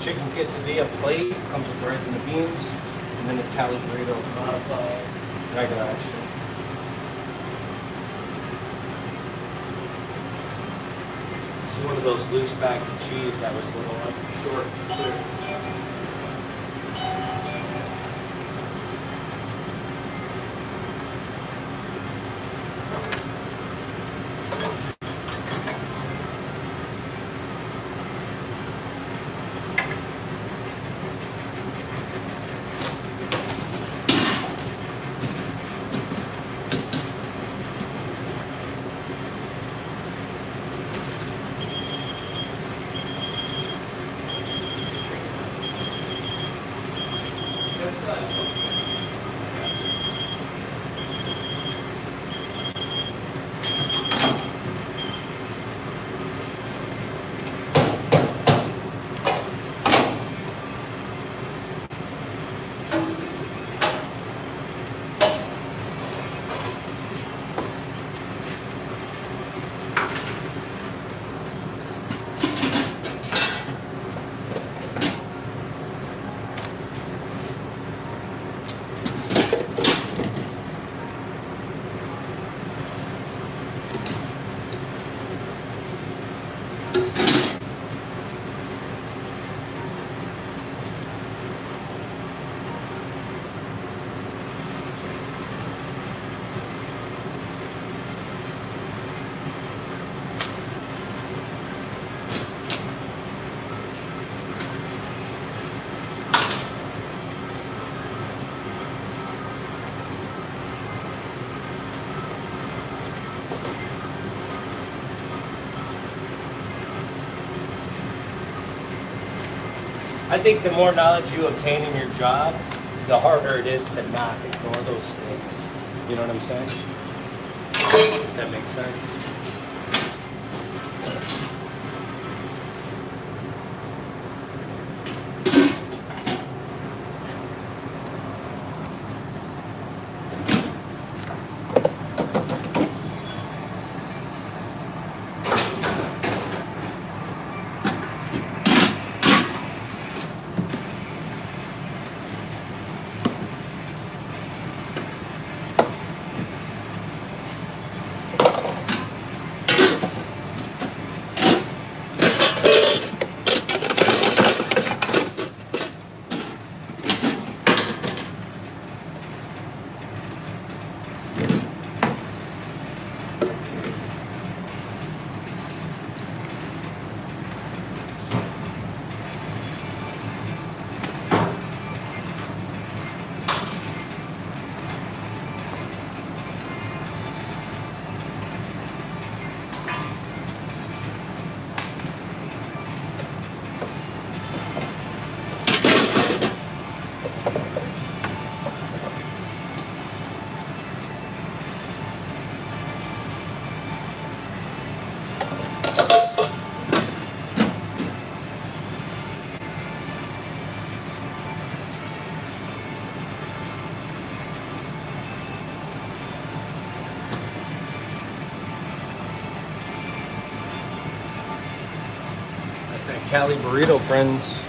Chicken quesadilla plate comes with rice and the beans, and then this Cali burrito is modified, regular actually. This is one of those loose bags of cheese that was a little short. I think the more knowledge you obtain in your job, the harder it is to not ignore those things. You know what I'm saying? If that makes sense. That's that Cali burrito, friends.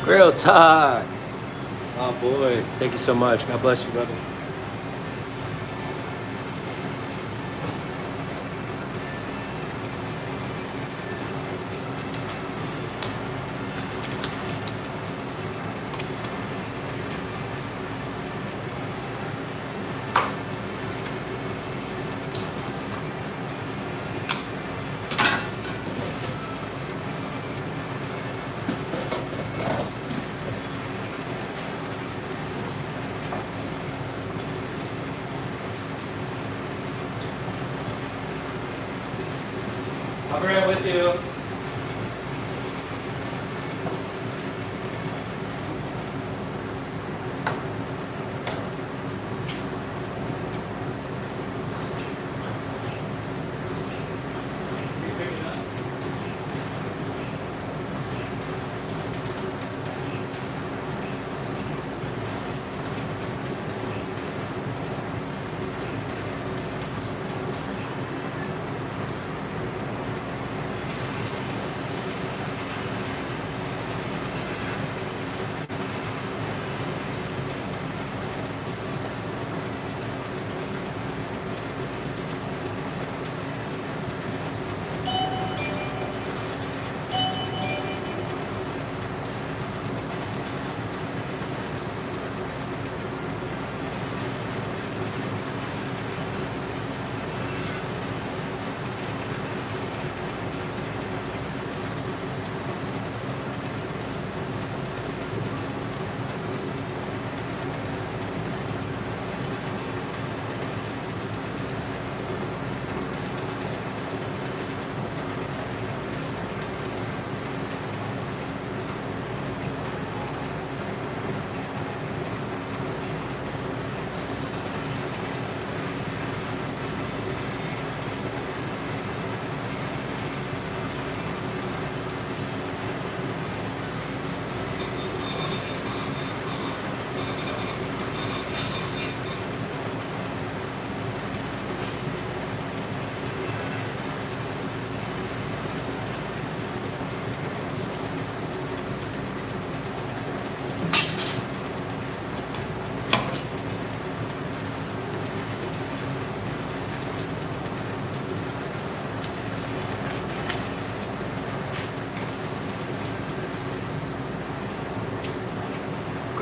Grill talk. Oh boy, thank you so much. God bless you, brother. I'll be right with you.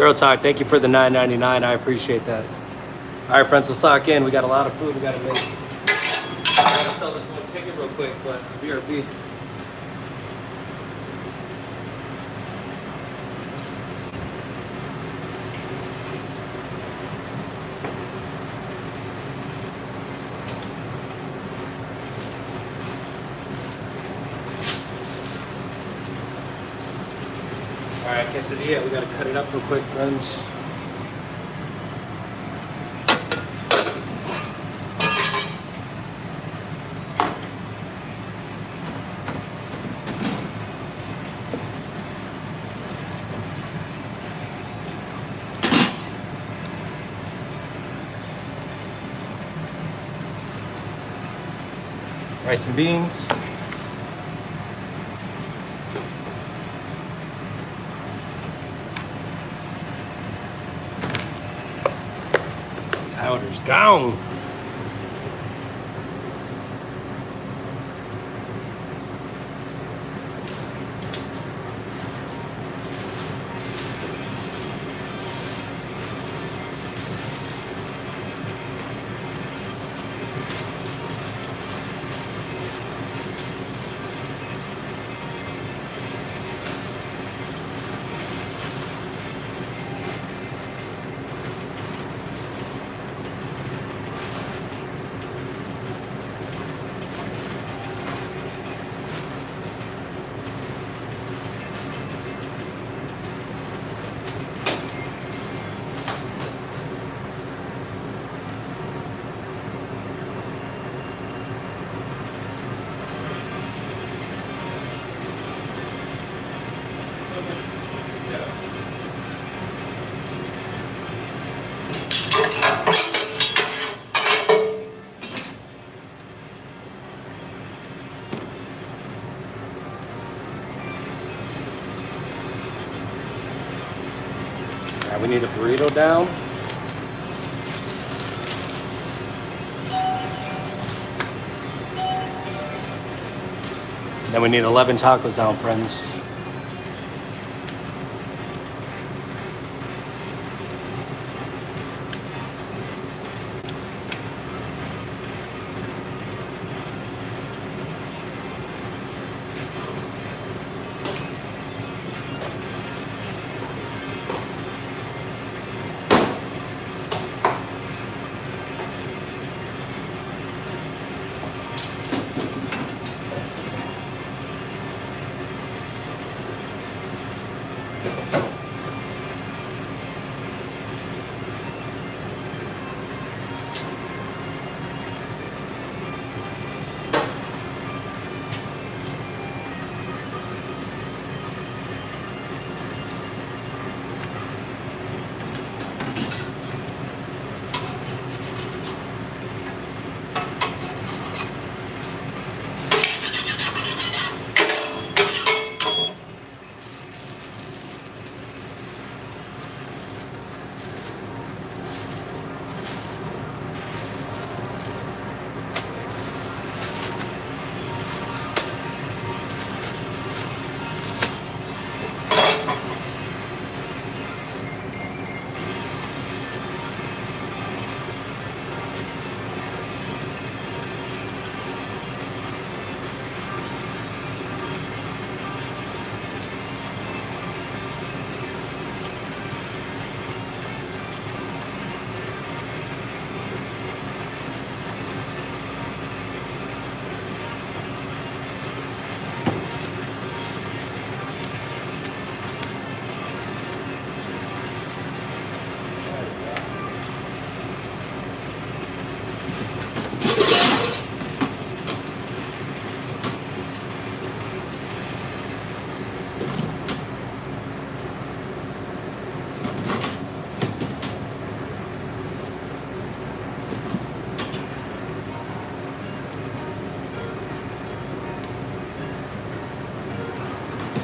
Girl Talk, thank you for the $9.99. I appreciate that. All right, friends, let's lock in. We got a lot of food we got to make. I got to sell this one ticket real quick, but BRB. All right, quesadilla, we gotta cut it up real quick, friends. Rice and beans. Powder's gone. Now we need a burrito down. Then we need 11 tacos down, friends.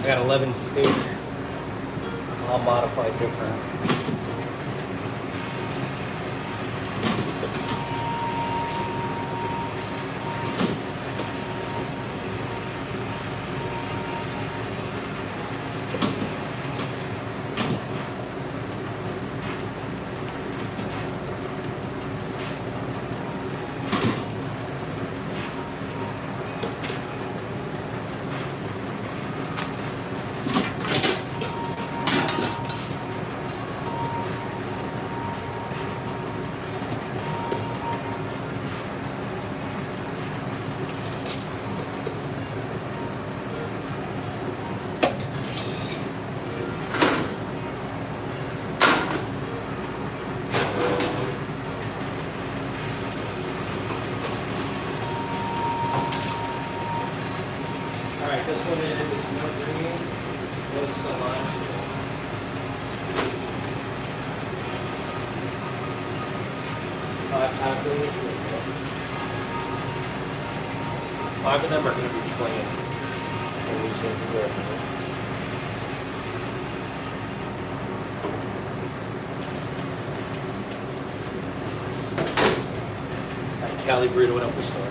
I got 11 steak, all modified different. right, this one is no green, no cilantro. Five of them are going to be plain. And these will be red. Cali Burrito went up the store.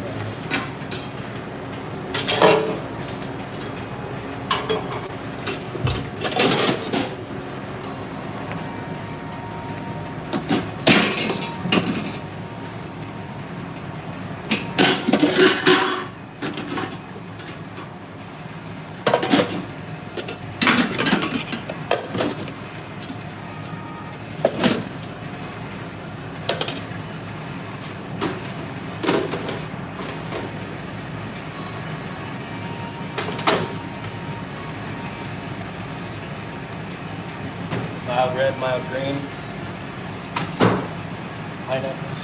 Mild red, mild green. Pineapples.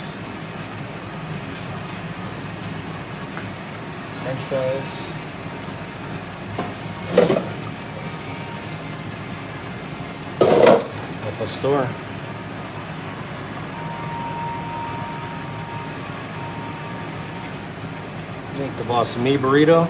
French fries. At the store. Make the boss me burrito.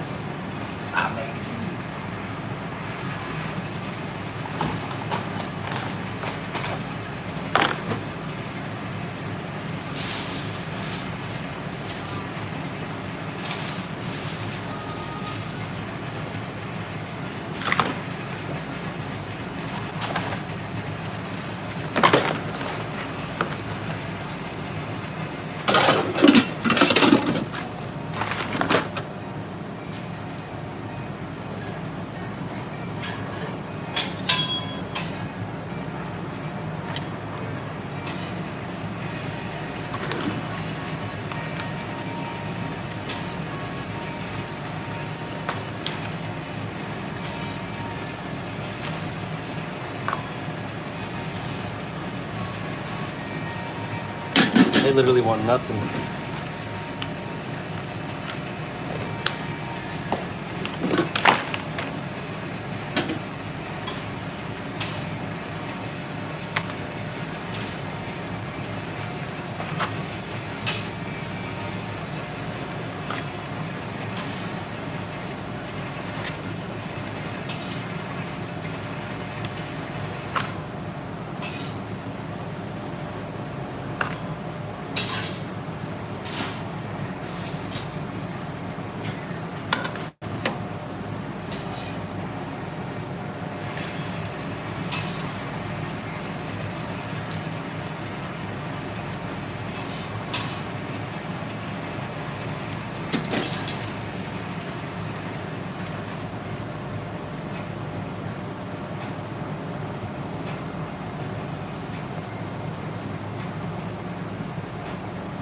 They literally want nothing.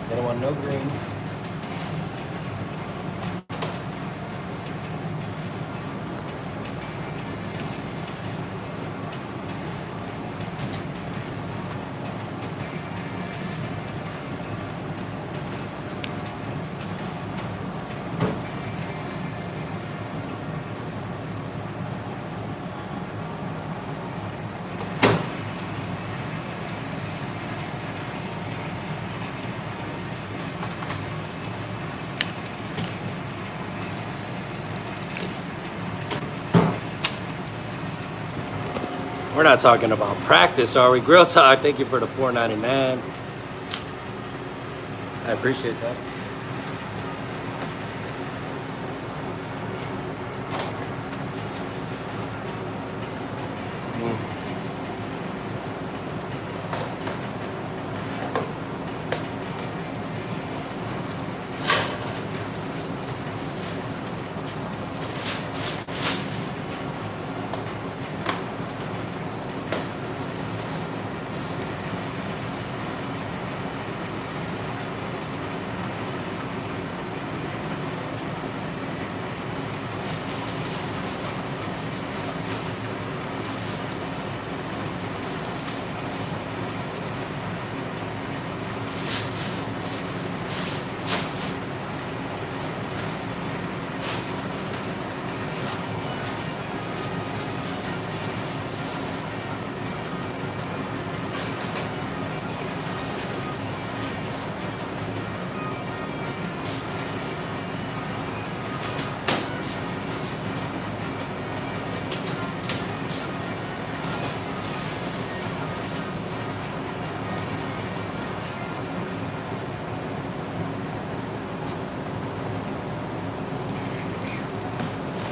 They don't want no green. We're not talking about practice, are we? Grill Talk, thank you for the $4.99. I appreciate that.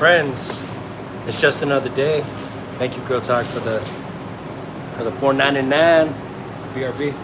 friends, it's just another day. Thank you, Girl Talk, for the $4.99 BRB.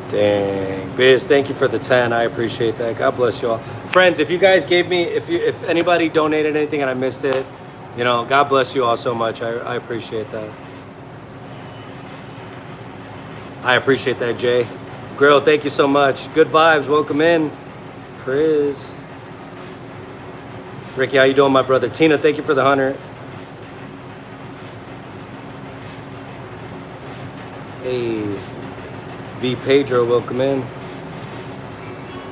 Dang, Biz, thank you for the 10. I appreciate that. God bless you all. Friends, if you guys gave me, if anybody donated anything and I missed it, you know, God bless you all so much. I appreciate that. I appreciate that, Jay. Grill, thank you so much. Good vibes, welcome in. Priz. Ricky, how you doing, my brother? Tina, thank you for the 100. Hey. V. Pedro, welcome in.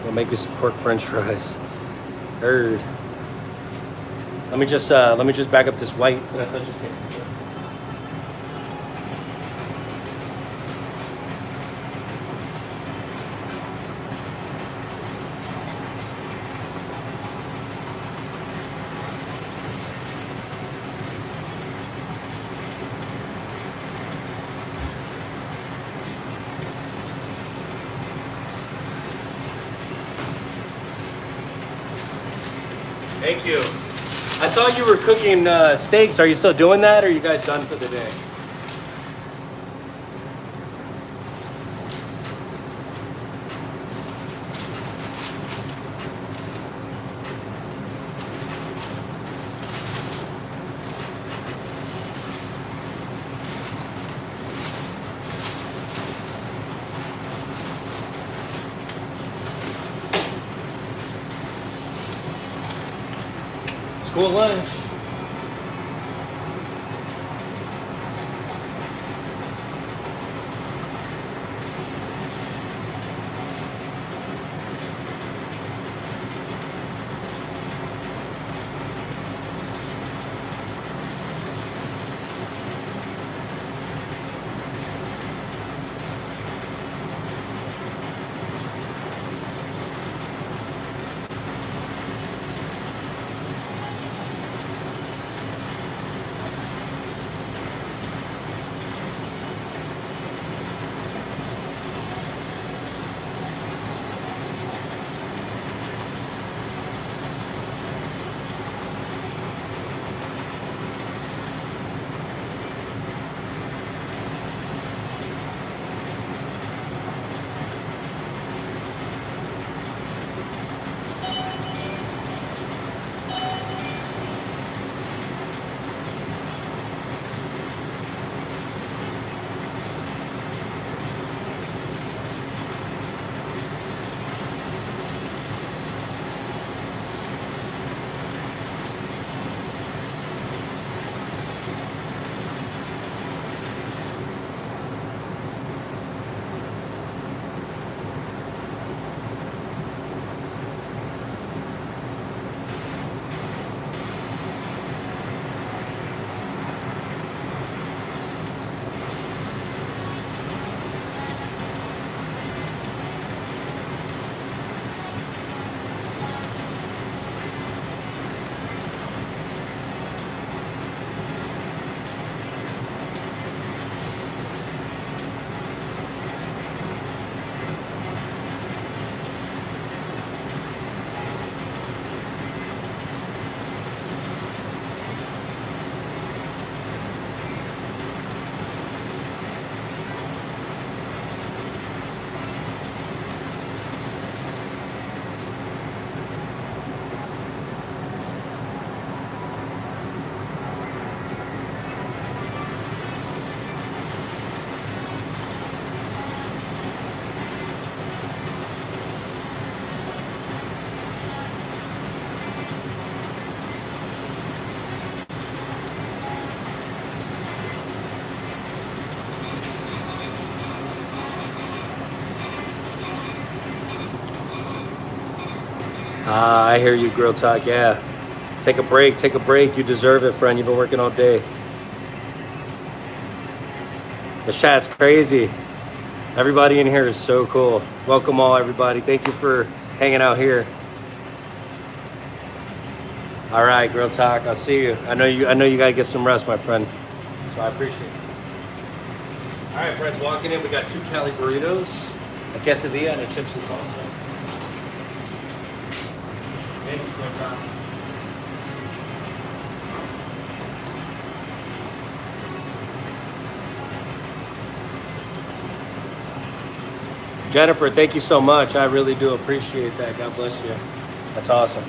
We'll make you some pork French fries. Heard. Let me just back up this white. Thank you. I saw you were cooking steaks. Are you still doing that, or are you guys done for the day? School lunch. Ah, I hear you, Grill Talk. Yeah. Take a break. Take a break. You deserve it, friend. You've been working all day. The chat's crazy. Everybody in here is so cool. Welcome all, everybody. Thank you for hanging out here. All right, Grill Talk. I'll see you. I know you gotta get some rest, my friend. So I appreciate it. All right, friends. Walking in, we got 2 Cali burritos, a quesadilla, and a chips and salsa. Thank you, Grill Talk. Jennifer, thank you so much. I really do appreciate that. God bless you. That's awesome.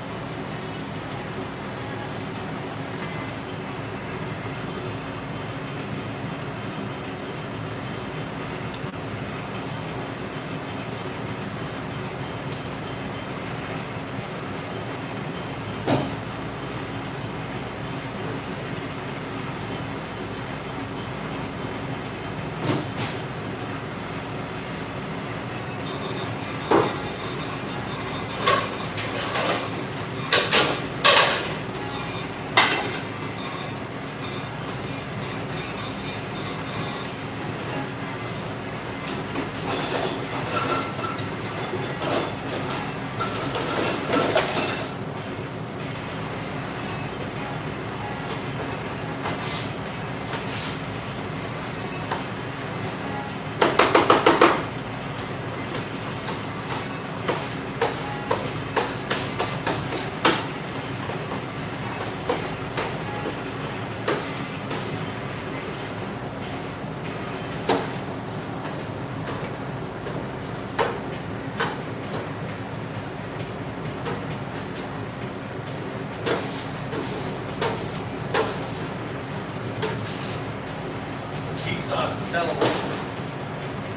Sauce is selling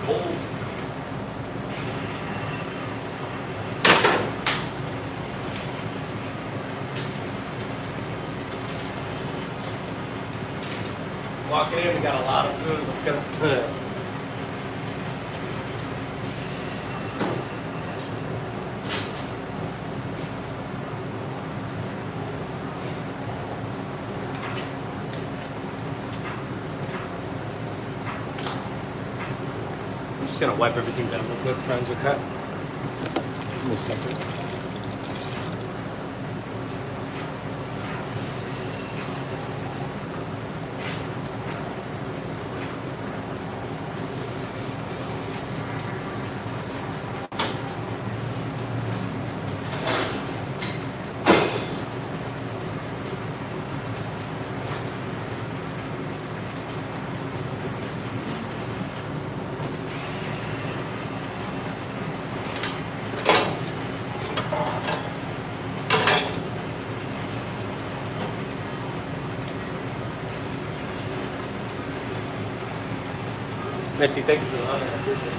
gold. Walking in, we got a lot of food. Let's go. I'm just gonna wipe everything down real quick, friends, okay? Give me a second. Misty, thank you for the honor. I appreciate it.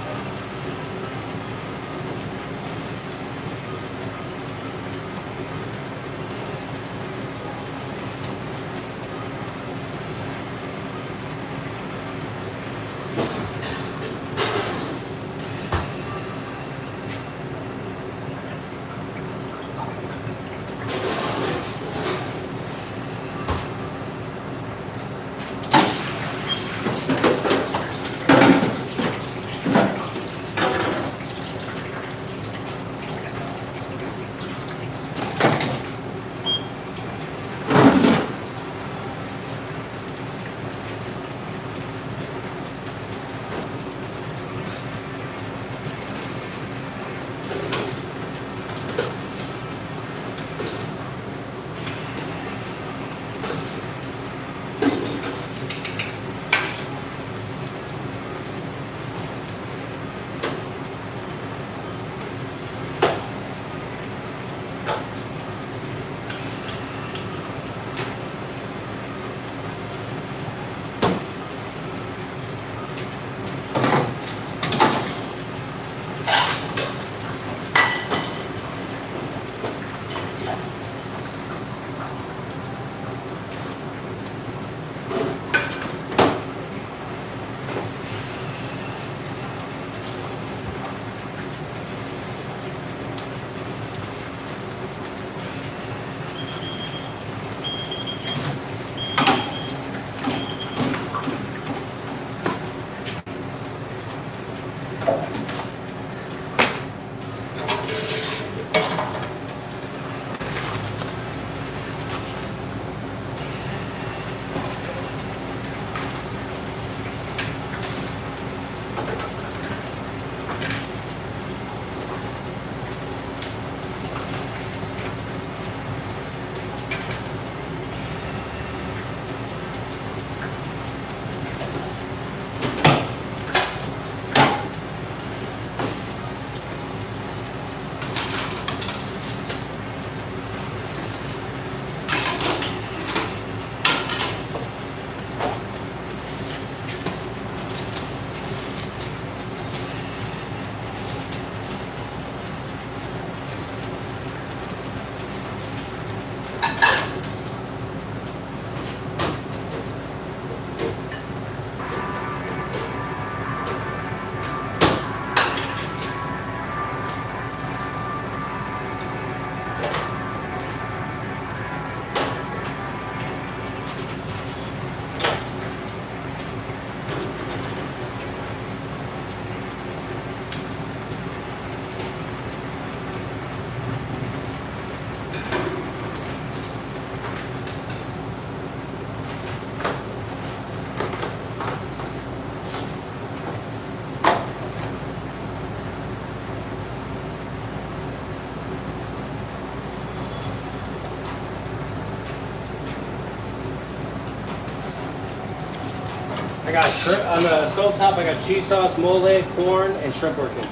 got on the stove top. I got cheese sauce, mole, corn, and shrimp working.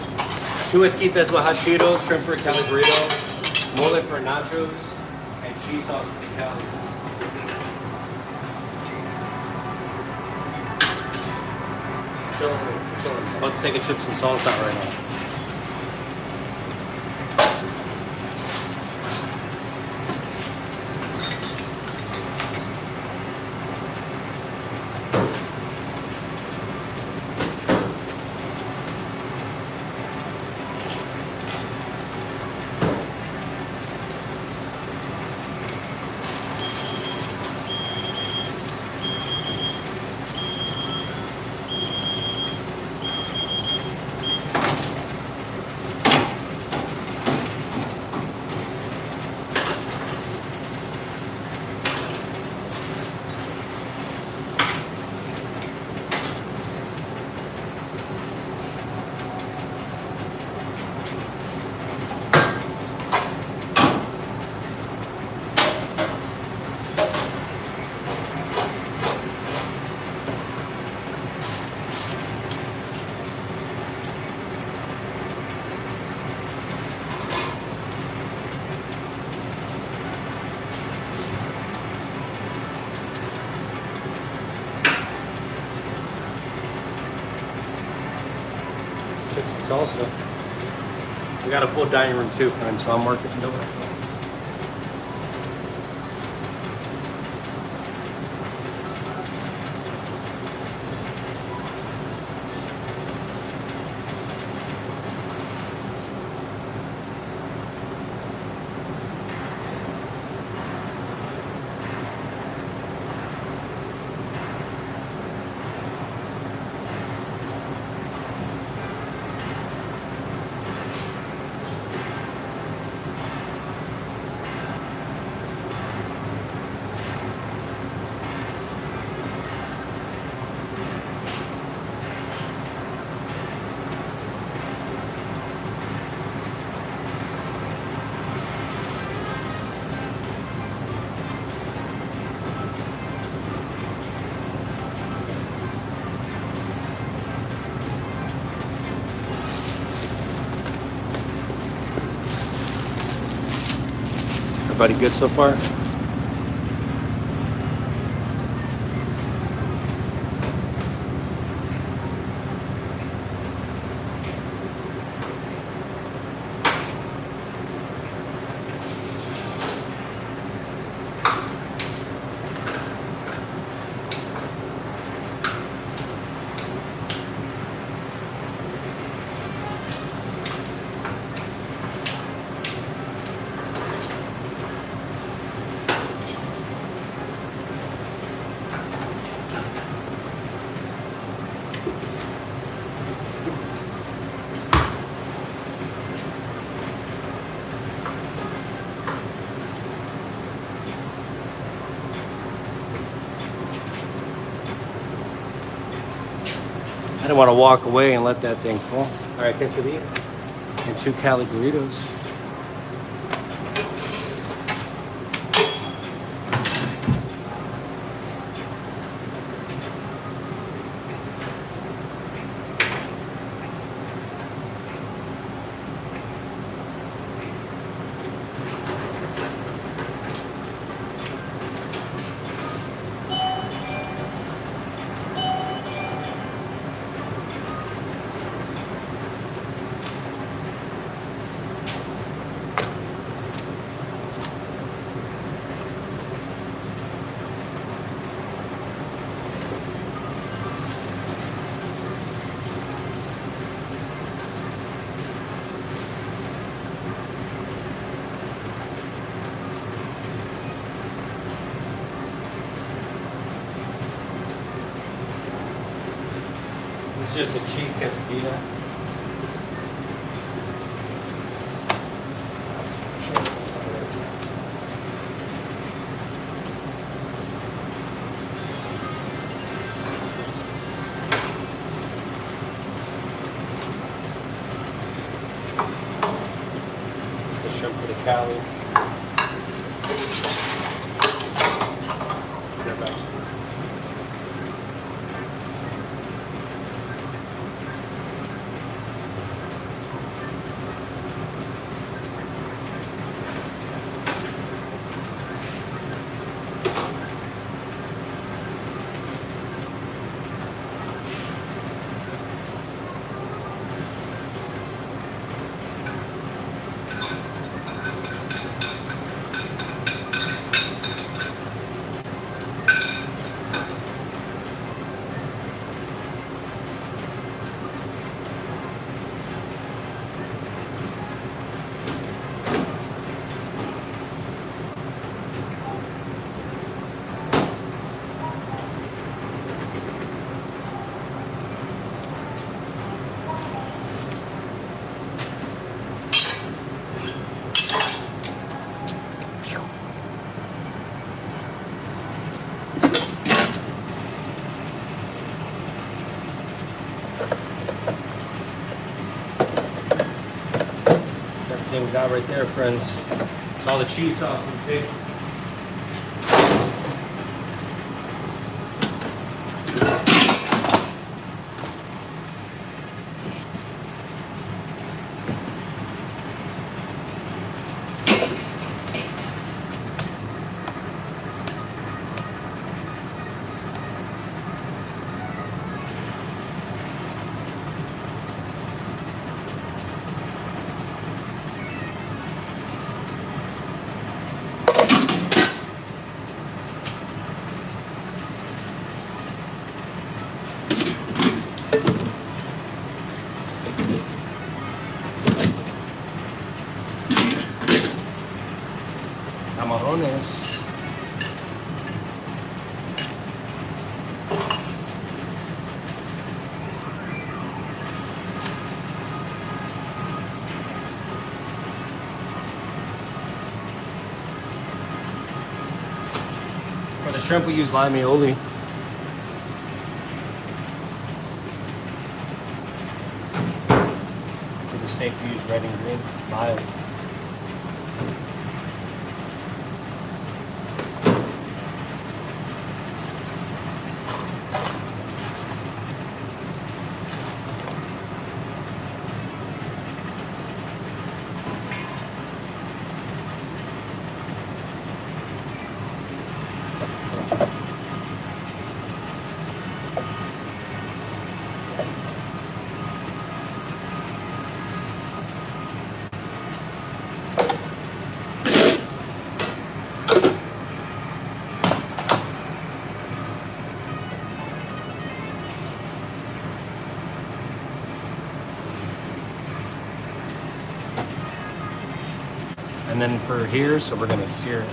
2 esquitas with hot Cheetos, shrimp for calabrito, mole for nachos, and cheese sauce for the calis. Chilling. About to take a chips and salsa out right now. Chips and salsa. We got a full dining room too, friends, so I'm working the door. Everybody good so far? I didn't want to walk away and let that thing fall. All right, quesadilla and 2 Cali burritos. It's just a cheese quesadilla. It's the shrimp for the cali. everything we got right there, friends. It's all the cheese sauce we picked. Camarones. For the shrimp, we use lime aioli. For the steak, we use red and green, mild. And then for here, so we're gonna sear it.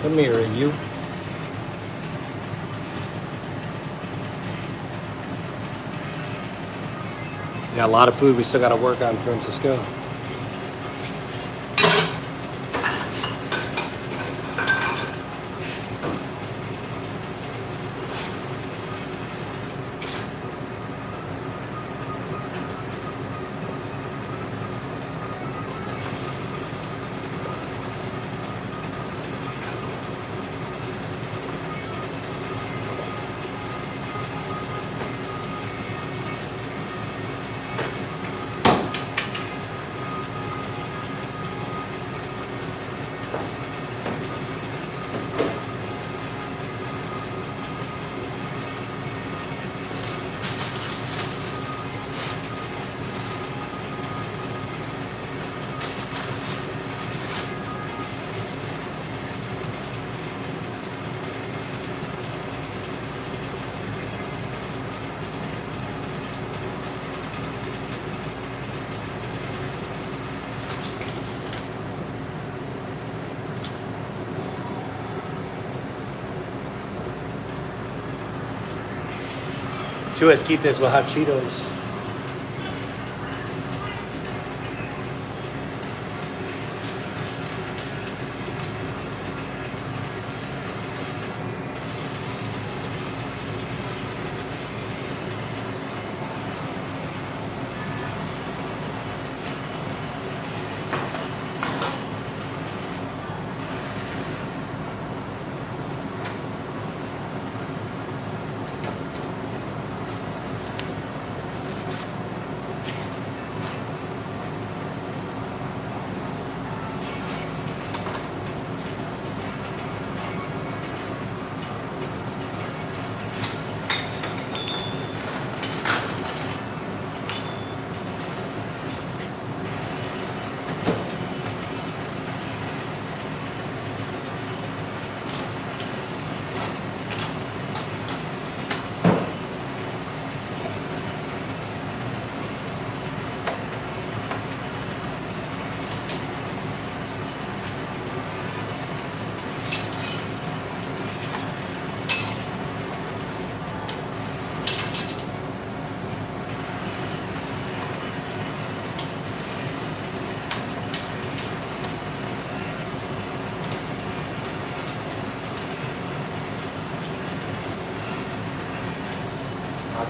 Come here, you. Got a lot of food we still gotta work on, Francisco. Two esquites with hot Cheetos.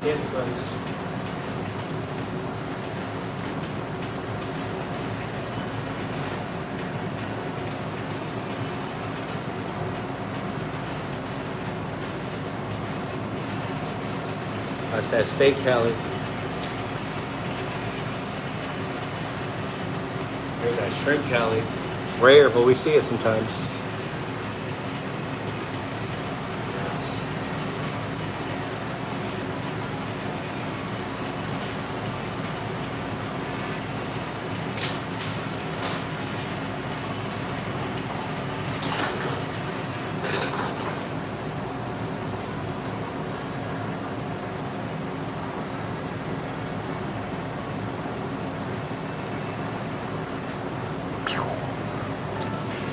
Again, friends. that steak Cali. There's that shrimp Cali. Rare, but we see it sometimes.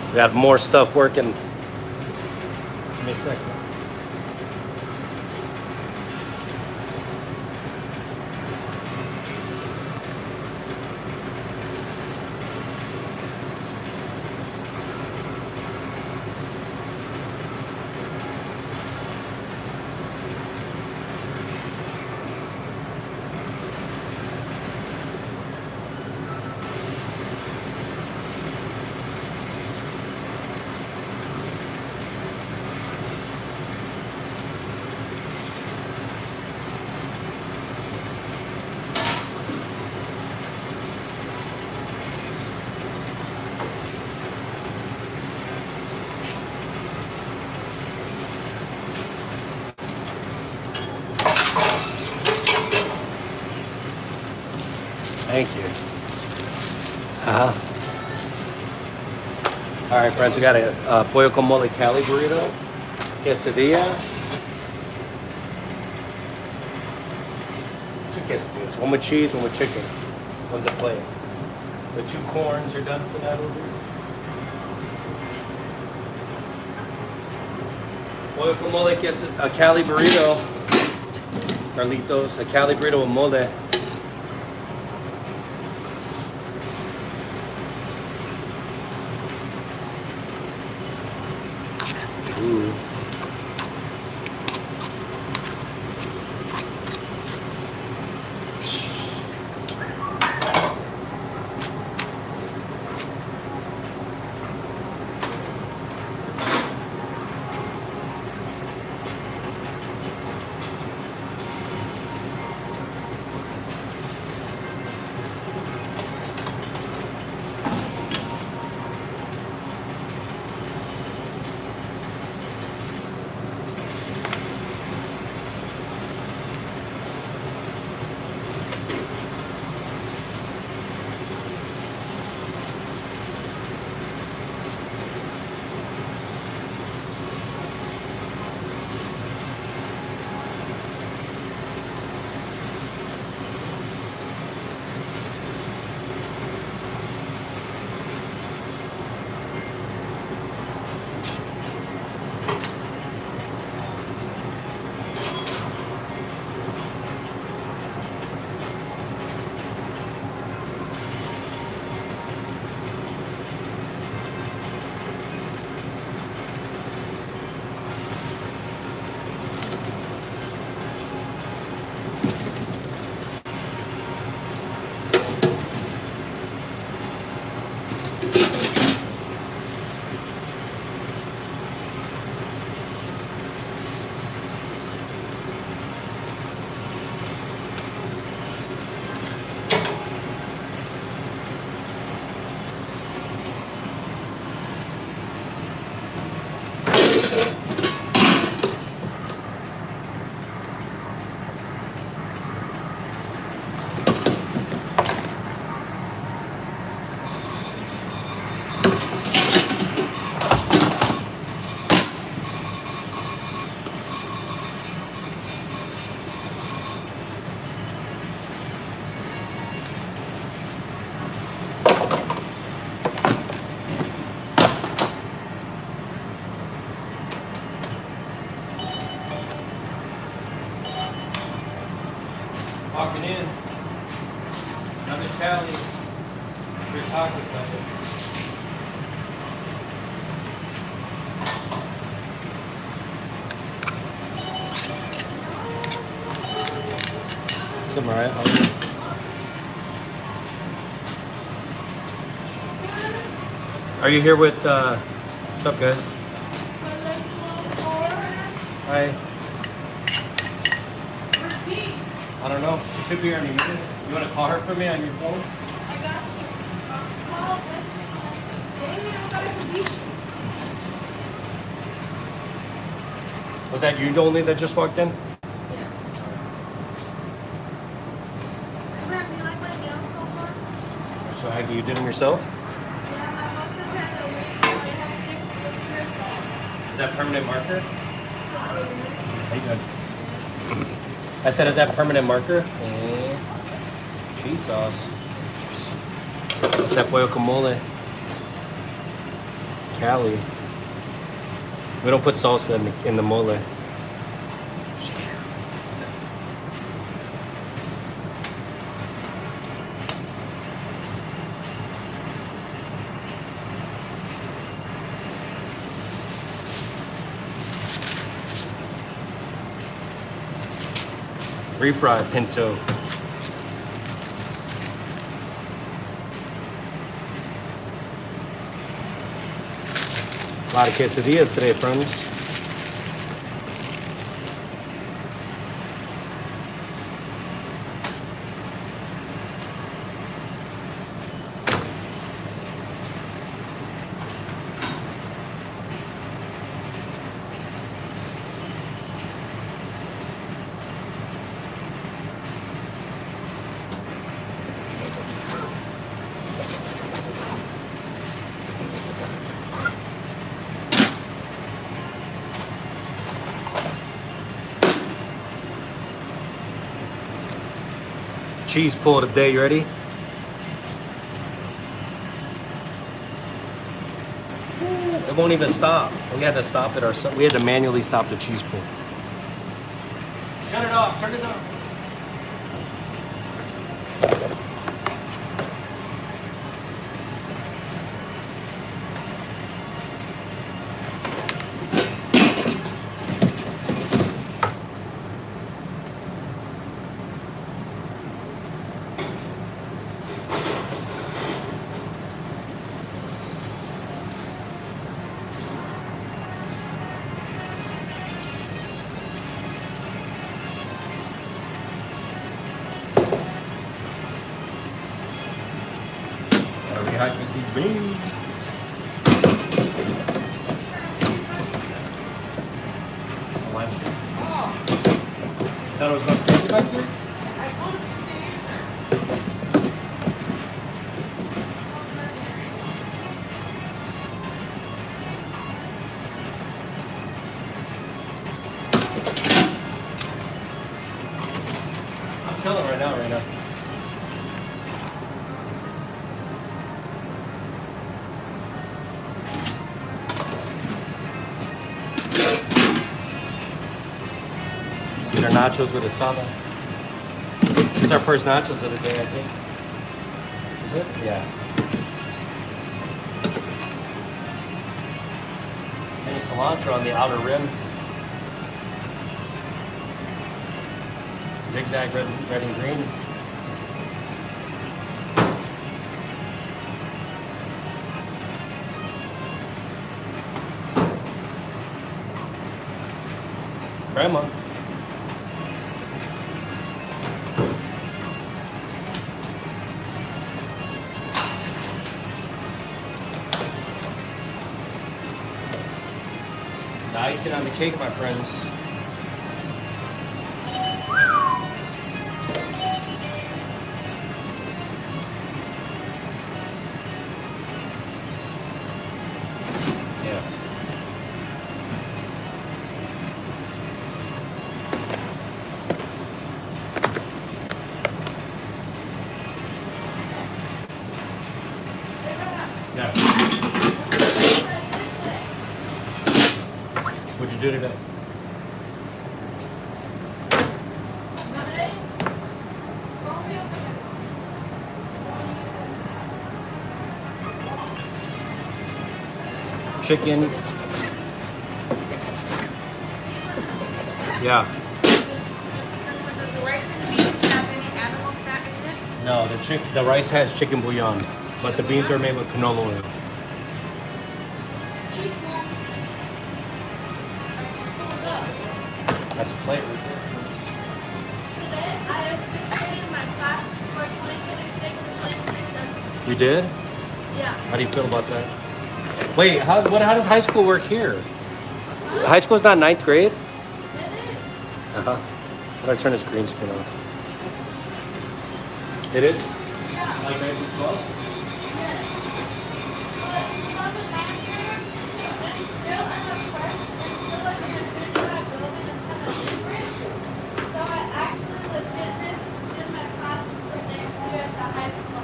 We got more stuff working. Give me a second. Thank you. All right, friends, we got a pollo con mole Cali burrito, quesadilla. Two quesadillas, one with cheese, one with chicken. One's a plate. The 2 corns are done for that order. Pollo con mole, a Cali burrito. Carlitos, a Cali burrito with mole. Ooh. Walking in, I'm in Cali, your taco place. It's alright. Are you here with, what's up guys? Hi. I don't know. She should be here any minute. You want to call her for me on your phone? I got you. Well, dang it, I gotta beat you. Was that you only that just walked in? Yeah. Grab me like my nails so far. So Aggie, you did them yourself? Yeah, my mom's a tattoo, so I have 6 fingers left. Is that permanent marker? Sorry. How you doing? I said, is that permanent marker? Cheese sauce. What's that guacamole? Cali. We don't put salsa in the mole. Refried pinto. A lot of quesadillas today, friends. Cheese pull of the day, you ready? It won't even stop. We had to stop it ourselves. We had to manually stop the cheese pull. Shut it off, turn it off. Rehydrate these beans. Thought it was going crazy back here? I'm chilling right now. Get our nachos with asada. This is our first nachos of the day, I think. Is it? Yeah. Any cilantro on the outer rim. Zigzag red and green. Crema. The icing on the cake, my friends. Yeah. Yeah. What'd you do today? Chicken. Yeah. Does the rice and beans have any animal fat in it? No, the rice has chicken bouillon, but the beans are made with canola oil. That's a plate right there. I have You did? Yeah. How do you feel about that? Wait, how does high school work here? High school's not ninth grade? It is. Uh-huh. How do I turn this green screen off? It is? Yeah. Like 9 to 12? Yes. But 11 last year, and still in a fresh, and still like in a that building is kind of different. So I actually legit this in my classes for next year at the high school.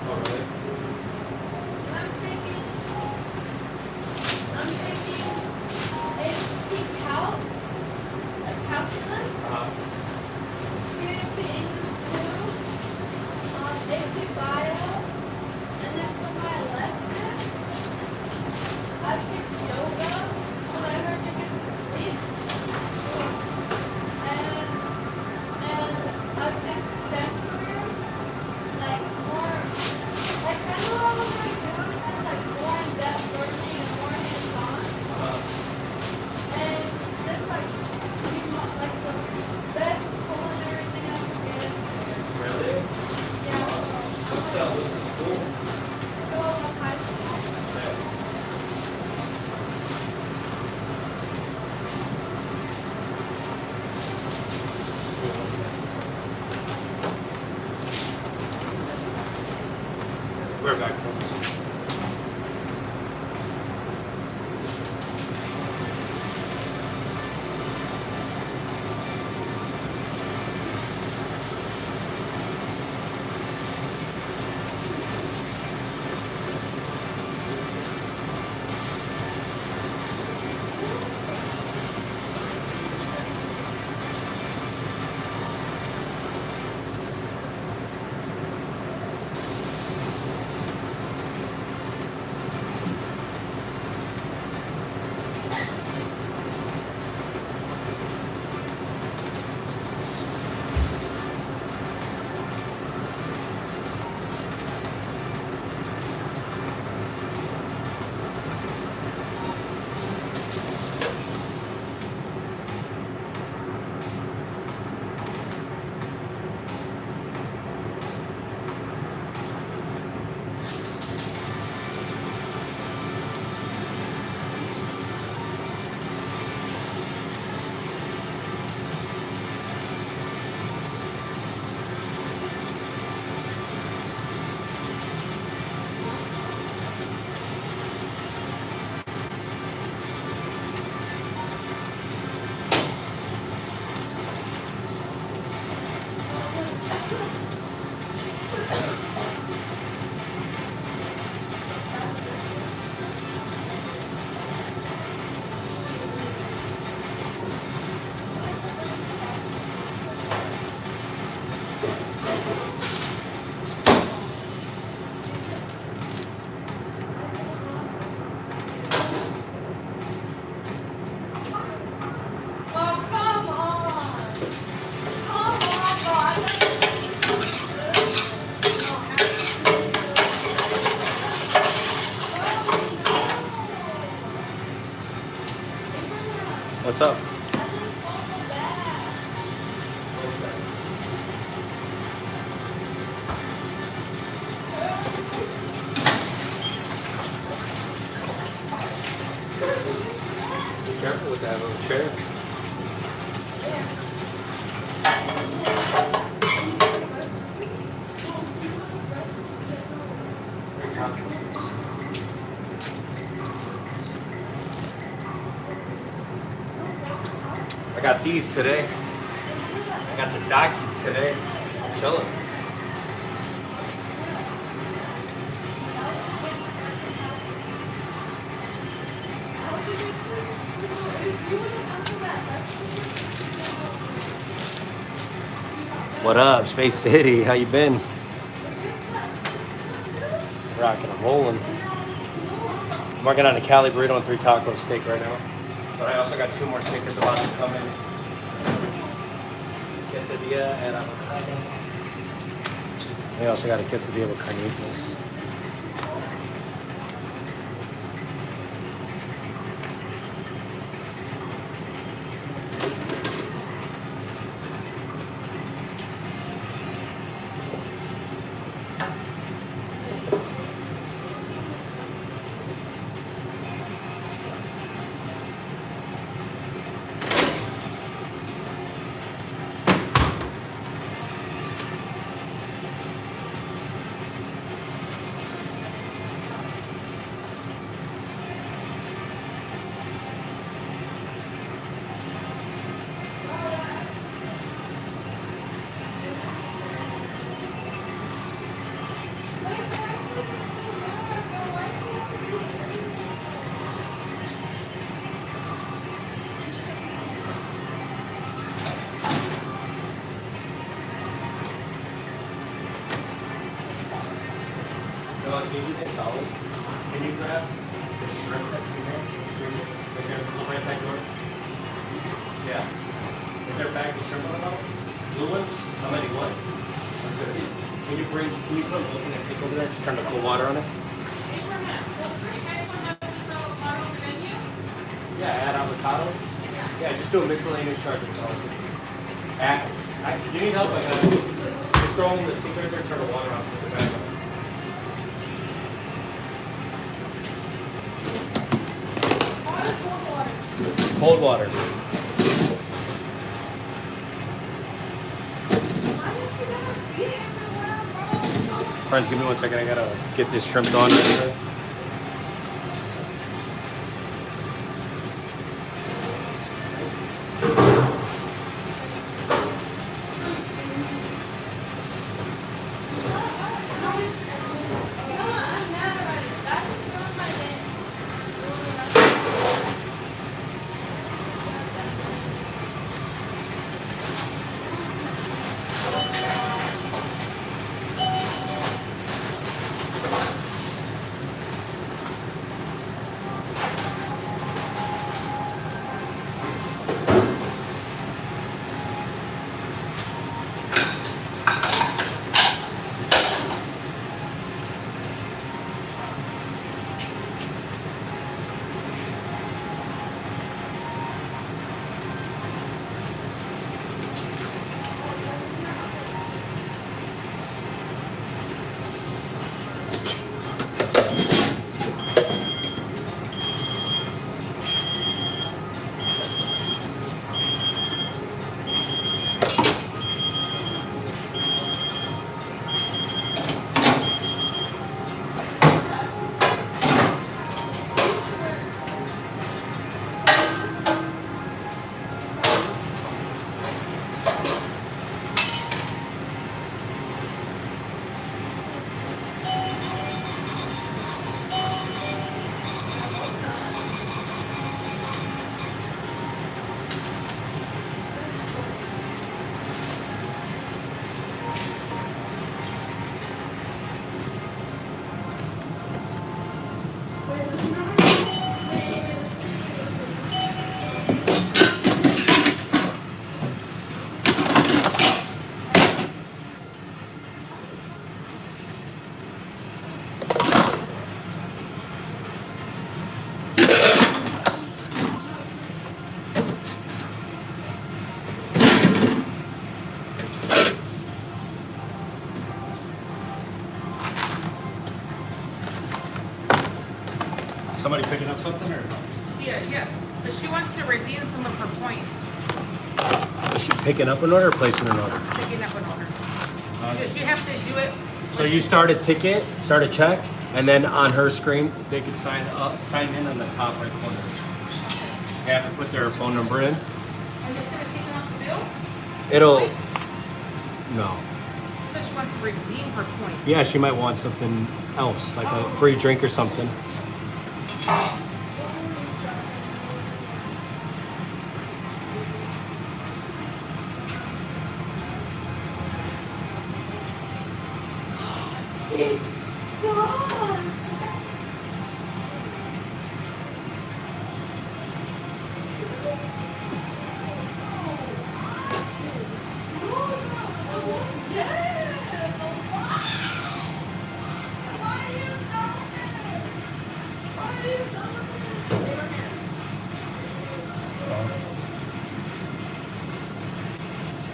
Oh, really? I'm taking AP Calc, calculus, Uh-huh. AP English 2, AP Bio, and then for my electives, I picked yoga, because I heard you get to sleep, and I picked STEM careers, like more, like kind of what I was already doing, just like more in-depth learning and more hands-on. And just like, like the best culinary thing I could get. Really? Yeah. What's the school? Well, like high school. We're back, folks. Oh, come on. Come on, God. What's up? I just saw the bag. Be careful with that little chair. I got these today. I got the Dakis today. Chilling. What up, Space City? How you been? Rocking and rolling. I'm working on a Cali burrito and 3 taco steak right now. But I also got 2 more tickets about to come in. Quesadilla and avocado. I also got a quesadilla with carnitas. I'll give you this olive. Can you grab the shrimp that's in there? Right there, the right side door. Yeah. Is there bags of shrimp on the bottom? Blue ones? How many? One? Can you put a look in that sink over there? Just turn the cold water on it. Abraham, you guys don't have this avocado on the menu? Yeah, add avocado. Yeah, just do a miscellaneous charge of all. You need help? I got it. Just throw them in the sink right there, turn the water on, put the bag on. Cold water. Friends, give me 1 second. I gotta get this shrimp on right here. Somebody picking up something or no? Yeah, yes. But she wants to redeem some of her points. Is she picking up an order or placing an order? Picking up an order. Because you have to do it. So you start a ticket, start a check, and then on her screen, they can sign in on the top right corner. They have to put their phone number in. I'm just going to take it off the bill? It'll, Points? no. So she wants to redeem her points. Yeah, she might want something else, like a free drink or something.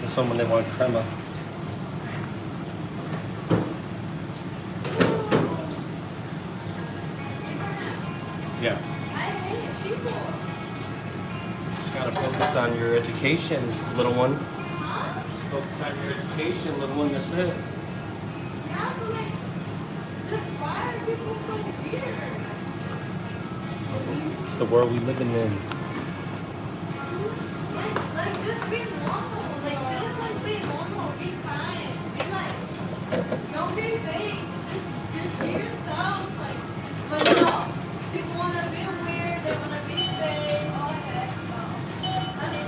This one when they want crema. Yeah. Just gotta focus on your education, little one. Just focus on your education, little one. That's it. Yeah, but like, just why are people so weird? It's the world we living in. Like just be normal. Like, just like be normal. Be fine. Be like, don't be fake. Just be yourself. Like, but no, people wanna be weird. They wanna be fake. All that. No.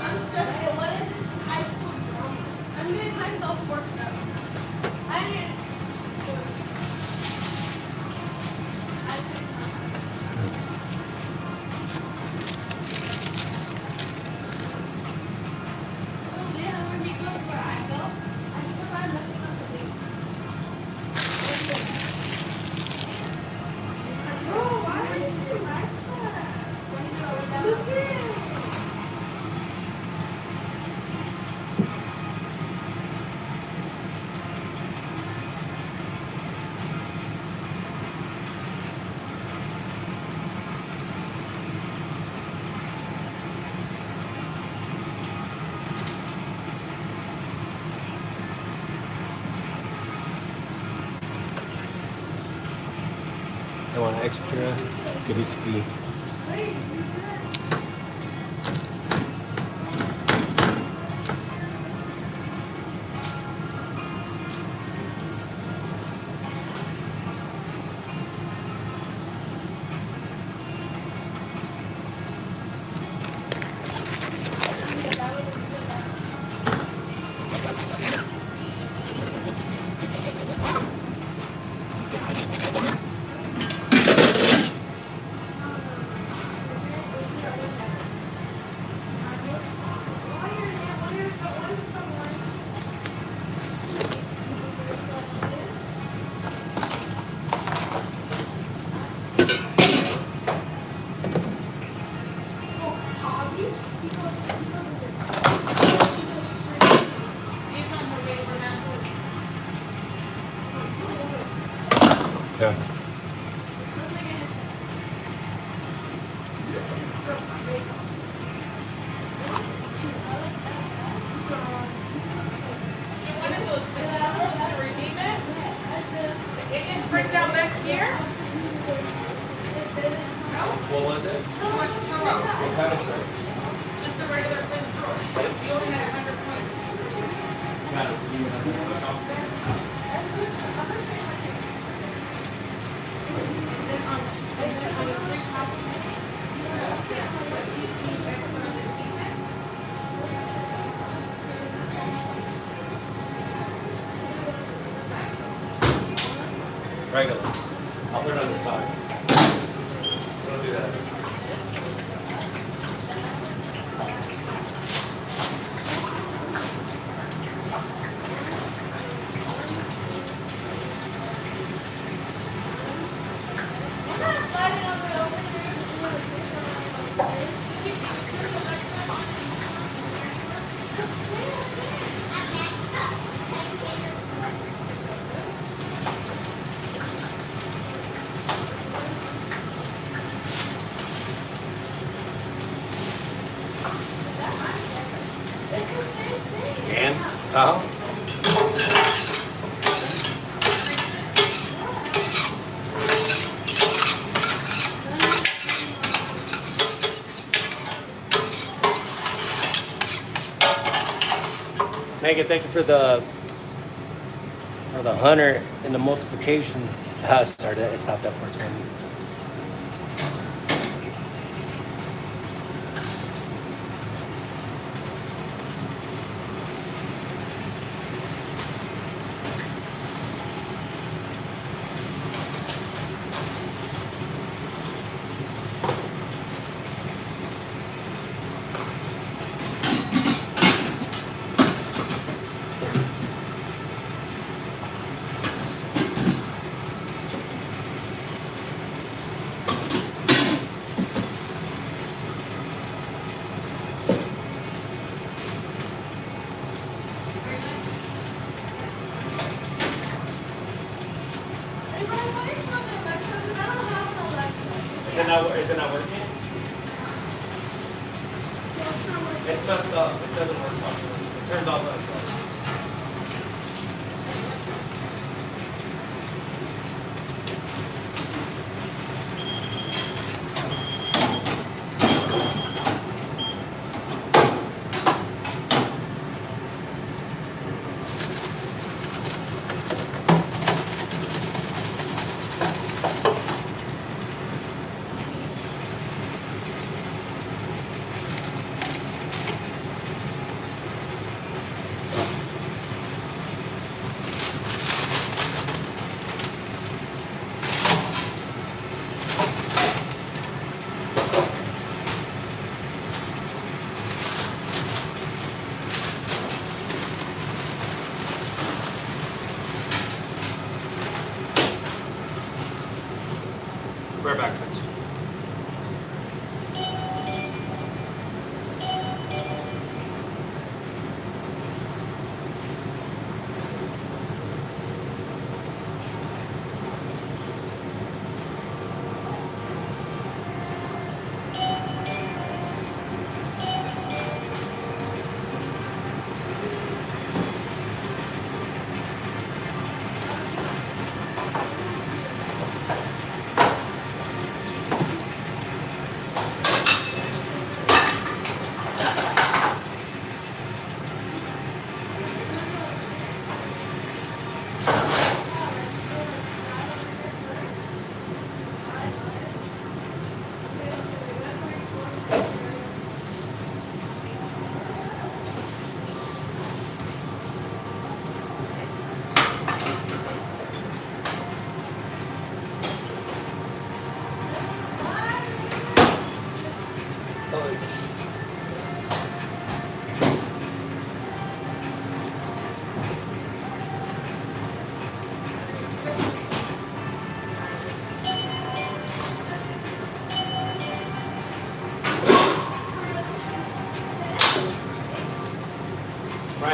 I'm stressed. Hey, what is this high school drama? I'm getting myself worked up. I need. you want extra, crispy. Yeah. What was it? What kind of chores? Just the regular thin chores. You only had 100 points. Got it. You have the- Regular. I'll put it on the side. Don't do that. And? Megan, thank you for the 100 and the multiplication. Sorry, I stopped at 420. Is it not working? It's messed up. It doesn't work properly. It turns off on itself. We're back, friends.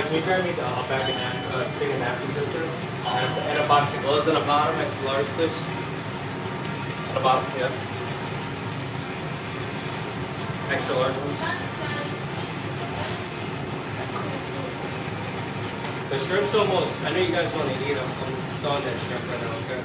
can you grab me the bag of thing of napkins right there? And a box of gloves on the bottom, extra large, please. On the bottom, yeah. Extra large ones. The shrimp's almost, I know you guys want to eat them. I'm thawing that shrimp right now, okay?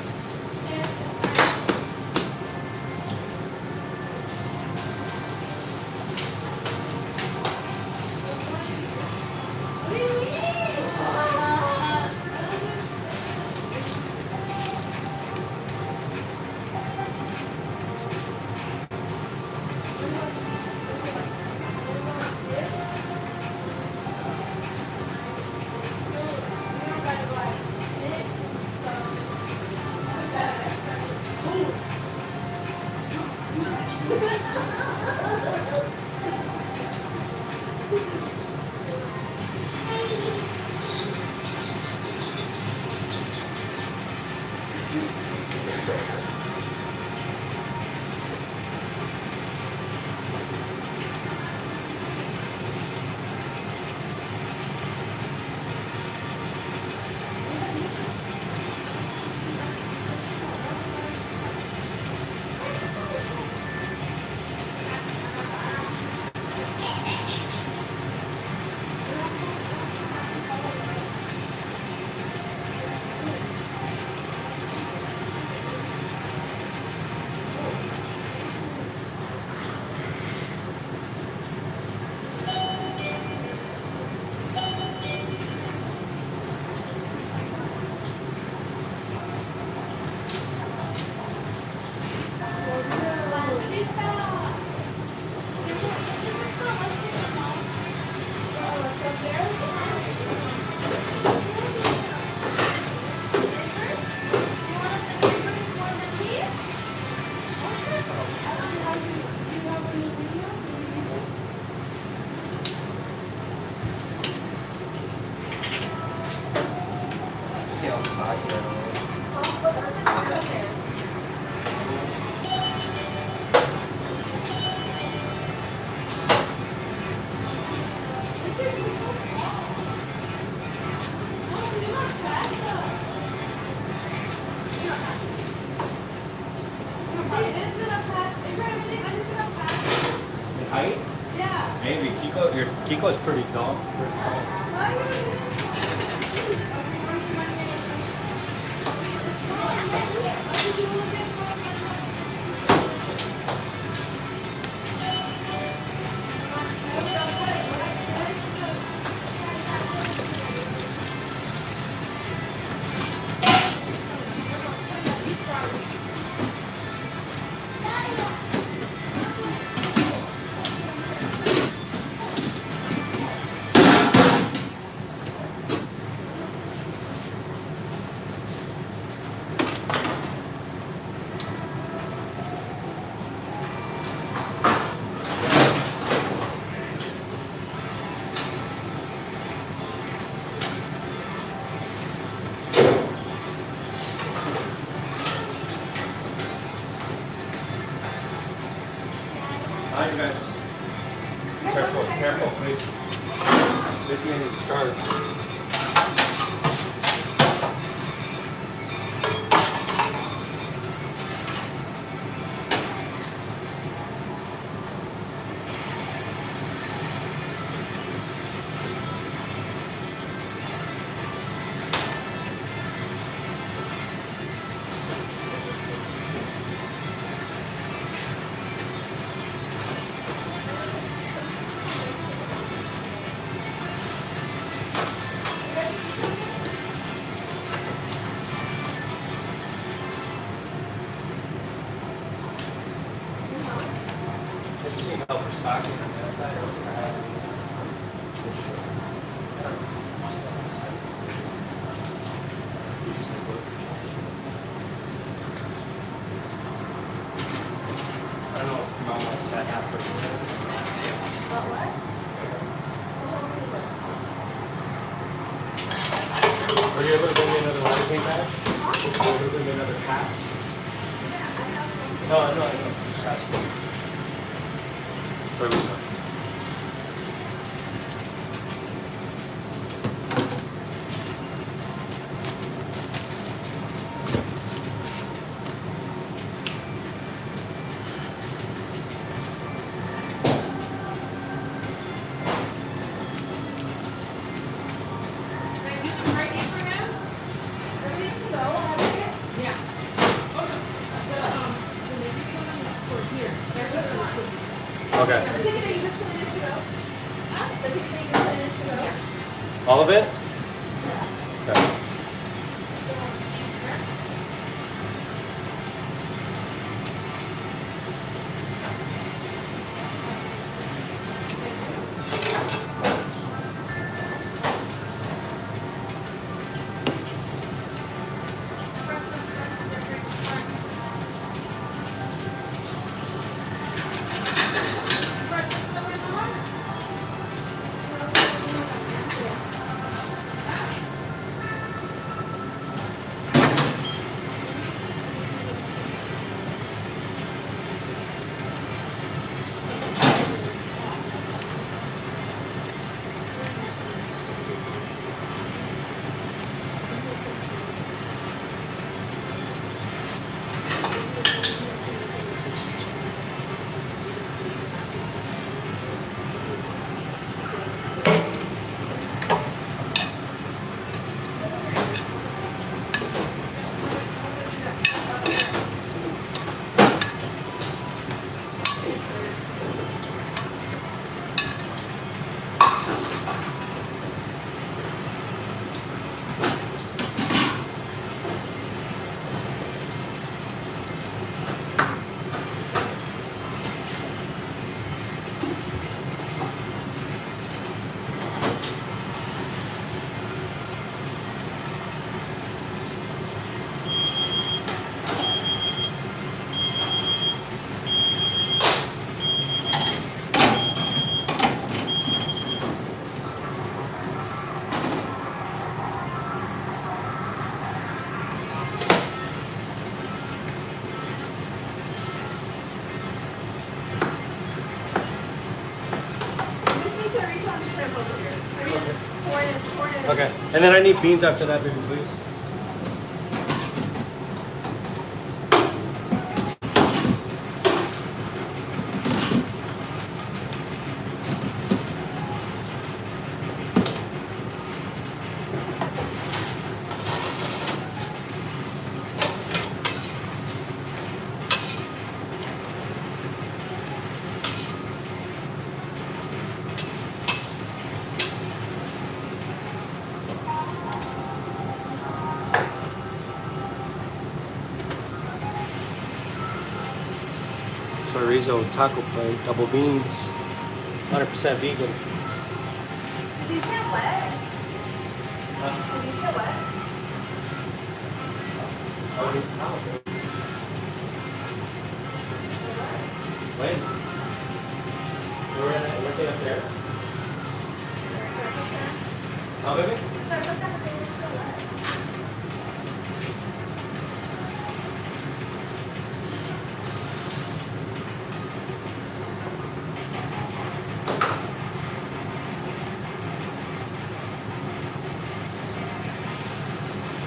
Height? Yeah. Maybe. Kiko's pretty tall. Pretty tall. Hi, you guys. Careful, careful, please. This is going to start. Are you able to bring me another water tank bag? Are you able to bring me another tap? No, I know. Just asking. Sorry, what's up? Okay. The ticket that you just put in is to go? The ticket that you just put in is to go? All of it? Okay. Okay. And then I need beans after that, baby, please. Chorizo taco plate, double beans, 100% vegan. Did these get wet? Did these get wet? When? We're looking up there. How baby?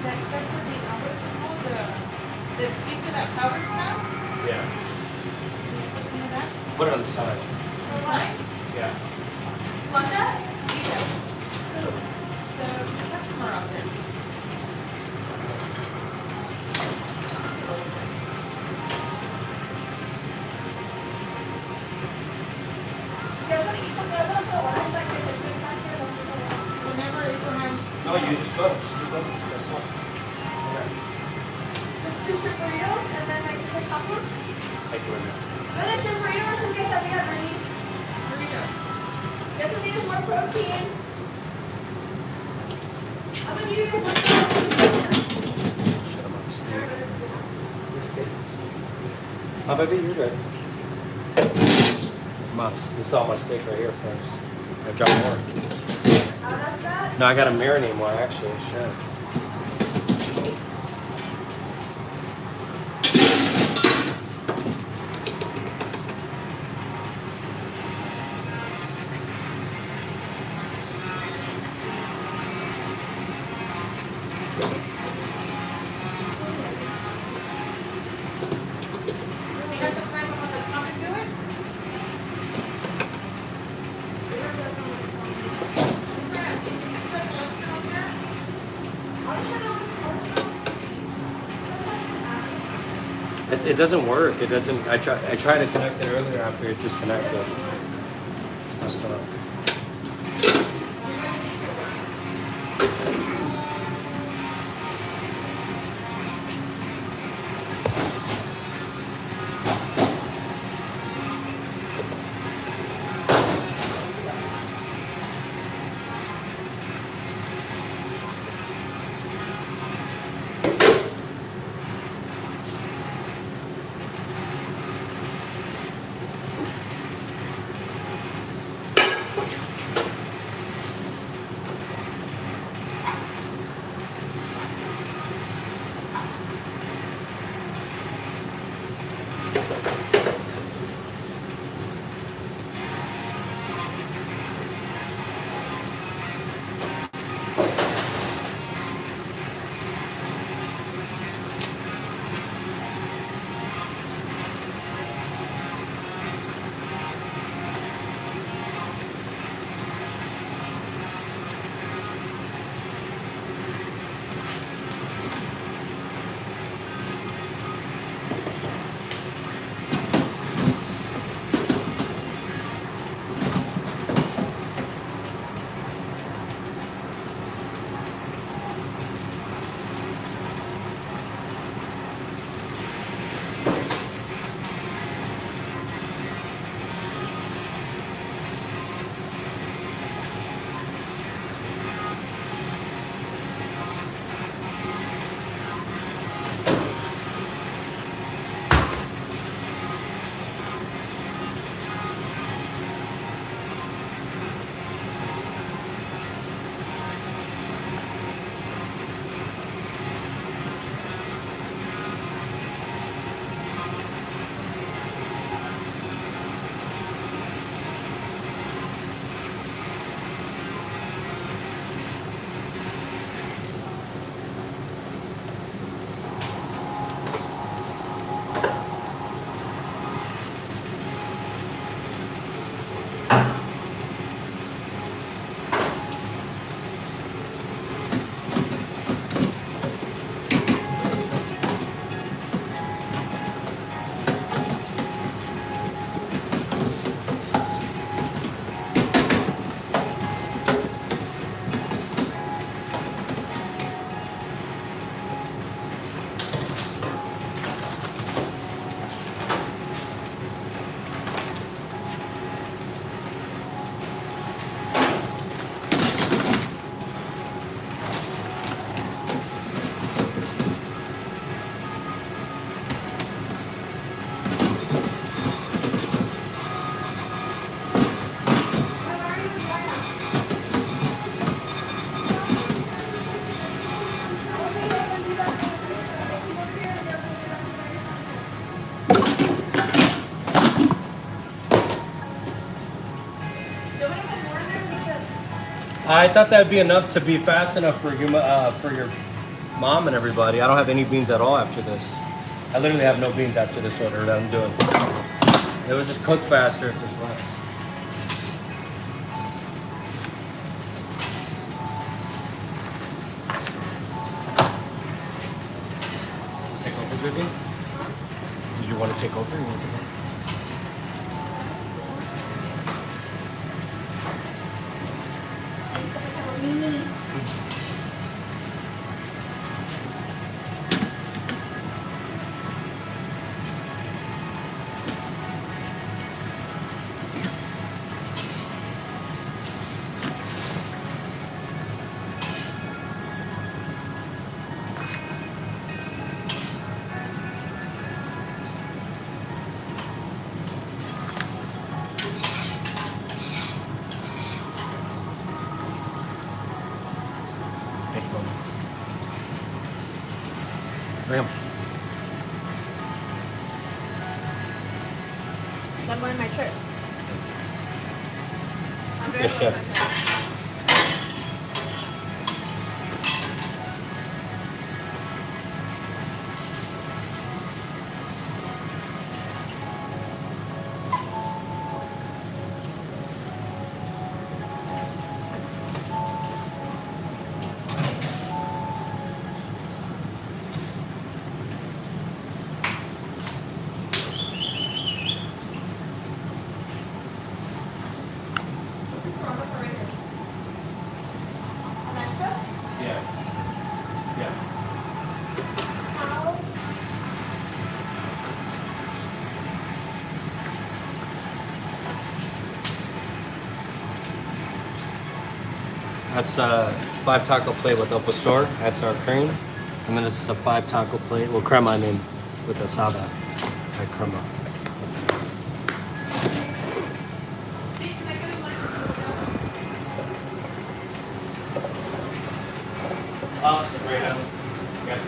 Next up would be, what is it called? The speaker that covers now? Yeah. Can you put some of that? Put it on the side. Right? Yeah. Want that? Yeah. The customer out there. Whenever Abraham. No, you just go. Just keep going. That's all. Okay. Just two shrimp burritos and then my sister tacos. Thank you, Linda. What is shrimp burrito or some quesadilla, Bernie? Burrito. Guess what needs more protein? How many of you guys want to Shut him up, steak. Oh, baby, you're good. Mops, this is all my steak right here, friends. I drop more. out of that? No, I gotta marinate more, actually. Sure. You got the time on the come and do it? Brad, can you put a lotion on there? It doesn't work. It doesn't. I tried to connect it earlier after it disconnected. Messed up. I thought that'd be enough to be fast enough for your mom and everybody. I don't have any beans at all after this. I literally have no beans after this order that I'm doing. It was just cook faster if there's less. Take over, Vivian? Did you want to take over? You want to take over? Bring 'em. I'm wearing my shirt. I'm Yes, chef. How? That's a 5 taco plate with El Pastor. That's our cream. And then this is a 5 taco plate. Well, crema, I mean, with asada. Like crema. Right now. Yeah.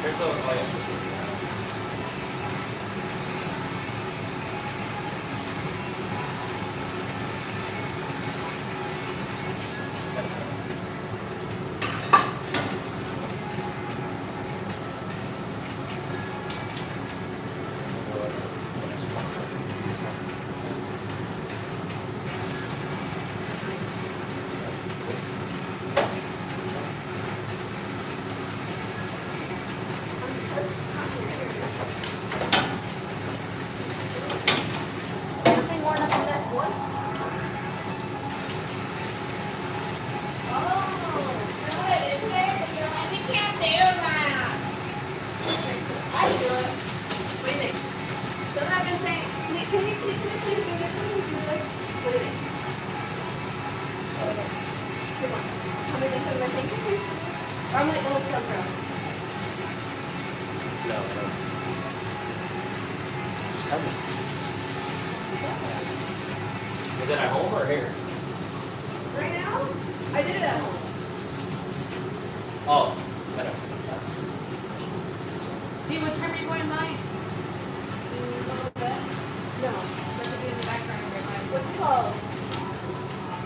Here's the, oh yeah, this. Something more than that one? I do it. What do you think? So I've been saying, can you please do this one? What do you think? Come on. How many things am I thinking? Or I'm like, oh, so No, no. Just tell me. Was it at home or here? right now, I did it at home. Oh, I know. Hey, what time are you going live? No. Let me be in the background of your live. What's it called?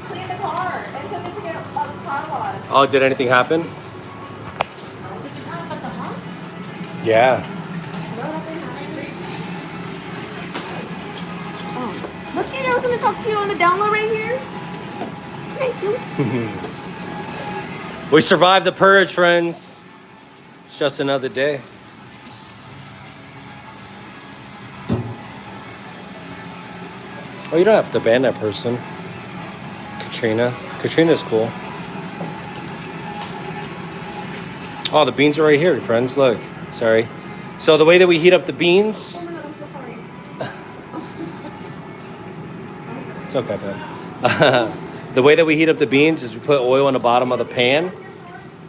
Clean the car and send it to get a car wash. Oh, did anything happen? Did you tell him about the hump? Yeah. No, nothing happened. Oh. Look at I was going to talk to you on the download right here. Thank you. We survived the purge, friends. It's just another day. Oh, you don't have to ban that person. Katrina. Katrina's cool. Oh, the beans are right here, friends. Look. Sorry. So the way that we heat up the beans... Oh my God, I'm so sorry. I'm so sorry. It's okay, man. The way that we heat up the beans is we put oil on the bottom of the pan.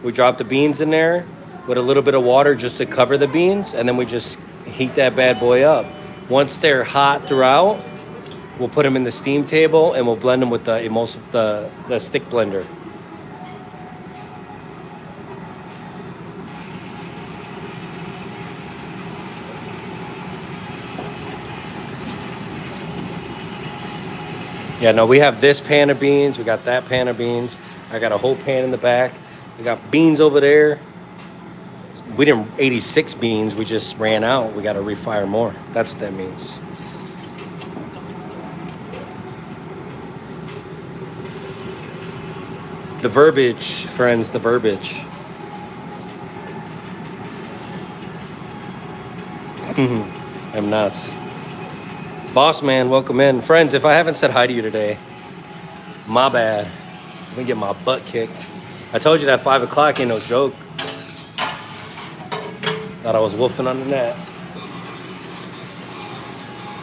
We drop the beans in there with a little bit of water just to cover the beans, and then we just heat that bad boy up. Once they're hot throughout, we'll put them in the steam table and we'll blend them with the stick blender. Yeah, no, we have this pan of beans. We got that pan of beans. I got a whole pan in the back. We got beans over there. We didn't 86 beans. We just ran out. We got to refire more. That's what that means. The verbiage, friends, the verbiage. I'm nuts. Boss man, welcome in. Friends, if I haven't said hi to you today, my bad. Let me get my butt kicked. I told you that 5 o'clock ain't no joke. Thought I was wolfing on the net.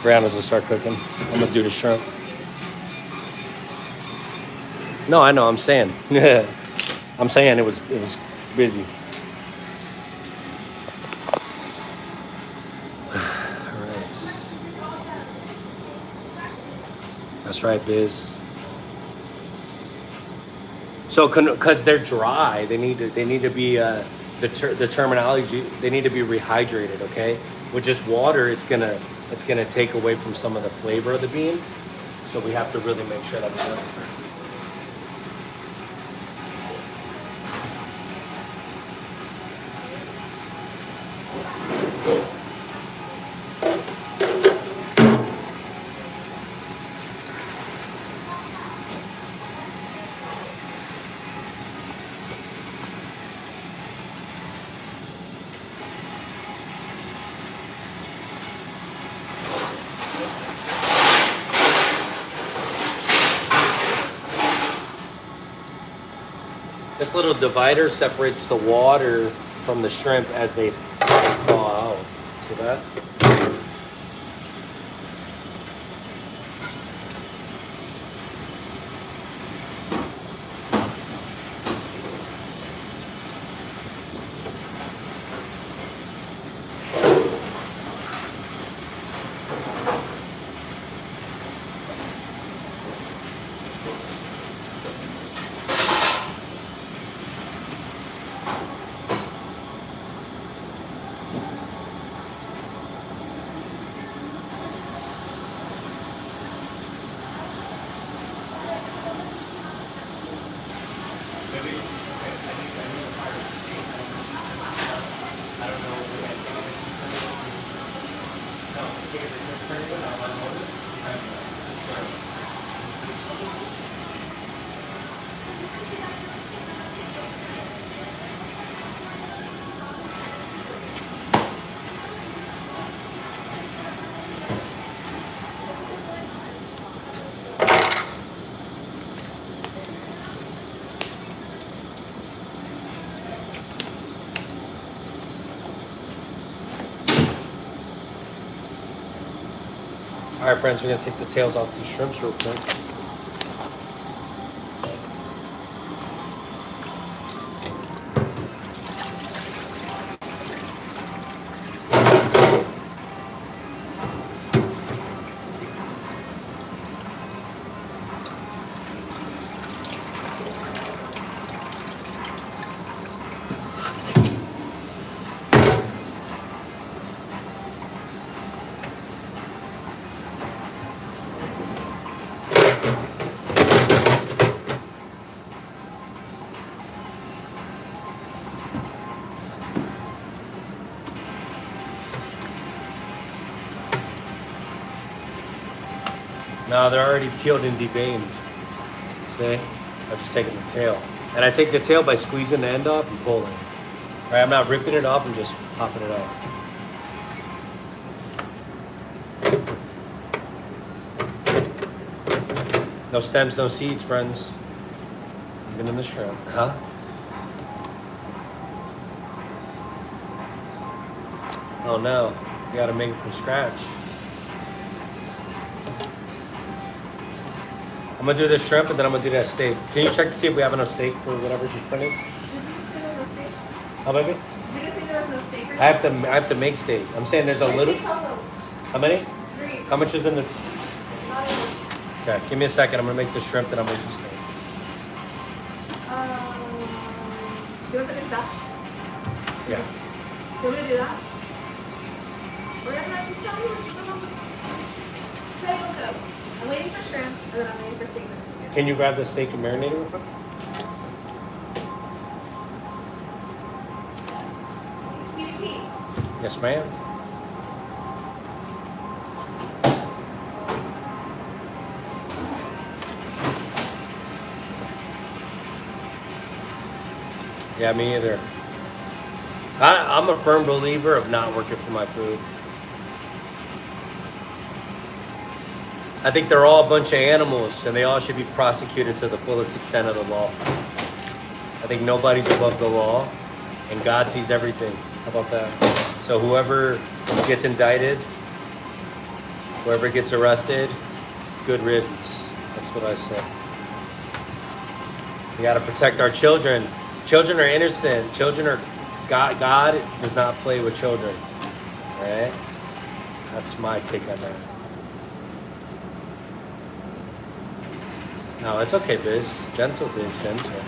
Brianna's gonna start cooking. I'm gonna do the shrimp. No, I know, I'm saying. I'm saying it was busy. That's right, Biz. So, because they're dry, they need to be the terminology. They need to be rehydrated. Okay, with just water, it's gonna take away from some of the flavor of the bean. So we have to really make sure that we do it. This little divider separates the water from the shrimp as they thaw out. See that? All right, friends, we're gonna take the tails off these shrimps real quick. No, they're already peeled and deveined. See? I've just taken the tail. And I take the tail by squeezing the end off and pulling. All right, I'm not ripping it off, I'm just popping it out. No stems, no seeds, friends. Even in the shrimp. Huh? Oh no, you gotta make it from scratch. I'm gonna do this shrimp and then I'm gonna do that steak. Can you check to see if we have enough steak for whatever just printed? How baby? I have to make steak. I'm saying there's a little. How many? 3. How much is in the? Okay, give me a second. I'm gonna make the shrimp and I'm gonna make the steak. You want to do that? Yeah. You want me to do that? We're gonna have to sell you I'm waiting for shrimp and then I'm waiting for steak. Can you grab the steak and marinate it real quick? Yes, ma'am. Yeah, me either. I'm a firm believer of not working for my food. I think they're all a bunch of animals and they all should be prosecuted to the fullest extent of the law. I think nobody's above the law and God sees everything. How about that? So whoever gets indicted, whoever gets arrested, good riddance. That's what I say. We got to protect our children. Children are innocent. Children are God does not play with children. All right? That's my take on that. No, it's okay, Biz. Gentle, Biz. Gentle.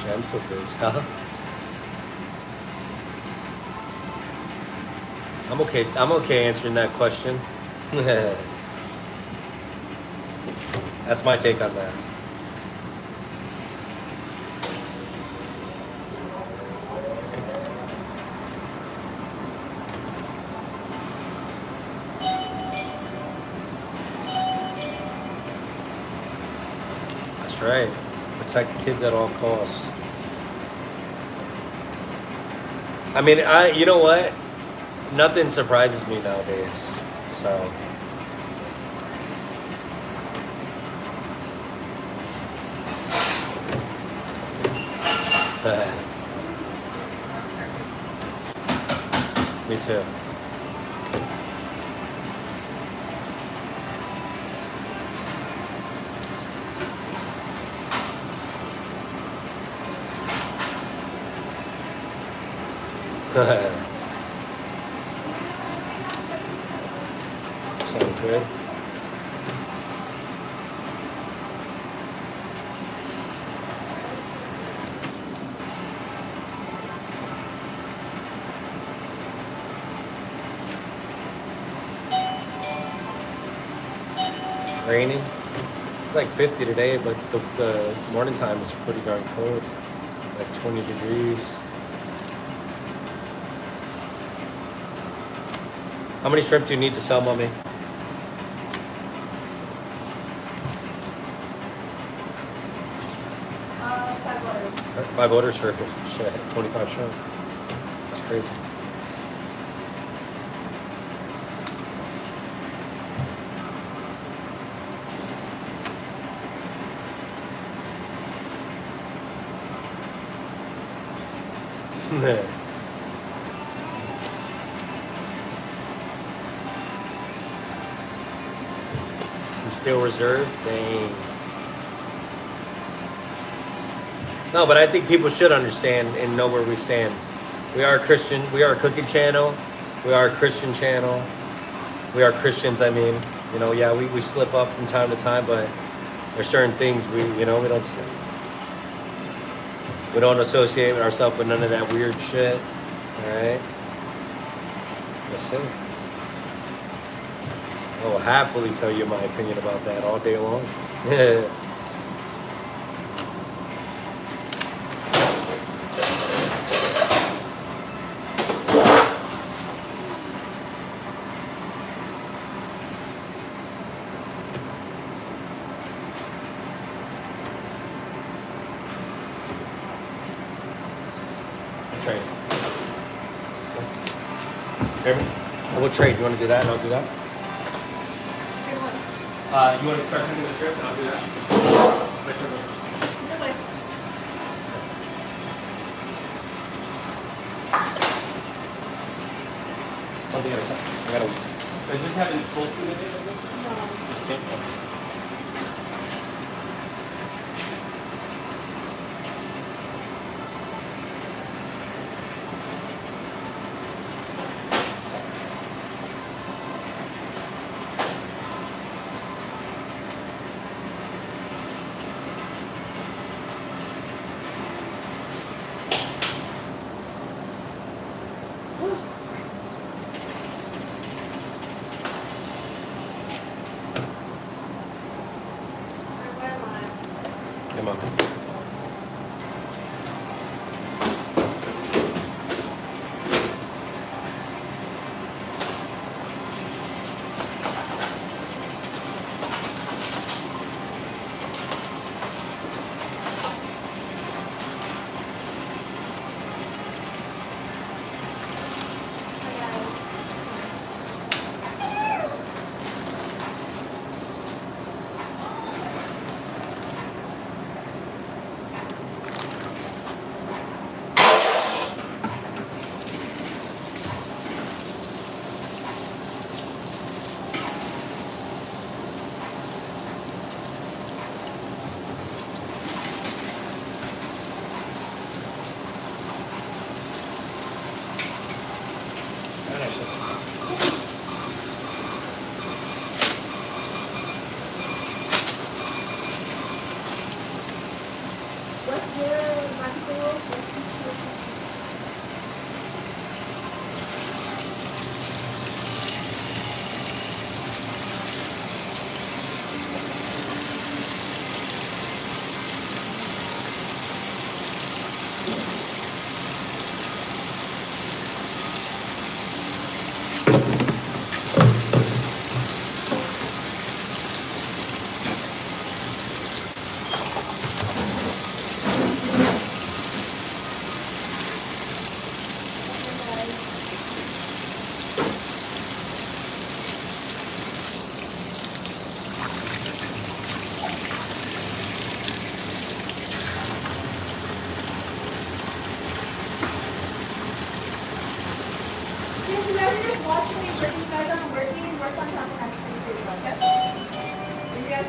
Gentle, Biz. Huh? I'm okay. I'm okay answering that question. That's my take on that. That's right. Protect kids at all costs. I mean, you know what? Nothing surprises me nowadays. So. Me too. Sound good. Raining. It's like 50 today, but the morning time is pretty darn cold. Like 20 degrees. How many shrimp do you need to sell, mommy? 5 orders. 5 orders for shit, 25 shrimp. That's crazy. Some steel reserve, dang. No, but I think people should understand and know where we stand. We are a Christian. We are a cooking channel. We are a Christian channel. We are Christians. I mean, you know, yeah, we slip up from time to time, but there's certain things we don't associate ourselves with none of that weird shit. All right. That's it. I will happily tell you my opinion about that all day long. Trade. Hear me? We'll trade. You want to do that and I'll do that? You want to start cooking the shrimp and I'll do that? On the other side. I gotta. Is this having full food in it? No. Just can't. Come on.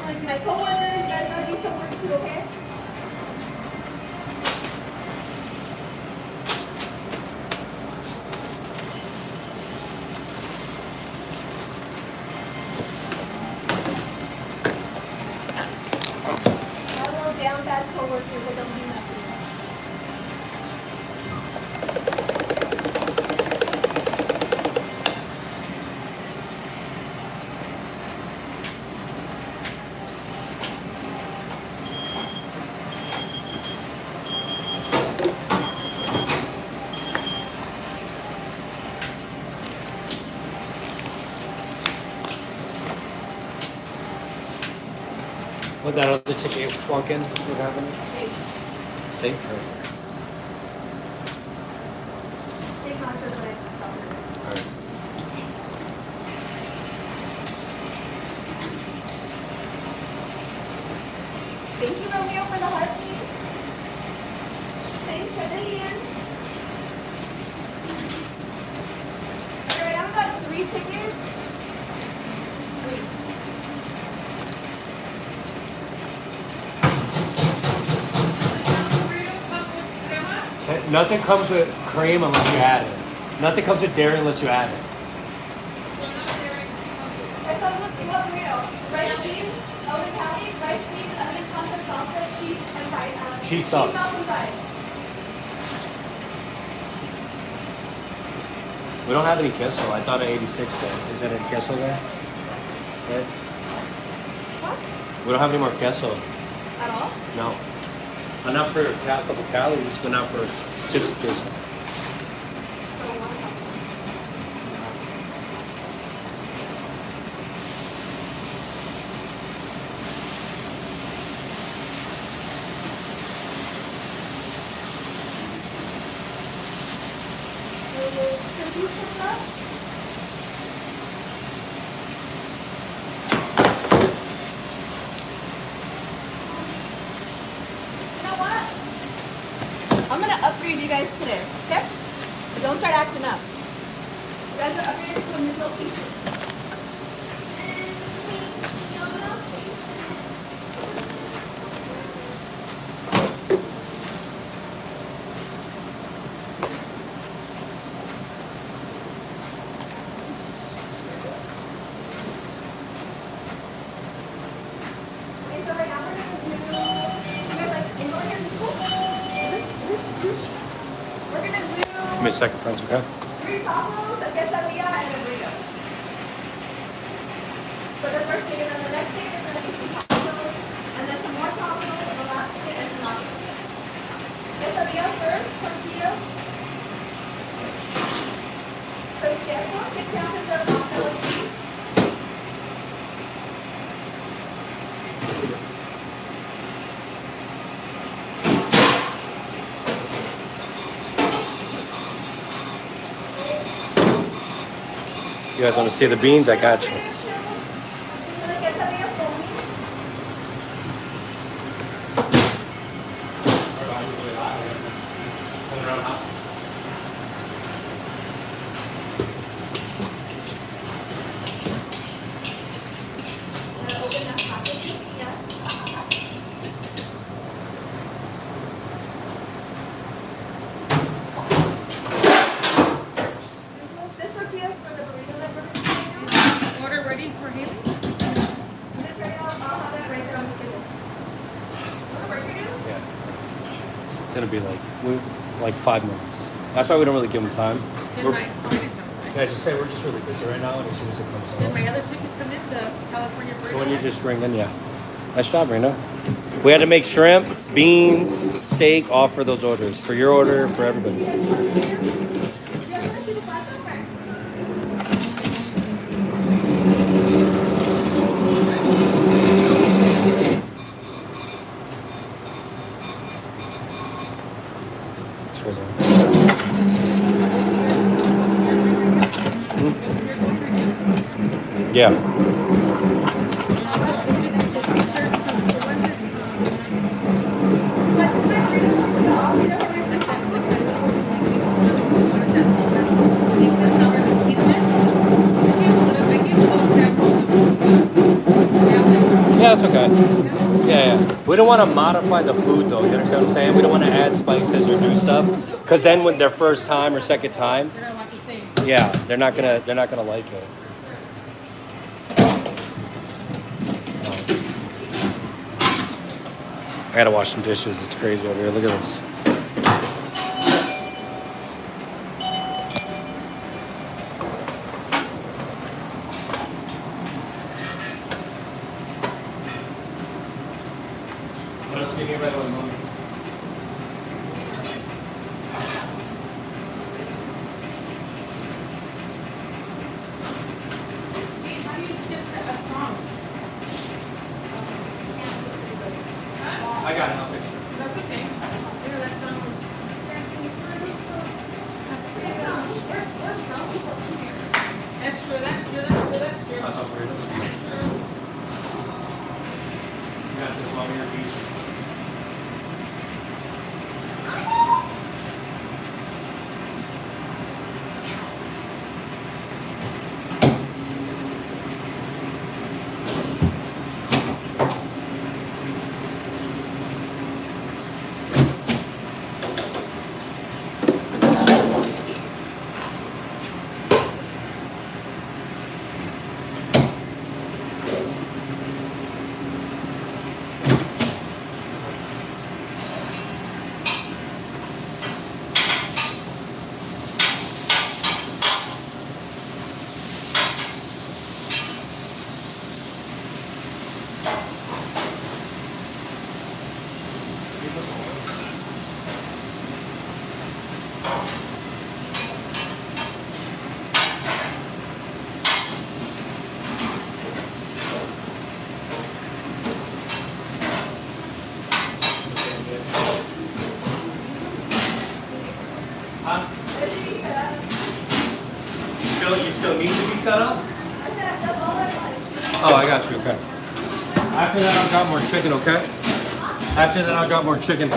like my coworkers, you guys gotta do some work too, okay? Our little down bad coworkers that don't do nothing. What that other chicken flunking? What happened? Safe. Stay conscious when I talk. Alright. Thank you, Romeo, for the heartbeat. Thanks, Shadalian. Alright, I've got 3 tickets. 3. Nothing comes with cream unless you add it. Nothing comes with dairy unless you add it. It comes with burrito, rice beans, oven patty, rice beans, onion salsa, salsa, cheese, and fries. Cheese sauce. Cheese sauce and fries. We don't have any queso. I thought at 86 there. Is there any queso there? Right? What? We don't have any more queso. At all? No. Enough for a couple calories, but not for chips and queso. I'm gonna upgrade you guys today, okay? But don't start acting up. You guys are upgraded to a new location. Okay, so right now we're gonna do, you guys like indoor here in school? We're gonna do Give me a second, friends, okay? 3 tacos, a quesadilla, and a burrito. So the first thing, and then the next thing is gonna be some tacos, and then some more tacos, and the last thing is nachos. Quesadilla first, tortilla. So queso, 6 ounces of mozzarella cheese. You guys want to see the beans? I got you. This tortilla for the burrito that we're going to do. Order ready for Haley? This right now, I'll have that right there on the table. Wanna work for you? Yeah. It's gonna be like 5 minutes. That's why we don't really give them time. Then We're, my, oh, I didn't tell them. can I just say we're just really busy right now, and as soon as it comes Did out. my other ticket come in, the California burrito? The one you just ring in, yeah. Nice job, Rena. We had to make shrimp, beans, steak, all for those orders. For your order, for everybody. Yeah, I wanna see the pasta part. Let's go there. Yeah. Yeah, Yeah, it's okay. Yeah, yeah. We don't want to modify the food though. You understand what I'm saying? We don't want to add spices or do stuff because then when their first time or second time, They're not like the same. yeah, they're not gonna like it. I gotta wash some dishes. It's crazy over here. Look at this. Hey, how do you skip a song? I got it. I'll fix it. That's okay. You know, that song was. That's true, that's true, that's true, that's true. That's all Burrito. You got this one here, piece. Huh? You still need to be set up? Oh, I got you, okay. After that, I've got more chicken, okay? After that, I've got more chicken.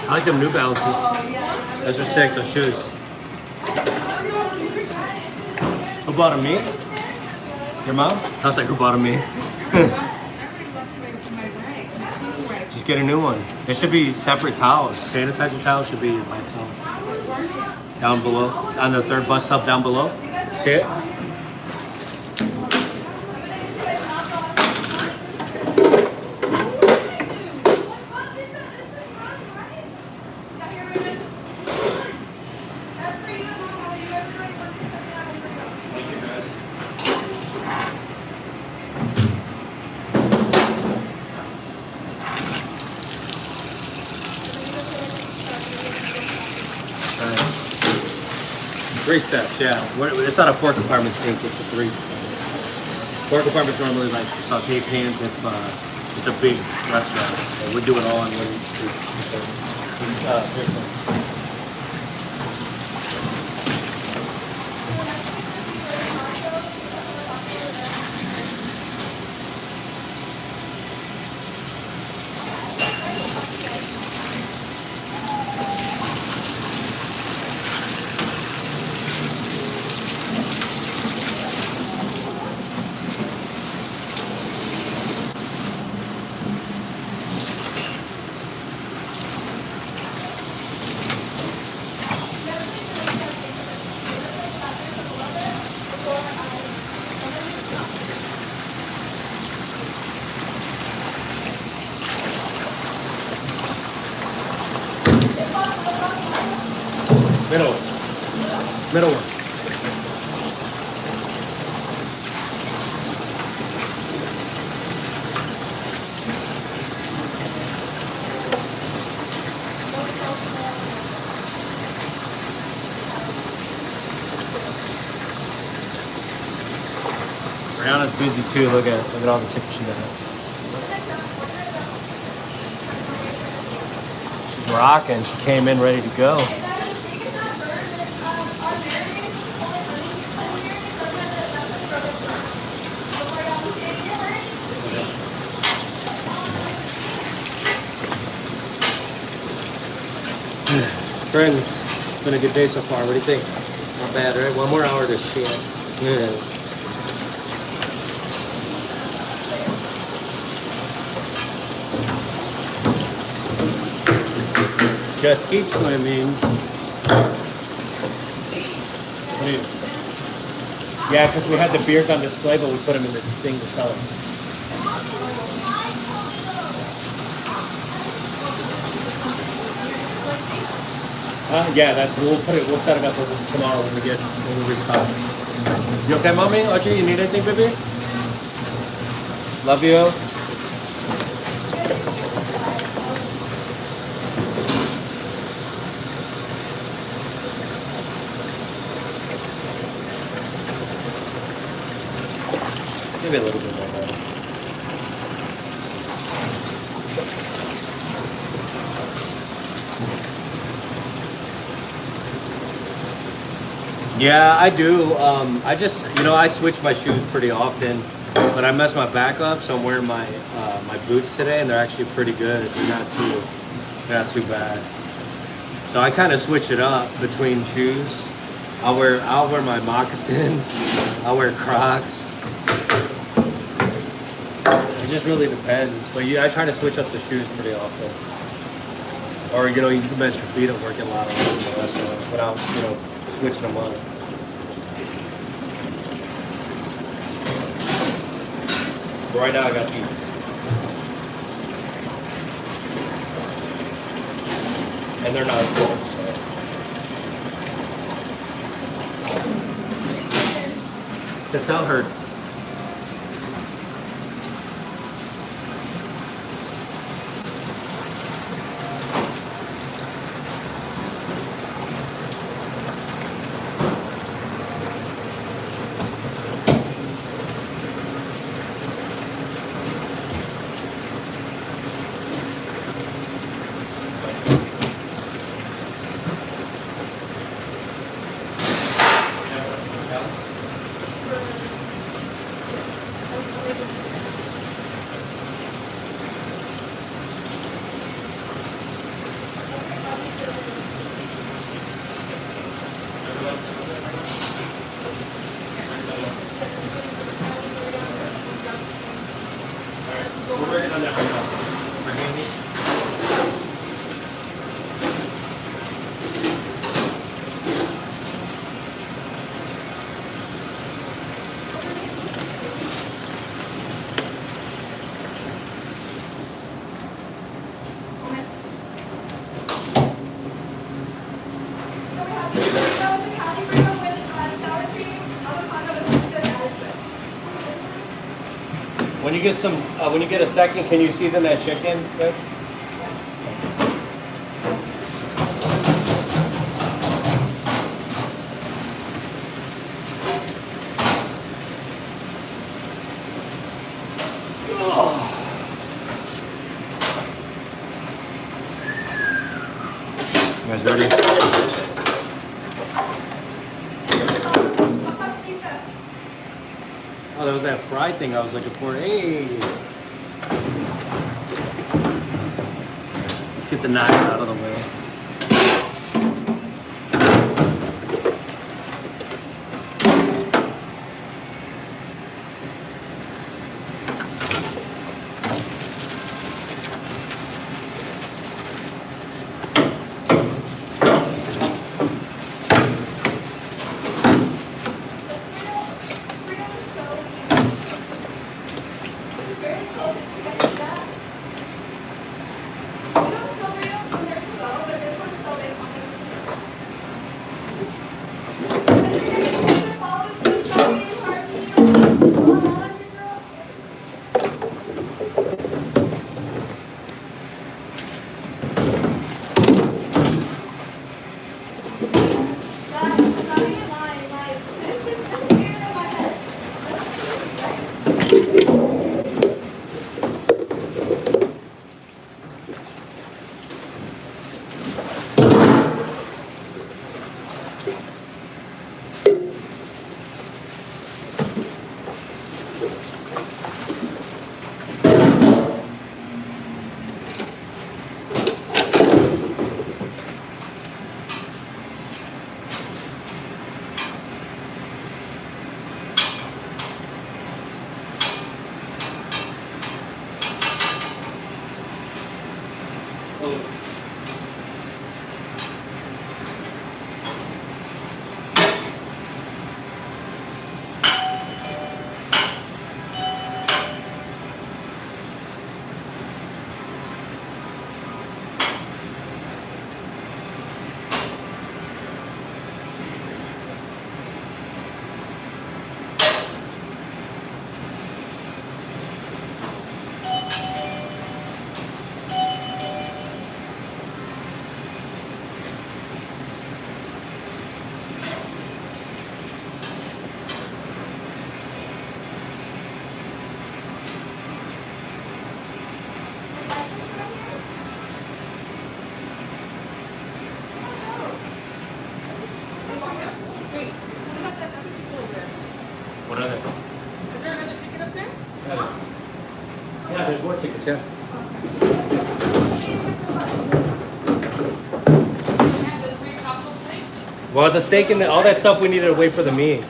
I like them New Balances. Those are sick, those shoes. Who bought them, me? Your mom? I was like, who bought them, me? Just get a new one. There should be separate towels. Sanitizer towels should be by itself. Down below. On the third bus stop down below. See it? Three steps, yeah. It's not a four compartment sink, it's a three. Four compartments normally like saute pans if it's a big restaurant. So we do it all in one. Here's some. Middle. Middle one. Brianna's busy too. Look at all the tickets she has. She's rocking. She came in ready to go. Friends, it's been a good day so far. What do you think? Not bad, right? One more hour to shit. Yeah. Just keep swimming. What do you? Yeah, because we had the beers on display, but we put them in the thing to sell them. Yeah, we'll set it up tomorrow when we restock. You okay, mommy? Audrey, you need anything, baby? Love you. Maybe a little bit more. Yeah, I do. I just, I switch my shoes pretty often, but I mess my back up, so I'm wearing my my boots today, and they're actually pretty good. They're not too bad. So I kind of switch it up between shoes. I'll wear my moccasins. I'll wear Crocs. It just really depends, but I try to switch up the shoes pretty often. Or you can mess your feet up working a lot on them, without switching them up. But right now I got these. And they're not full, so. To sell her. When you get a second, can you season that chicken? Good? You guys ready? Oh, that was that fried thing I was looking for. Hey! Let's get the knife out of the way. What are they? Is there another ticket up there? Yeah, there's more tickets, yeah. Yeah, the 3 taco plates. Well, the steak and all that stuff we needed to wait for the meat.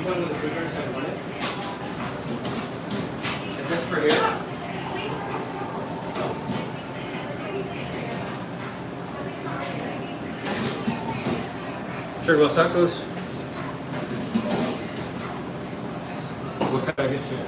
tell me the refrigerator so I can run it? Is this for here? Sure, Los Tacos. What can I get you?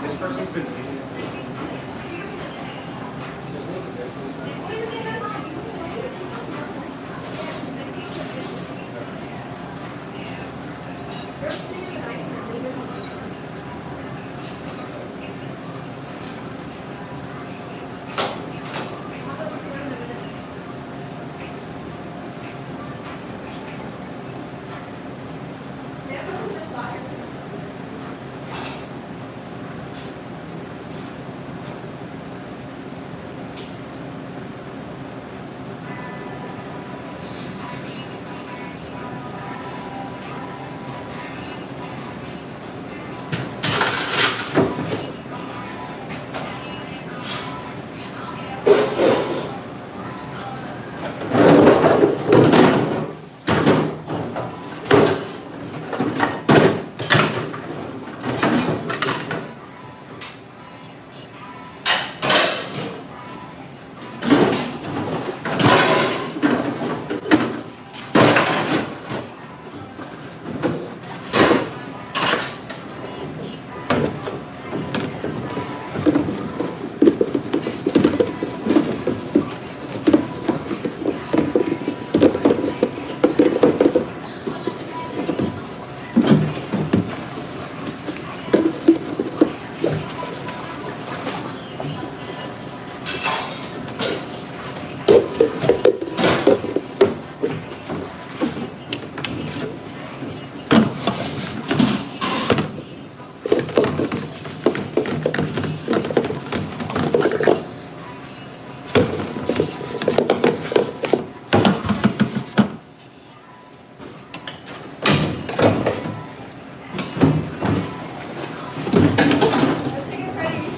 This person's been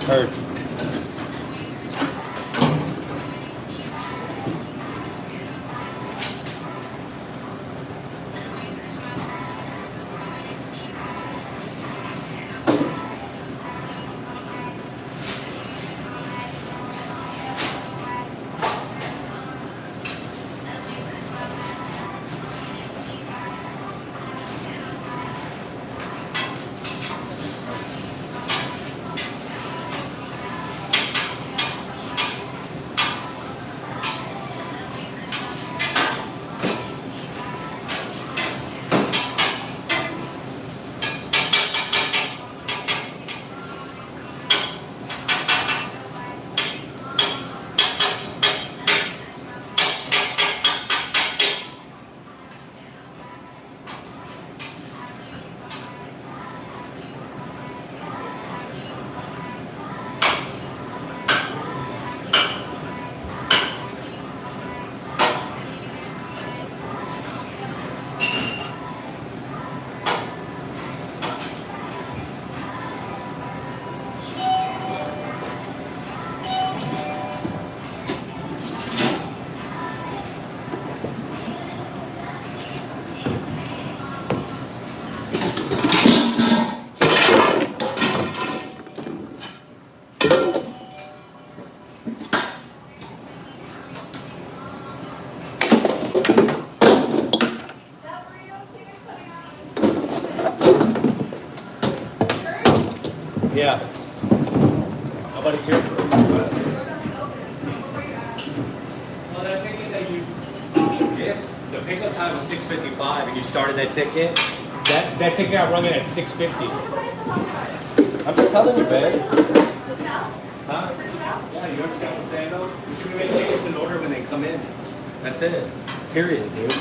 heard. Yeah. Nobody's here for it. Well, that ticket that you, yes, the pickup time was 6:55 and you started that ticket. That ticket got rung in at 6:50. I'm just telling you, man. Huh? Yeah, you understand what I'm saying, though? You should make tickets in order when they come in. That's it. Period, dude.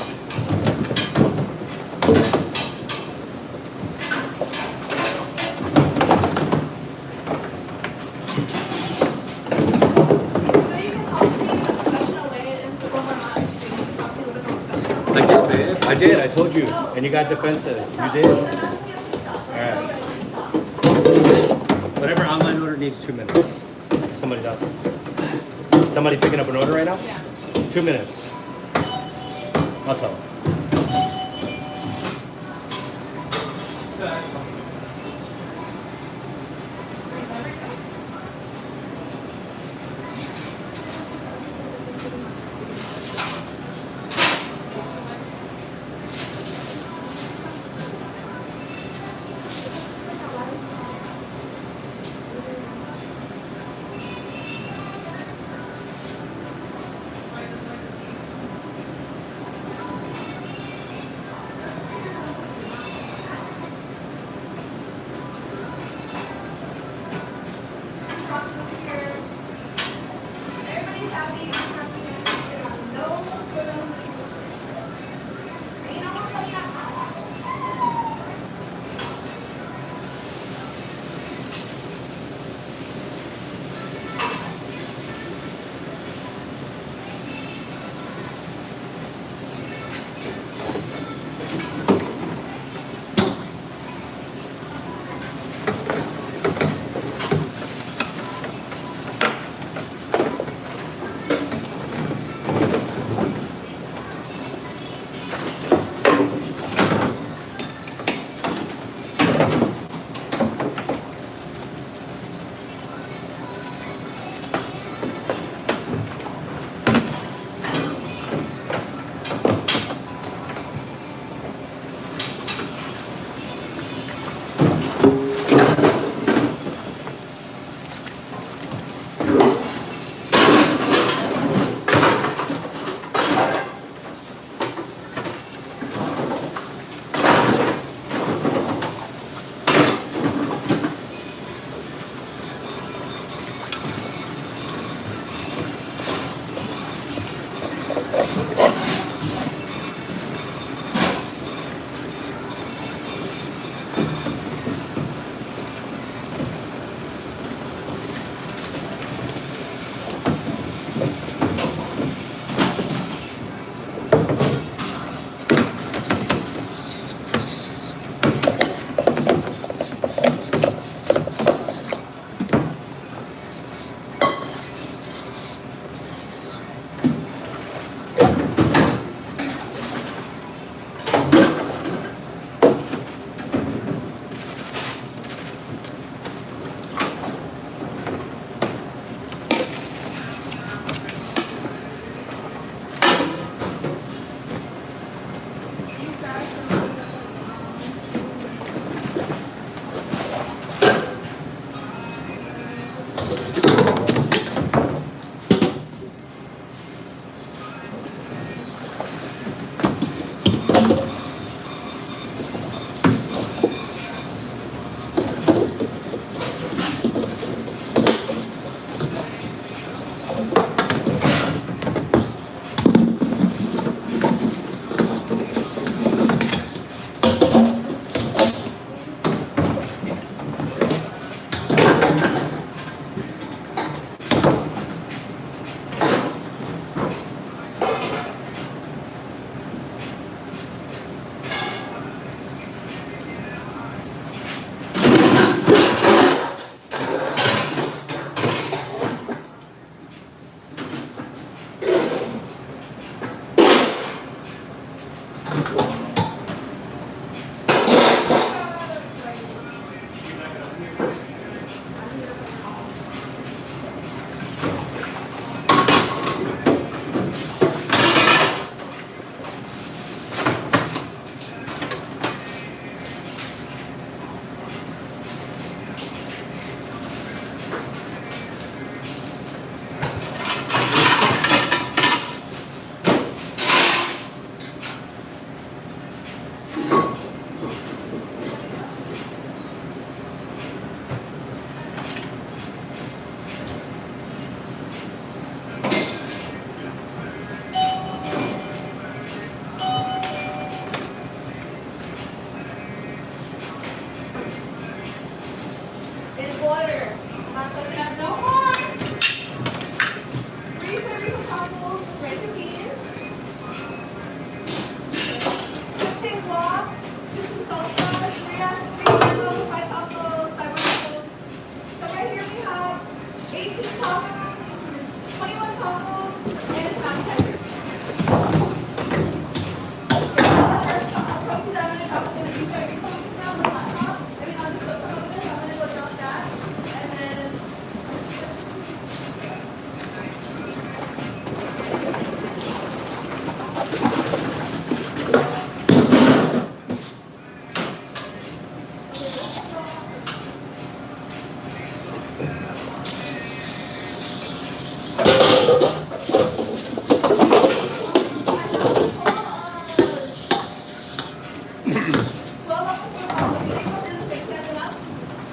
I did, babe. I did. I told you. And you got defensive. You did. Alright. Whatever online order needs 2 minutes. Somebody's out there. Somebody picking up an order right now? Yeah. 2 minutes. I'll tell them.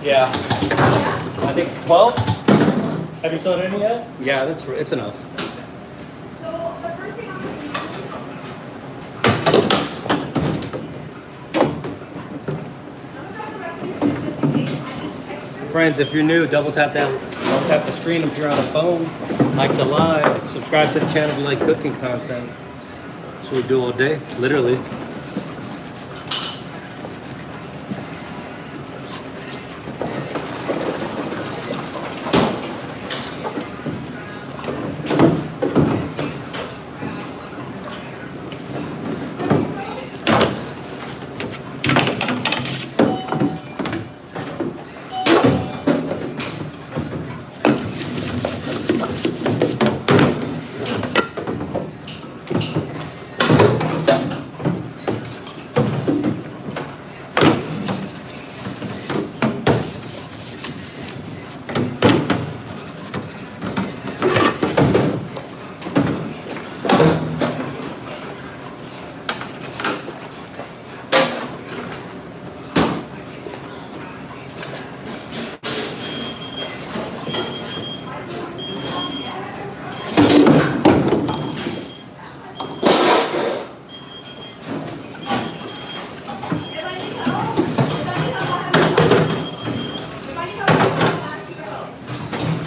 Yeah. I think it's 12. Have you sold any yet? Yeah, it's enough. So the first thing I'm going to do. Friends, if you're new, double tap the screen if you're on a phone. Like the live, subscribe to the channel if you like cooking content. That's what we do all day, literally.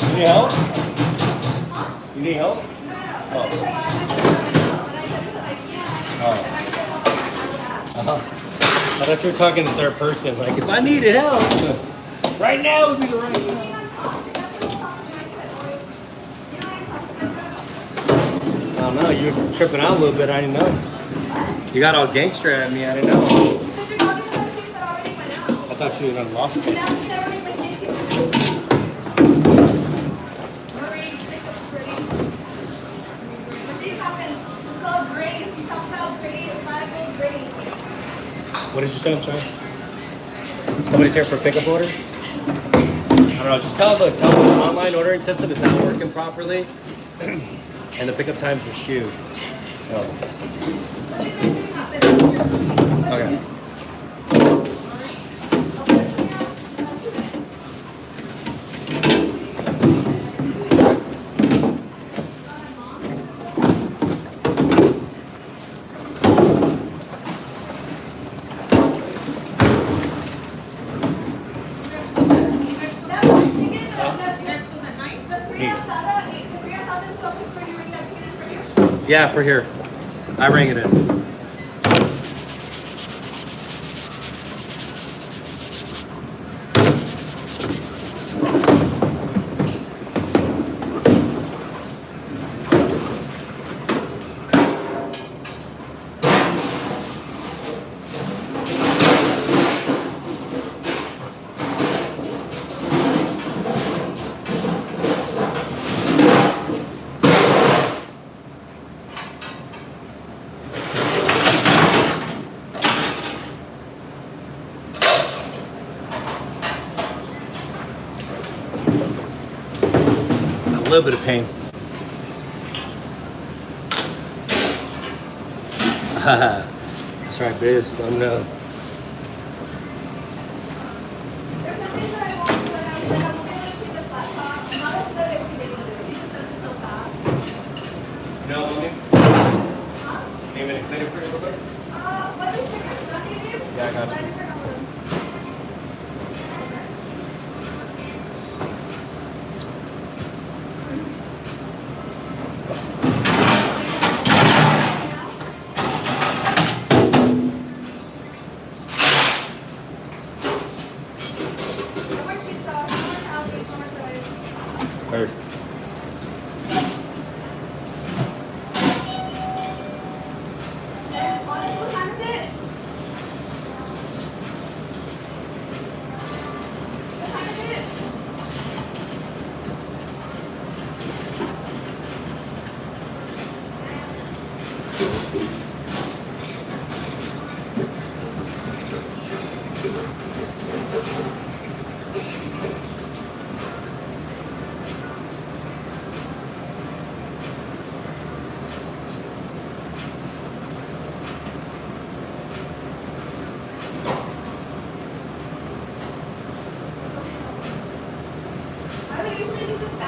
You need help? You need help? Oh. Uh-huh. I thought you were talking in third person. Like, if I needed help, right now would be the right time. I don't know. You were tripping out a little bit. I didn't know. You got all gangster at me. I didn't know. I thought you had lost it. What did you say? I'm sorry. Somebody's here for a pickup order? I don't know. Just tell the online ordering system is not working properly, and the pickup times are skewed. So. Okay. Yeah, for here. I rang it in. A little bit of pain. That's right, Biz. Let them know. No, mommy? Can you make it cleaner for you a little bit? Yeah, I got you. Heard.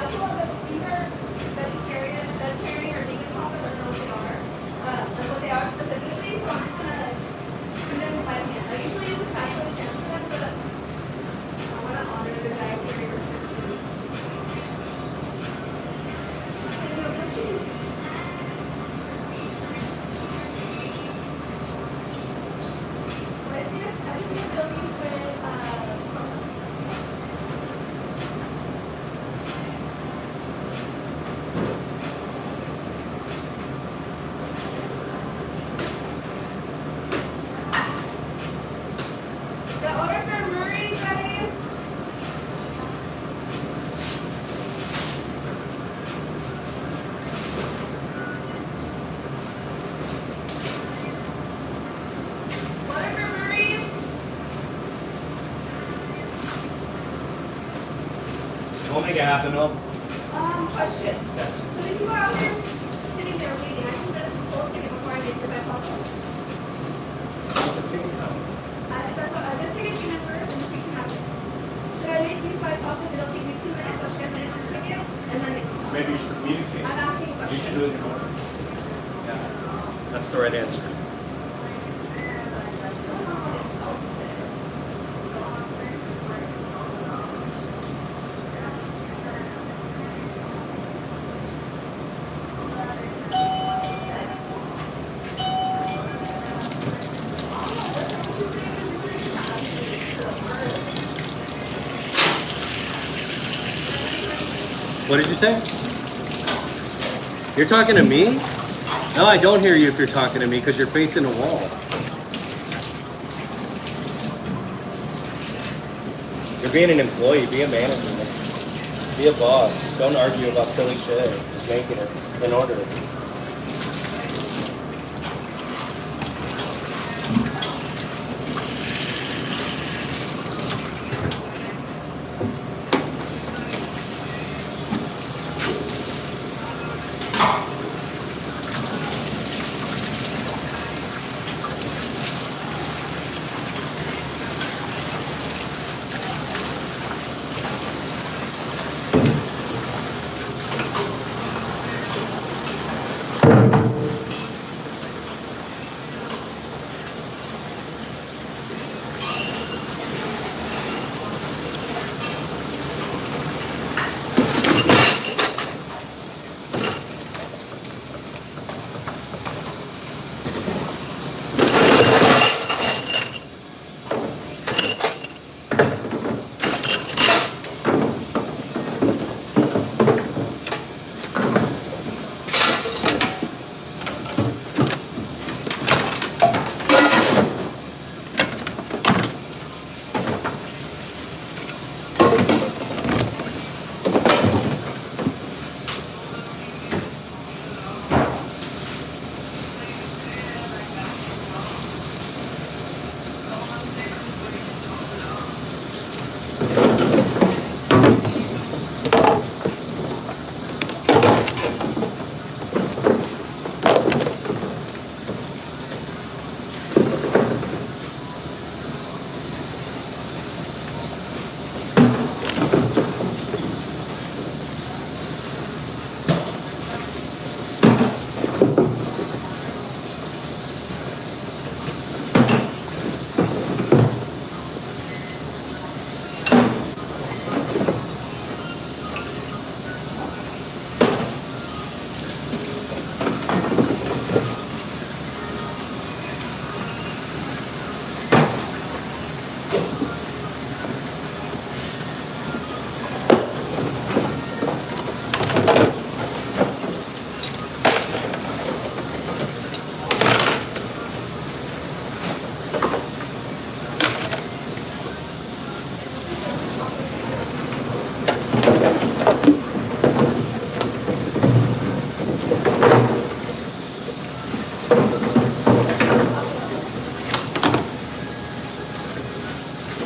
Yeah, these are vegetarian or vegan tacos. I don't know what they are. Like what they are specifically. So I'm just gonna do them with my hand. I usually use a knife or a hand for them, but I want to honor the dietary restrictions. The order for Murray's ready. Order for Murray's. We'll make it happen, though. Question. Yes. So if you are out there sitting there waiting, I should have just posted it before I get to my taco. That's what this ticket came in first and this ticket came after. Should I make these 5 tacos? It'll take me 2 minutes. I'll share my next ticket and then make these. Maybe you should communicate. I'm asking a You question. should do it in order. Yeah. That's the right answer. What did you say? You're talking to me? No, I don't hear you if you're talking to me because you're facing a wall. You're being an employee, be a manager. Be a boss. Don't argue about silly shit. Just making it in order.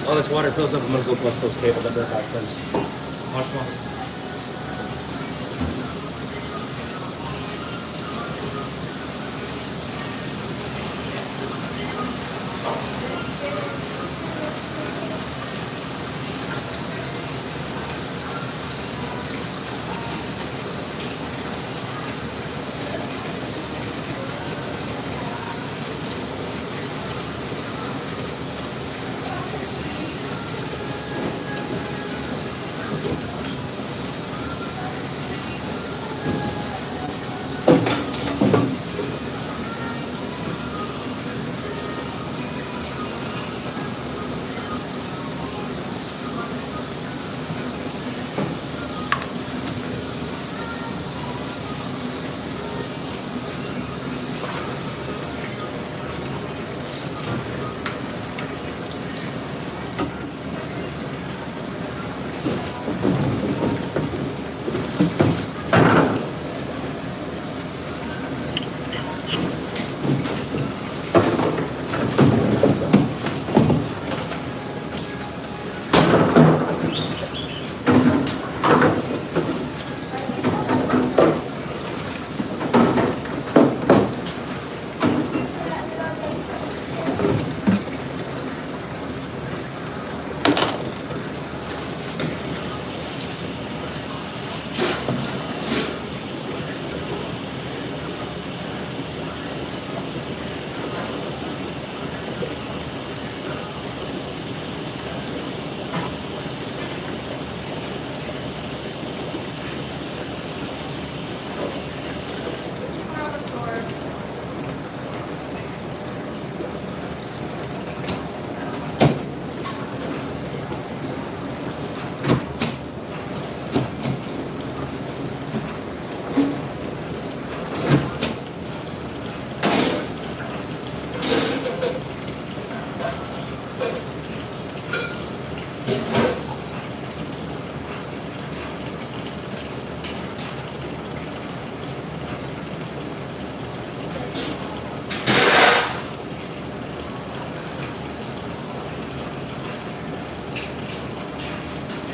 While this water fills up, I'm gonna go bust those tables. I'll be right back, friends. Watch one.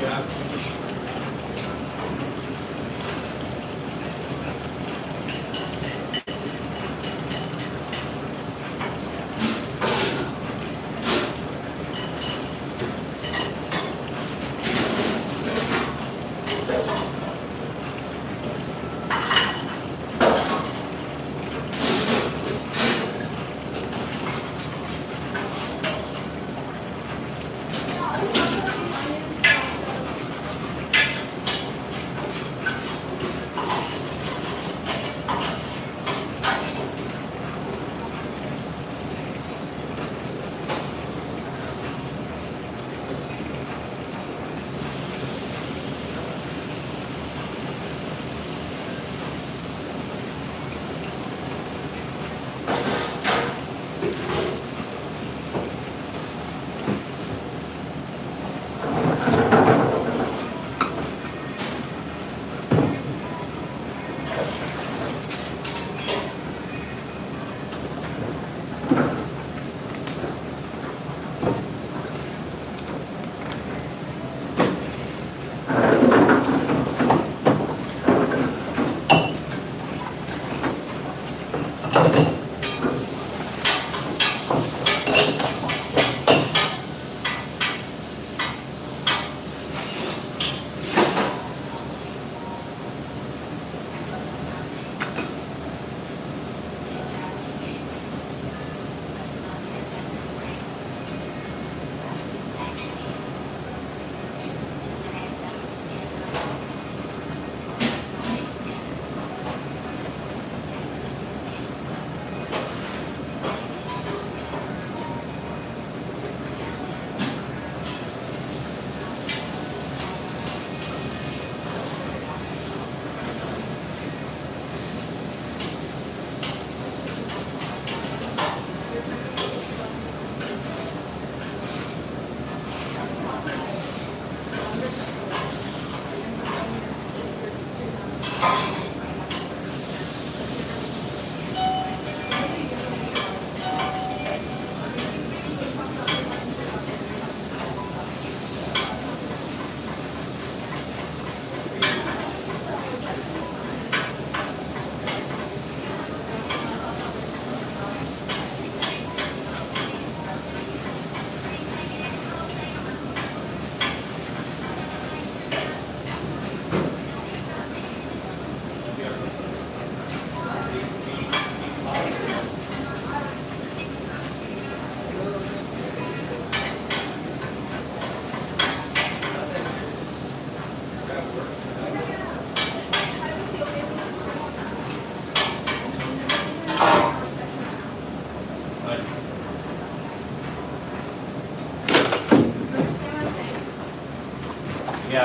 Yeah,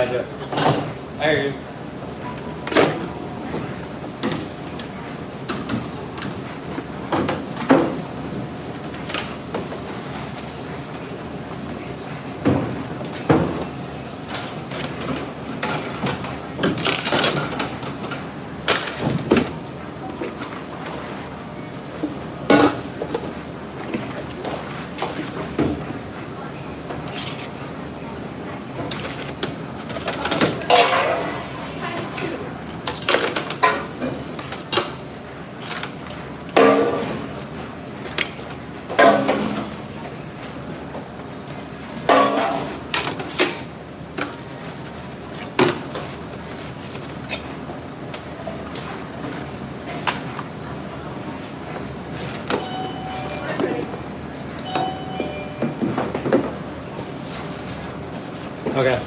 I do. I hear you. Okay.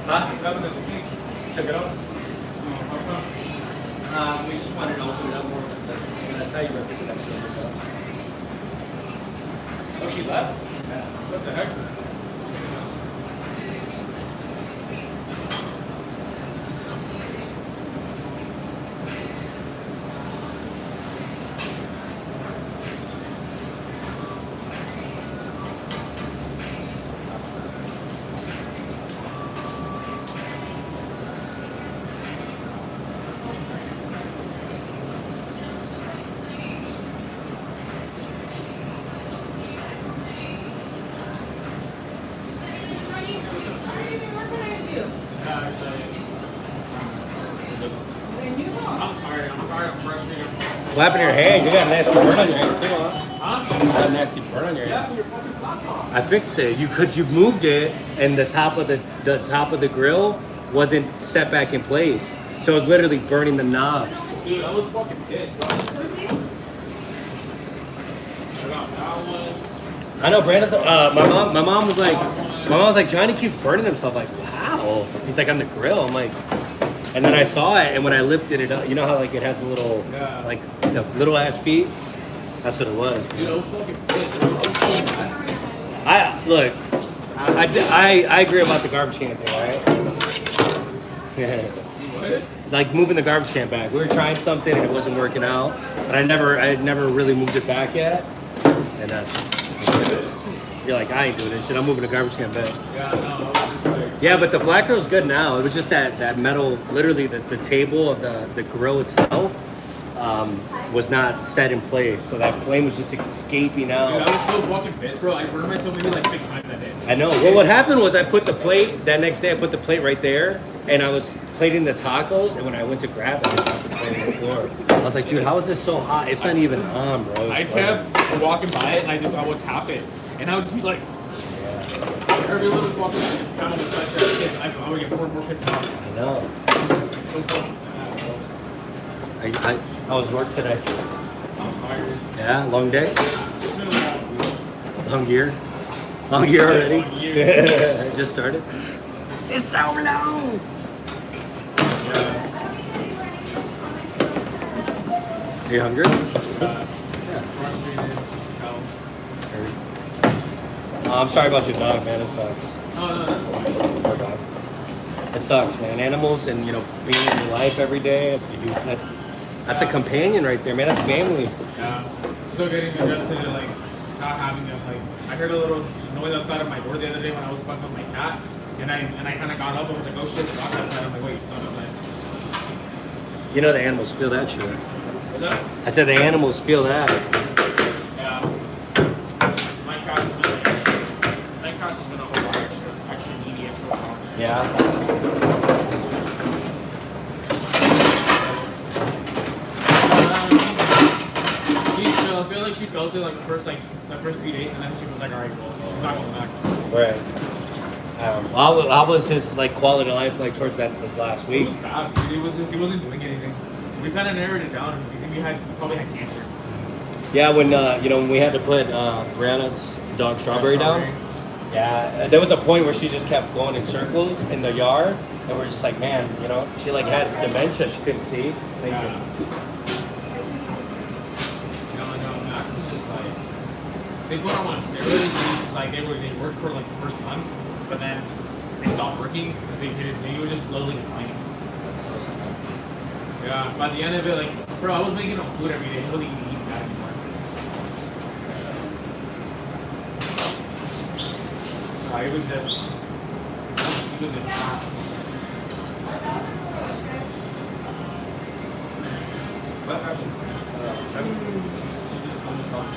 Huh? Took it off? We just wanted to open it up more. That's how you represent that. Oh, she left? Yeah. What the heck? What happened to your hand? You got a nasty burn on your hand too, huh? Huh? You got a nasty burn on your Yeah, hand. your fucking flat top. I fixed it. Because you moved it, and the top of the grill wasn't set back in place, so it was literally burning the knobs. Dude, I was fucking pissed, bro. I got that one. I know Brandon's. My mom was like, Johnny keeps burning himself. Like, wow. He's like on the grill. I'm like, and then I saw it, and when I lifted it up, you know how like it has a little, Yeah. like the little ass feet. That's what it was. Dude, I was fucking pissed, bro. I was so mad. I agree about the garbage can thing, right? Yeah. What? Like moving the garbage can back. We were trying something and it wasn't working out, but I had never really moved it back yet. And you're like, I ain't doing this shit. I'm moving the garbage can back. Yeah, no, I was just like... Yeah, but the flat grill's good now. It was just that metal, literally the table of the grill itself was not set in place, so that flame was just escaping out. Dude, I was so fucking pissed, bro. I burned myself maybe like 6 times that day. I know. Well, what happened was I put the plate, that next day I put the plate right there, and I was plating the tacos, and when I went to grab it, I dropped the plate on the floor. I was like, dude, how is this so hot? It's not even on, bro. I kept walking by it, and I would tap it. And I would just be like... Yeah, Every little fucking time I was like that, I would get more and more pissed off. I know. So fucking mad, bro. I was work today. I was tired. Yeah, long day, It's been a while. long year. Long year already. Long year. I just started. It's sour now. Yeah. Are you hungry? Frustrated. Hell. Oh, I'm sorry about your dog, man. It sucks. No, that's fine. Poor dog. It sucks, man. Animals and being in your life every day. That's a companion right there, man. That's family. Yeah. Still getting adjusted to like not having them. Like I heard a little noise outside of my door the other day when I was fucking with my cat, and I kind of got up and was like, oh shit, it's outside. I'm like, wait, it's not outside. You know the animals feel that shit. What's that? I said the animals feel that. Yeah. My cat's been extra. My cat's just been a whole lot extra needy, extra wild. Yeah. I feel like she felt it like the first few days, and then she was like, all right, well, it's not going back. Right. How was his like quality of life like towards this last It week? was bad. Dude. He wasn't doing anything. We kind of narrowed it down, and we think we probably had cancer. Yeah, when when we had to put Brianna's dog Strawberry down. Yeah, there was a point where she just kept going in circles in the yard, and we're just like, man, she like has dementia. She couldn't see. Thank you. No, Max was just like they put him on steroids. Like they worked for like the first month, but then they stopped working because they were just slowly declining. Yeah, by the end of it, like, bro, I was making him food every day. He wasn't even eating that anymore. He was just fat. What happened? She just finished off.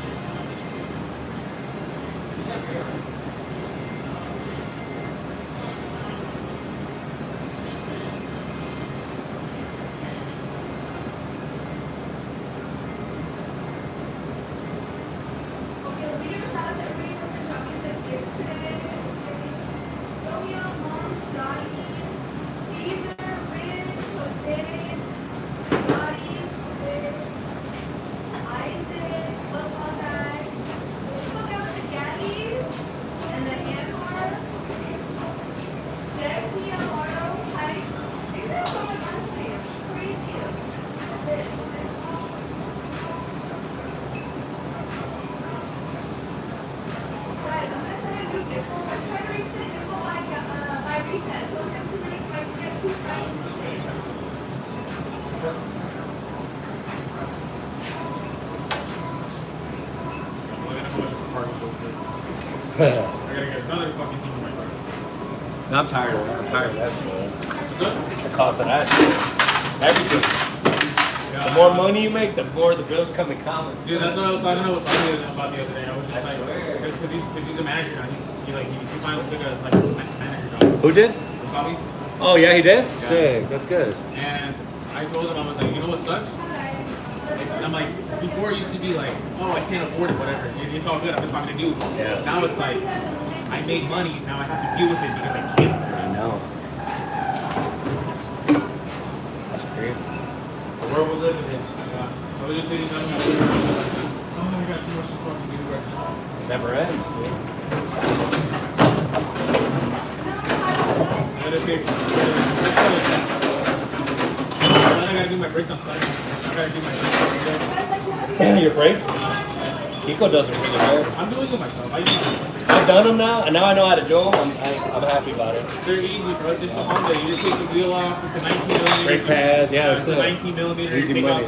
I gotta get another fucking thing in my car. No, I'm tired of that. I'm tired of that shit. What's up? The cost of that shit. Everything. The more money you make, the more the bills come in common. Dude, that's what I was talking about the other day. I was just I swear. because he's a manager now. He finally took a manager job. Who did? Bobby. Oh yeah, he did. Yeah. Sick. That's good. And I told him, I was like, you know what sucks? I'm like, before it used to be like, oh, I can't afford it, whatever. It's all good. I'm just not gonna do it. Yeah. Now it's like, I make money. Now I have to deal with it because I can't afford it. I know. That's crazy. The world we're living in. I was just sitting down and I was like, oh, I got too much to fucking do right now. Never ends, dude. I gotta pick. I gotta do my breaks on Sunday. I gotta do my breaks. Your breaks? Kiko does it really well. I'm doing it myself. I've done them now, and now I know how to do them. I'm happy about it. They're easy, bro. It's just a Honda. You just take the wheel off. It's a 19 millimeter. Brake pads, yeah, It's that's a it. 19 millimeter. Easy You money.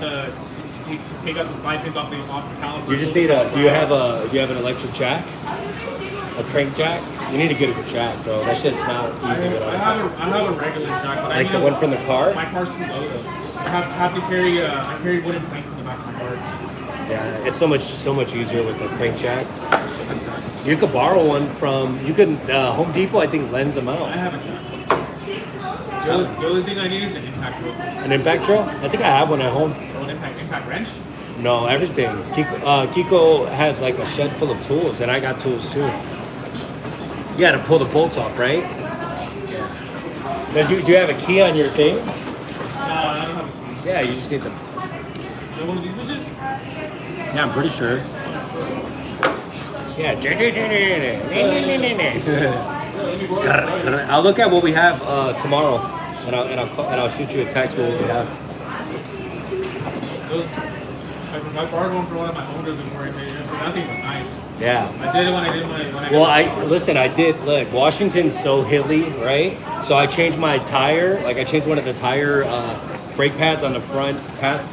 take out the slide pins off the caliper. You just need do you have an electric jack? A crank jack? You need to get a good jack, bro. That shit's not easy without I a have jack. a regular jack, but Like the one from the car? My car's too low though. I have to carry I carry wooden planks in the back of my car. Yeah, it's so much easier with the crank jack. You could borrow one from Home Depot. I think lends them I out. have a jack. The only thing I need is an impact drill. An impact drill? I think I have one at home. Oh, an impact wrench. No, everything. Kiko has like a shed full of tools, and I got tools too. Yeah, to pull the bolts off, right? Yeah. Do you have a key on your thing? No, I don't have a key. Yeah, you just need the. You have one of these bitches? Yeah, I'm pretty sure. Yeah. I'll look at what we have tomorrow, and I'll shoot you a text with what we have. I borrowed one for one of my older before I made it. That thing was nice. Yeah. I did it when I did my. Well, I did. Look, Washington's so hilly, right? So I changed my tire. Like I changed one of the tire brake pads on the front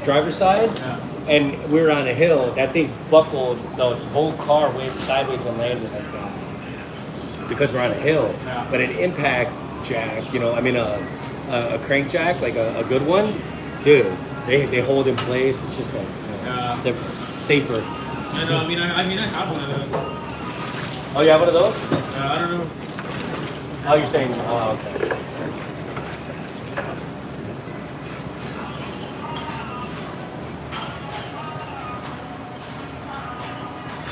driver's side. Yeah. And we were on a hill. That thing buckled. The whole car went sideways and landed like that because we're on a hill. Yeah. But an impact jack, a crank jack, like a good one, dude. They hold in place. It's just like different, safer. And I have one of those. Oh, you have one of those? I don't know. Oh, you're saying? Oh, okay.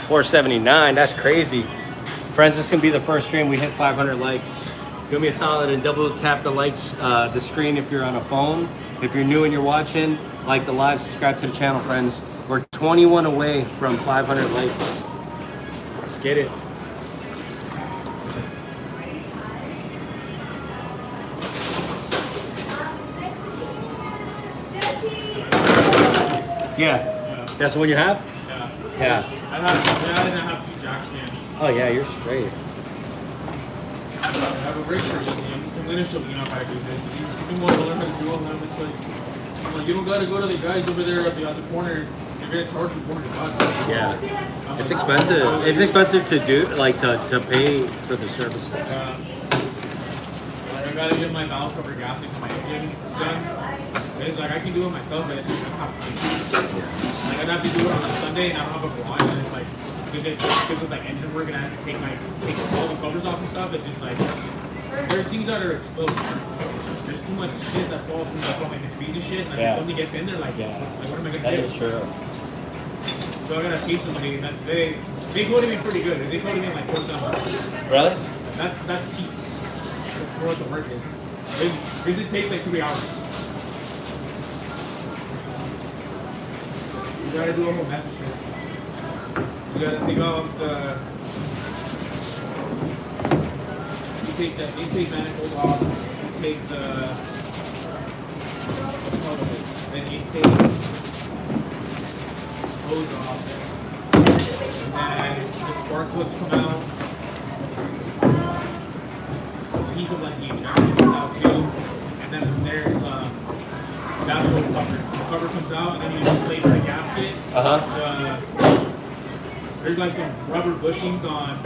$4.79. That's crazy, friends. This can be the first stream we hit 500 likes. Do me a solid and double tap the likes, the screen if you're on a phone. If you're new and you're watching, like the live, subscribe to the channel, friends. We're 21 away from 500 likes. Let's get it. Yeah, that's the one you have? Yeah. Yeah. I didn't have two jack stands. Oh yeah, you're straight. I have a break for easy. I'm gonna show you how to do this. You want to learn how to do them. It's like you don't gotta go to the guys over there at the corner. They're gonna charge you $400. Yeah, it's expensive. It's expensive to do, like to pay for the service. I gotta get my valve cover gasket for my engine done. It's like I can do it myself, but I don't have to. Like I'd have to do it on a Sunday, and I don't have a garage, and it's like because it's like engine work, and I have to take all the covers off and stuff. It's just like there's things that are exposed. There's too much shit that falls from like the trees and shit. And like, if somebody gets in there, like, what am I gonna do? That is true. So I gotta pay somebody. And they quoted me pretty good. They quoted me like $4,000. Really? That's cheap. That's for what the work is. It takes like 3 hours. You gotta do a whole mess of shit. You gotta take off the. You take the intake manifold off. You take the. Then you take hose off. And then the spark plugs come out. A piece of like the injector comes out too. And then from there it's that whole cover. The cover comes out and then you replace the gasket. There's like some rubber bushings on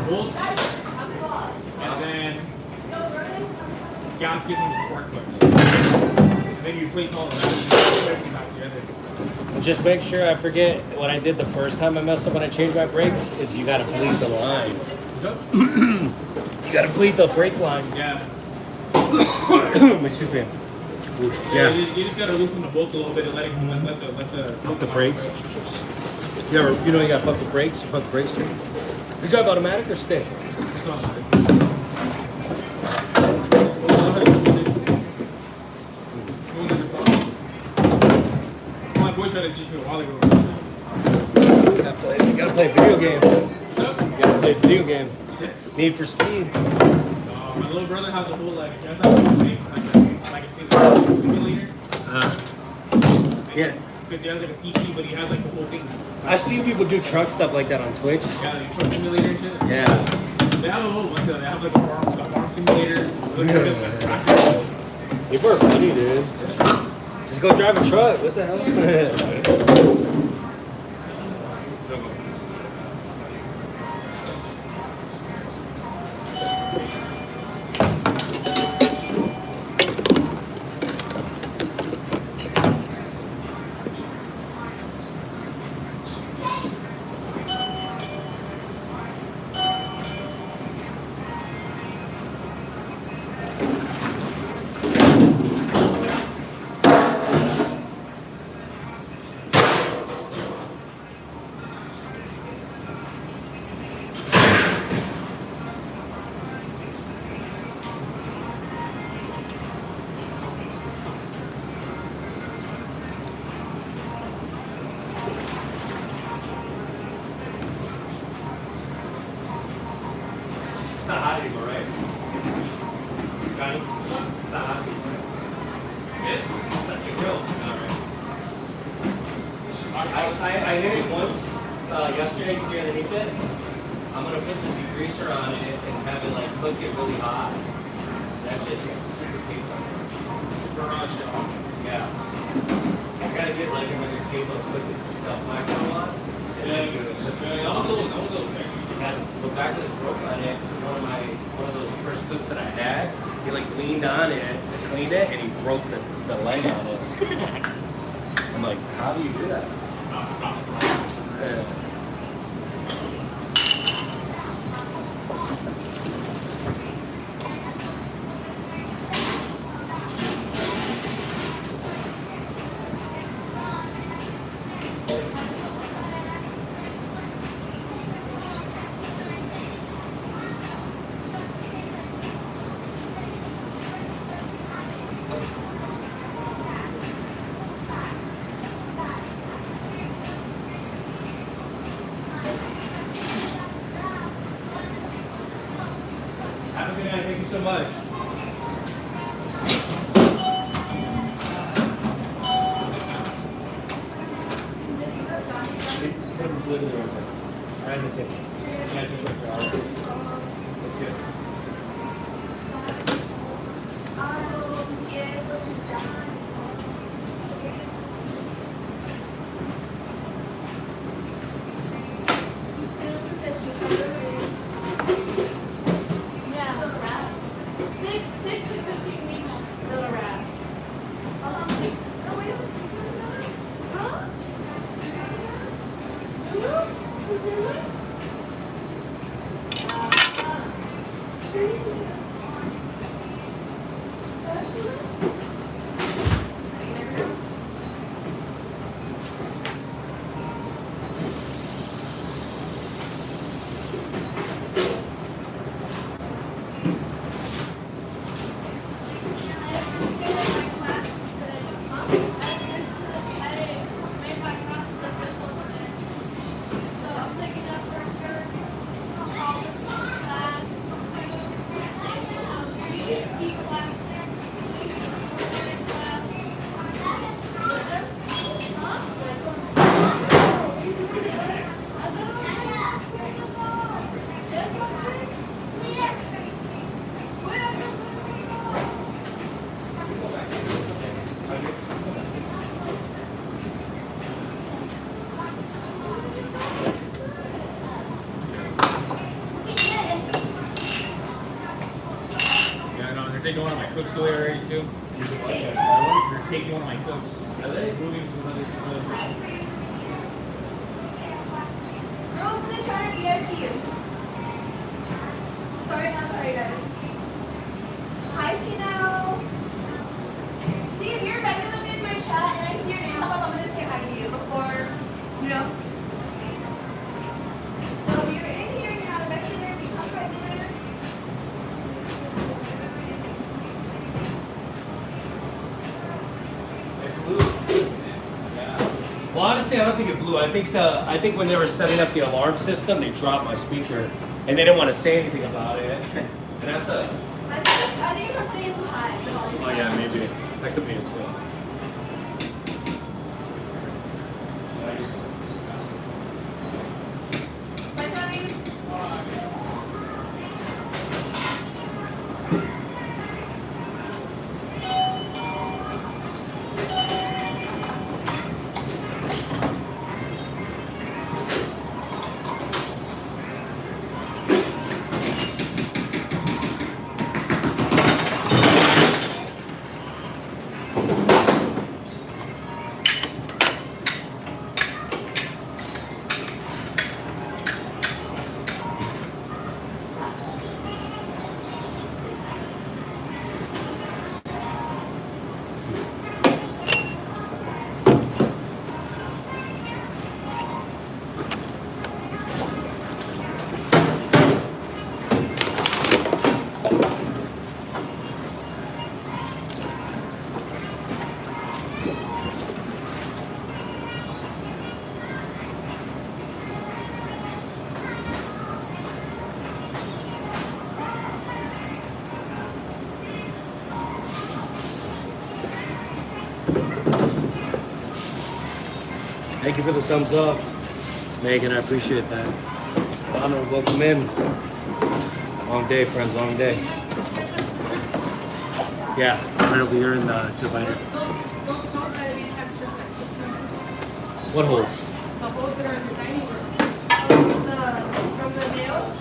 bolts. And then gasket and the spark plugs. And then you replace all of that and put everything back together. Just make sure I forget what I did the first time I messed up when I changed my brakes is you gotta bleed the line. You gotta bleed the brake line. Yeah. Excuse me. Yeah. You just gotta loosen the bolts a little bit and let the Pump the brakes. You ever, you know, you gotta pump the brakes. You pump the brakes too. You drive automatic or stick? It's on the stick. My boy tried to teach me a while ago. You gotta play a video game. You gotta play a video game. Need for Speed. My little brother has a whole like he has like a thing, like a simulator. Yeah. Because he has like a PC, but he has like the whole thing. I've seen people do truck stuff like that on Twitch. Yeah, like truck simulator and shit. Yeah. They have a whole bunch of them. They have like a farm simulator. People are funny, dude. Just go drive a truck. What the hell? It's not hot anymore, right? Johnny? It's not hot anymore, right? It's not your grill. Alright. I hit it once yesterday to see underneath it. I'm gonna put some degreaser on it and have it like cook it really hot. That shit takes a super taste on it. Burn all that shit off. Yeah. I gotta get like another table of cooking black a lot. That was a little thing. Had to go back to the broke on it. One of those first cooks that I had, he like leaned on it to clean it and he broke the leg on it. I'm like, how do you do that? Yeah. Have a good night. Thank you so much. Right in the table. Yeah, just like your arm. Good. You're taking one of my cooks away already too. You're taking one of my cooks. Are they? Moving to another person. Girls, they trying to react to you. Sorry, not sorry, guys. Hi, Tino. See you honestly, I don't think it blew. I think when they were setting up the alarm system, they dropped my speaker, and they didn't want to say anything about it. And that's a. I think you're putting it too high. Oh yeah, maybe that could be it too. Thank you for the thumbs up, Megan. I appreciate that. Honor, welcome in. Long day, friends. Long day. Yeah, right over here in the divider. Those holes that we have just like 6 months. What holes? The holes that are in the dining room. From the nail?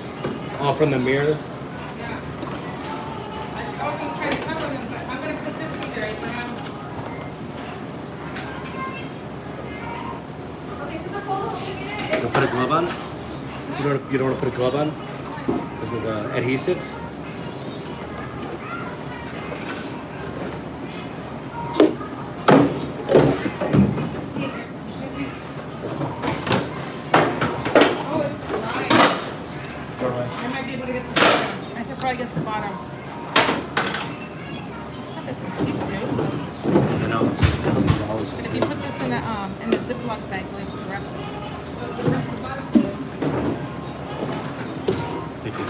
Oh, from the mirror. Yeah. I was gonna try to cover them, but I'm gonna put this either. Abraham. Okay, so the photo opening it. You put a glove on? You don't want to put a glove on? Because of the adhesive? Oh, it's dry. I might be able to get the bottom. I could probably get the bottom. This stuff is cheap, right? I know, it's $15. But if you put this in a Ziploc bag, like the rest of it. Thank you.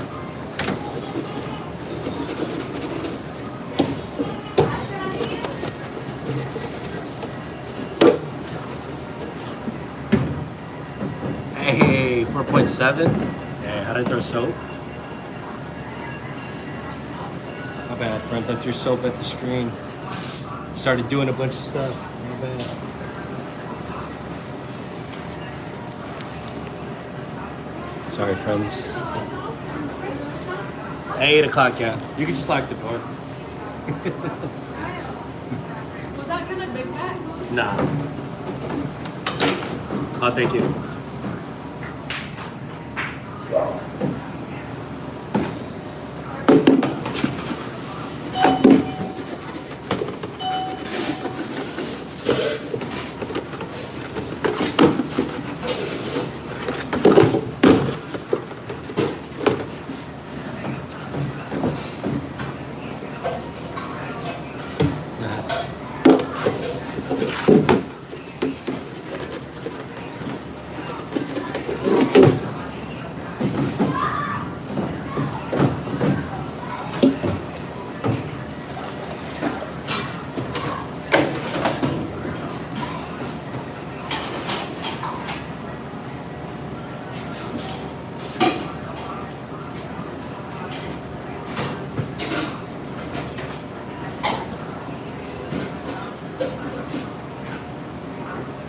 Hey, 4.7. Hey, how did I throw soap? My bad, friends. I threw soap at the screen. Started doing a bunch of stuff. My bad. Sorry, friends. 8 o'clock, yeah. You can just lock the door. Was that kind of big bag? Nah. Oh, thank you.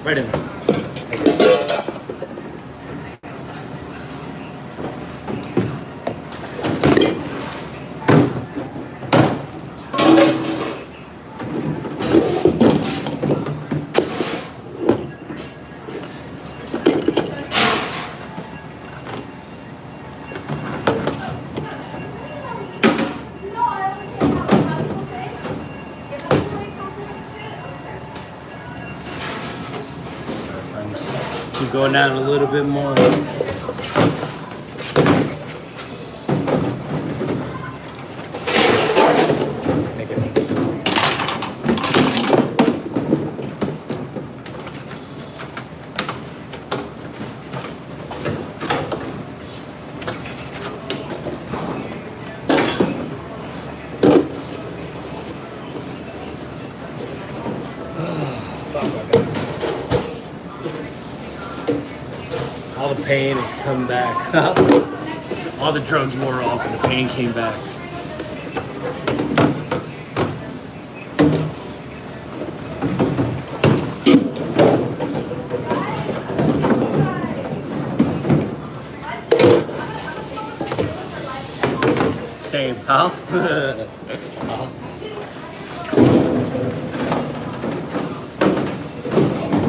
Right in there. Keep going down a little bit more. Take it. pain has come back. All the drugs wore off and the pain came back. Same, huh?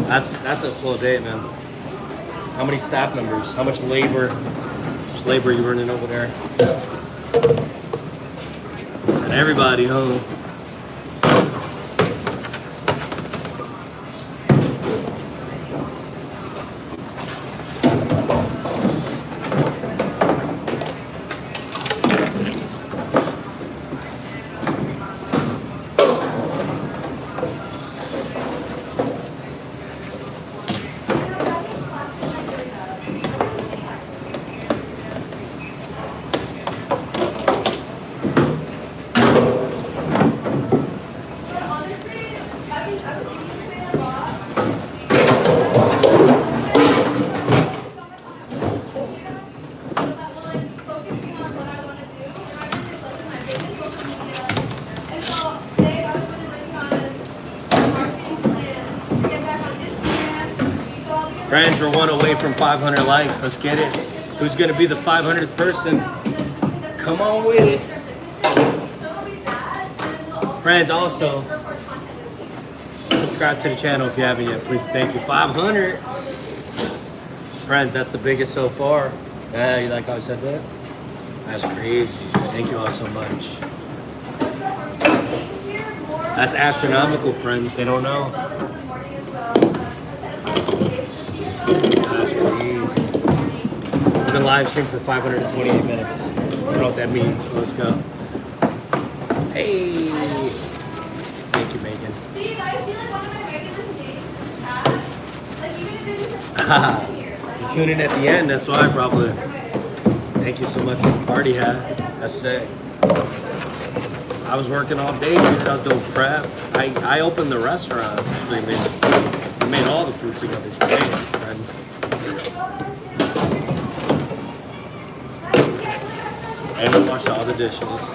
That's a slow day, man. How many staff members? How much labor? How much labor you running over there? Send everybody home. Friends, we're one away from 500 likes. Let's get it. Who's gonna be the 500th person? Come on with it. Friends, also subscribe to the channel if you haven't yet. Please, thank you. 500. Friends, that's the biggest so far. Yeah, you like how I said that? That's crazy. Thank you all so much. That's astronomical, friends. They don't know. That's crazy. We've been live streaming for 528 minutes. I don't know what that means, but let's go. Hey. Thank you, Megan. Steve, I feel like one of my regulars engaged in the chat. Like, even if it isn't here. You tune in at the end, that's why probably. Thank you so much for the party hat. That's sick. I was working all day, dude. I was doing prep. I opened the restaurant. We made all the food together today, friends. And we washed all the dishes.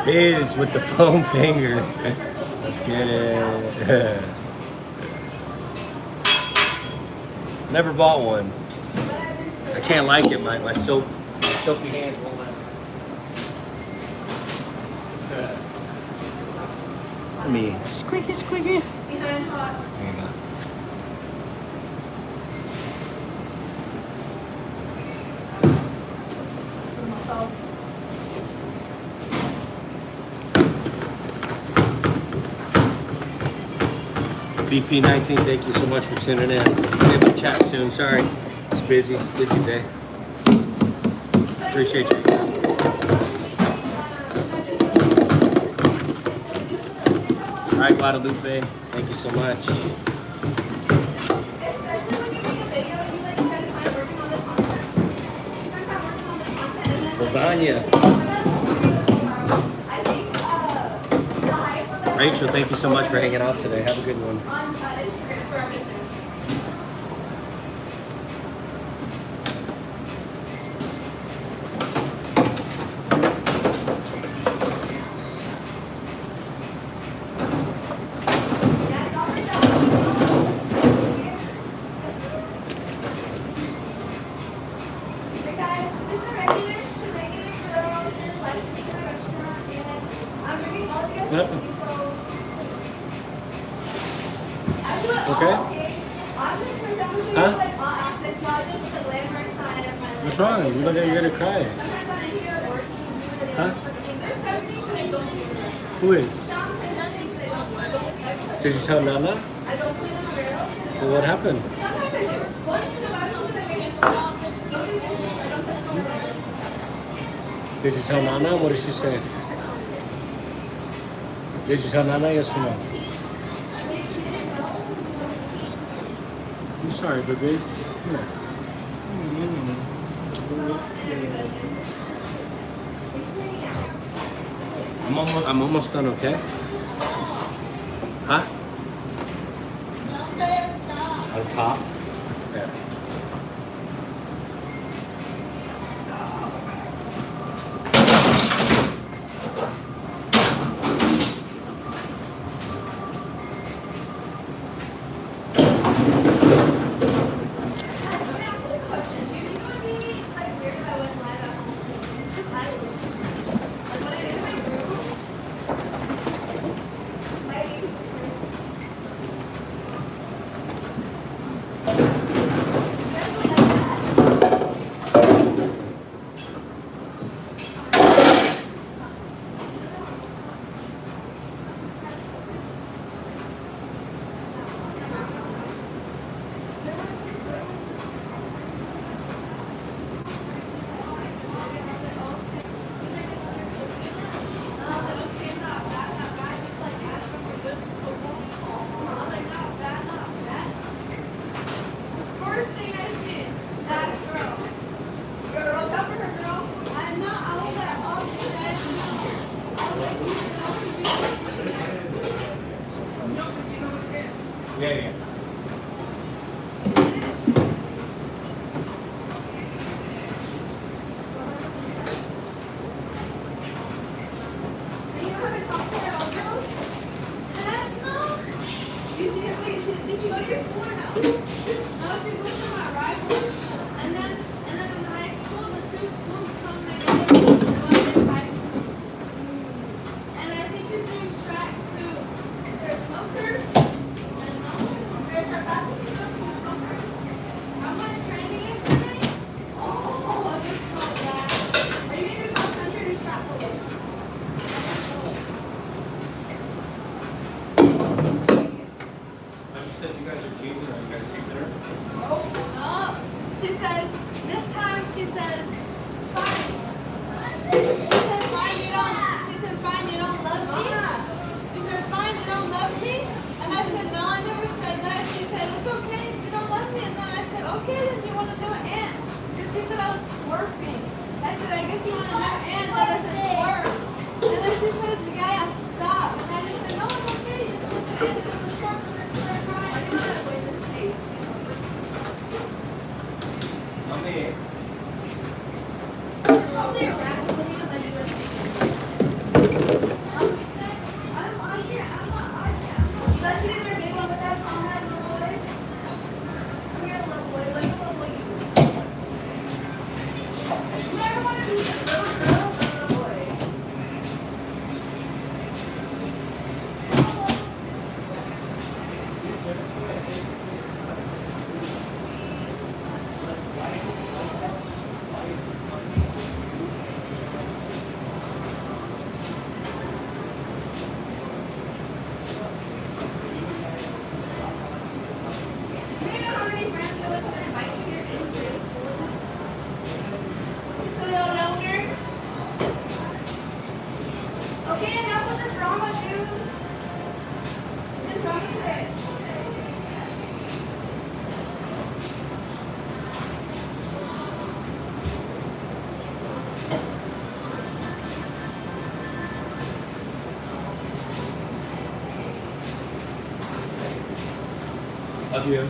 Biz with the foam finger. Let's get it. Never bought one. I can't like it. My soapy hands won't let me. Let me squeaky. There you go. BP19, thank you so much for tuning in. We'll be able to chat soon. Sorry, it's busy day. Appreciate you. All right, Guadalupe, thank you so much. Lasagna. Rachel, thank you so much for hanging out today. Have a good one. Okay? Huh? What's wrong? You look like you're gonna cry. Huh? Who is? Did you tell Nana? So what happened? Did you tell Nana? What did she say? Did you tell Nana yes or no? I'm sorry, baby. Come here. I'm almost done, okay? Huh? On top? There. First thing I see, that girl. Girl, cover her, girl. I'm not, I was like, oh, you guys know. I was like, Yeah, yeah. you haven't talked to her at all, girl? No. Did she go to your school or no? No, she goes to my rival. And then in high school, the two schools come together. It was in high school. And I think she's doing track too. They're a smoker. And there's her faculty, no, she's a smoker. I went training yesterday. Oh, it was so bad. Are you going to do cross country or track? She says you guys are teasing her. You guys teasing her? Oh, she says, this time she says, fine. She said, fine, you don't love me. She said, fine, you don't love me. And I said, no, I never said that. She said, it's okay, you don't love me. And then I said, okay, then you want to do an and. And she said, I was twerking. I said, I guess you want to do an and that doesn't twerk. And then she says, the guy has to stop. And I just said, no, it's okay, you just want to do it because the twerk and it's twerk right. I know how to play this game. Come here. Probably a rat putting on the I'm on here. I'm not on here. Let's get their big one, but that's on that little boy. Come here, little boy. Look at little boy. You never want to be the little girl or little boy. You know how many friends go with and invite you here in groups? It's a little longer. Okay, enough with the drama, dude. The drama today. Love you.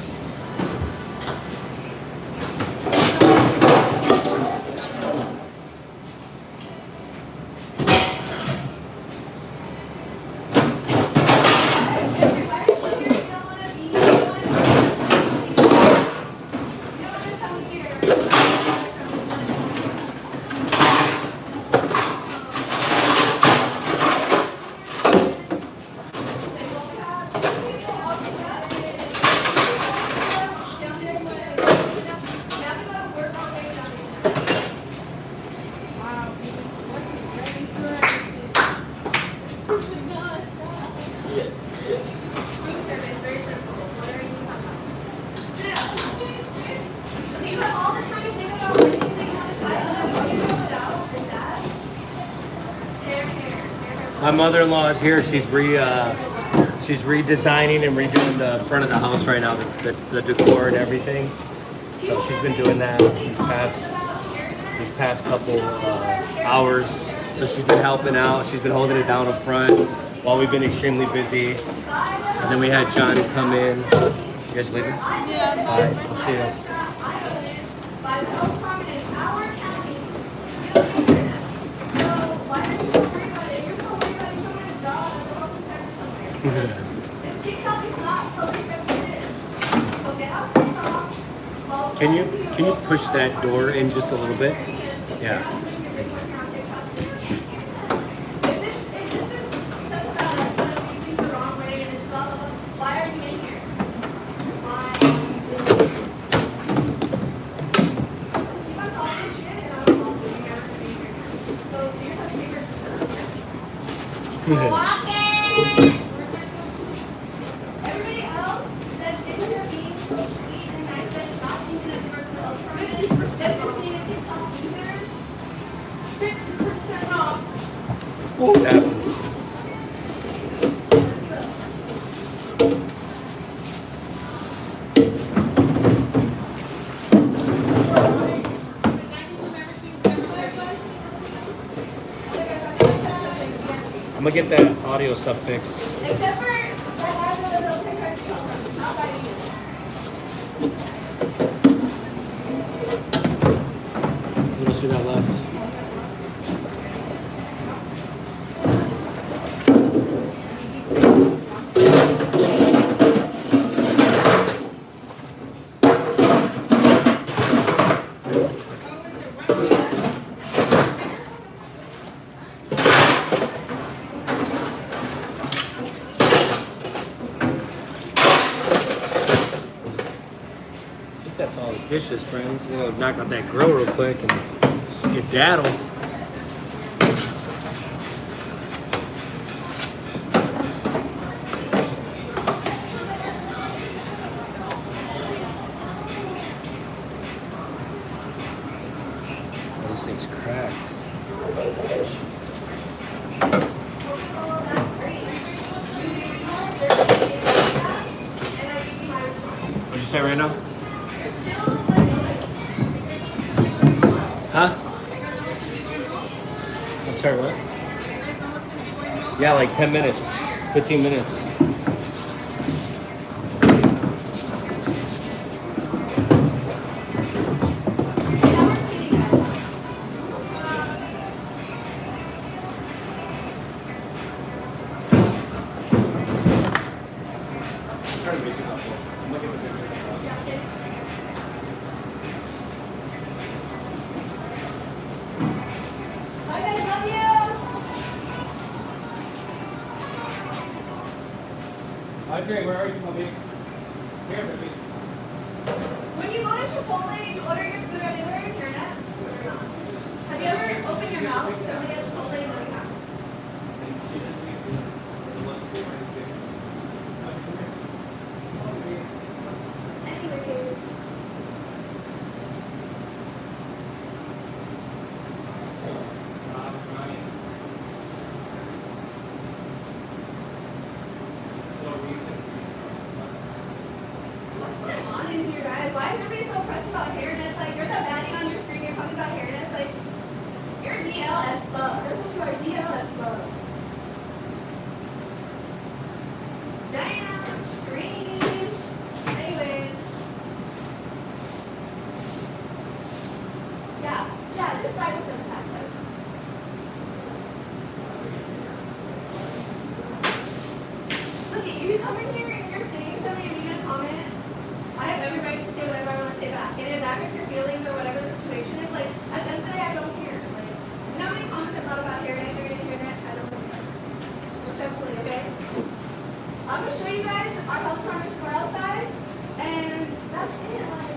My mother-in-law is here. She's redesigning and redoing the front of the house right now, the decor and everything. So she's been doing that these past couple hours. So she's been helping out. She's been holding it down up front while we've been extremely busy. And then we had Johnny come in. You guys leaving? Yeah. All right. We'll see you. Can you push that door in just a little bit? Yeah. Everybody else that's interviewing, sweet and nice, that's not into the commercial alternative, that just needed to sell either 50% off. What happens? I'm gonna get that audio stuff fixed. Except for, I have a little picture not by you. What else we got left? That's all the dishes, friends. We're gonna knock out that grill real quick and skedaddle. Oh, this thing's cracked. What'd you say right now? Huh? I'm sorry, what? Yeah, like 10 minutes, 15 minutes. Bye guys, love you. Audrey, where are you, my baby? Here, baby. When you go to Chipotle and you order your food, are they wearing your net? Have you ever opened your mouth to somebody at Chipotle and like that? Anyways. What's going on in here, guys? Why is everybody so pressed about hair nets? Like, there's a baddie on your screen, you're talking about hair nets. Like, you're DL as fuck. That's what you are, DL as fuck. Damn, strange. Anyways. Yeah, chat, just fight with them, chat. Look at you, come in here and you're saying something and you're gonna comment. I have every right to say whatever I want to say back. And if that hurts your feelings or whatever the situation is, like, at the end of the day, I don't care. Like, you know how many comments I've thought about hair net, hair net, hair net? I don't care. Respectfully, okay? I'm gonna show you guys our health department store outside, and that's it. Like,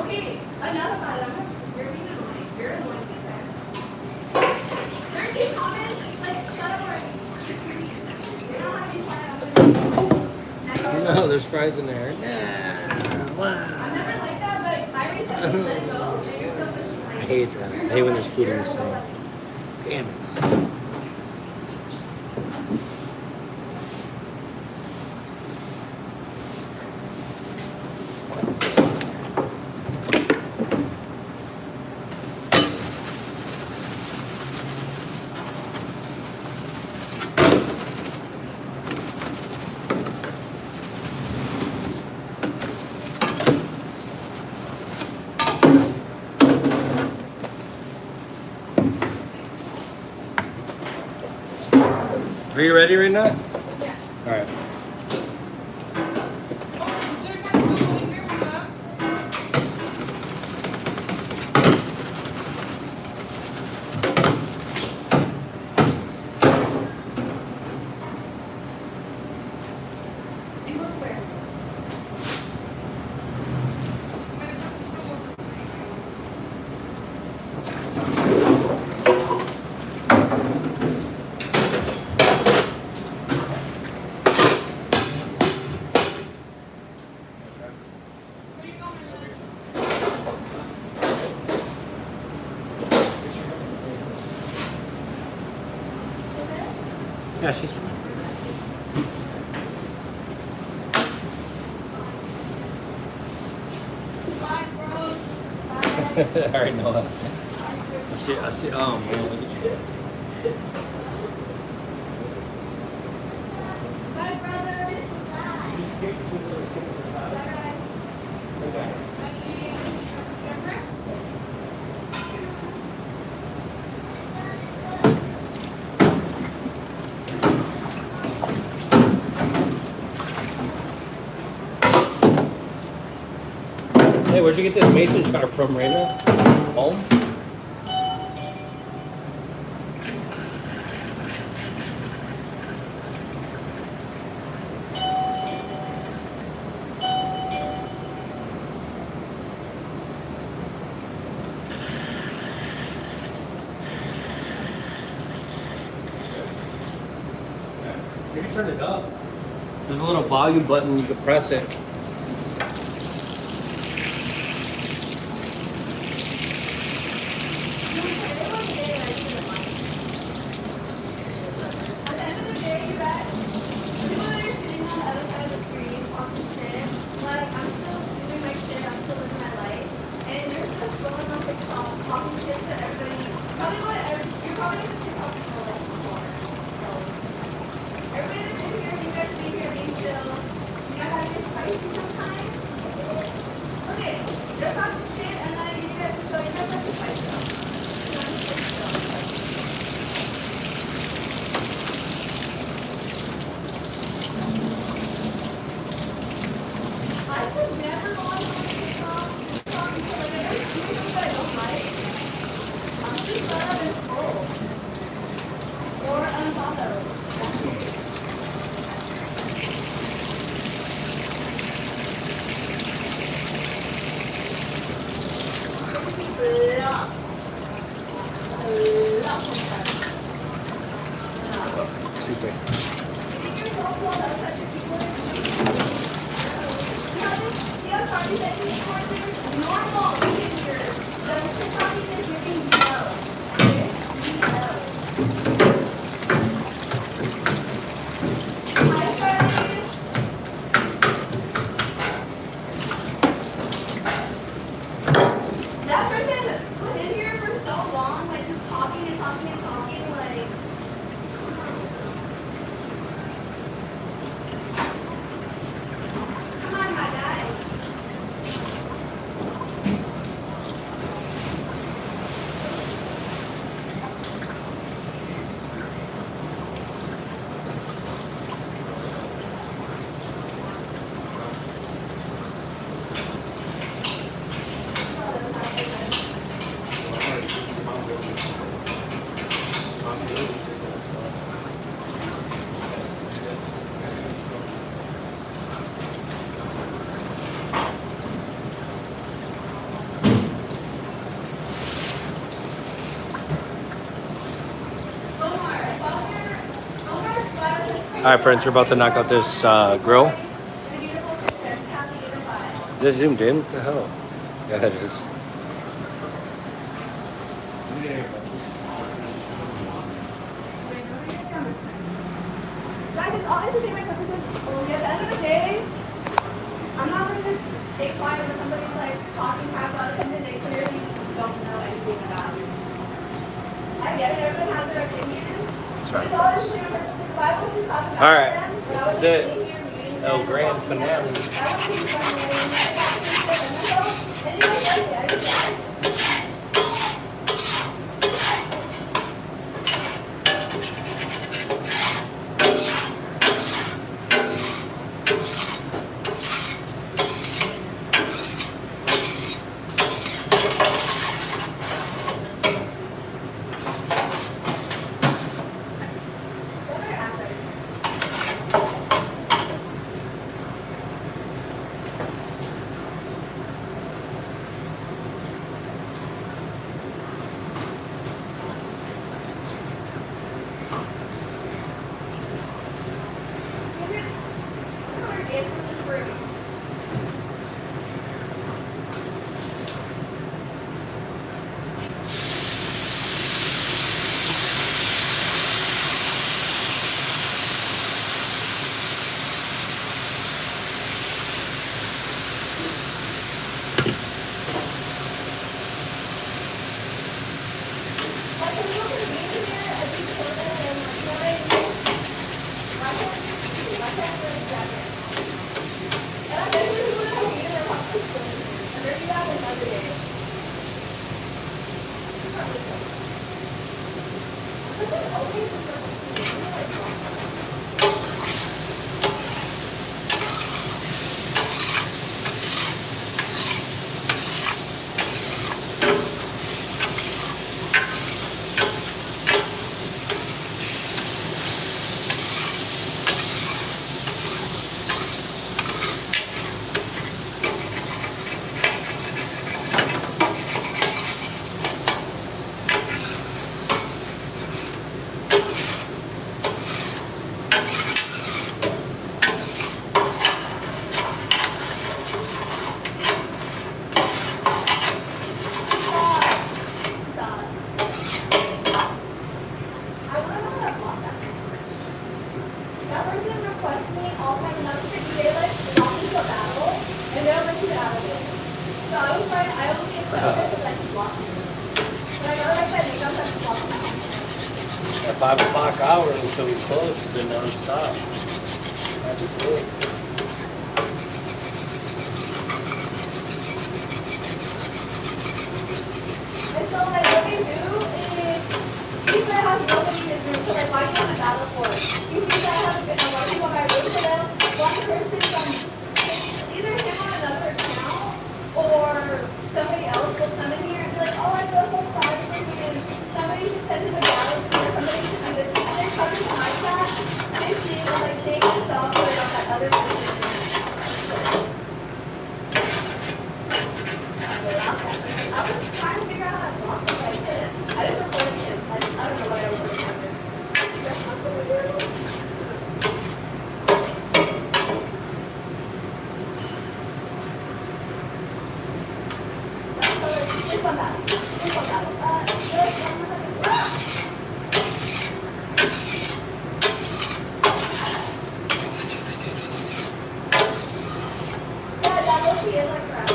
okay, enough about it. You're being annoying. You're annoying to get there. 13 comments? Like, shut up already. You're not having fun. No, there's fries in there. Yeah. Wow. I'm never like that, but I already said let it go, and you're still pushing. I hate that. I hate when there's food in the sink. Damn it. Are you ready right now? Yeah. All right. Yeah, she's fine. All right, Noah. I see. Oh man, look at you. Bye, brothers. Hey, where'd you get this mason jar from, Raina? Home? You can turn it up. There's a little volume button, you can press it. Super. That person was in here for so long, like just talking and talking and talking, like. Come on, my guy. All right, friends, we're about to knock out this grill. Is this zoomed in? What the hell? Yeah, it is. Guys, it's all entertainment purposes only. At the end of the day, I'm not going to just stay quiet when somebody's like talking crap about something they clearly don't know anything about. I get it, everyone has their opinion. That's right. It's all entertainment purposes. Why would you talk about All right, them? this But I is was it. sitting here reading El them. Grand Finale. I was thinking about it, and anyway, that's it. I just- I was trying, I only expected to like block me. When I go like that makeup, I just block me. At 5 o'clock hour until we close, it's been non-stop. That's good. And so like what they do is, these guys have nobody to do, so like why do you want to battle for it? You see that have a lot of people might root for them, one person from either him on another account, or somebody else will come in here and be like, oh I feel so sorry for you, and somebody should send him a battle, or somebody should do this. And they come into my chat, they see and like take this off or on that other person. I was trying to figure out how to block it, I couldn't. I just recorded him. I don't know what I was recording. This one that. This one that. Yeah, that will be it like that.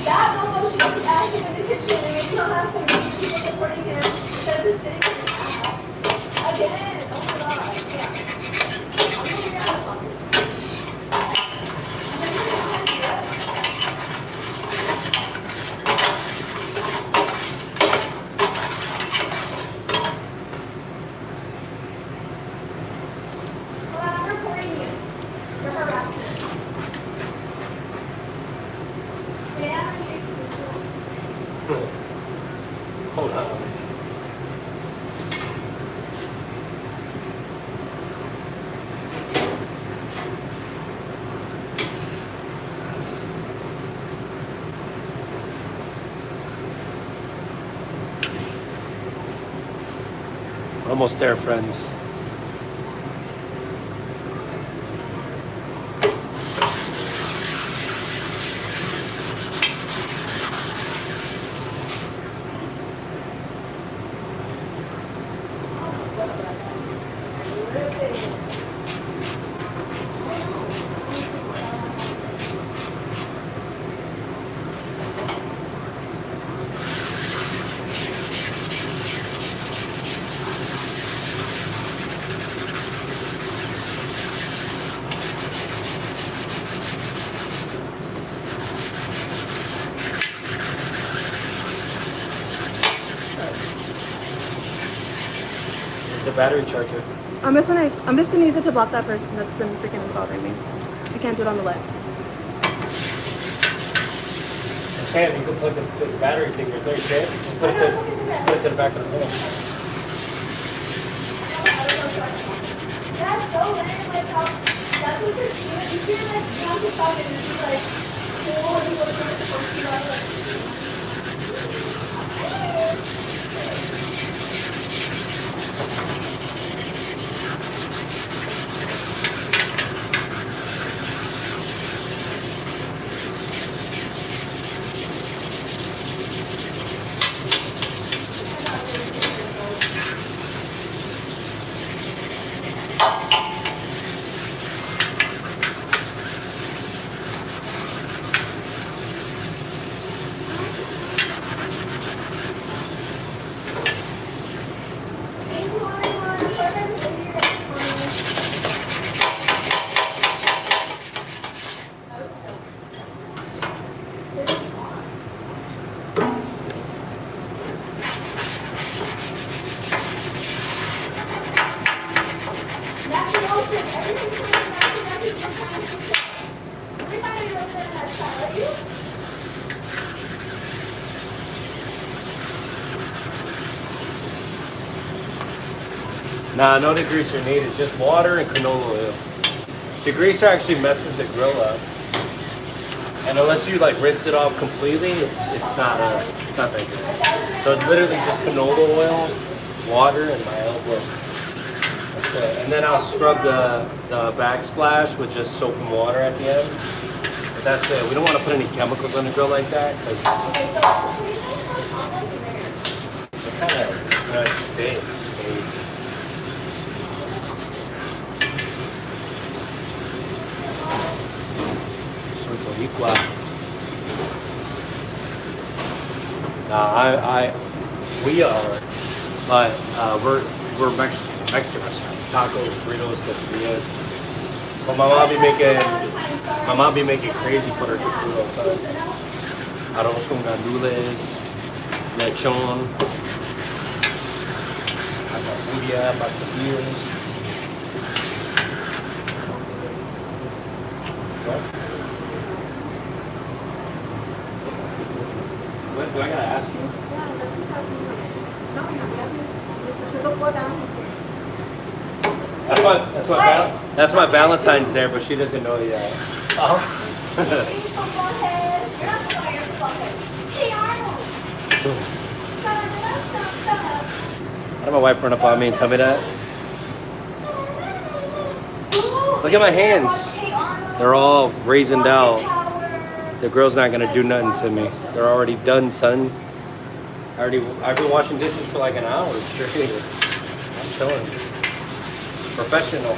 That almost should be active in the kitchen and maybe he'll have some people supporting him instead of just sitting in his house. Again, oh my god, yeah. I'm gonna figure out how to block it. I'm gonna figure out how to do it. Well, I'm reporting you for harassment. Yeah, Hold on. We're almost there, friends. The battery charger. I'm just gonna use it to block that person that's been freaking bothering me. I can't do it on the left. Sam, you can plug the battery thing right there, Sam. Just put it to the back of the phone. That's so lame, like how that's what you're doing. You feel like you have to talk and be like, cool, and you go to the first you know, like. Nah, no degreaser needed. Just water and canola oil. Degreaser actually messes the grill up, and unless you like rinse it off completely, it's not that good. So it's literally just canola oil, water, and my elbow. That's it. And then I'll scrub the backsplash with just soap and water at the end. But that's it. We don't want to put any chemicals on the grill like that because it kind of it stays. Wow. Nah, we are, but we're Mexican restaurant. Tacos, burritos, quesadillas. But my mom be making crazy for her food all the time. Arroz con gandules, lechon, acapuria, pastillas. What do I gotta ask you? That's my Valentine's there, but she doesn't know yet. Oh. How did my wife run up on me and tell me that? Look at my hands. They're all raisined out. The girl's not gonna do nothing to me. They're already done, son. I've been washing dishes for like an hour straight. I'm chilling. Professional.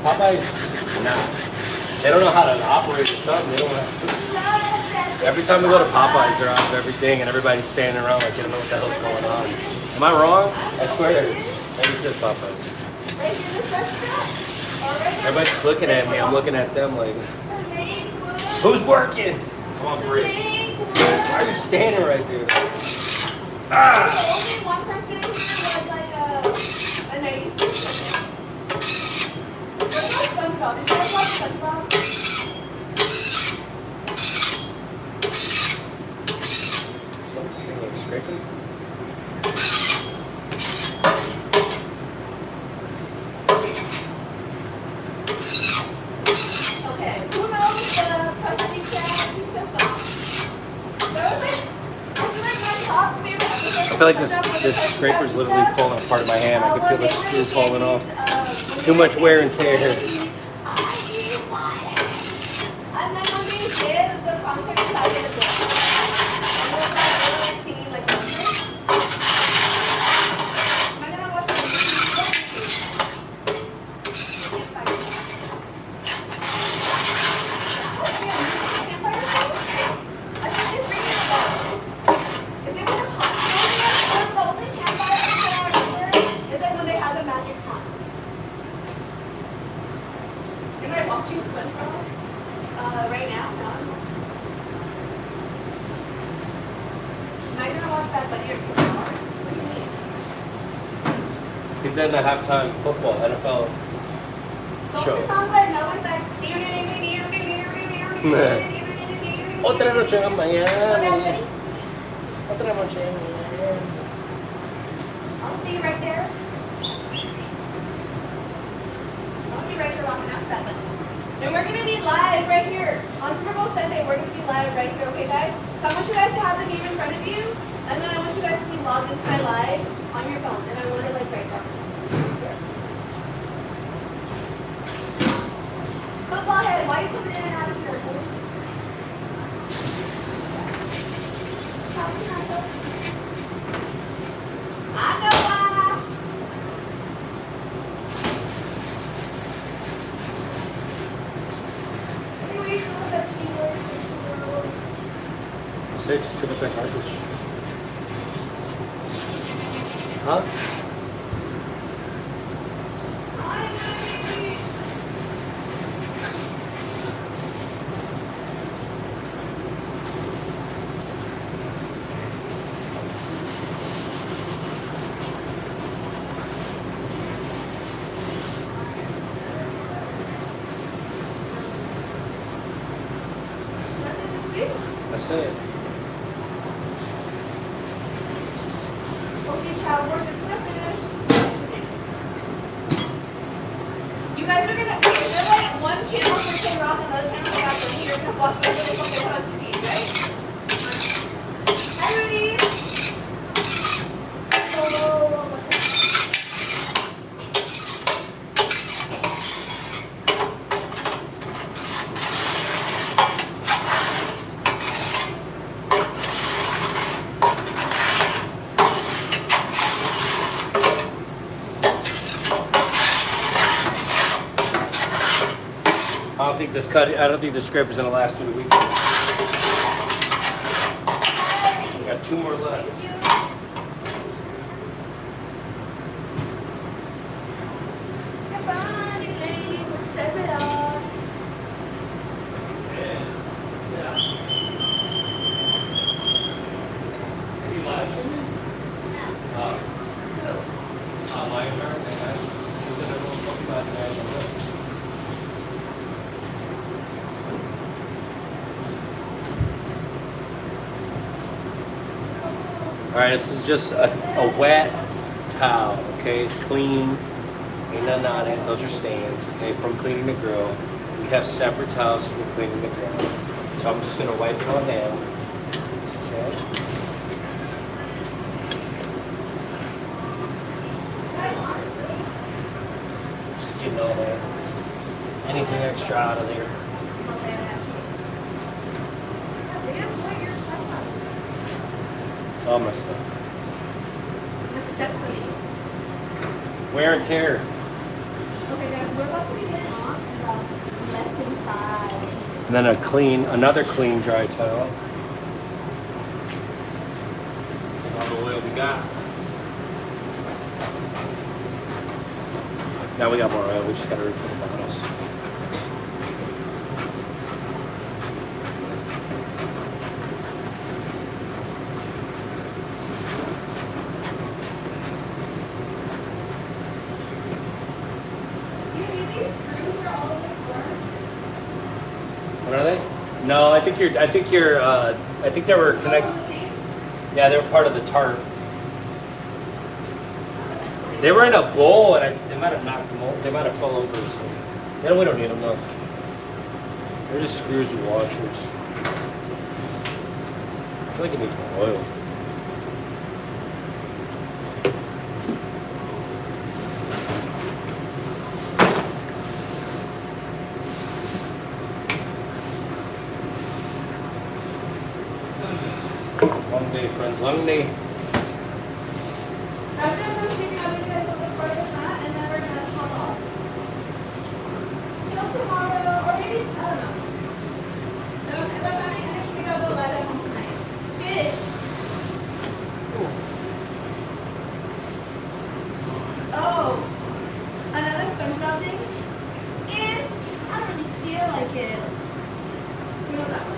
Popeyes, nah. They don't know how to operate or something. They don't have. Every time we go to Popeyes, they're out of everything, and everybody's standing around like they don't know what the hell's going on. Am I wrong? I swear. Maybe it says Popeyes. Everybody's looking at me. I'm looking at them like, who's working? Come on, Burrito. Why are you standing right there? Ah! Only one person here was like a 90s. Where's my SpongeBob? Did you guys watch SpongeBob? Something like scraping. Okay, who knows the Quesadilla pizza sauce? Those are, I feel like my top favorite episode. I feel like this scraper's literally falling apart in my hand. I can feel the screw falling off. Too much wear and tear. And then when they did the concert, I did it. And then like singing like concert. Am I gonna watch the watching SpongeBob right now? No. Now you're gonna watch that, but you're what do you mean? He's in the halftime football NFL show. The song I know is like Otra noche en Miami. Otra noche en Miami. I'll be right there. I'll be right there walking outside. And we're gonna be live right here on Super Bowl Sunday. We're gonna be live right here, okay, guys? So I want you guys to have the game in front of you, and then I want you guys to be logged into my live on your phones, and I want it like right there. Here. Football head, why are you coming in and out of here? I know why. Say, just pick up that garbage. Huh? That's it. Okay, child, we're just gonna finish. You guys are gonna, okay, is there like one channel for K-Rock and another channel for Guacamole? You're gonna watch my really fucking one on TV, right? Hi, Rudy. don't think this scraper is gonna last through the weekend. We got 2 more left. Come on, Elaine, we're set it off. Is he live streaming? Live All right, this is just a wet towel, okay? It's clean, ain't nothing on it. Those are stains, okay, from cleaning the grill. We have separate towels for cleaning the grill. So I'm just gonna wipe it on down, okay? Just getting all that, anything extra out of there. It's all my stuff. Wear and tear. Okay, guys, we're about to be getting off in about less than 5. And then another clean dry towel. Take all the oil we got. Now we got more oil, we just gotta refill the bottles. What are they? No, I think they were connected. Yeah, they were part of the tarp. They were in a bowl, and they might have knocked them over. They might have fell over or something. We don't need them though. They're just screws and washers. I feel like it needs more oil. Long day, friends. Long day. After I'm taking out you guys on the part of that, and then we're gonna hop off. Till tomorrow, or maybe, I don't know. If I'm having an extra double light at home tonight. Good. Oh, another SpongeBob thing? And I don't really feel like it. You know that one.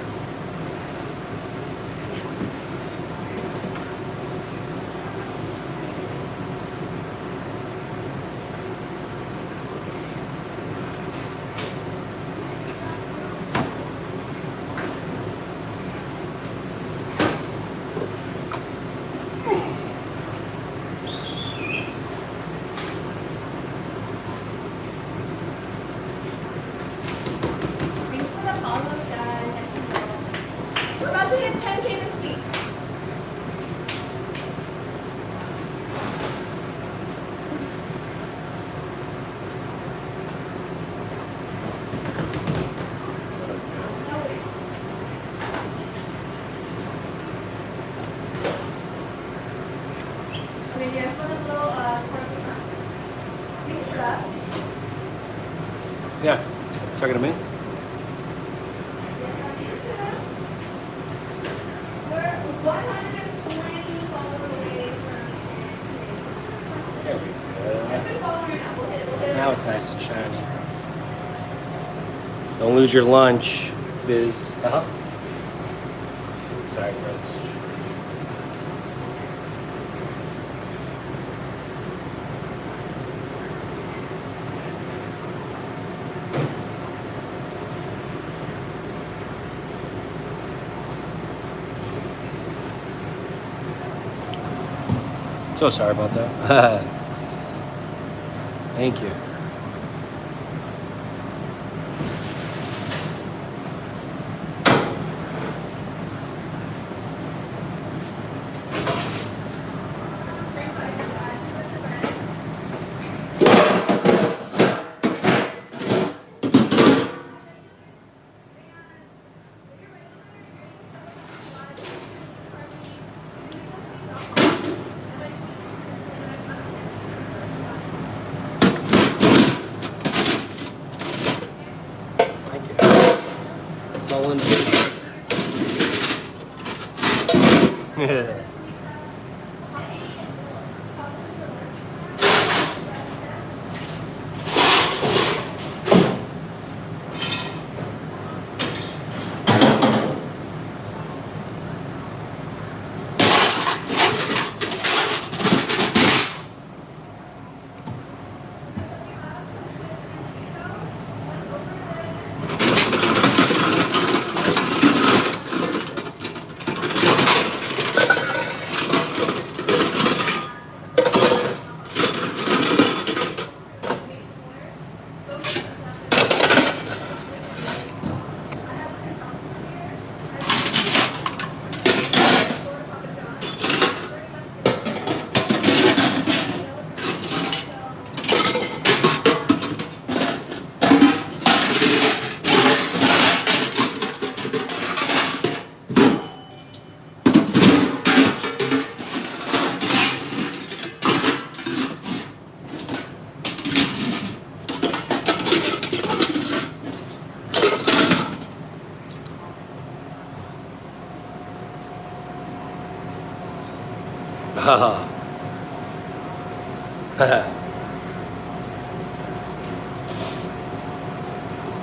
Thanks for the follows, guys. We're about to hit 10K this week. Okay, you guys want a little towards the front? Thank you for that. Yeah. Talking to me? We're 120 followers away from There we go. every follower now. We'll hit it. We'll hit it. Now it's nice and shiny. Don't lose your lunch, Biz. Uh-huh. Sorry, friends. So sorry about that. Thank you. Yeah.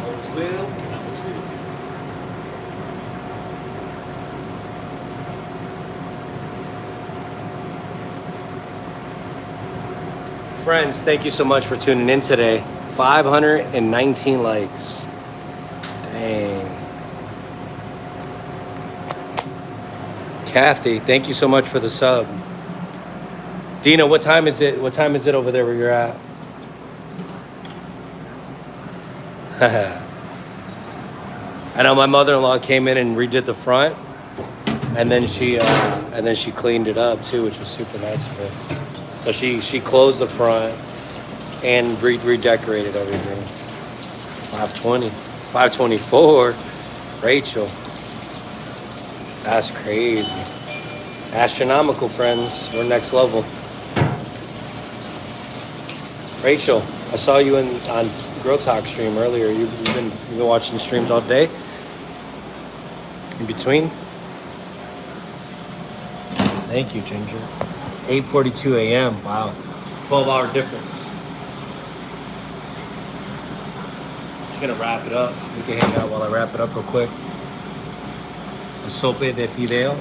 Always will, always will. Friends, thank you so much for tuning in today. 519 likes. Dang. Kathy, thank you so much for the sub. Dina, what time is it? What time is it over there where you're at? I know my mother-in-law came in and redid the front, and then she cleaned it up too, which was super nice of her. So she closed the front and redecorated everything. 520, 524, Rachel. That's crazy. Astronomical, friends. We're next level. Rachel, I saw you on Grill Talk stream earlier. You've been watching streams all day? In between? Thank you, Ginger. 8:42 a.m. Wow. 12-hour difference. Just gonna wrap it up. We can hang out while I wrap it up real quick. A sope de fideo.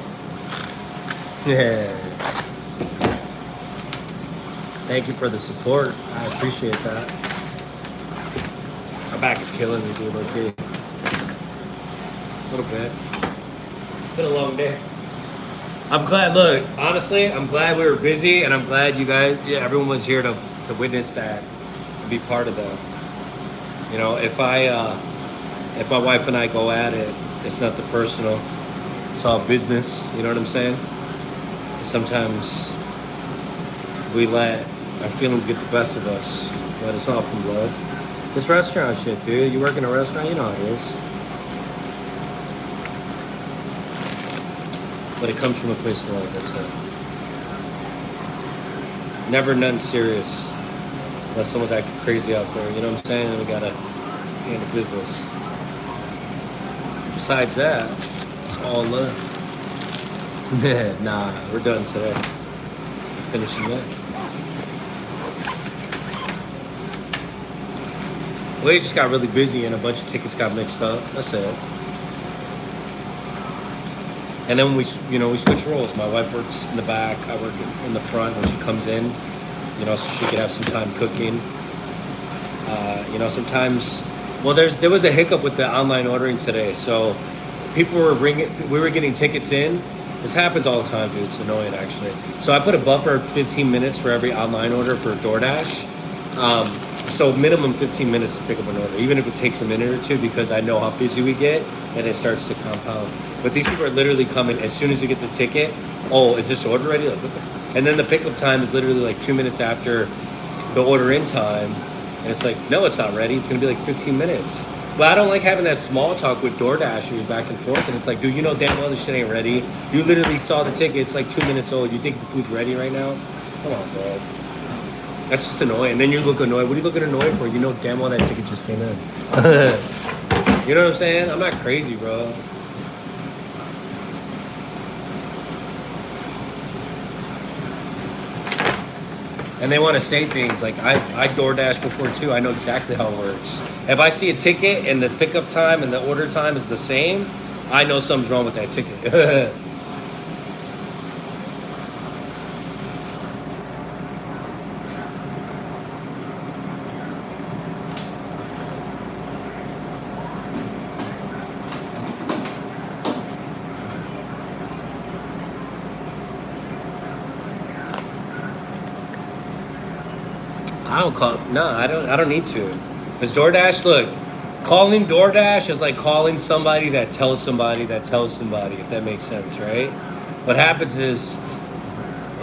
Yeah. Thank you for the support. I appreciate that. My back is killing me, dude. Okay. A little bit. It's been a long day. I'm glad, look, honestly, I'm glad we were busy, and I'm glad you guys, everyone was here to witness that, to be part of that. You know, if my wife and I go at it, it's nothing personal. It's all business, you know what I'm saying? Sometimes we let our feelings get the best of us, but it's all from love. This restaurant shit, dude, you work in a restaurant, you know how it is. But it comes from a place of love, that's it. Never nothing serious, unless someone's acting crazy out there, you know what I'm saying? And we gotta handle business. Besides that, it's all love. Nah, we're done today. We're finishing that. We just got really busy and a bunch of tickets got mixed up. That's it. And then we switch roles. My wife works in the back. I work in the front when she comes in, so she could have some time cooking. Sometimes, well, there was a hiccup with the online ordering today. So people were we were getting tickets in. This happens all the time, dude. It's annoying, actually. So I put a buffer of 15 minutes for every online order for DoorDash. So minimum 15 minutes to pick up an order, even if it takes a minute or two, because I know how busy we get and it starts to compound. But these people are literally coming as soon as you get the ticket. Oh, is this order ready? Like, what the and then the pickup time is literally like 2 minutes after the order in time. And it's like, no, it's not ready. It's going to be like 15 minutes. But I don't like having that small talk with DoorDashers back and forth. And it's like, dude, you know damn well this shit ain't ready. You literally saw the ticket. It's like 2 minutes old. You think the food's ready right now? Come on, bro. That's just annoying. And then you look annoyed. What are you looking annoyed for? You know damn well that ticket just came in. You know what I'm saying? I'm not crazy, bro. And they want to say things like, I DoorDash before too. I know exactly how it works. If I see a ticket and the pickup time and the order time is the same, I know something's wrong with that ticket. I don't need to. Because DoorDash, look, calling DoorDash is like calling somebody that tells somebody that tells somebody, if that makes sense, right? What happens is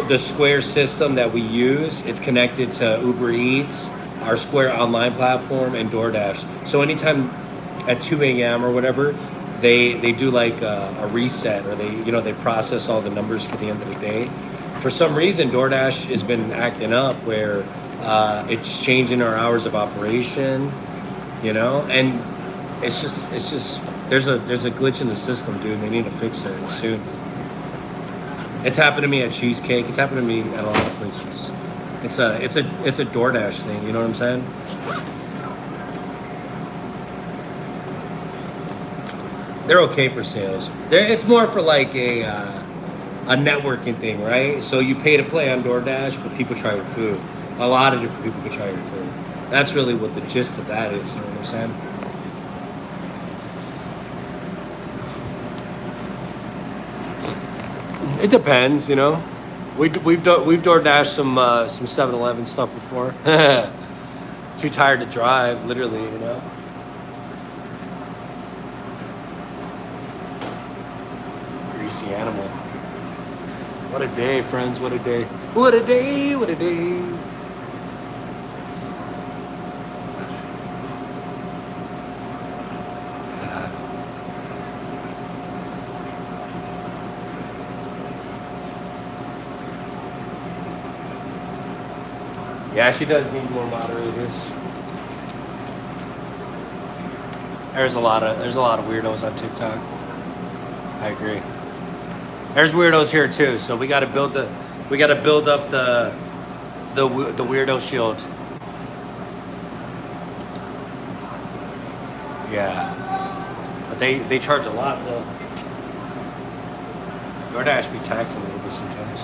the Square system that we use, it's connected to Uber Eats, our Square online platform, and DoorDash. So anytime at 2 a.m. or whatever, they do like a reset, or they process all the numbers for the end of the day. For some reason, DoorDash has been acting up where it's changing our hours of operation, and it's just there's a glitch in the system, dude. They need to fix it soon. It's happened to me at Cheesecake. It's happened to me at a lot of places. It's a DoorDash thing. You know what I'm saying? They're okay for sales. It's more for like a networking thing, right? So you pay to play on DoorDash, but people try your food. A lot of different people can try your food. That's really what the gist of that is. You know what I'm saying? It depends, We've DoorDashed some 7-Eleven stuff before. Too tired to drive, literally, Greasy animal. What a day, friends. What a day. What a day. What a day. Yeah, she does need more moderators. There's a lot of weirdos on TikTok. I agree. There's weirdos here too, so we got to build up the weirdo shield. Yeah, but they charge a lot though. DoorDash be taxing a little bit sometimes.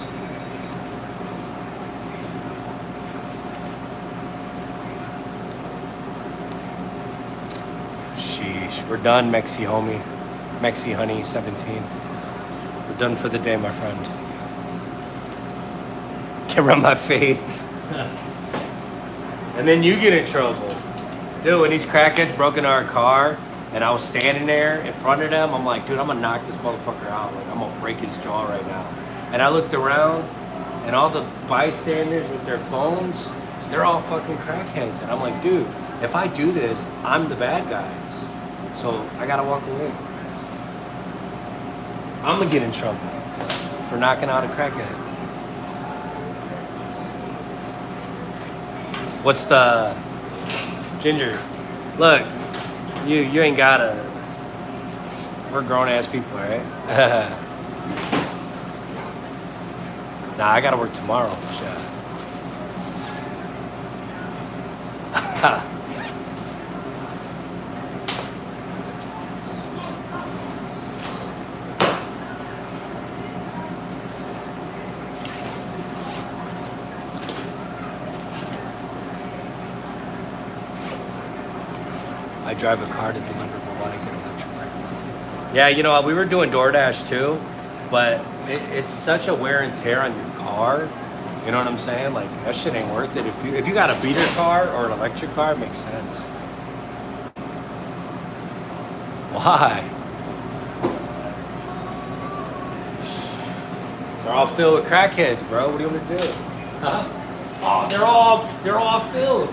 Sheesh, we're done, Mexi homie, Mexi honey 17. We're done for the day, my friend. Can run my fade. And then you get in trouble. Dude, when these crackheads broke into our car and I was standing there in front of them, I'm like, dude, I'm gonna knock this motherfucker out. Like, I'm gonna break his jaw right now. And I looked around and all the bystanders with their phones, they're all fucking crackheads. And I'm like, dude, if I do this, I'm the bad guy. So I gotta walk away. I'm gonna get in trouble for knocking out a crackhead. What's the Ginger? Look, you ain't gotta. We're grown ass people, right? Nah, I gotta work tomorrow. Shit. I drive a car to deliver, but want to get electric. Yeah, we were doing DoorDash too, but it's such a wear and tear on your car. You know what I'm saying? Like, that shit ain't worth it. If you got a beater car or an electric car, it makes sense. Why? They're all filled with crackheads, bro. What do you want me to do? Huh? Oh, they're all filled.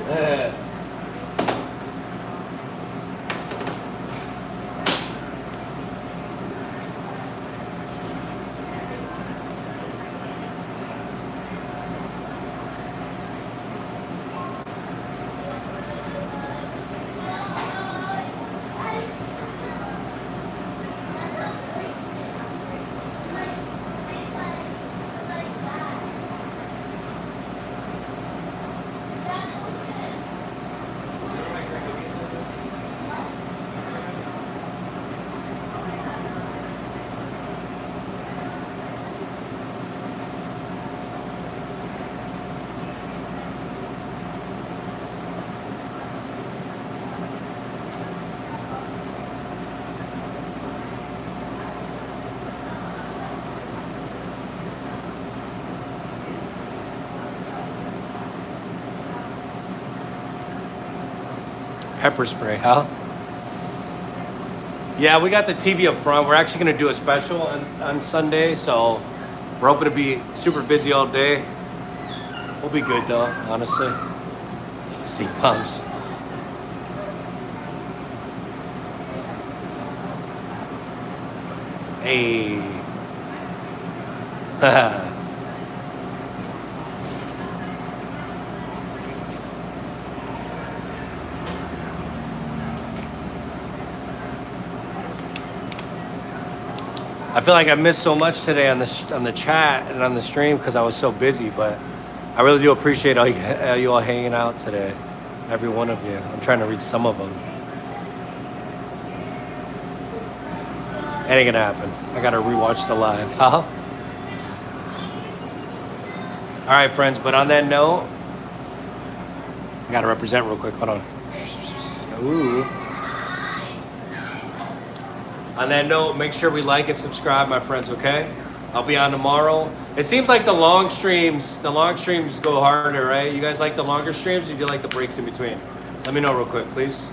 Pepper spray, huh? Yeah, we got the TV up front. We're actually gonna do a special on Sunday, so we're hoping to be super busy all day. We'll be good though, honestly. Seat pumps. Hey. I feel like I missed so much today on the chat and on the stream because I was so busy, but I really do appreciate all you all hanging out today, every one of you. I'm trying to read some of them. It ain't gonna happen. I gotta rewatch the live, huh? All right, friends, but on that note, I gotta represent real quick, hold on. Ooh. On that note, make sure we like and subscribe, my friends, okay? I'll be on tomorrow. It seems like the long streams go harder, right? You guys like the longer streams, or do you like the breaks in between? Let me know real quick, please.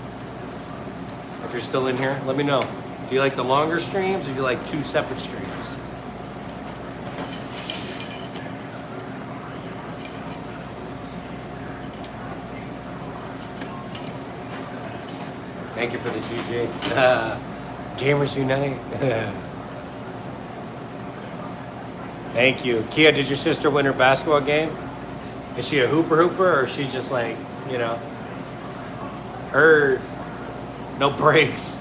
If you're still in here, let me know. Do you like the longer streams, or do you like 2 separate streams? Thank you for the GG. Gamers Unite. Thank you. Kia, did your sister win her basketball game? Is she a hooper, or is she just like, you know, no breaks?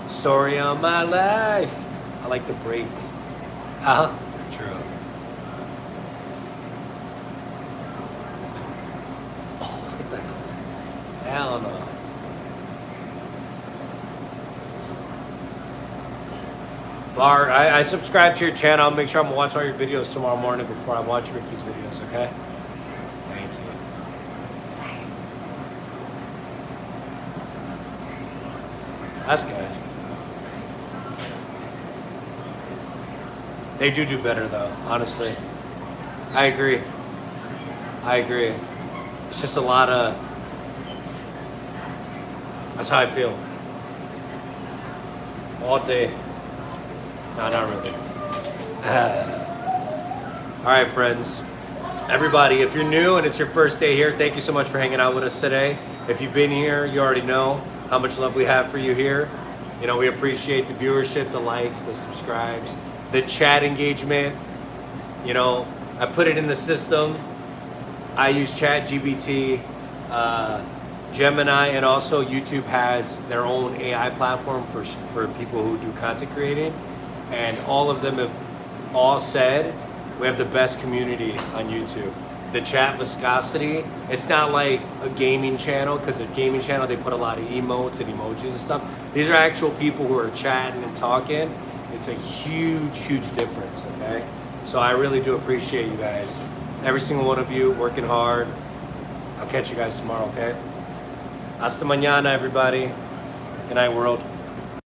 Story of my life. I like the break. Huh? True. Oh, what the hell? Hell no. Bart, I subscribe to your channel. I'll make sure I'm gonna watch all your videos tomorrow morning before I watch Ricky's videos, okay? Thank you. That's good. They do better though, honestly. I agree. It's just a lot of, that's how I feel. All day. No, not really. All right, friends. Everybody, if you're new and it's your first day here, thank you so much for hanging out with us today. If you've been here, you already know how much love we have for you here. You know, we appreciate the viewership, the likes, the subscribes, the chat engagement. You know, I put it in the system. I use ChatGPT, Gemini, and also YouTube has their own AI platform for people who do content creating. And all of them have all said we have the best community on YouTube. The chat viscosity, it's not like a gaming channel, because the gaming channel, they put a lot of emotes and emojis and stuff. These are actual people who are chatting and talking. It's a huge, huge difference, okay? So I really do appreciate you guys. Every single one of you working hard. I'll catch you guys tomorrow, okay? Hasta mañana, everybody. Good night, world.